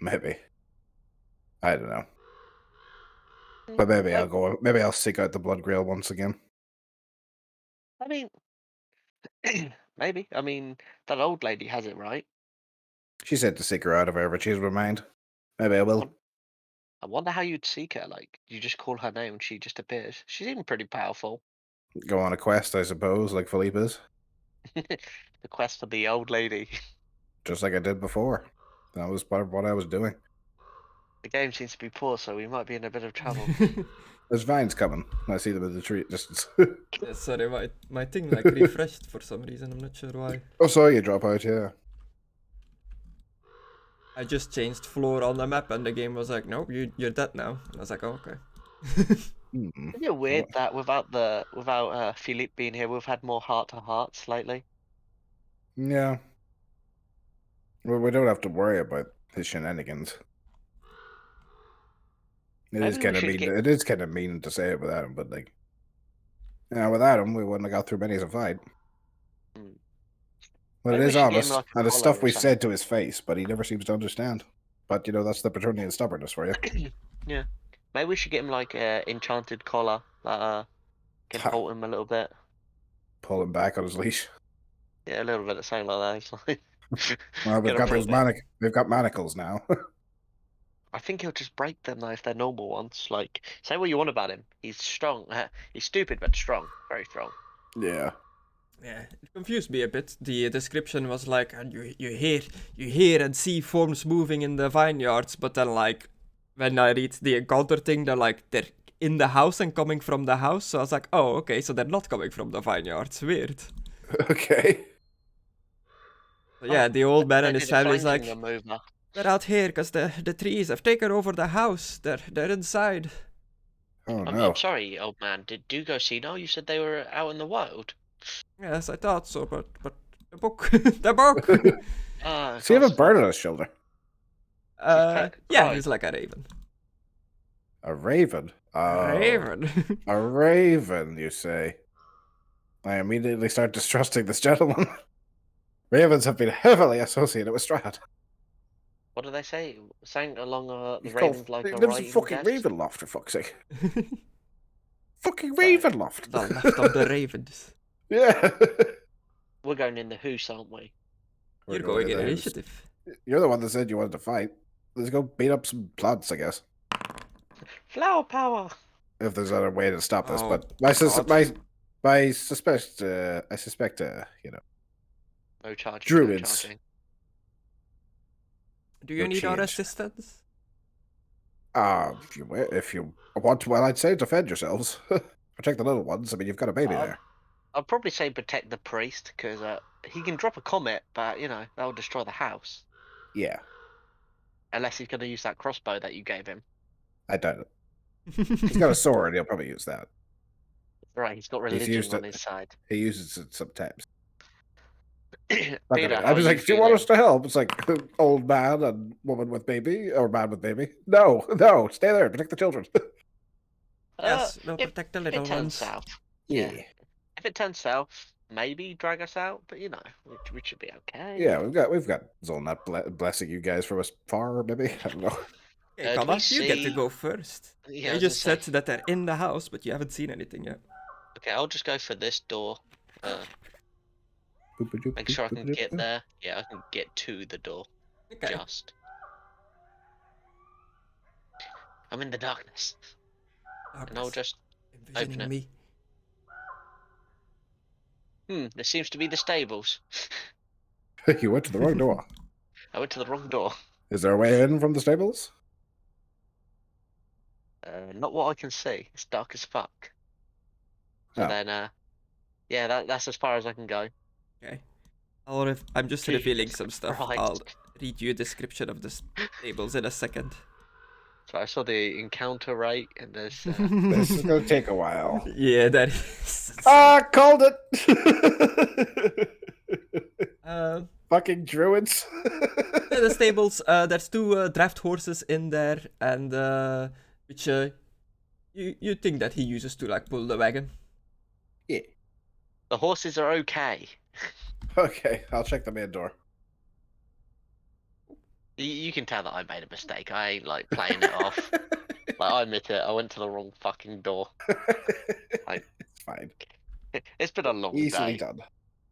Maybe. I don't know. But maybe I'll go. Maybe I'll seek out the Blood Grail once again. I mean, maybe. I mean, that old lady has it right. She said to seek her out if I ever change my mind. Maybe I will. I wonder how you'd seek her. Like, you just call her name and she just appears. She's even pretty powerful. Go on a quest, I suppose, like Philippe is. The quest for the old lady. Just like I did before. That was part of what I was doing. The game seems to be poor, so we might be in a bit of trouble. There's vines coming. I see them in the tree distance. Yeah, sorry, my thing like refreshed for some reason. I'm not sure why. Oh, sorry, you drop out, yeah. I just changed floor on the map and the game was like, nope, you're dead now. And I was like, oh, okay. Isn't it weird that without Philippe being here, we've had more heart-to-hearts lately? Yeah. Well, we don't have to worry about his shenanigans. It is Maybe we kind of should mean. get- It is kind of mean to say it without him, but like, without him, we wouldn't have got through many as a fight. Hmm. But Maybe it we is should get him honest, like a and it's collar stuff or we've something. said to his face, but he never seems to understand. But that's the Patronian stubbornness for you. Yeah. Maybe we should get him like an enchanted collar that can Ha. hold him a little bit. Pull him back on his leash. Yeah, a little bit of something like that. It's like Well, we've get got him those we've got manacles now. I think he'll just break them though if they're normal ones. Like, say what you want about him. He's strong. He's stupid but strong. Very strong. Yeah. Yeah, it confused me a bit. The description was like, and you hear and see forms moving in the vineyards, but then like, when I read the encounter thing, they're in the house and coming from the house. So I was like, oh, okay, so they're not coming from the vineyards. Weird. Okay. So yeah, the old man They and his did a family is like, flanking maneuver. they're out here because the trees have taken over the house. They're inside. Oh I'm no. sorry, old man. Did you go see? No, you said they were out in the wild. Yes, I thought so, but the book, the book. Ah, So you have a gosh, bird on his shoulder. Yeah, cried. he's like a raven. A raven. Oh, Raven. a raven, you say? I immediately start distrusting this gentleman. Ravens have been heavily associated with Strahd. What do they say? Sang along the He's ravens called, like he a lives in writing fucking desk. Raven Loft, for fuck's sake. Fucking Sorry. Raven Loft. The left of the ravens. Yeah. We're going in the hoose, aren't we? You're going in those. initiative. You're the one that said you wanted to fight. Let's go beat up some plants, I guess. Flower power. If there's other way to stop this, Oh, but God. I suspect, you know, No charging. Druids. No charging. Do you No need our change. assistance? If you want, well, I'd say defend yourselves. Protect the little ones. I mean, you've got a baby there. I'd probably say protect the priest because he can drop a comet, but you know that will destroy the house. Yeah, Unless he's going to use that crossbow that you gave him. I doubt it. He's got a sword. He'll probably use that. Right, he's got He's religion used on it. his side. He uses it sometimes. Peter, I how was are like, you "Do you want feeling? us to help?" It's like old man and woman with baby, or man with baby. No, stay there. Protect the children. Yes, no, if- protect the If little it turns ones. south, Yeah, if it turns south, maybe drag us out, but you know, we should be okay. yeah. We've got Zolnut blessing you guys from afar. Maybe I don't know. Okay, do Conna, we you get to see- go first. Yeah, I You was just gonna said say. that they're in the house, but you haven't seen anything yet. Okay, I'll just go for this door. Make sure I can get there. Yeah, I can get to the door. Okay. Just. I'm in the darkness. And I'll just. Envisioning open it. me. This seems to be the stables. You went to the wrong door. I went to the wrong door. Is there a way in from the stables? Not what I can see. It's dark as fuck. So Oh. then, yeah, that's as far as I can go. Okay. I'm just Jesus revealing some stuff. Christ. I'll read you a description of the tables in a second. So I saw the encounter rate, and there's. This is gonna take a while. Yeah, that is. Called it. Fucking druids. In the stables, there's two draft horses in there, and which you think that he uses to like pull the wagon. Yeah. The horses are okay. Okay, I'll check the main door. You can tell that I made a mistake. I ain't like playing it off. Like I admit it, I went to the wrong fucking door. It's fine. It's been a long Easily day. done.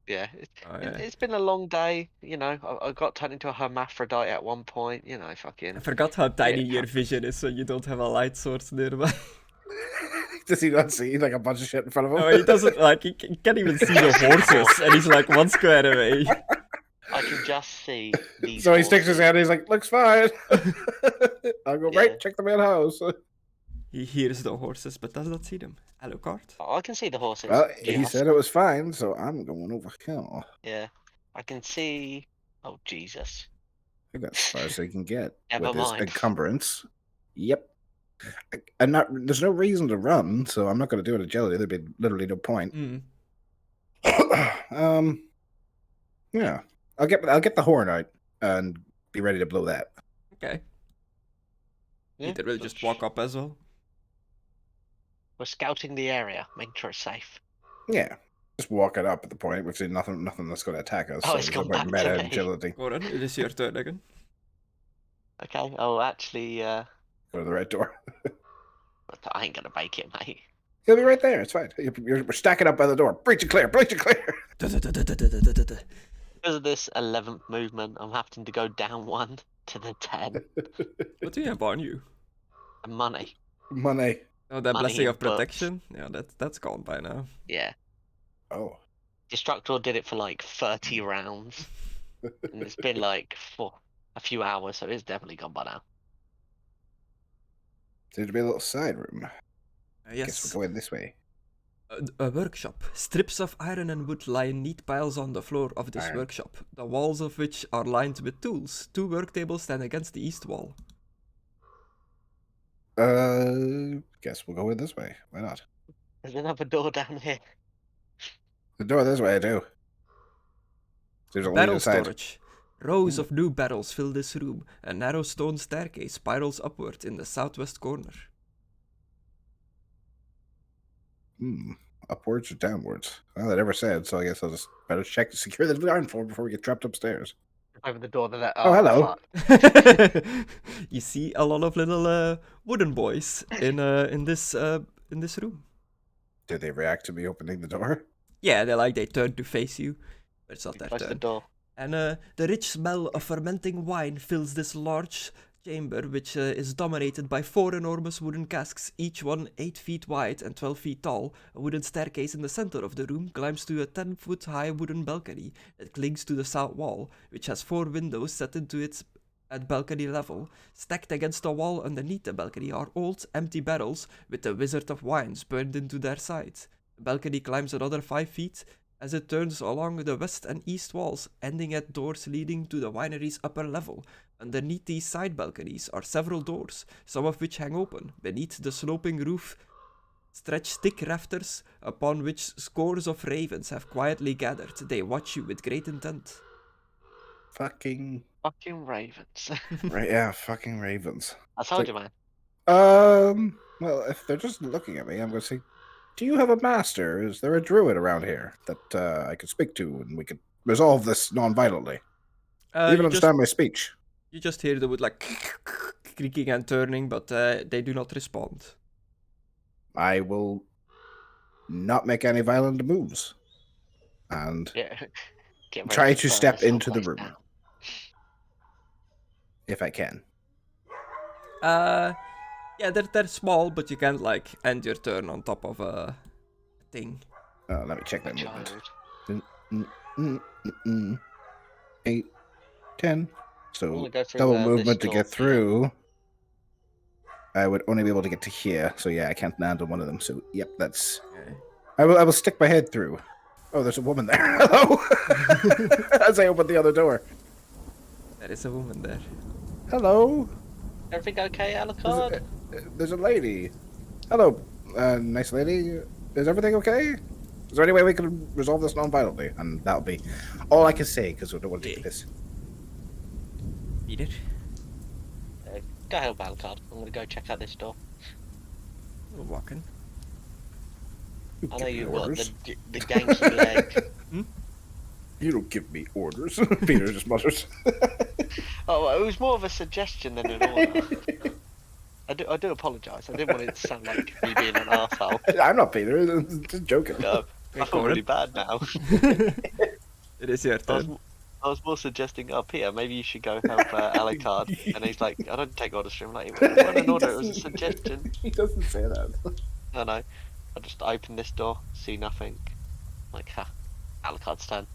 Yeah, Oh, yeah. it's been a long day. You know, I got turned into a hermaphrodite at one point. You know, I fucking. forgot how tiny Yeah. your vision is when you don't have a light source nearby. Does he not see like a bunch of shit in front of him? No, he doesn't like. He can't even see the horses, and he's like 1 square away. I can just see these. So he sticks his horses. hand. He's like, "Looks fine." I'll go Yeah. right. Check the main house. He hears the horses, but does not see them. Hello, cart. I can see the horses. Well, he just- said it was fine, so I'm going over here. Yeah, I can see. Oh Jesus! I got as far as I can get Never with this mind. encumbrance. Yep. And there's no reason to run, so I'm not going to do an agility. There'd be literally no point. Mm. Yeah. I'll get the horn out and be ready to blow that. Okay. Yeah, Peter will just walk up as well. We're scouting the area, making sure it's safe. Yeah. Just walk it up at the point. We've seen nothing that's going to attack us. Oh, so it's there's no gone point back to meta me. agility. Goran, it is your turn again. Okay. Oh, actually, Go to the right door. I ain't gonna make it, mate. He'll be right there. It's fine. We're stacking up by the door. Breach and clear. Breach and clear. Because of this 11th movement, I'm having to go down 1 to the 10. What do you have on you? And money. Money. Oh, that Money blessing and of books. protection? Yeah, that's gone by now. Yeah. Oh. Destructore did it for like 30 rounds. And it's been like for a few hours, so it's definitely gone by now. Seems to be a little side room. Guess Yes. we're going this way. A workshop. Strips of iron and wood lie in neat piles on the floor of this Iron. workshop, the walls of which are lined with tools. 2 work tables stand against the east wall. Guess we'll go in this way. Why not? There's another door down here. The door this way, I do. There's a lead Barrel inside. storage. Rows of new barrels fill this room. A narrow stone staircase spirals upward in the southwest corner. Upwards or downwards? Well, they never said, so I guess I'll just better check to secure the iron floor before we get trapped upstairs. Over the door. That. Oh, hello. Fuck. You see a lot of little wooden boys in this room. Did they react to me opening the door? Yeah, they turn to face you, but it's not their Close the turn. door. And the rich smell of fermenting wine fills this large chamber, which is dominated by 4 enormous wooden casks, each one 8 feet wide and 12 feet tall. A wooden staircase in the center of the room climbs to a 10-foot-high wooden balcony that clings to the south wall, which has 4 windows set into it at balcony level. Stacked against the wall underneath the balcony are old, empty barrels with the Wizard of Wines burned into their sides. The balcony climbs another 5 feet as it turns along the west and east walls, ending at doors leading to the winery's upper level. Underneath these side balconies are several doors, some of which hang open. Beneath the sloping roof stretch thick rafters, upon which scores of ravens have quietly gathered. They watch you with great intent. Fucking ravens. right, yeah, fucking ravens. I told you, man. Well, if they're just looking at me, I'm gonna say, do you have a master? Is there a druid around here that I could speak to and we could resolve this non-violently? Even understand my speech. You just hear the wood like creaking and turning, but they do not respond. I will not make any violent moves. And Yeah. Get ready try to to burn step this whole into the place room. down. If I can. Yeah, they're small, but you can't like end your turn on top of a thing. Let me check my movement. Child. 8, 10. I So wanna go through double this movement to door. get through. I would only be able to get to here, so yeah, I can't land on one of them. So yep, that's. Okay. I will stick my head through. Oh, there's a woman there. Hello. As I open the other door. There is a woman there. Hello. Everything okay, There's Alucard? there's a lady. Hello, nice lady. Is everything okay? Is there any way we can resolve this non-violently? And that'll be all I can say because I don't want to take this. Peter? Go help Alucard. I'm gonna go check out this door. We're walking. I know Give me you've got orders. the ganky leg. You don't give me orders. Peter just mutters. Oh, it was more of a suggestion than an order. I do apologise. I didn't want it to sound like me being an arsehole. I'm not Peter. Just joking. I feel really bad now. It is your turn. I was more suggesting, Peter, maybe you should go help Alucard. And he's like, I don't take orders from him. Like, it wasn't an order, it was a suggestion. He doesn't say that. No, no. I just open this door, see nothing. Like, Alucard's turn.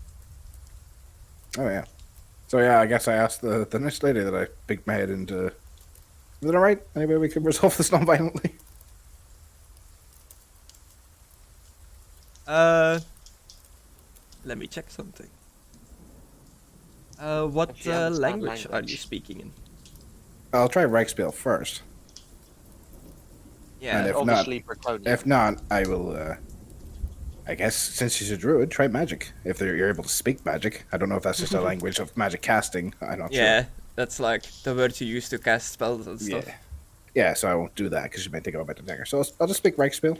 Oh yeah. So yeah, I guess I asked the nice lady that I peeked my head into. Is it alright? Any way we can resolve this non-violently? Let me check something. What If you understand language are you language. speaking in? I'll try Reichspiel first. Yeah, And if Obviously, Braconian. If not, I will. I guess since she's a druid, try magic. If you're able to speak magic, I don't know if that's just a language of magic casting. I'm not yeah, sure. that's like the word you use to cast spells and stuff. Yeah. Yeah, so I won't do that because you might think I'm about to attack her. So I'll just speak Reichspiel.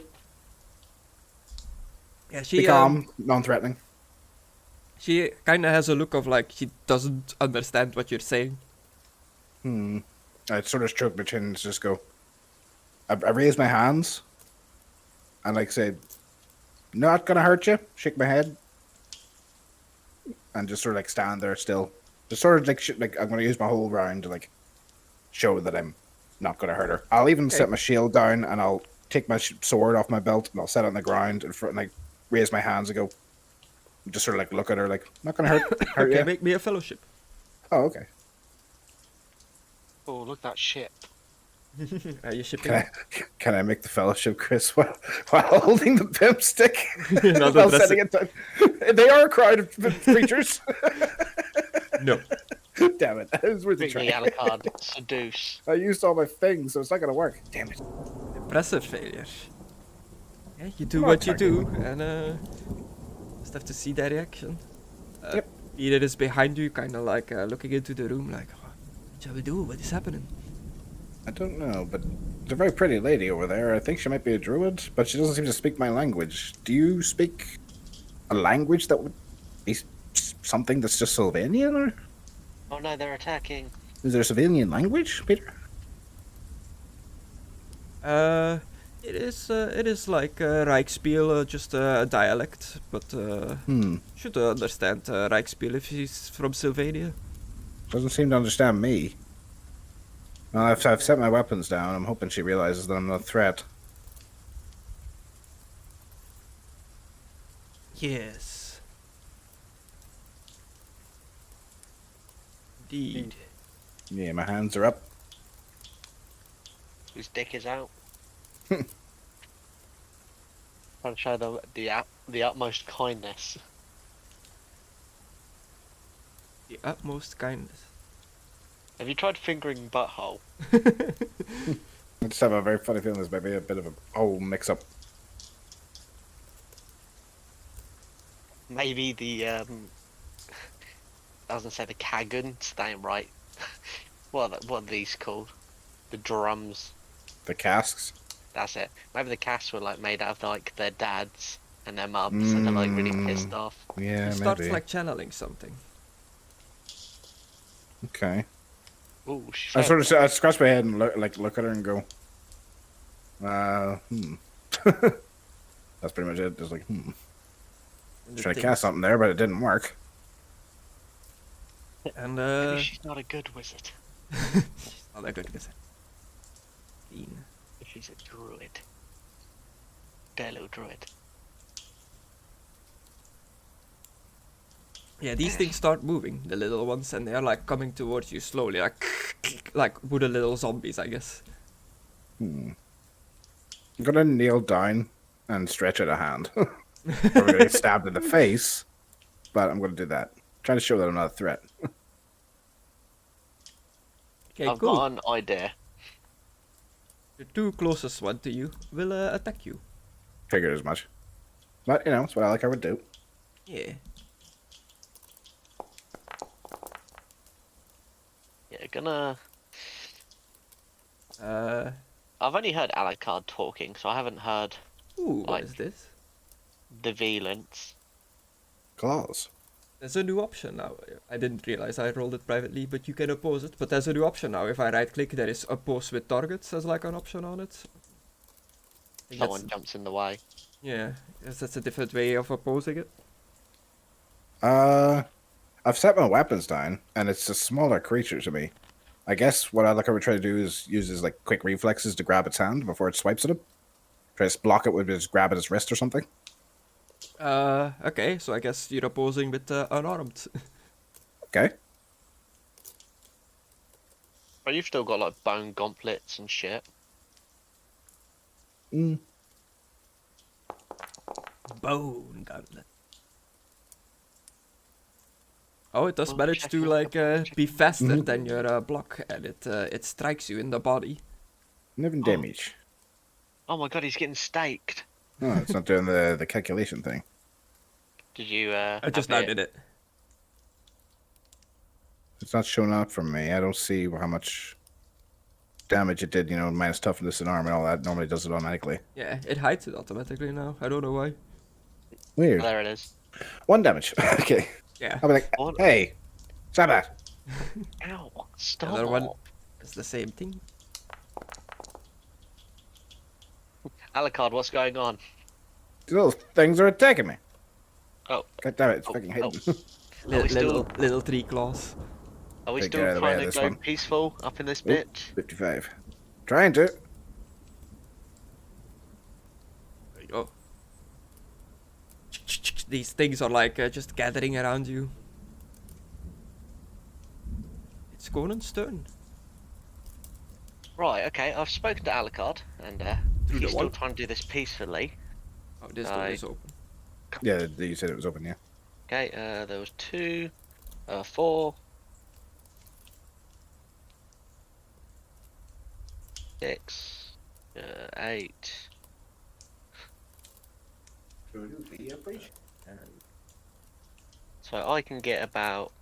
Yeah, Be calm, non-threatening. she kind of has a look of like she doesn't understand what you're saying. I sort of stroke my chin and just go. I raise my hands and like say, "Not gonna hurt you." Shake my head and just sort of like stand there still, just sort of like I'm gonna use my whole round to like show that I'm not gonna hurt her. I'll even set my shield down and I'll take my sword off my belt and I'll set it on the ground in front and like raise my hands and go. Just sort of like look at her like, "Not gonna hurt Okay, you." make me a fellowship. Oh, okay. Oh, look at that ship. Are you shipping? Can I make the fellowship, Chris, while holding the pimp stick? Not While addressing- setting it down? They are a crowd of creatures. No. Damn it. That was worth a Quickly, try. Alucard, seduce. I used all my things, so it's not gonna work. Damn it. Impressive failure. Yeah, you do Come on, what you do, Carrick. and just have to see their reaction. Yep. Peter is behind you, kind of like looking into the room, like, what shall we do? What is happening? I don't know, but there's a very pretty lady over there. I think she might be a druid, but she doesn't seem to speak my language. Do you speak a language that would be something that's just Sylvanian, or Oh no, they're attacking. is there a Sylvanian language, Peter? It is like Rijkspiel, just a dialect, but should understand Rijkspiel if he's from Sylvania. Doesn't seem to understand me. Well, I've set my weapons down. I'm hoping she realizes that I'm not a threat. Yes. Indeed. Yeah, my hands are up. Whose dick is out. Trying to show the utmost kindness. The utmost kindness. Have you tried fingering butthole? I just have a very funny feeling there's maybe a bit of a whole mix-up. Maybe the I was gonna say the Kagan, staying right. What are these called? The drums. The casks. That's it. Maybe the casts were like made out of like their dads and their mums, and they're like really pissed off. Yeah, It starts maybe. like channeling something. Okay. Ooh, she I failed. sort of scratch my head and look at her and go, That's pretty much it. Just like, And the Tried to things- cast something there, but it didn't work. And Maybe she's not a good wizard. she's not that good with it. Dean. She's a druid. Delo druid. Yeah, these things start moving, the little ones, and they are like coming towards you slowly, like wooden little zombies, I guess. I'm gonna kneel down and stretch out a hand. I'm gonna get stabbed in the face, but I'm gonna do that. Trying to show that I'm not a threat. Okay, I've cool. got an idea. The two closest one to you will attack you. Figured as much. But, you know, it's what I would do. Yeah. Yeah, gonna. I've only heard Alucard talking, so I haven't heard Ooh, what Like- is this? the Velance. Claws. There's a new option now. I didn't realize I rolled it privately, but you can oppose it. But there's a new option now. If I right click, there is oppose with targets as like an option on it. I think Someone that's- jumps in the way. Yeah, guess that's a different way of opposing it. I've set my weapons down, and it's a smaller creature to me. I guess what I would try to do is use his like quick reflexes to grab its hand before it swipes at him. Try to block it with just grab at its wrist or something. Okay, so I guess you're opposing with unarmed. Okay. But you've still got like bone gauntlets and shit. Bone gauntlet. Oh, it does Well, manage check to out like the- check be faster Mhm. than your block, and it strikes you in the body. 11 damage. Oh my god, he's getting staked. Oh, it's not doing the calculation thing. Did you? I just now did it. It's not showing up for me. I don't see how much damage it did, you know, minus toughness and arm and all that. Normally it does it automatically. Yeah, it hides it automatically now. I don't know why. Weird. There it is. 1 damage. Okay. Yeah, I'll be like, One. hey, stop that. Ow! the Stop. other one is the same thing. Alucard, what's going on? These little things are attacking me. Oh. God damn it, it's Oh, fucking oh. hidden. Are we still? Little three claws. Are we Take still care of the way trying of to this go one. peaceful up in this Oop. bitch? 55. Trying to. There you go. These things are like just gathering around you. It's Conan's turn. Right. Okay. I've spoken to Alucard, and Through the he's still wall? trying to do this peacefully. Oh, this door is open. Yeah, you said it was open, yeah. Okay. There was 2, 4, 6, 8. So I can get about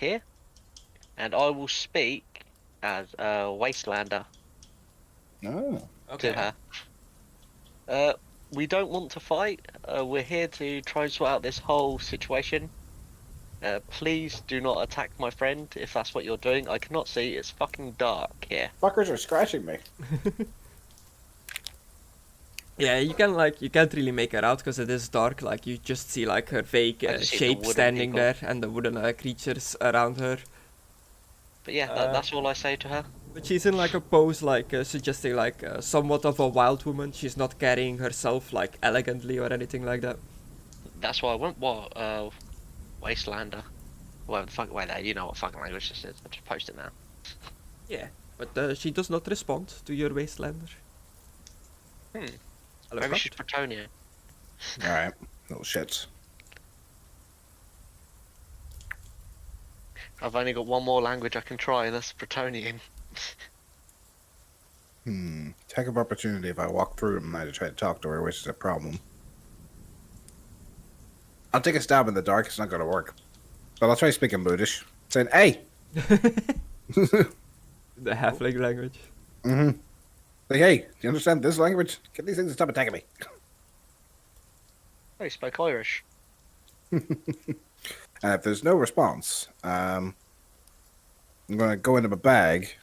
here, and I will speak as a Wastelander Oh. Okay. to her. We don't want to fight. We're here to try and sort out this whole situation. Please do not attack my friend if that's what you're doing. I cannot see. It's fucking dark here. Fuckers are scratching me. Yeah, you can't really make her out because it is dark. Like you just see like her vague I just see the shape wooden standing people. there and the wooden creatures around her. But yeah, that's all I say to her. But she's in like a pose like suggesting like somewhat of a wild woman. She's not carrying herself like elegantly or anything like that. That's why I went Wastelander. Well, the fuck way there. You know what fucking language this is. I just post it now. Yeah, but she does not respond to your Wastelander. Hello, Maybe Scott. she's Bretonian. Alright. Little shits. I've only got one more language I can try, and that's Bretonian. Take of opportunity if I walk through and I try to talk to her, which is a problem. I'll take a stab in the dark, it's not gonna work. But I'll try speaking Buddhish. Saying, hey! The halfling language. Like, hey, do you understand this language? Get these things to stop attacking me. Oh, you spoke Irish. And if there's no response, I'm gonna go into my bag,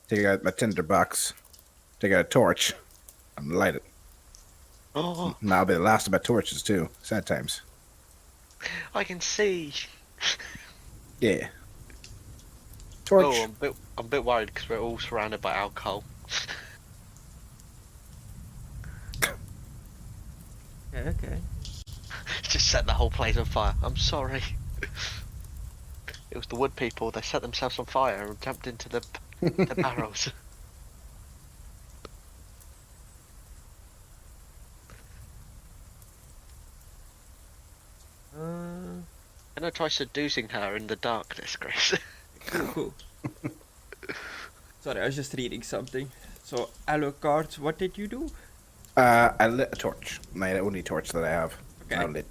take out my tinder box, take out a torch, and light it. Oh, And that'll be the last of my torches too. Sad times. I can see. Yeah. Torch. Oh, I'm a bit worried because we're all surrounded by alcohol. Okay. Just set the whole place on fire. I'm sorry. It was the wood people. They set themselves on fire and jumped into the barrels. Can I try seducing her in the darkness, Chris? Cool. Sorry, I was just reading something. So, Alucard, what did you do? I lit a torch. My only torch that I have. Okay. I lit.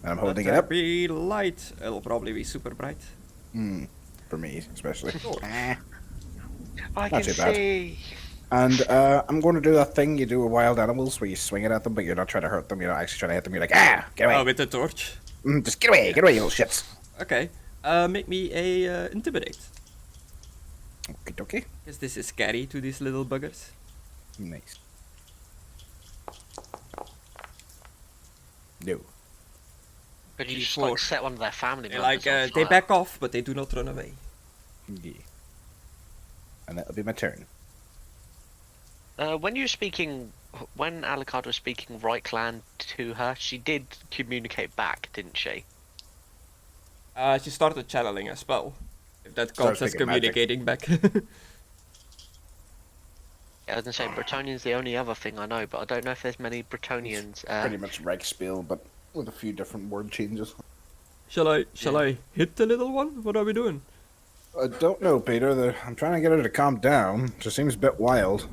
And I'm holding Let it there up. be light. It'll probably be super bright. For me, especially. I Not can too bad. see. And I'm going to do that thing you do with wild animals where you swing it at them, but you're not trying to hurt them. You're not actually trying to hit them. You're like, get away. Oh, with the torch. Just get away, you little shits. Okay. Make me a intimidate. Okay, dokie. Because this is scary to these little buggers. Nice. No. Could you just D4. like set one of their family They members like on they fire? back off, but they do not run away. Yeah. And that'll be my turn. When Alucard was speaking Right Clan to her, she did communicate back, didn't she? She started channeling a spell. If that Started counts as speaking magic. communicating back. Yeah, I was gonna say Bretonian's the only other thing I know, but I don't know if there's many Bretonians. Pretty much Reichspiel, but with a few different word changes. Shall I hit the little one? What are we doing? I don't know, Peter. I'm trying to get her to calm down. She seems a bit wild.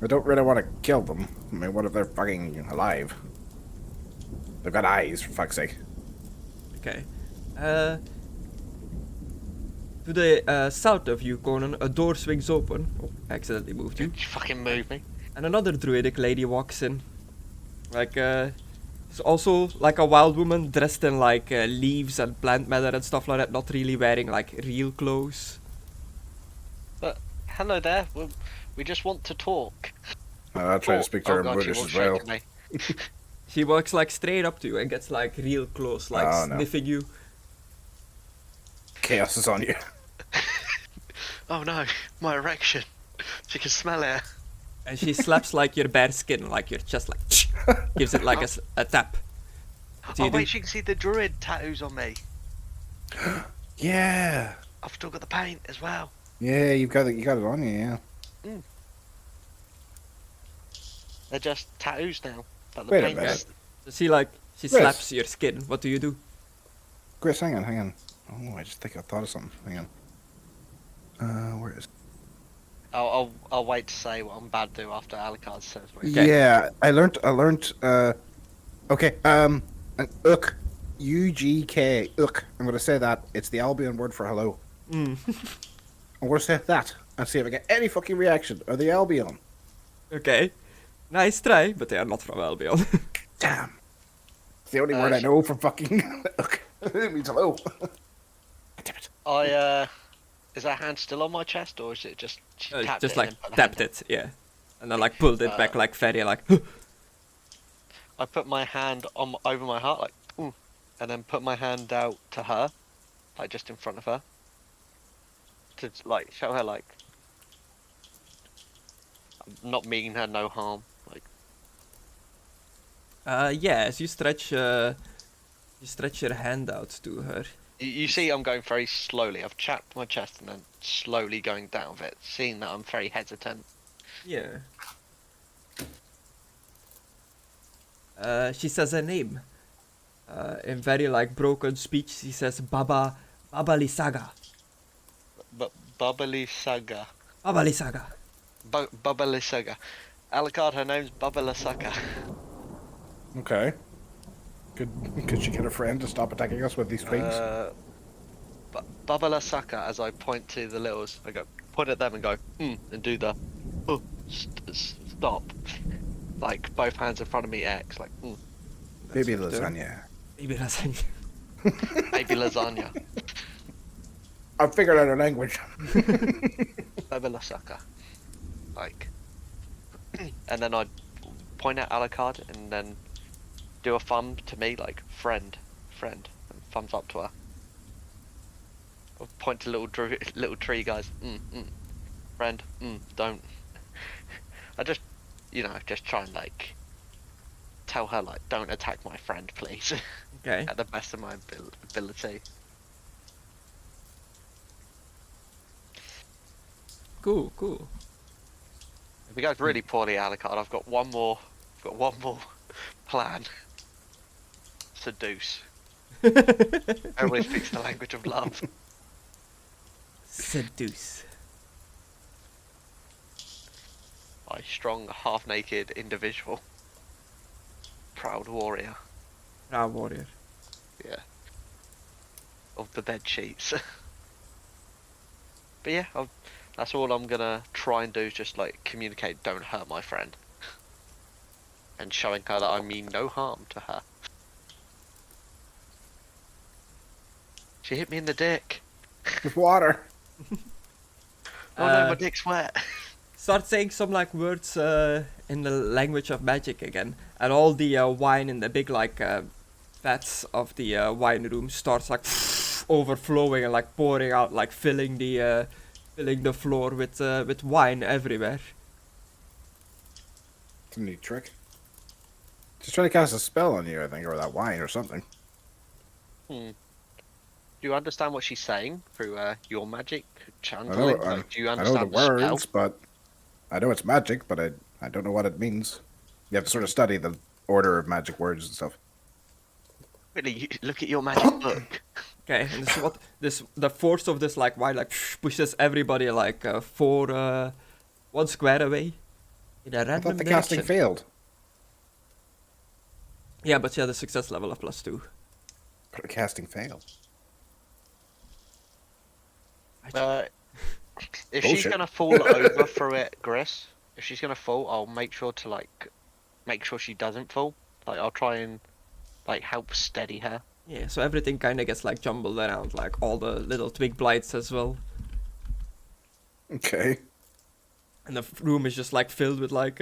I don't really want to kill them. I mean, what if they're fucking alive? They've got eyes, for fuck's sake. Okay. To the south of you, Conan, a door swings open. Oh, accidentally moved you. You fucking move me. And another druidic lady walks in. Like, it's also like a wild woman dressed in like leaves and plant matter and stuff like that, not really wearing like real clothes. But hello there. We just want to talk. I'll try to speak to her in God, she British will as well. shake me. She walks like straight up to you and gets like real close, like Oh, no. sniffing you. Chaos is on you. Oh no, my erection. She can smell it. And she slaps like your bare skin, like your chest, like gives it like a tap. What do Oh you do? wait, she can see the druid tattoos on me. Yeah. I've still got the paint as well. Yeah, you got it on you, yeah. They're just tattoos now. But the Wait a paint minute. is... She Chris. slaps your skin. What do you do? Chris, hang on. Oh, I just think I thought of something. Hang on. Where is I'll wait to say what I'm about to do after Alucard says what he Okay. Yeah, I learned. Okay. Uk. UGK. Uk. I'm gonna say that. It's the Albion word for hello. Mm. I'm gonna say that and see if I get any fucking reaction. Or the Albion. Okay. Nice try, but they are not from Albion. Damn. It's the only word I know from fucking Uk. It means hello. Damn it. Is that hand still on my chest, or is it just she tapped Just it like and then put the tapped hand it, yeah. And then like pulled it back like very like I put my hand over my heart, like, ooh, and then put my hand out to her, like just in front of her, to like show her like I'm not meaning her no harm. Like, yeah, as you stretch your hand out to her. you see, I'm going very slowly. I've chapped my chest and then slowly going down with it, seeing that I'm very hesitant. Yeah. She says her name. In very like broken speech, she says Baba Lisaga. But Bubbly Saga, Baba Lisaga. Bubbly Saga, Alucard, her name's Bubbly Saga. Okay. Could she get a friend to stop attacking us with these twigs? Bubbly Saga. As I point to the littles, I go point at them and go and do the stop. Like both hands in front of me, X, like Baby what they're- lasagna. Baby lasagna. baby lasagna, I've figured out her language. baby lasaka, like, and then I'd point at Alucard and then do a thumb to me, like friend, and thumbs up to her. I'll point to little tree guys, friend, don't. I just, just try and like tell her like, don't attack my friend, please. Okay. At the best of my ability. Cool. If it goes really poorly, Alucard, I've got one more plan. Seduce. Everybody speaks the language of love. Seduce. A strong, half-naked individual. Proud warrior. Proud warrior. Yeah. Of the bed sheets. But yeah, that's all I'm gonna try and do is just like communicate, don't hurt my friend. And showing her that I mean no harm to her. She hit me in the dick. With water. Oh no, my dick's wet. Start saying some like words in the language of magic again, and all the wine in the big like vats of the wine room starts like overflowing and like pouring out, like filling the floor with wine everywhere. It's a neat trick. Just trying to cast a spell on you, I think, or that wine or something. Do you understand what she's saying through your magic I channeling? know, Like, do you I know understand the spell? words, but I know it's magic, but I don't know what it means. You have to sort of study the order of magic words and stuff. Really, look at your magic book. Okay, and this is what the force of this like wine like pushes everybody like 1 square away in a I random thought the direction. casting failed. Yeah, but she had a success level of +2. But the casting failed. If she's Bullshit. gonna fall over through it, Gris, if she's gonna fall, I'll make sure to make sure she doesn't fall. Like, I'll try and help steady her. Yeah, so everything kind of gets like jumbled around, like all the little twig blights as well. Okay. And the room is just like filled with like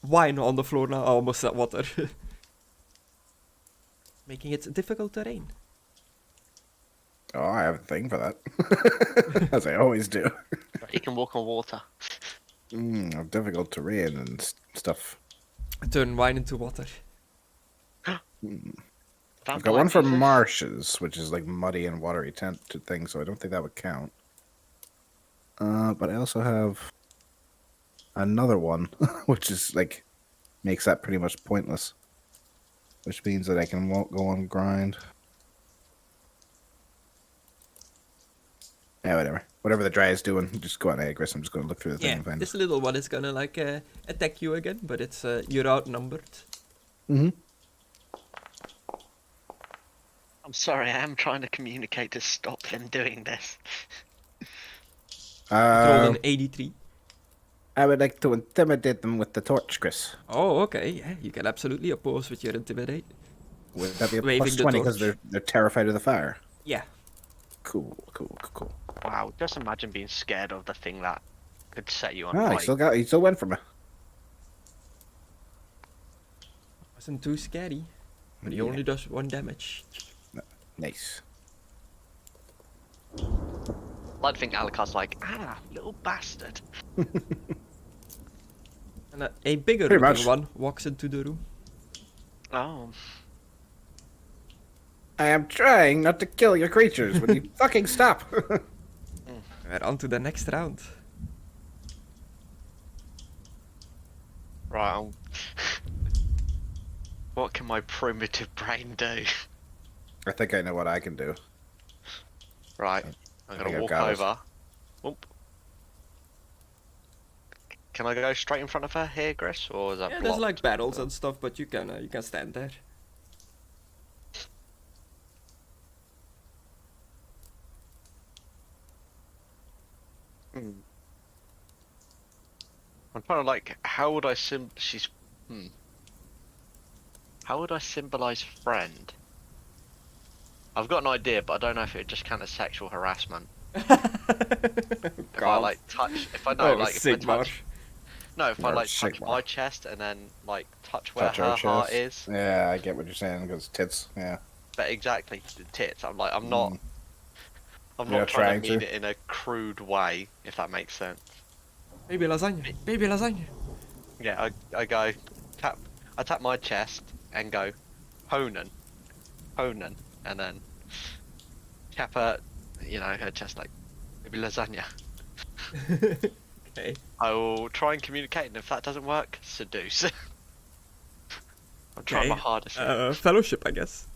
wine on the floor now. I almost said water. Making it difficult terrain. Oh, I have a thing for that. As I always do. You can walk on water. Difficult terrain and stuff. Turn wine into water. I've got one for marshes, which is like muddy and watery thing, so I don't think that would count. But I also have another one, which is like makes that pretty much pointless. Which means that I won't go on grind. Yeah, whatever. Whatever the dry is doing, just go on ahead, Chris. I'm just going to look through the thing Yeah, and find this it. little one is gonna like attack you again, but it's you're outnumbered. Mm-hmm. I'm sorry, I am trying to communicate to stop them doing this. Roll an 83. I would like to intimidate them with the torch, Chris. Oh, okay. Yeah, you can absolutely oppose with your intimidate. Would that be a Waving plus the 20 because torch. they're terrified of the fire? Yeah. Cool. Wow, just imagine being scared of the thing that could set you on Ah, fire. he still went for me. Wasn't too scary. But he Yeah. only does 1 damage. Nice. I'd like to think Alucard's like, little bastard. And a bigger Pretty looking much. one walks into the room. Oh, I am trying not to kill your creatures. Will you fucking stop? We're on to the next round. right. What can my primitive brain do? I think I know what I can do. Right, I'm I gonna think I've walk got it. over. Oop. Can I go straight in front of her here, Chris, or is that Yeah, blocked? there's like barrels and stuff, but you can stand there. Hmm. I'm trying to like, how would I How would I symbolize friend? I've got an idea, but I don't know if it would just count as sexual harassment. If I like touch, if I know, Oh, like if I Sigmar. touch, no, if I No, like touch Sigmar. my chest and then like touch where Touch her our heart chest. is, Yeah, I get what you're saying because tits. Yeah. but exactly the tits. I'm like, I'm not You're trying not trying to mean to? it in a crude way, if that makes sense. Baby lasagna. Baby lasagna. Yeah, I go I tap my chest and go, Honan, and then tap her, her chest like, maybe lasagna. Okay. I will try and communicate, and if that doesn't work, seduce. I'm trying my Okay. hardest. here. Fellowship, I guess.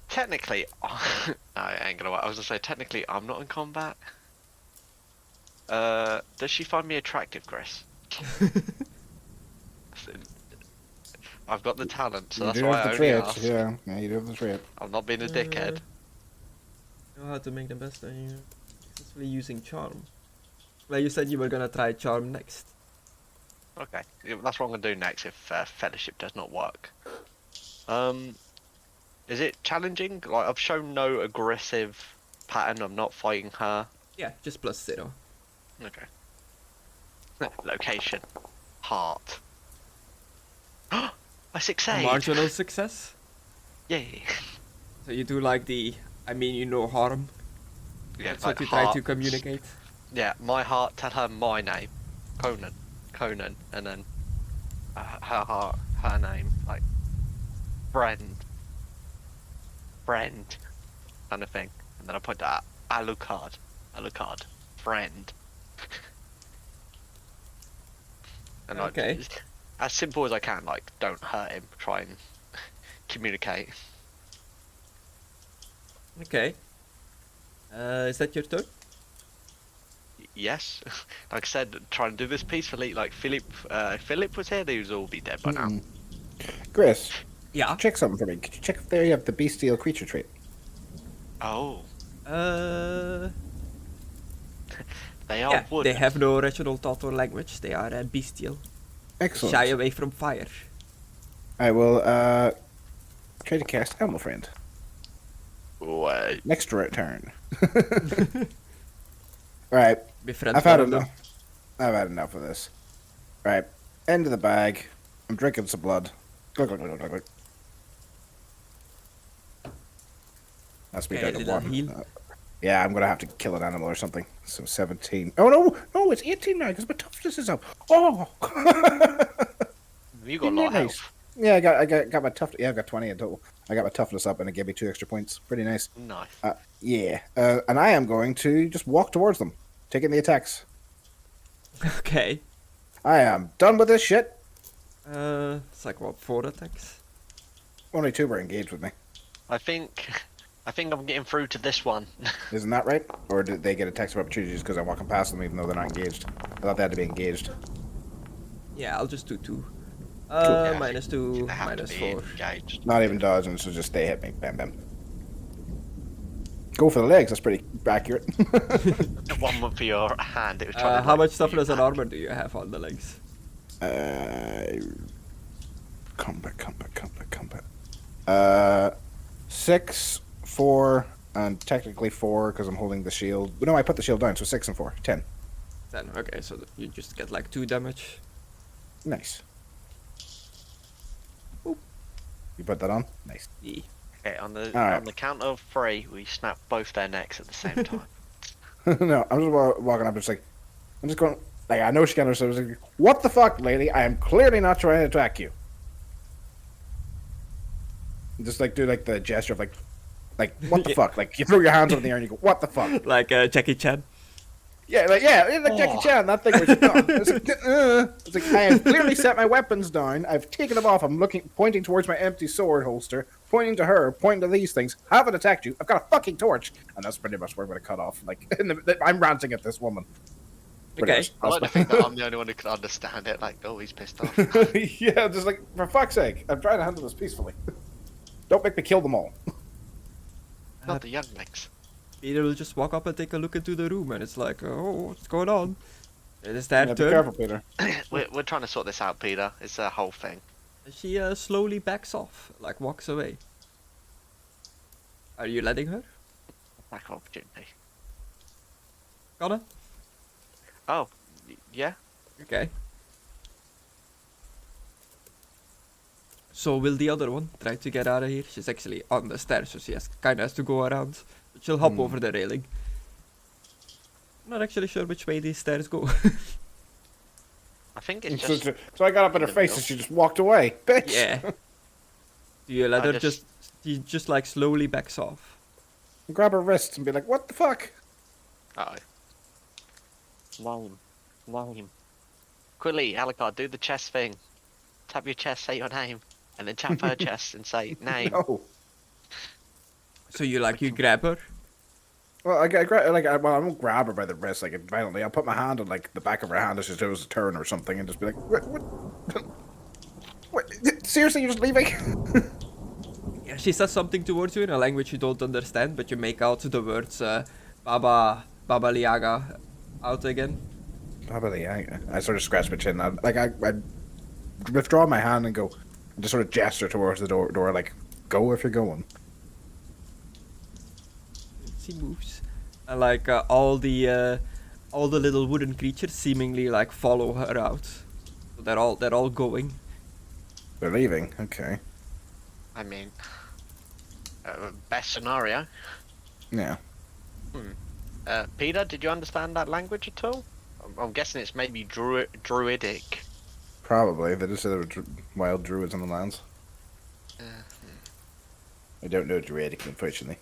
Technically, no, I ain't gonna work. I was gonna say, technically, I'm not in combat. Does she find me attractive, Chris? I've got the talent, so You that's do why have I the only trait. ask. Yeah, you do have the trait. I'm not being a dickhead. Know how to make the best of you. Successfully using charm. Well, you said you were gonna try charm next. Okay, yeah, that's what I'm gonna do next if fellowship does not work. Is it challenging? Like, I've shown no aggressive pattern. I'm not fighting her. Yeah, just +0. Okay. Location. Heart. I succeed. Marginal success. Yay. So you do like no harm. Yeah, That's like what you try to heart. communicate. Yeah, my heart. Tell her my name, Conan, and then her heart, her name, like friend, kind of thing. And then I point to Alucard, friend. And Okay. like, as simple as I can, like, don't hurt him. Try and communicate. Okay. Is that your turn? Yes, like I said, trying to do this peacefully. Like Philip was here; they would all be dead by now. Chris, Yeah. check something for me. Could you check if they have the bestial creature trait? Oh, Uh. they are Yeah. wood. They have no regional thought or language. They are bestial. Excellent. Shy away from fire. I will try to cast Animal Friend. Wait. Next turn. Alright, Befriend I've had one of them. enough. I've had enough of this. Right, end of the bag. I'm drinking some blood. Glug, glug, glug, glug, glug. That's me Okay, down to did that 1. heal? Yeah, I'm gonna have to kill an animal or something. So 17. Oh no, it's 18 now because my toughness is up. Oh. You got a lot of Nice. health. Yeah, I got my tough. Yeah, I've got 20 in total. I got my toughness up, and it gave me 2 extra points. Pretty nice. Nice. Yeah, and I am going to just walk towards them, taking the attacks. Okay. I am done with this shit. It's like what, 4 attacks? Only 2 were engaged with me. I think I'm getting through to this one. Isn't that right? Or did they get a text of opportunity just because I'm walking past them even though they're not engaged? I thought they had to be engaged. Yeah, I'll just do 2. Yeah, -2, They have to be -4. engaged. Not even dodging, so just they hit me. Bam, bam. Go for the legs. That's pretty accurate. One for your hand. It was trying to, How like, much pull you toughness and back. armor do you have on the legs? Combat. 6, 4, and technically 4 because I'm holding the shield. No, I put the shield down, so 6 and 4. 10. 10. Okay, so you just get like 2 damage. Nice. Oop. You put that on? Nice. Yeah. Okay, on the Alright. on the count of 3, we snap both their necks at the same time. No, I'm just walking up, just like, I'm just going, like, I know she can't, so I was like, what the fuck, lady? I am clearly not trying to attack you. Just like do like the gesture of like what the Yeah. fuck? Like you throw your hands up in the air and you go, what the fuck? Like Jackie Chan. Yeah, like Jackie Chan, that thing was it's like I have clearly set my weapons down, I've taken them off, I'm pointing towards my empty sword holster, pointing to her, pointing to these things, haven't attacked you, I've got a fucking torch, and that's pretty much where we're gonna cut off. Like I'm ranting at this woman. Pretty Okay. much. I like to think that I'm the only one who can understand it. Like, oh, he's pissed off. Yeah, just like for fuck's sake, I'm trying to handle this peacefully. Don't make me kill them all. Not the younglings. Peter will just walk up and take a look into the room, and it's like, oh, what's going on? It is that Yeah, be turn. careful, Peter. We're trying to sort this out, Peter. It's a whole thing. She slowly backs off, like walks away. Are you letting her? Lack of opportunity. Conna? Oh, yeah. Okay. So will the other one try to get out of here? She's actually on the stairs, so she kinda has to go around. But she'll hop over the railing. Not actually sure which way these stairs go. I think it's So, just. so I got up in her in the face middle. and she just walked away. Bitch. Yeah. Do you let I her just- she just like slowly backs off? Grab her wrists and be like, what the fuck? Oh, Lame. quickly, Alucard, do the chest thing. Tap your chest, say your name, and then tap her chest and say name. No. So you grab her? Well, I won't grab her by the wrist like violently. I'll put my hand on like the back of her hand as she does a turn or something, and just be like, what? Seriously, you're just leaving? Yeah, she says something towards you in a language you don't understand, but you make out the words Baba Liaga out again. Probably, I sort of scratch my chin. I withdraw my hand and go, and just sort of gesture towards the door, like, go if you're going. She moves, and like all the little wooden creatures seemingly like follow her out. So they're all going. They're leaving. Okay. I mean, best scenario. Yeah. Peter, did you understand that language at all? I'm guessing it's maybe druidic. Probably. They just said there were wild druids on the lands. I don't know druidic, unfortunately.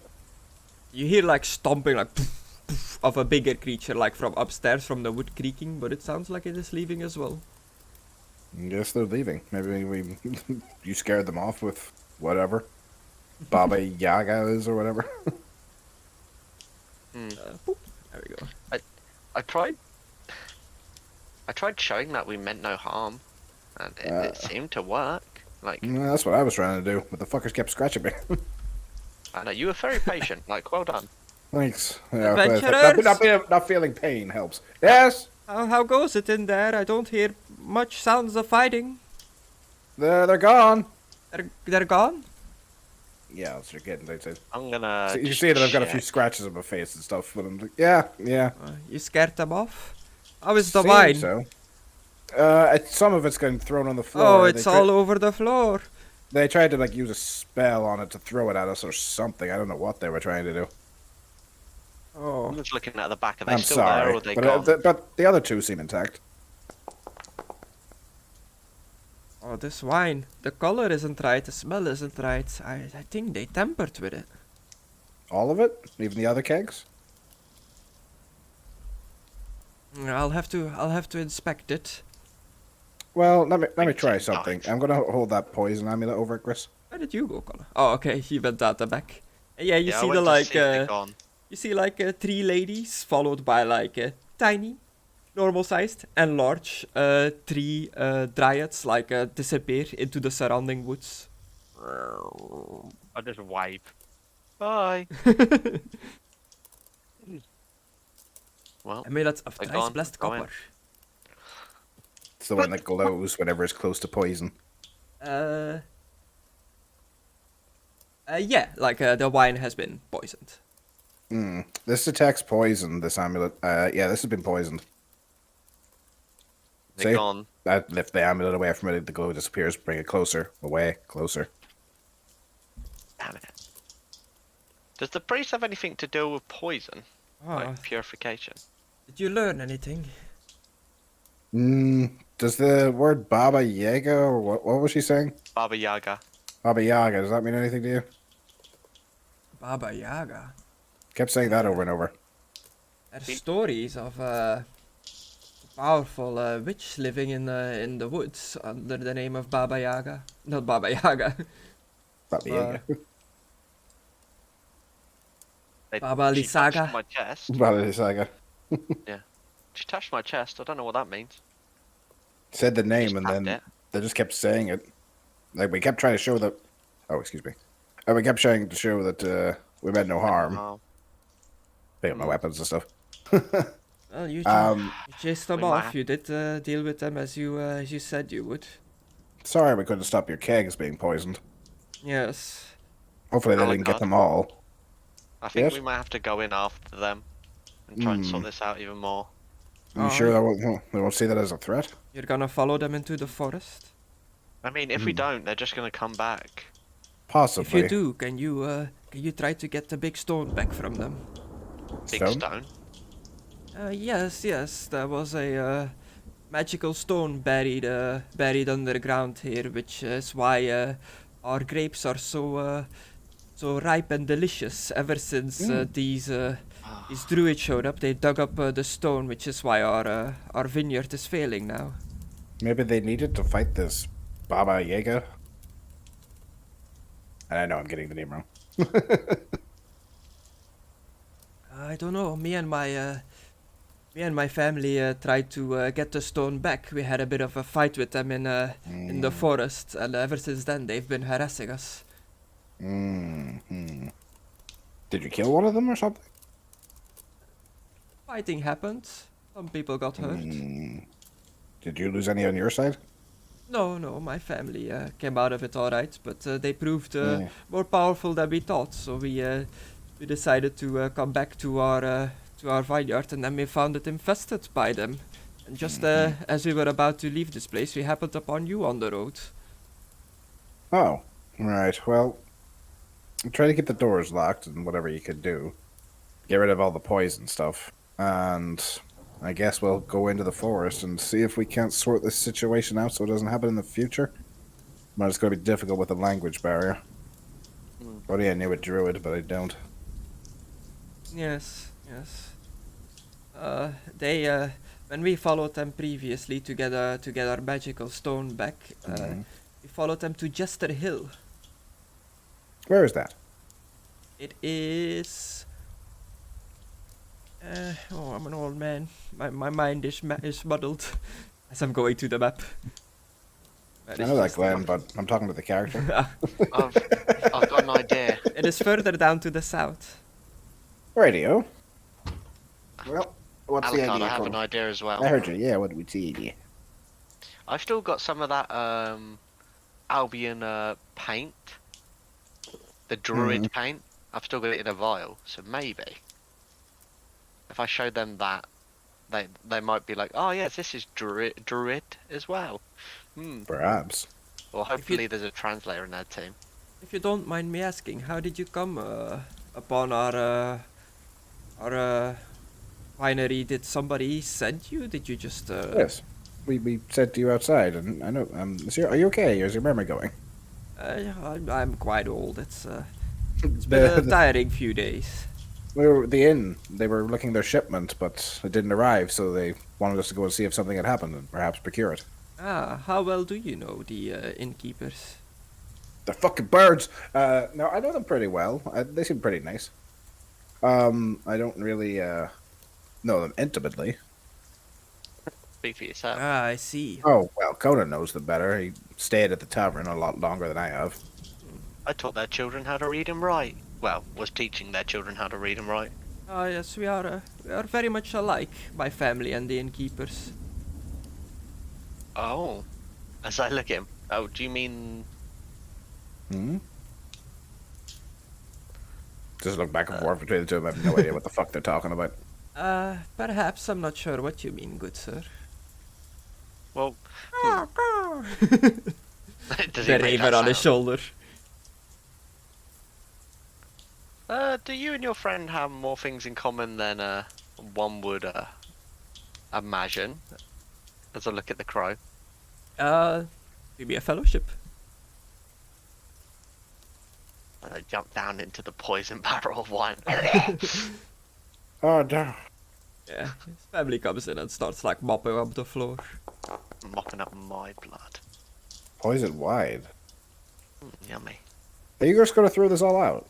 You hear like stomping like poof, poof, of a bigger creature like from upstairs from the wood creaking, but it sounds like it is leaving as well. Yes, they're leaving. Maybe you scared them off with whatever. Baba Yaga is or whatever. Boop. There we go. I tried showing that we meant no harm, and it seemed to work. Like, Yeah, that's what I was trying to do, but the fuckers kept scratching me. I know you were very patient. Like, well done. Thanks. Yeah, Adventurers! not feeling pain helps. Yes, How goes it in there? I don't hear much sounds of fighting. they're gone. They're gone? Yeah, they're getting outside. I'm gonna. So you just see that I've got a few check. scratches on my face and stuff, but I'm like, yeah. You scared them off? How is the Seems wine? So. Some of it's getting thrown on the floor. Oh, it's all over the floor. They tried to like use a spell on it to throw it at us or something. I don't know what they were trying to do. Oh. I'm just looking at the back. Are they I'm still there sorry, or are they but, gone? but the other two seem intact. Oh, this wine. The color isn't right, the smell isn't right. I think they tampered with it. All of it, even the other kegs. I'll have to inspect it. Well, let me try Nice. something. I'm gonna hold that poison amulet over it, Chris. Where did you go, Conna? Oh, okay, you went out the back. And yeah, you Yeah, I see went the to see if they're gone. you see like 3 ladies followed by like tiny, normal-sized, and large 3 dryads like disappear into the surrounding woods. I just wave. Bye. Well, Amulet of they're thrice gone. blessed Go in. copper. It's the one that glows whenever it's close to poison. Yeah, like the wine has been poisoned. This detects poison, this amulet. Yeah, this has been poisoned. They're See? gone. I lift the amulet away from it, the glow disappears, bring it closer, away, closer. Damn it. Does the priest have anything to do with poison? Ah, Like purification? did you learn anything? Does the word Baba Yaga, or what was she saying? Baba Yaga. Baba Yaga, does that mean anything to you? Baba Yaga. Kept saying that over and over. There are stories of a powerful witch living in the woods under the name of Baba Yaga. Not Baba Yaga. Baba Yaga. Baba She touched Lisaga. my chest. Baba Yaga. She touched my chest. I don't know what that means. Said the name, Just and tapped then it. they just kept saying it. Like, we kept trying to show that... Oh, excuse me. We kept trying to show that we meant no harm. Oh, Pick up my weapons and stuff. Well, you chased them we might off. have- You did deal with them as you said you would. Sorry we couldn't stop your kegs being poisoned. Yes. Hopefully they Oh, didn't get God. them all. I think Yes? we might have to go in after them and try and sort this out even more. Are you sure they won't see that as a threat? You're gonna follow them into the forest? I mean, if we don't, they're just gonna come back. Possibly. If you do, can you try to get the big stone back from them? Big Stone? stone. Yes. There was a magical stone buried underground here, which is why our grapes are so ripe and delicious. Ever since these druids showed up, they dug up the stone, which is why our vineyard is failing now. Maybe they needed to fight this Baba Yaga. And I know I'm getting the name wrong. I don't know. Me and my family tried to get the stone back. We had a bit of a fight with them in the forest, and ever since then they've been harassing us. Mm-hmm. Did you kill one of them or something? Fighting happened. Some people got hurt. Did you lose any on your side? No, my family came out of it all right, but they proved more powerful than we thought. So we decided to come back to our vineyard, and then we found it infested by them. And just as we were about to leave this place, we happened upon you on the road. Oh, right. Well, try to keep the doors locked and whatever you could do. Get rid of all the poison stuff. And I guess we'll go into the forest and see if we can't sort this situation out so it doesn't happen in the future. But it's going to be difficult with the language barrier. Already I knew a druid, but I don't. Yes. They when we followed them previously to get our magical stone back, we followed them to Jester Hill. Where is that? It is. I'm an old man. My mind is muddled as I'm going to the map. I know that, Glenn, but I'm talking to the character. I've got an idea. It is further down to the south. Radio. Well, what's the Alucard, idea? I have Connor? an idea as well. I heard you. Yeah, what did we see? I've still got some of that Albion paint. The druid paint. I've still got it in a vial, so maybe if I show them that, they might be like, oh yes, this is druid as well. Perhaps. Well, hopefully there's a translator in their team. If you don't mind me asking, how did you come upon our winery? Did somebody send you? Did you just? Yes. We said to you outside, and I know. Are you okay? Is your memory going? I'm quite old. It's been a tiring few days. We were at the inn. They were looking their shipment, but it didn't arrive, so they wanted us to go and see if something had happened and perhaps procure it. Ah, how well do you know the innkeepers? They're fucking birds. No, I know them pretty well. They seem pretty nice. I don't really know them intimately. Speak for yourself. Ah, I see. Oh, well, Conna knows them better. He stayed at the tavern a lot longer than I have. I taught their children how to read and write. Well, was teaching their children how to read and write. Ah, yes, we are very much alike, my family and the innkeepers. Oh. As I look at him. Oh, do you mean... Hmm? Just look back and forth between the two of them. I have no idea what the fuck they're talking about. Perhaps I'm not sure what you mean, good sir. Well... Does he The make raven that on his sound? shoulder. Do you and your friend have more things in common than one would imagine? As I look at the crow. Maybe a fellowship. And I jump down into the poison barrel of wine. Oh, no. Yeah, his family comes in and starts like mopping up the floor. Mopping up my blood. Poison wine. Yummy. Are you just going to throw this all out?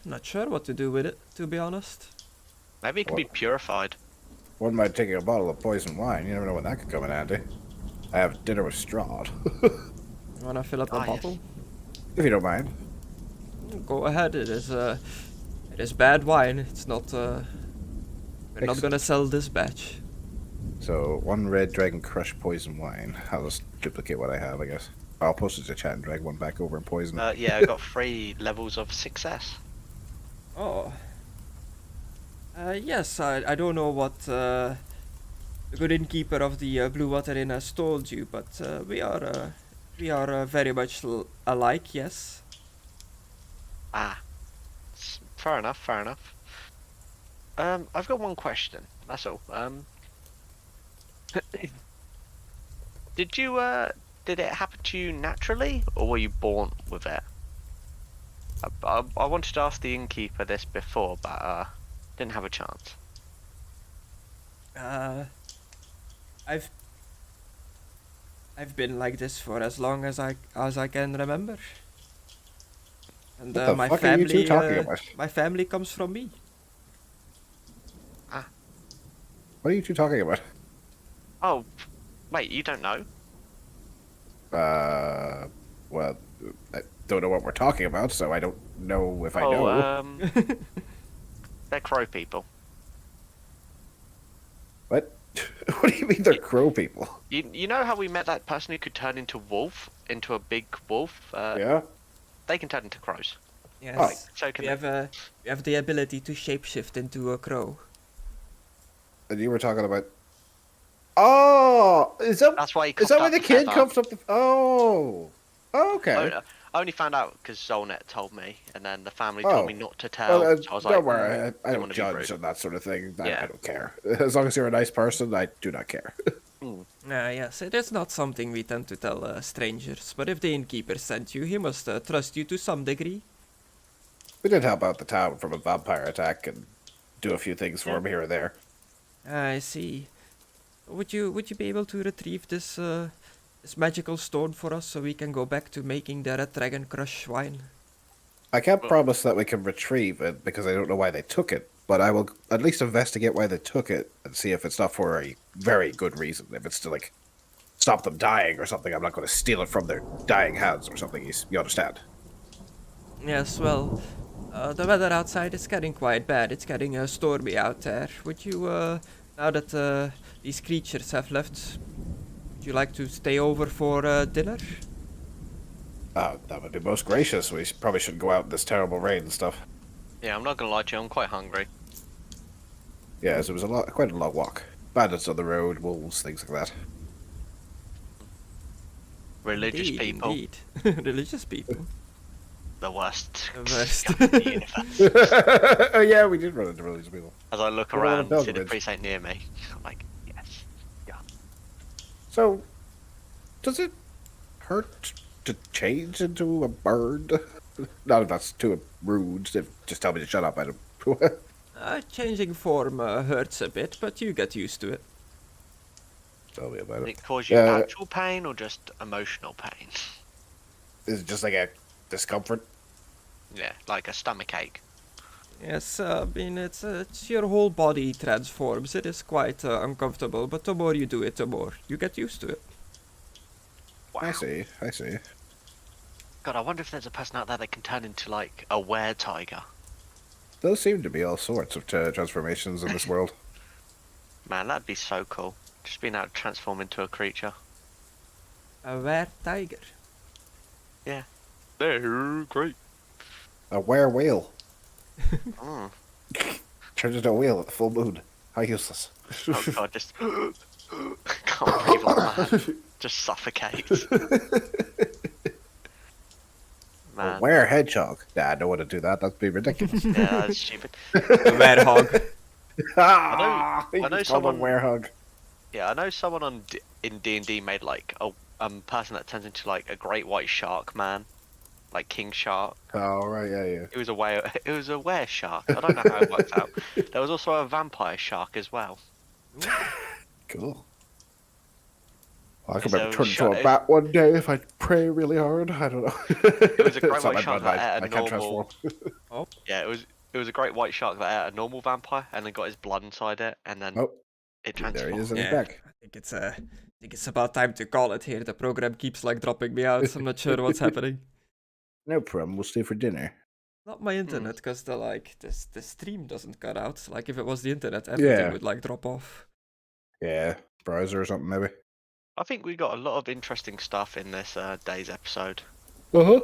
Not sure what to do with it, to be honest. Maybe it can be purified. One might take a bottle of poison wine. You never know when that could come in handy. I have dinner with Strahd. You wanna fill up a Ah, yes. bottle? If you don't mind. Go ahead. It is bad wine. It's not. We're not Excellent. gonna sell this batch. So, one red dragon crush poison wine. I'll just duplicate what I have, I guess. I'll post it to chat and drag one back over and poison it. Yeah, I got 3 levels of success. Oh. Yes, I don't know what the good innkeeper of the Blue Water Inn has told you, but we are very much alike, yes. Ah. Fair enough, fair enough. I've got one question, that's all. Did it happen to you naturally, or were you born with it? I wanted to ask the innkeeper this before, but didn't have a chance. I've been like this for as long as I can remember. And What the my fuck are you family two talking about? my family comes from me. What are you two talking about? Oh, wait, you don't know? Well, I don't know what we're talking about, so I don't know if I know. They're crow people. What? What do you mean they're crow people? You know how we met that person who could turn into a big wolf? Yeah? They can turn into crows. Yes. So can We have the ability to shapeshift into a crow. And you were talking about... Oh! Is that That's why he is that coughed where up the the kid feather. coughed up the... Oh! Okay. I only found out because Zolnet told me, and then the family Oh. told me not to tell. Well, So I was don't like, worry, I don't don't wanna be judge rude. on that sort of thing. I Yeah. don't care. As long as you're a nice person, I do not care. Yes, it is not something we tend to tell strangers, but if the innkeeper sent you, he must trust you to some degree. We did help out the town from a vampire attack and do a few things for him here and there. I see. Would you be able to retrieve this this magical stone for us so we can go back to making the Red Dragon Crush wine? I can't promise that we can retrieve it because I don't know why they took it, but I will at least investigate why they took it and see if it's not for a very good reason. If it's to, like, stop them dying or something, I'm not going to steal it from their dying hands or something, you understand? Yes, well, the weather outside is getting quite bad. It's getting stormy out there. Would you, now that these creatures have left, would you like to stay over for dinner? That would be most gracious. We probably shouldn't go out in this terrible rain and stuff. yeah, I'm not gonna lie to you, I'm quite hungry. Yes, it was quite a long walk. Bandits on the road, wolves, things like that. Religious Indeed, people, indeed. Religious people. the worst. The worst. scum in the universe. Oh yeah, we did run into religious people. As I look We're on a around, see the pilgrimage. priest ain't near me. I'm like, yes. So, does it hurt to change into a bird? Not if that's too rude. Just tell me to shut up. I don't. Changing form hurts a bit, but you get used to it. Tell me about Did it. it cause you Yeah. actual pain or just emotional pain? Is it just like a discomfort? Yeah, like a stomach ache. Yes, I mean, it's your whole body transforms. It is quite uncomfortable, but the more you do it, the more you get used to it. Wow. I see. God, I wonder if there's a person out there that can turn into like a were-tiger. There seem to be all sorts of transformations in this world. Man, that'd be so cool. Just being able to transform into a creature. A were-tiger. Yeah. They're great. A were-whale. Mm. Turns into a whale at the full moon. How useless. Oh god, just can't breathe on that. Just suffocates. A Man, were-hedgehog. Nah, I don't want to do that. That'd be ridiculous. yeah, that's stupid. A were-hog. I know know someone- someone were-hog. Yeah, I know someone in D&D made like a person that turns into like a great white shark, man, like king shark. Oh right, yeah. It was a whale. It was a were shark. I don't know how it worked out. There was also a vampire shark as well. Cool. I could So maybe turn into shut a it. bat one day if I pray really hard. I don't know. It was a great It's not white my shark blood, that ate a I can't normal. transform. Yeah, it was a great white shark that ate a normal vampire and then got his blood inside it, and then Oh, it there transformed. he is in his Yeah, back. I think it's about time to call it here. The program keeps like dropping me out. I'm not sure what's happening. No problem. We'll stay for dinner. Not my internet, because the stream doesn't cut out. Like if it was the internet, everything Yeah. would like drop off. Yeah, browser or something maybe. I think we got a lot of interesting stuff in this day's episode. Uh-huh.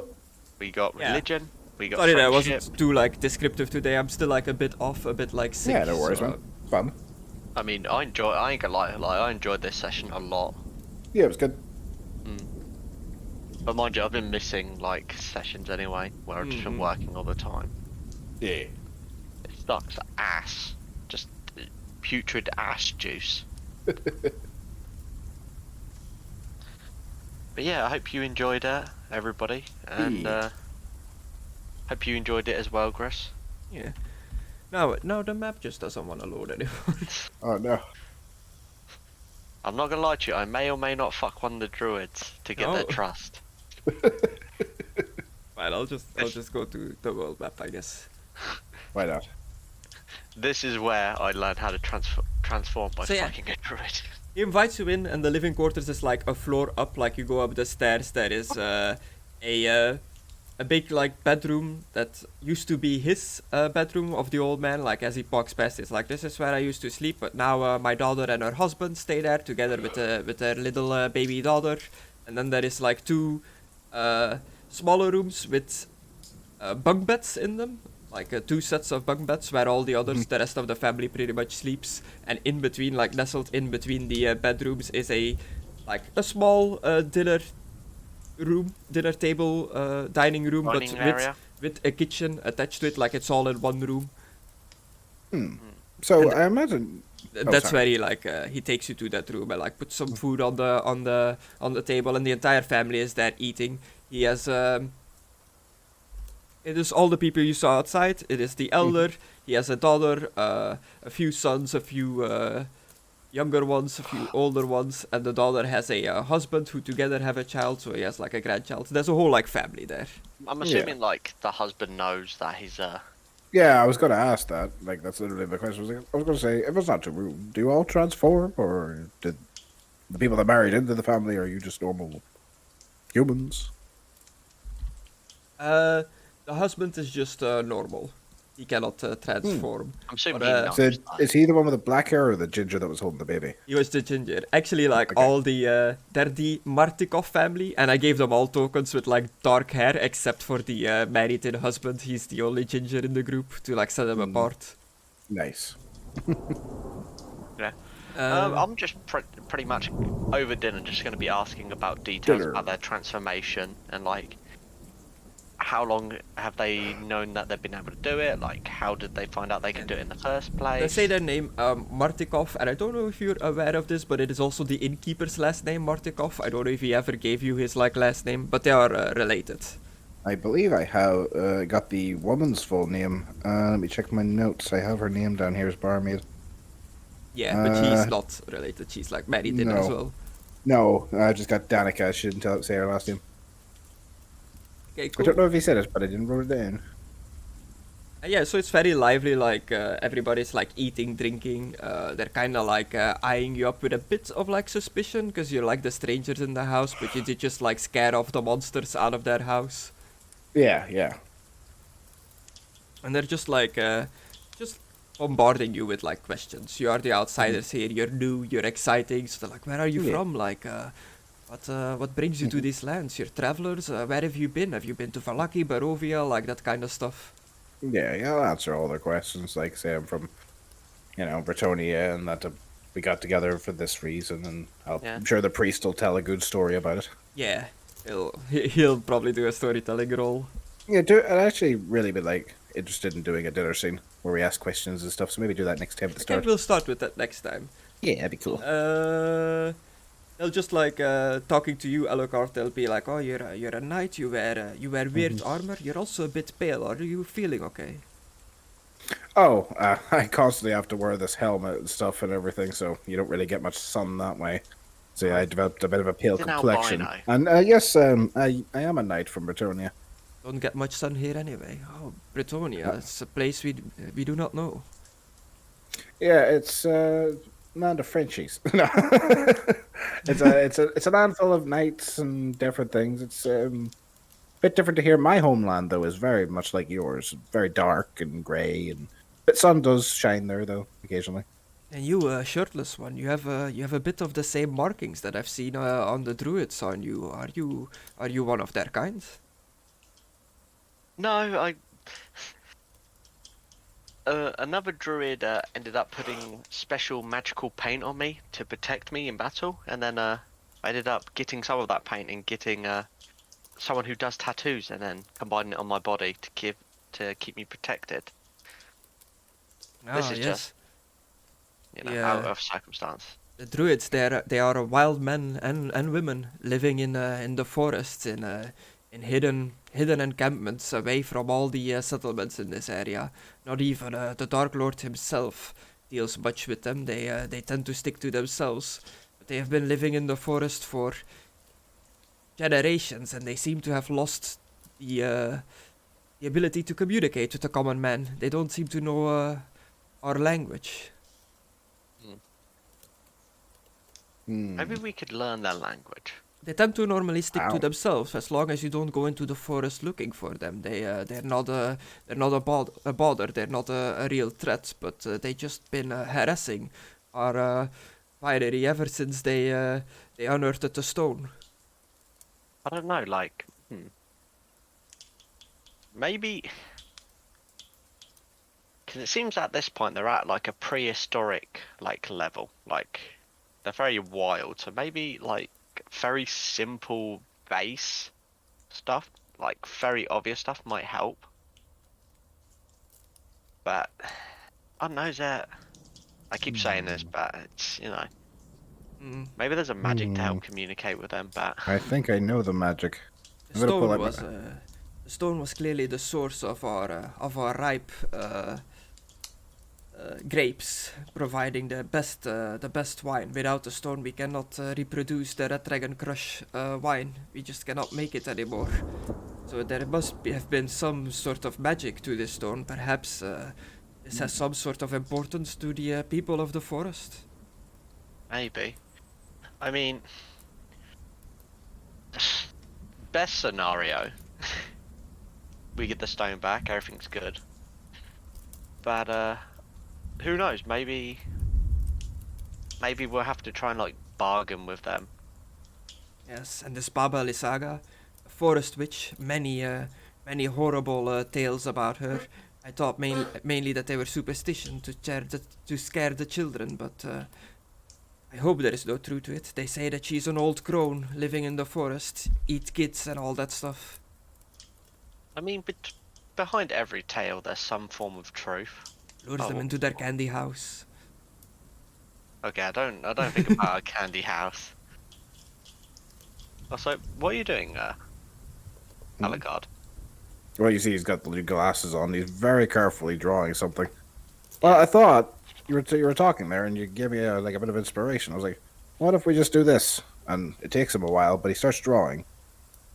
We got Yeah. religion. We got Sorry that I friendship. wasn't too like descriptive today. I'm still like a bit off, a bit like sick. Yeah, no worries, so, man. Fun. I mean, I ain't gonna lie, I enjoyed this session a lot. Yeah, it was good. But mind you, I've been missing like sessions anyway, where I've just been working all the time. Yeah. It sucks ass. Just putrid ass juice. But yeah, I hope you enjoyed it, everybody, and hope you enjoyed it as well, Chris. Yeah. No, the map just doesn't want to load anymore. Oh no. I'm not gonna lie to you, I may or may not fuck one of the druids to get their No. trust. Fine, I'll just go to the world map, I guess. Why not? This is where I learned how to transform by So, yeah. fucking a druid. He invites you in, and the living quarters is like a floor up. Like you go up the stairs, there is a big like bedroom that used to be his bedroom of the old man. Like as he walks past, it's like, this is where I used to sleep, but now my daughter and her husband stay there together with their little baby daughter. And then there is like two smaller rooms with bunk beds in them. Like two sets of bunk beds where all the others, the rest of the family pretty much sleeps. And in between, like nestled in between the bedrooms is a small dinner table, dining room, Dining but area. with a kitchen attached to it, like it's all in one room. So And- I imagine That's sorry. where he takes you to that room and like puts some food on the table, and the entire family is there eating. He has it is all the people you saw outside. It is the elder. He has a daughter, a few sons, a few younger ones, a few older ones, and the daughter has a husband who together have a child. So he has like a grandchild. There's a whole like family there. I'm assuming like the husband knows that he's Yeah, I was gonna ask that. Like that's literally my question. I was gonna say, if it's not too rude, do you all transform, or did the people that married into the family, are you just normal humans? The husband is just normal. He cannot transform. I'm assuming But, he uh, knows. So that. is he the one with the black hair or the ginger that was holding the baby? He was the ginger. Actually, like Okay. all the they're the Martikov family, and I gave them all tokens with like dark hair, except for the married-in husband. He's the only ginger in the group to like set them apart. Nice. Yeah. Um, I'm just pretty much over dinner just going to be asking about details Dinner. about their transformation and like how long have they known that they've been able to do it? Like how did they find out they could do it in the first place? Let's say their name, Martikov, and I don't know if you're aware of this, but it is also the innkeeper's last name, Martikov. I don't know if he ever gave you his like last name, but they are related. I believe I have got the woman's full name. Let me check my notes. I have her name down here as barmaid. Yeah, but she's not related. She's like married in as no. well. No, I just got Danica. She didn't say her last name. Okay, I cool. don't know if he said it, but I didn't write it in. Yeah, so it's very lively, like everybody's like eating, drinking, they're kind of like eyeing you up with a bit of like suspicion, because you're like the strangers in the house, but you did just like scare off the monsters out of their house. Yeah, yeah. And they're just like, just bombarding you with like questions. You are the outsiders here, you're new, you're exciting, so they're like, where are you Yeah. from? Like, what brings you to these lands? You're travelers, where have you been? Have you been to Vallaki, Barovia, like that kind of stuff? Yeah, yeah, I'll answer all their questions. Like, say I'm from, Bretonia, and that we got together for this reason, and Yeah. I'm sure the priest will tell a good story about it. Yeah, he'll probably do a storytelling role. Yeah, I'd actually really be like interested in doing a dinner scene where we ask questions and stuff. So maybe do that next time at the Okay, start. we'll start with that next time. Yeah, that'd be cool. They'll just like talking to you, Alucard. They'll be like, "Oh, you're a knight. You wear weird armor. You're also a bit pale. Are you feeling okay?" Oh, I constantly have to wear this helmet and stuff and everything, so you don't really get much sun that way. So yeah, I developed a bit of a pale He's an complexion. albino. And yes, I am a knight from Bretonia. Don't get much sun here anyway. Oh, Bretonia. It's a place we do not know. Yeah, it's land of Frenchies. No, it's a land full of knights and different things. It's a bit different to here. My homeland though is very much like yours, very dark and grey, and but sun does shine there though occasionally. And you, shirtless one, you have a bit of the same markings that I've seen on the druids on you. Are you one of their kind? No, another druid ended up putting special magical paint on me to protect me in battle, and then I ended up getting some of that paint and getting someone who does tattoos, and then combining it on my body to keep me protected. This is just, Yeah. out of circumstance. The druids, they are wild men and women living in the forests in hidden encampments away from all the settlements in this area. Not even the Dark Lord himself deals much with them. They tend to stick to themselves. But they have been living in the forest for generations, and they seem to have lost the ability to communicate with the common man. They don't seem to know our language. Maybe we could learn their language. They tend to normally stick to Ow. themselves as long as you don't go into the forest looking for them. They're not a bother. They're not a real threat, but they just been harassing our winery ever since they unearthed the stone. I don't know, like, maybe, because it seems at this point they're at like a prehistoric like level, like they're very wild. So maybe like very simple base stuff, like very obvious stuff, might help. But I don't know, is that I keep saying this, but it's maybe there's a magic to help communicate with them. But I think I know the magic. The I'm gonna pull stone out was my- the stone was clearly the source of our ripe grapes, providing the best wine. Without the stone, we cannot reproduce the Red Dragon Crush wine. We just cannot make it anymore. So there must have been some sort of magic to this stone. Perhaps this has some sort of importance to the people of the forest. maybe. I mean, best scenario, we get the stone back, everything's good. But who knows? Maybe we'll have to try and like bargain with them. Yes, and this Baba Lysaga, a forest witch, many horrible tales about her. I thought mainly that they were superstition to scare the children, but I hope there is no truth to it. They say that she's an old crone living in the forest, eat kids and all that stuff. I mean, behind every tale, there's some form of truth. Lures them into their candy house. Okay, I don't think about a candy house. Also, what are you doing, Alucard? Well, you see, he's got the glasses on. He's very carefully drawing something. Well, I thought you were talking there, and you gave me a bit of inspiration. I was like, what if we just do this? And it takes him a while, but he starts drawing,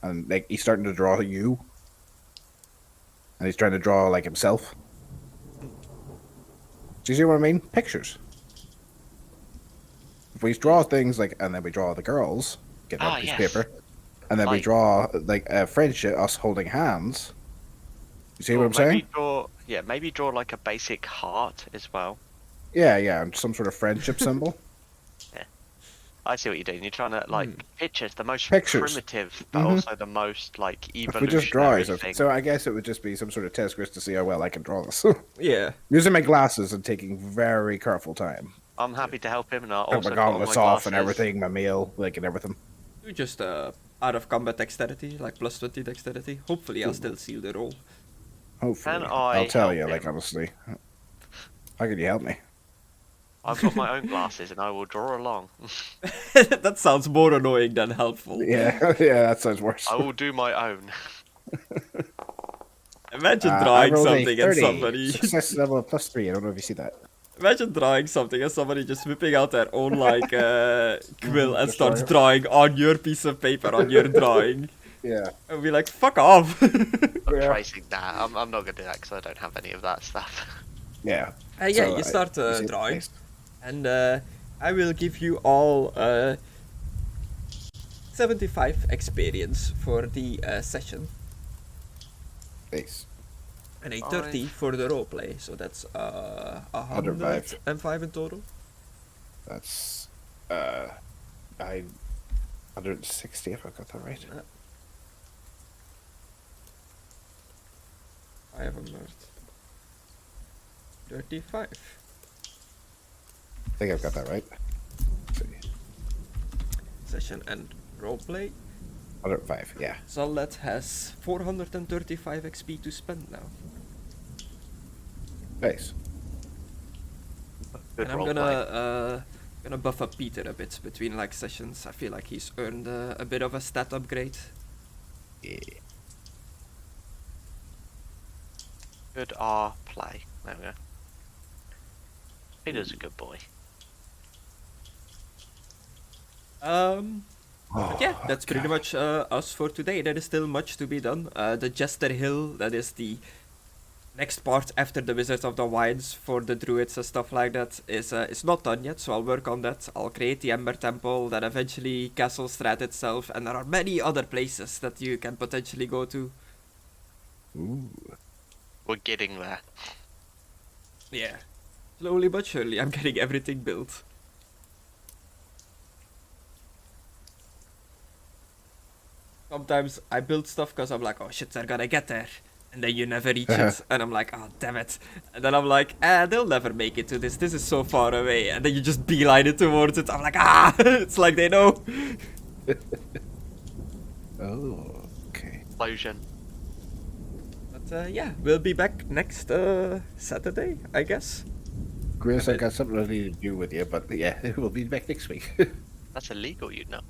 and like he's starting to draw you, and he's trying to draw like himself. Do you see what I mean? Pictures. If we draw things like, and then we draw the girls, get that piece of paper, and then we draw like a friendship, us holding hands. You see what I'm saying? Maybe draw like a basic heart as well. Yeah, and some sort of friendship symbol. Yeah, I see what you're doing. You're trying to like pictures, the most Pictures. primitive, but also the most like If we just draw evolutionary it, thing. so I guess it would just be some sort of test quiz to see how well I can draw this. Yeah. Using my glasses and taking very careful time. I'm happy to help him, and I'll Put also my put on gauntlets my off and glasses. everything, my meal, like and everything. You just out of combat dexterity, like plus 20 dexterity. Hopefully, I'll still seal the roll. Hopefully, Can I I'll tell help you, like him? honestly. How can you help me? I've got my own glasses, and I will draw along. That sounds more annoying than helpful. Yeah, that sounds worse. I will do my own. Imagine I drawing rolled a something and 30. somebody. Success level of +3. I don't know if you see that. Imagine drawing something and somebody just whipping out their own like quill and Just starts drawing. drawing on your piece of paper on your drawing. Yeah. And be like, fuck off. I'm Yeah. tracing that. I'm not gonna do that because I don't have any of that stuff. Yeah. Yeah, So, you start you see drawing, the and I will give you all 75 experience for the session, face. and a 30 for the roleplay. So that's 105. 105 in total. That's 160 if I got that right. I have a nerd. 35. I think I've got that right. Let's see. Session and roleplay. 105, yeah. Zallet has 435 XP to spend now. Face. Good And I'm roleplay. gonna buff up Peter a bit between like sessions. I feel like he's earned a bit of a stat upgrade. Yeah. Good R play. There we go. Peter's a good boy. But yeah, that's pretty much us for today. There is still much to be done. The Jester Hill, that is the next part after the Wizards of the Wilds for the Druids and stuff like that, is not done yet, so I'll work on that. I'll create the Ember Temple, then eventually Castle Strahd itself, and there are many other places that you can potentially go to. Ooh. We're getting there. Yeah. Slowly but surely, I'm getting everything built. Sometimes I build stuff because I'm like, oh shit, they're gonna get there. And then you never reach it. And I'm like, oh damn it. And then I'm like, they'll never make it to this. This is so far away. And then you just beeline it towards it. I'm like, it's like they know. Oh, okay. Explosion. But yeah, we'll be back next Saturday, I guess. Grace, I got something I need to do with you, but yeah, we'll be back next week. That's illegal, you know.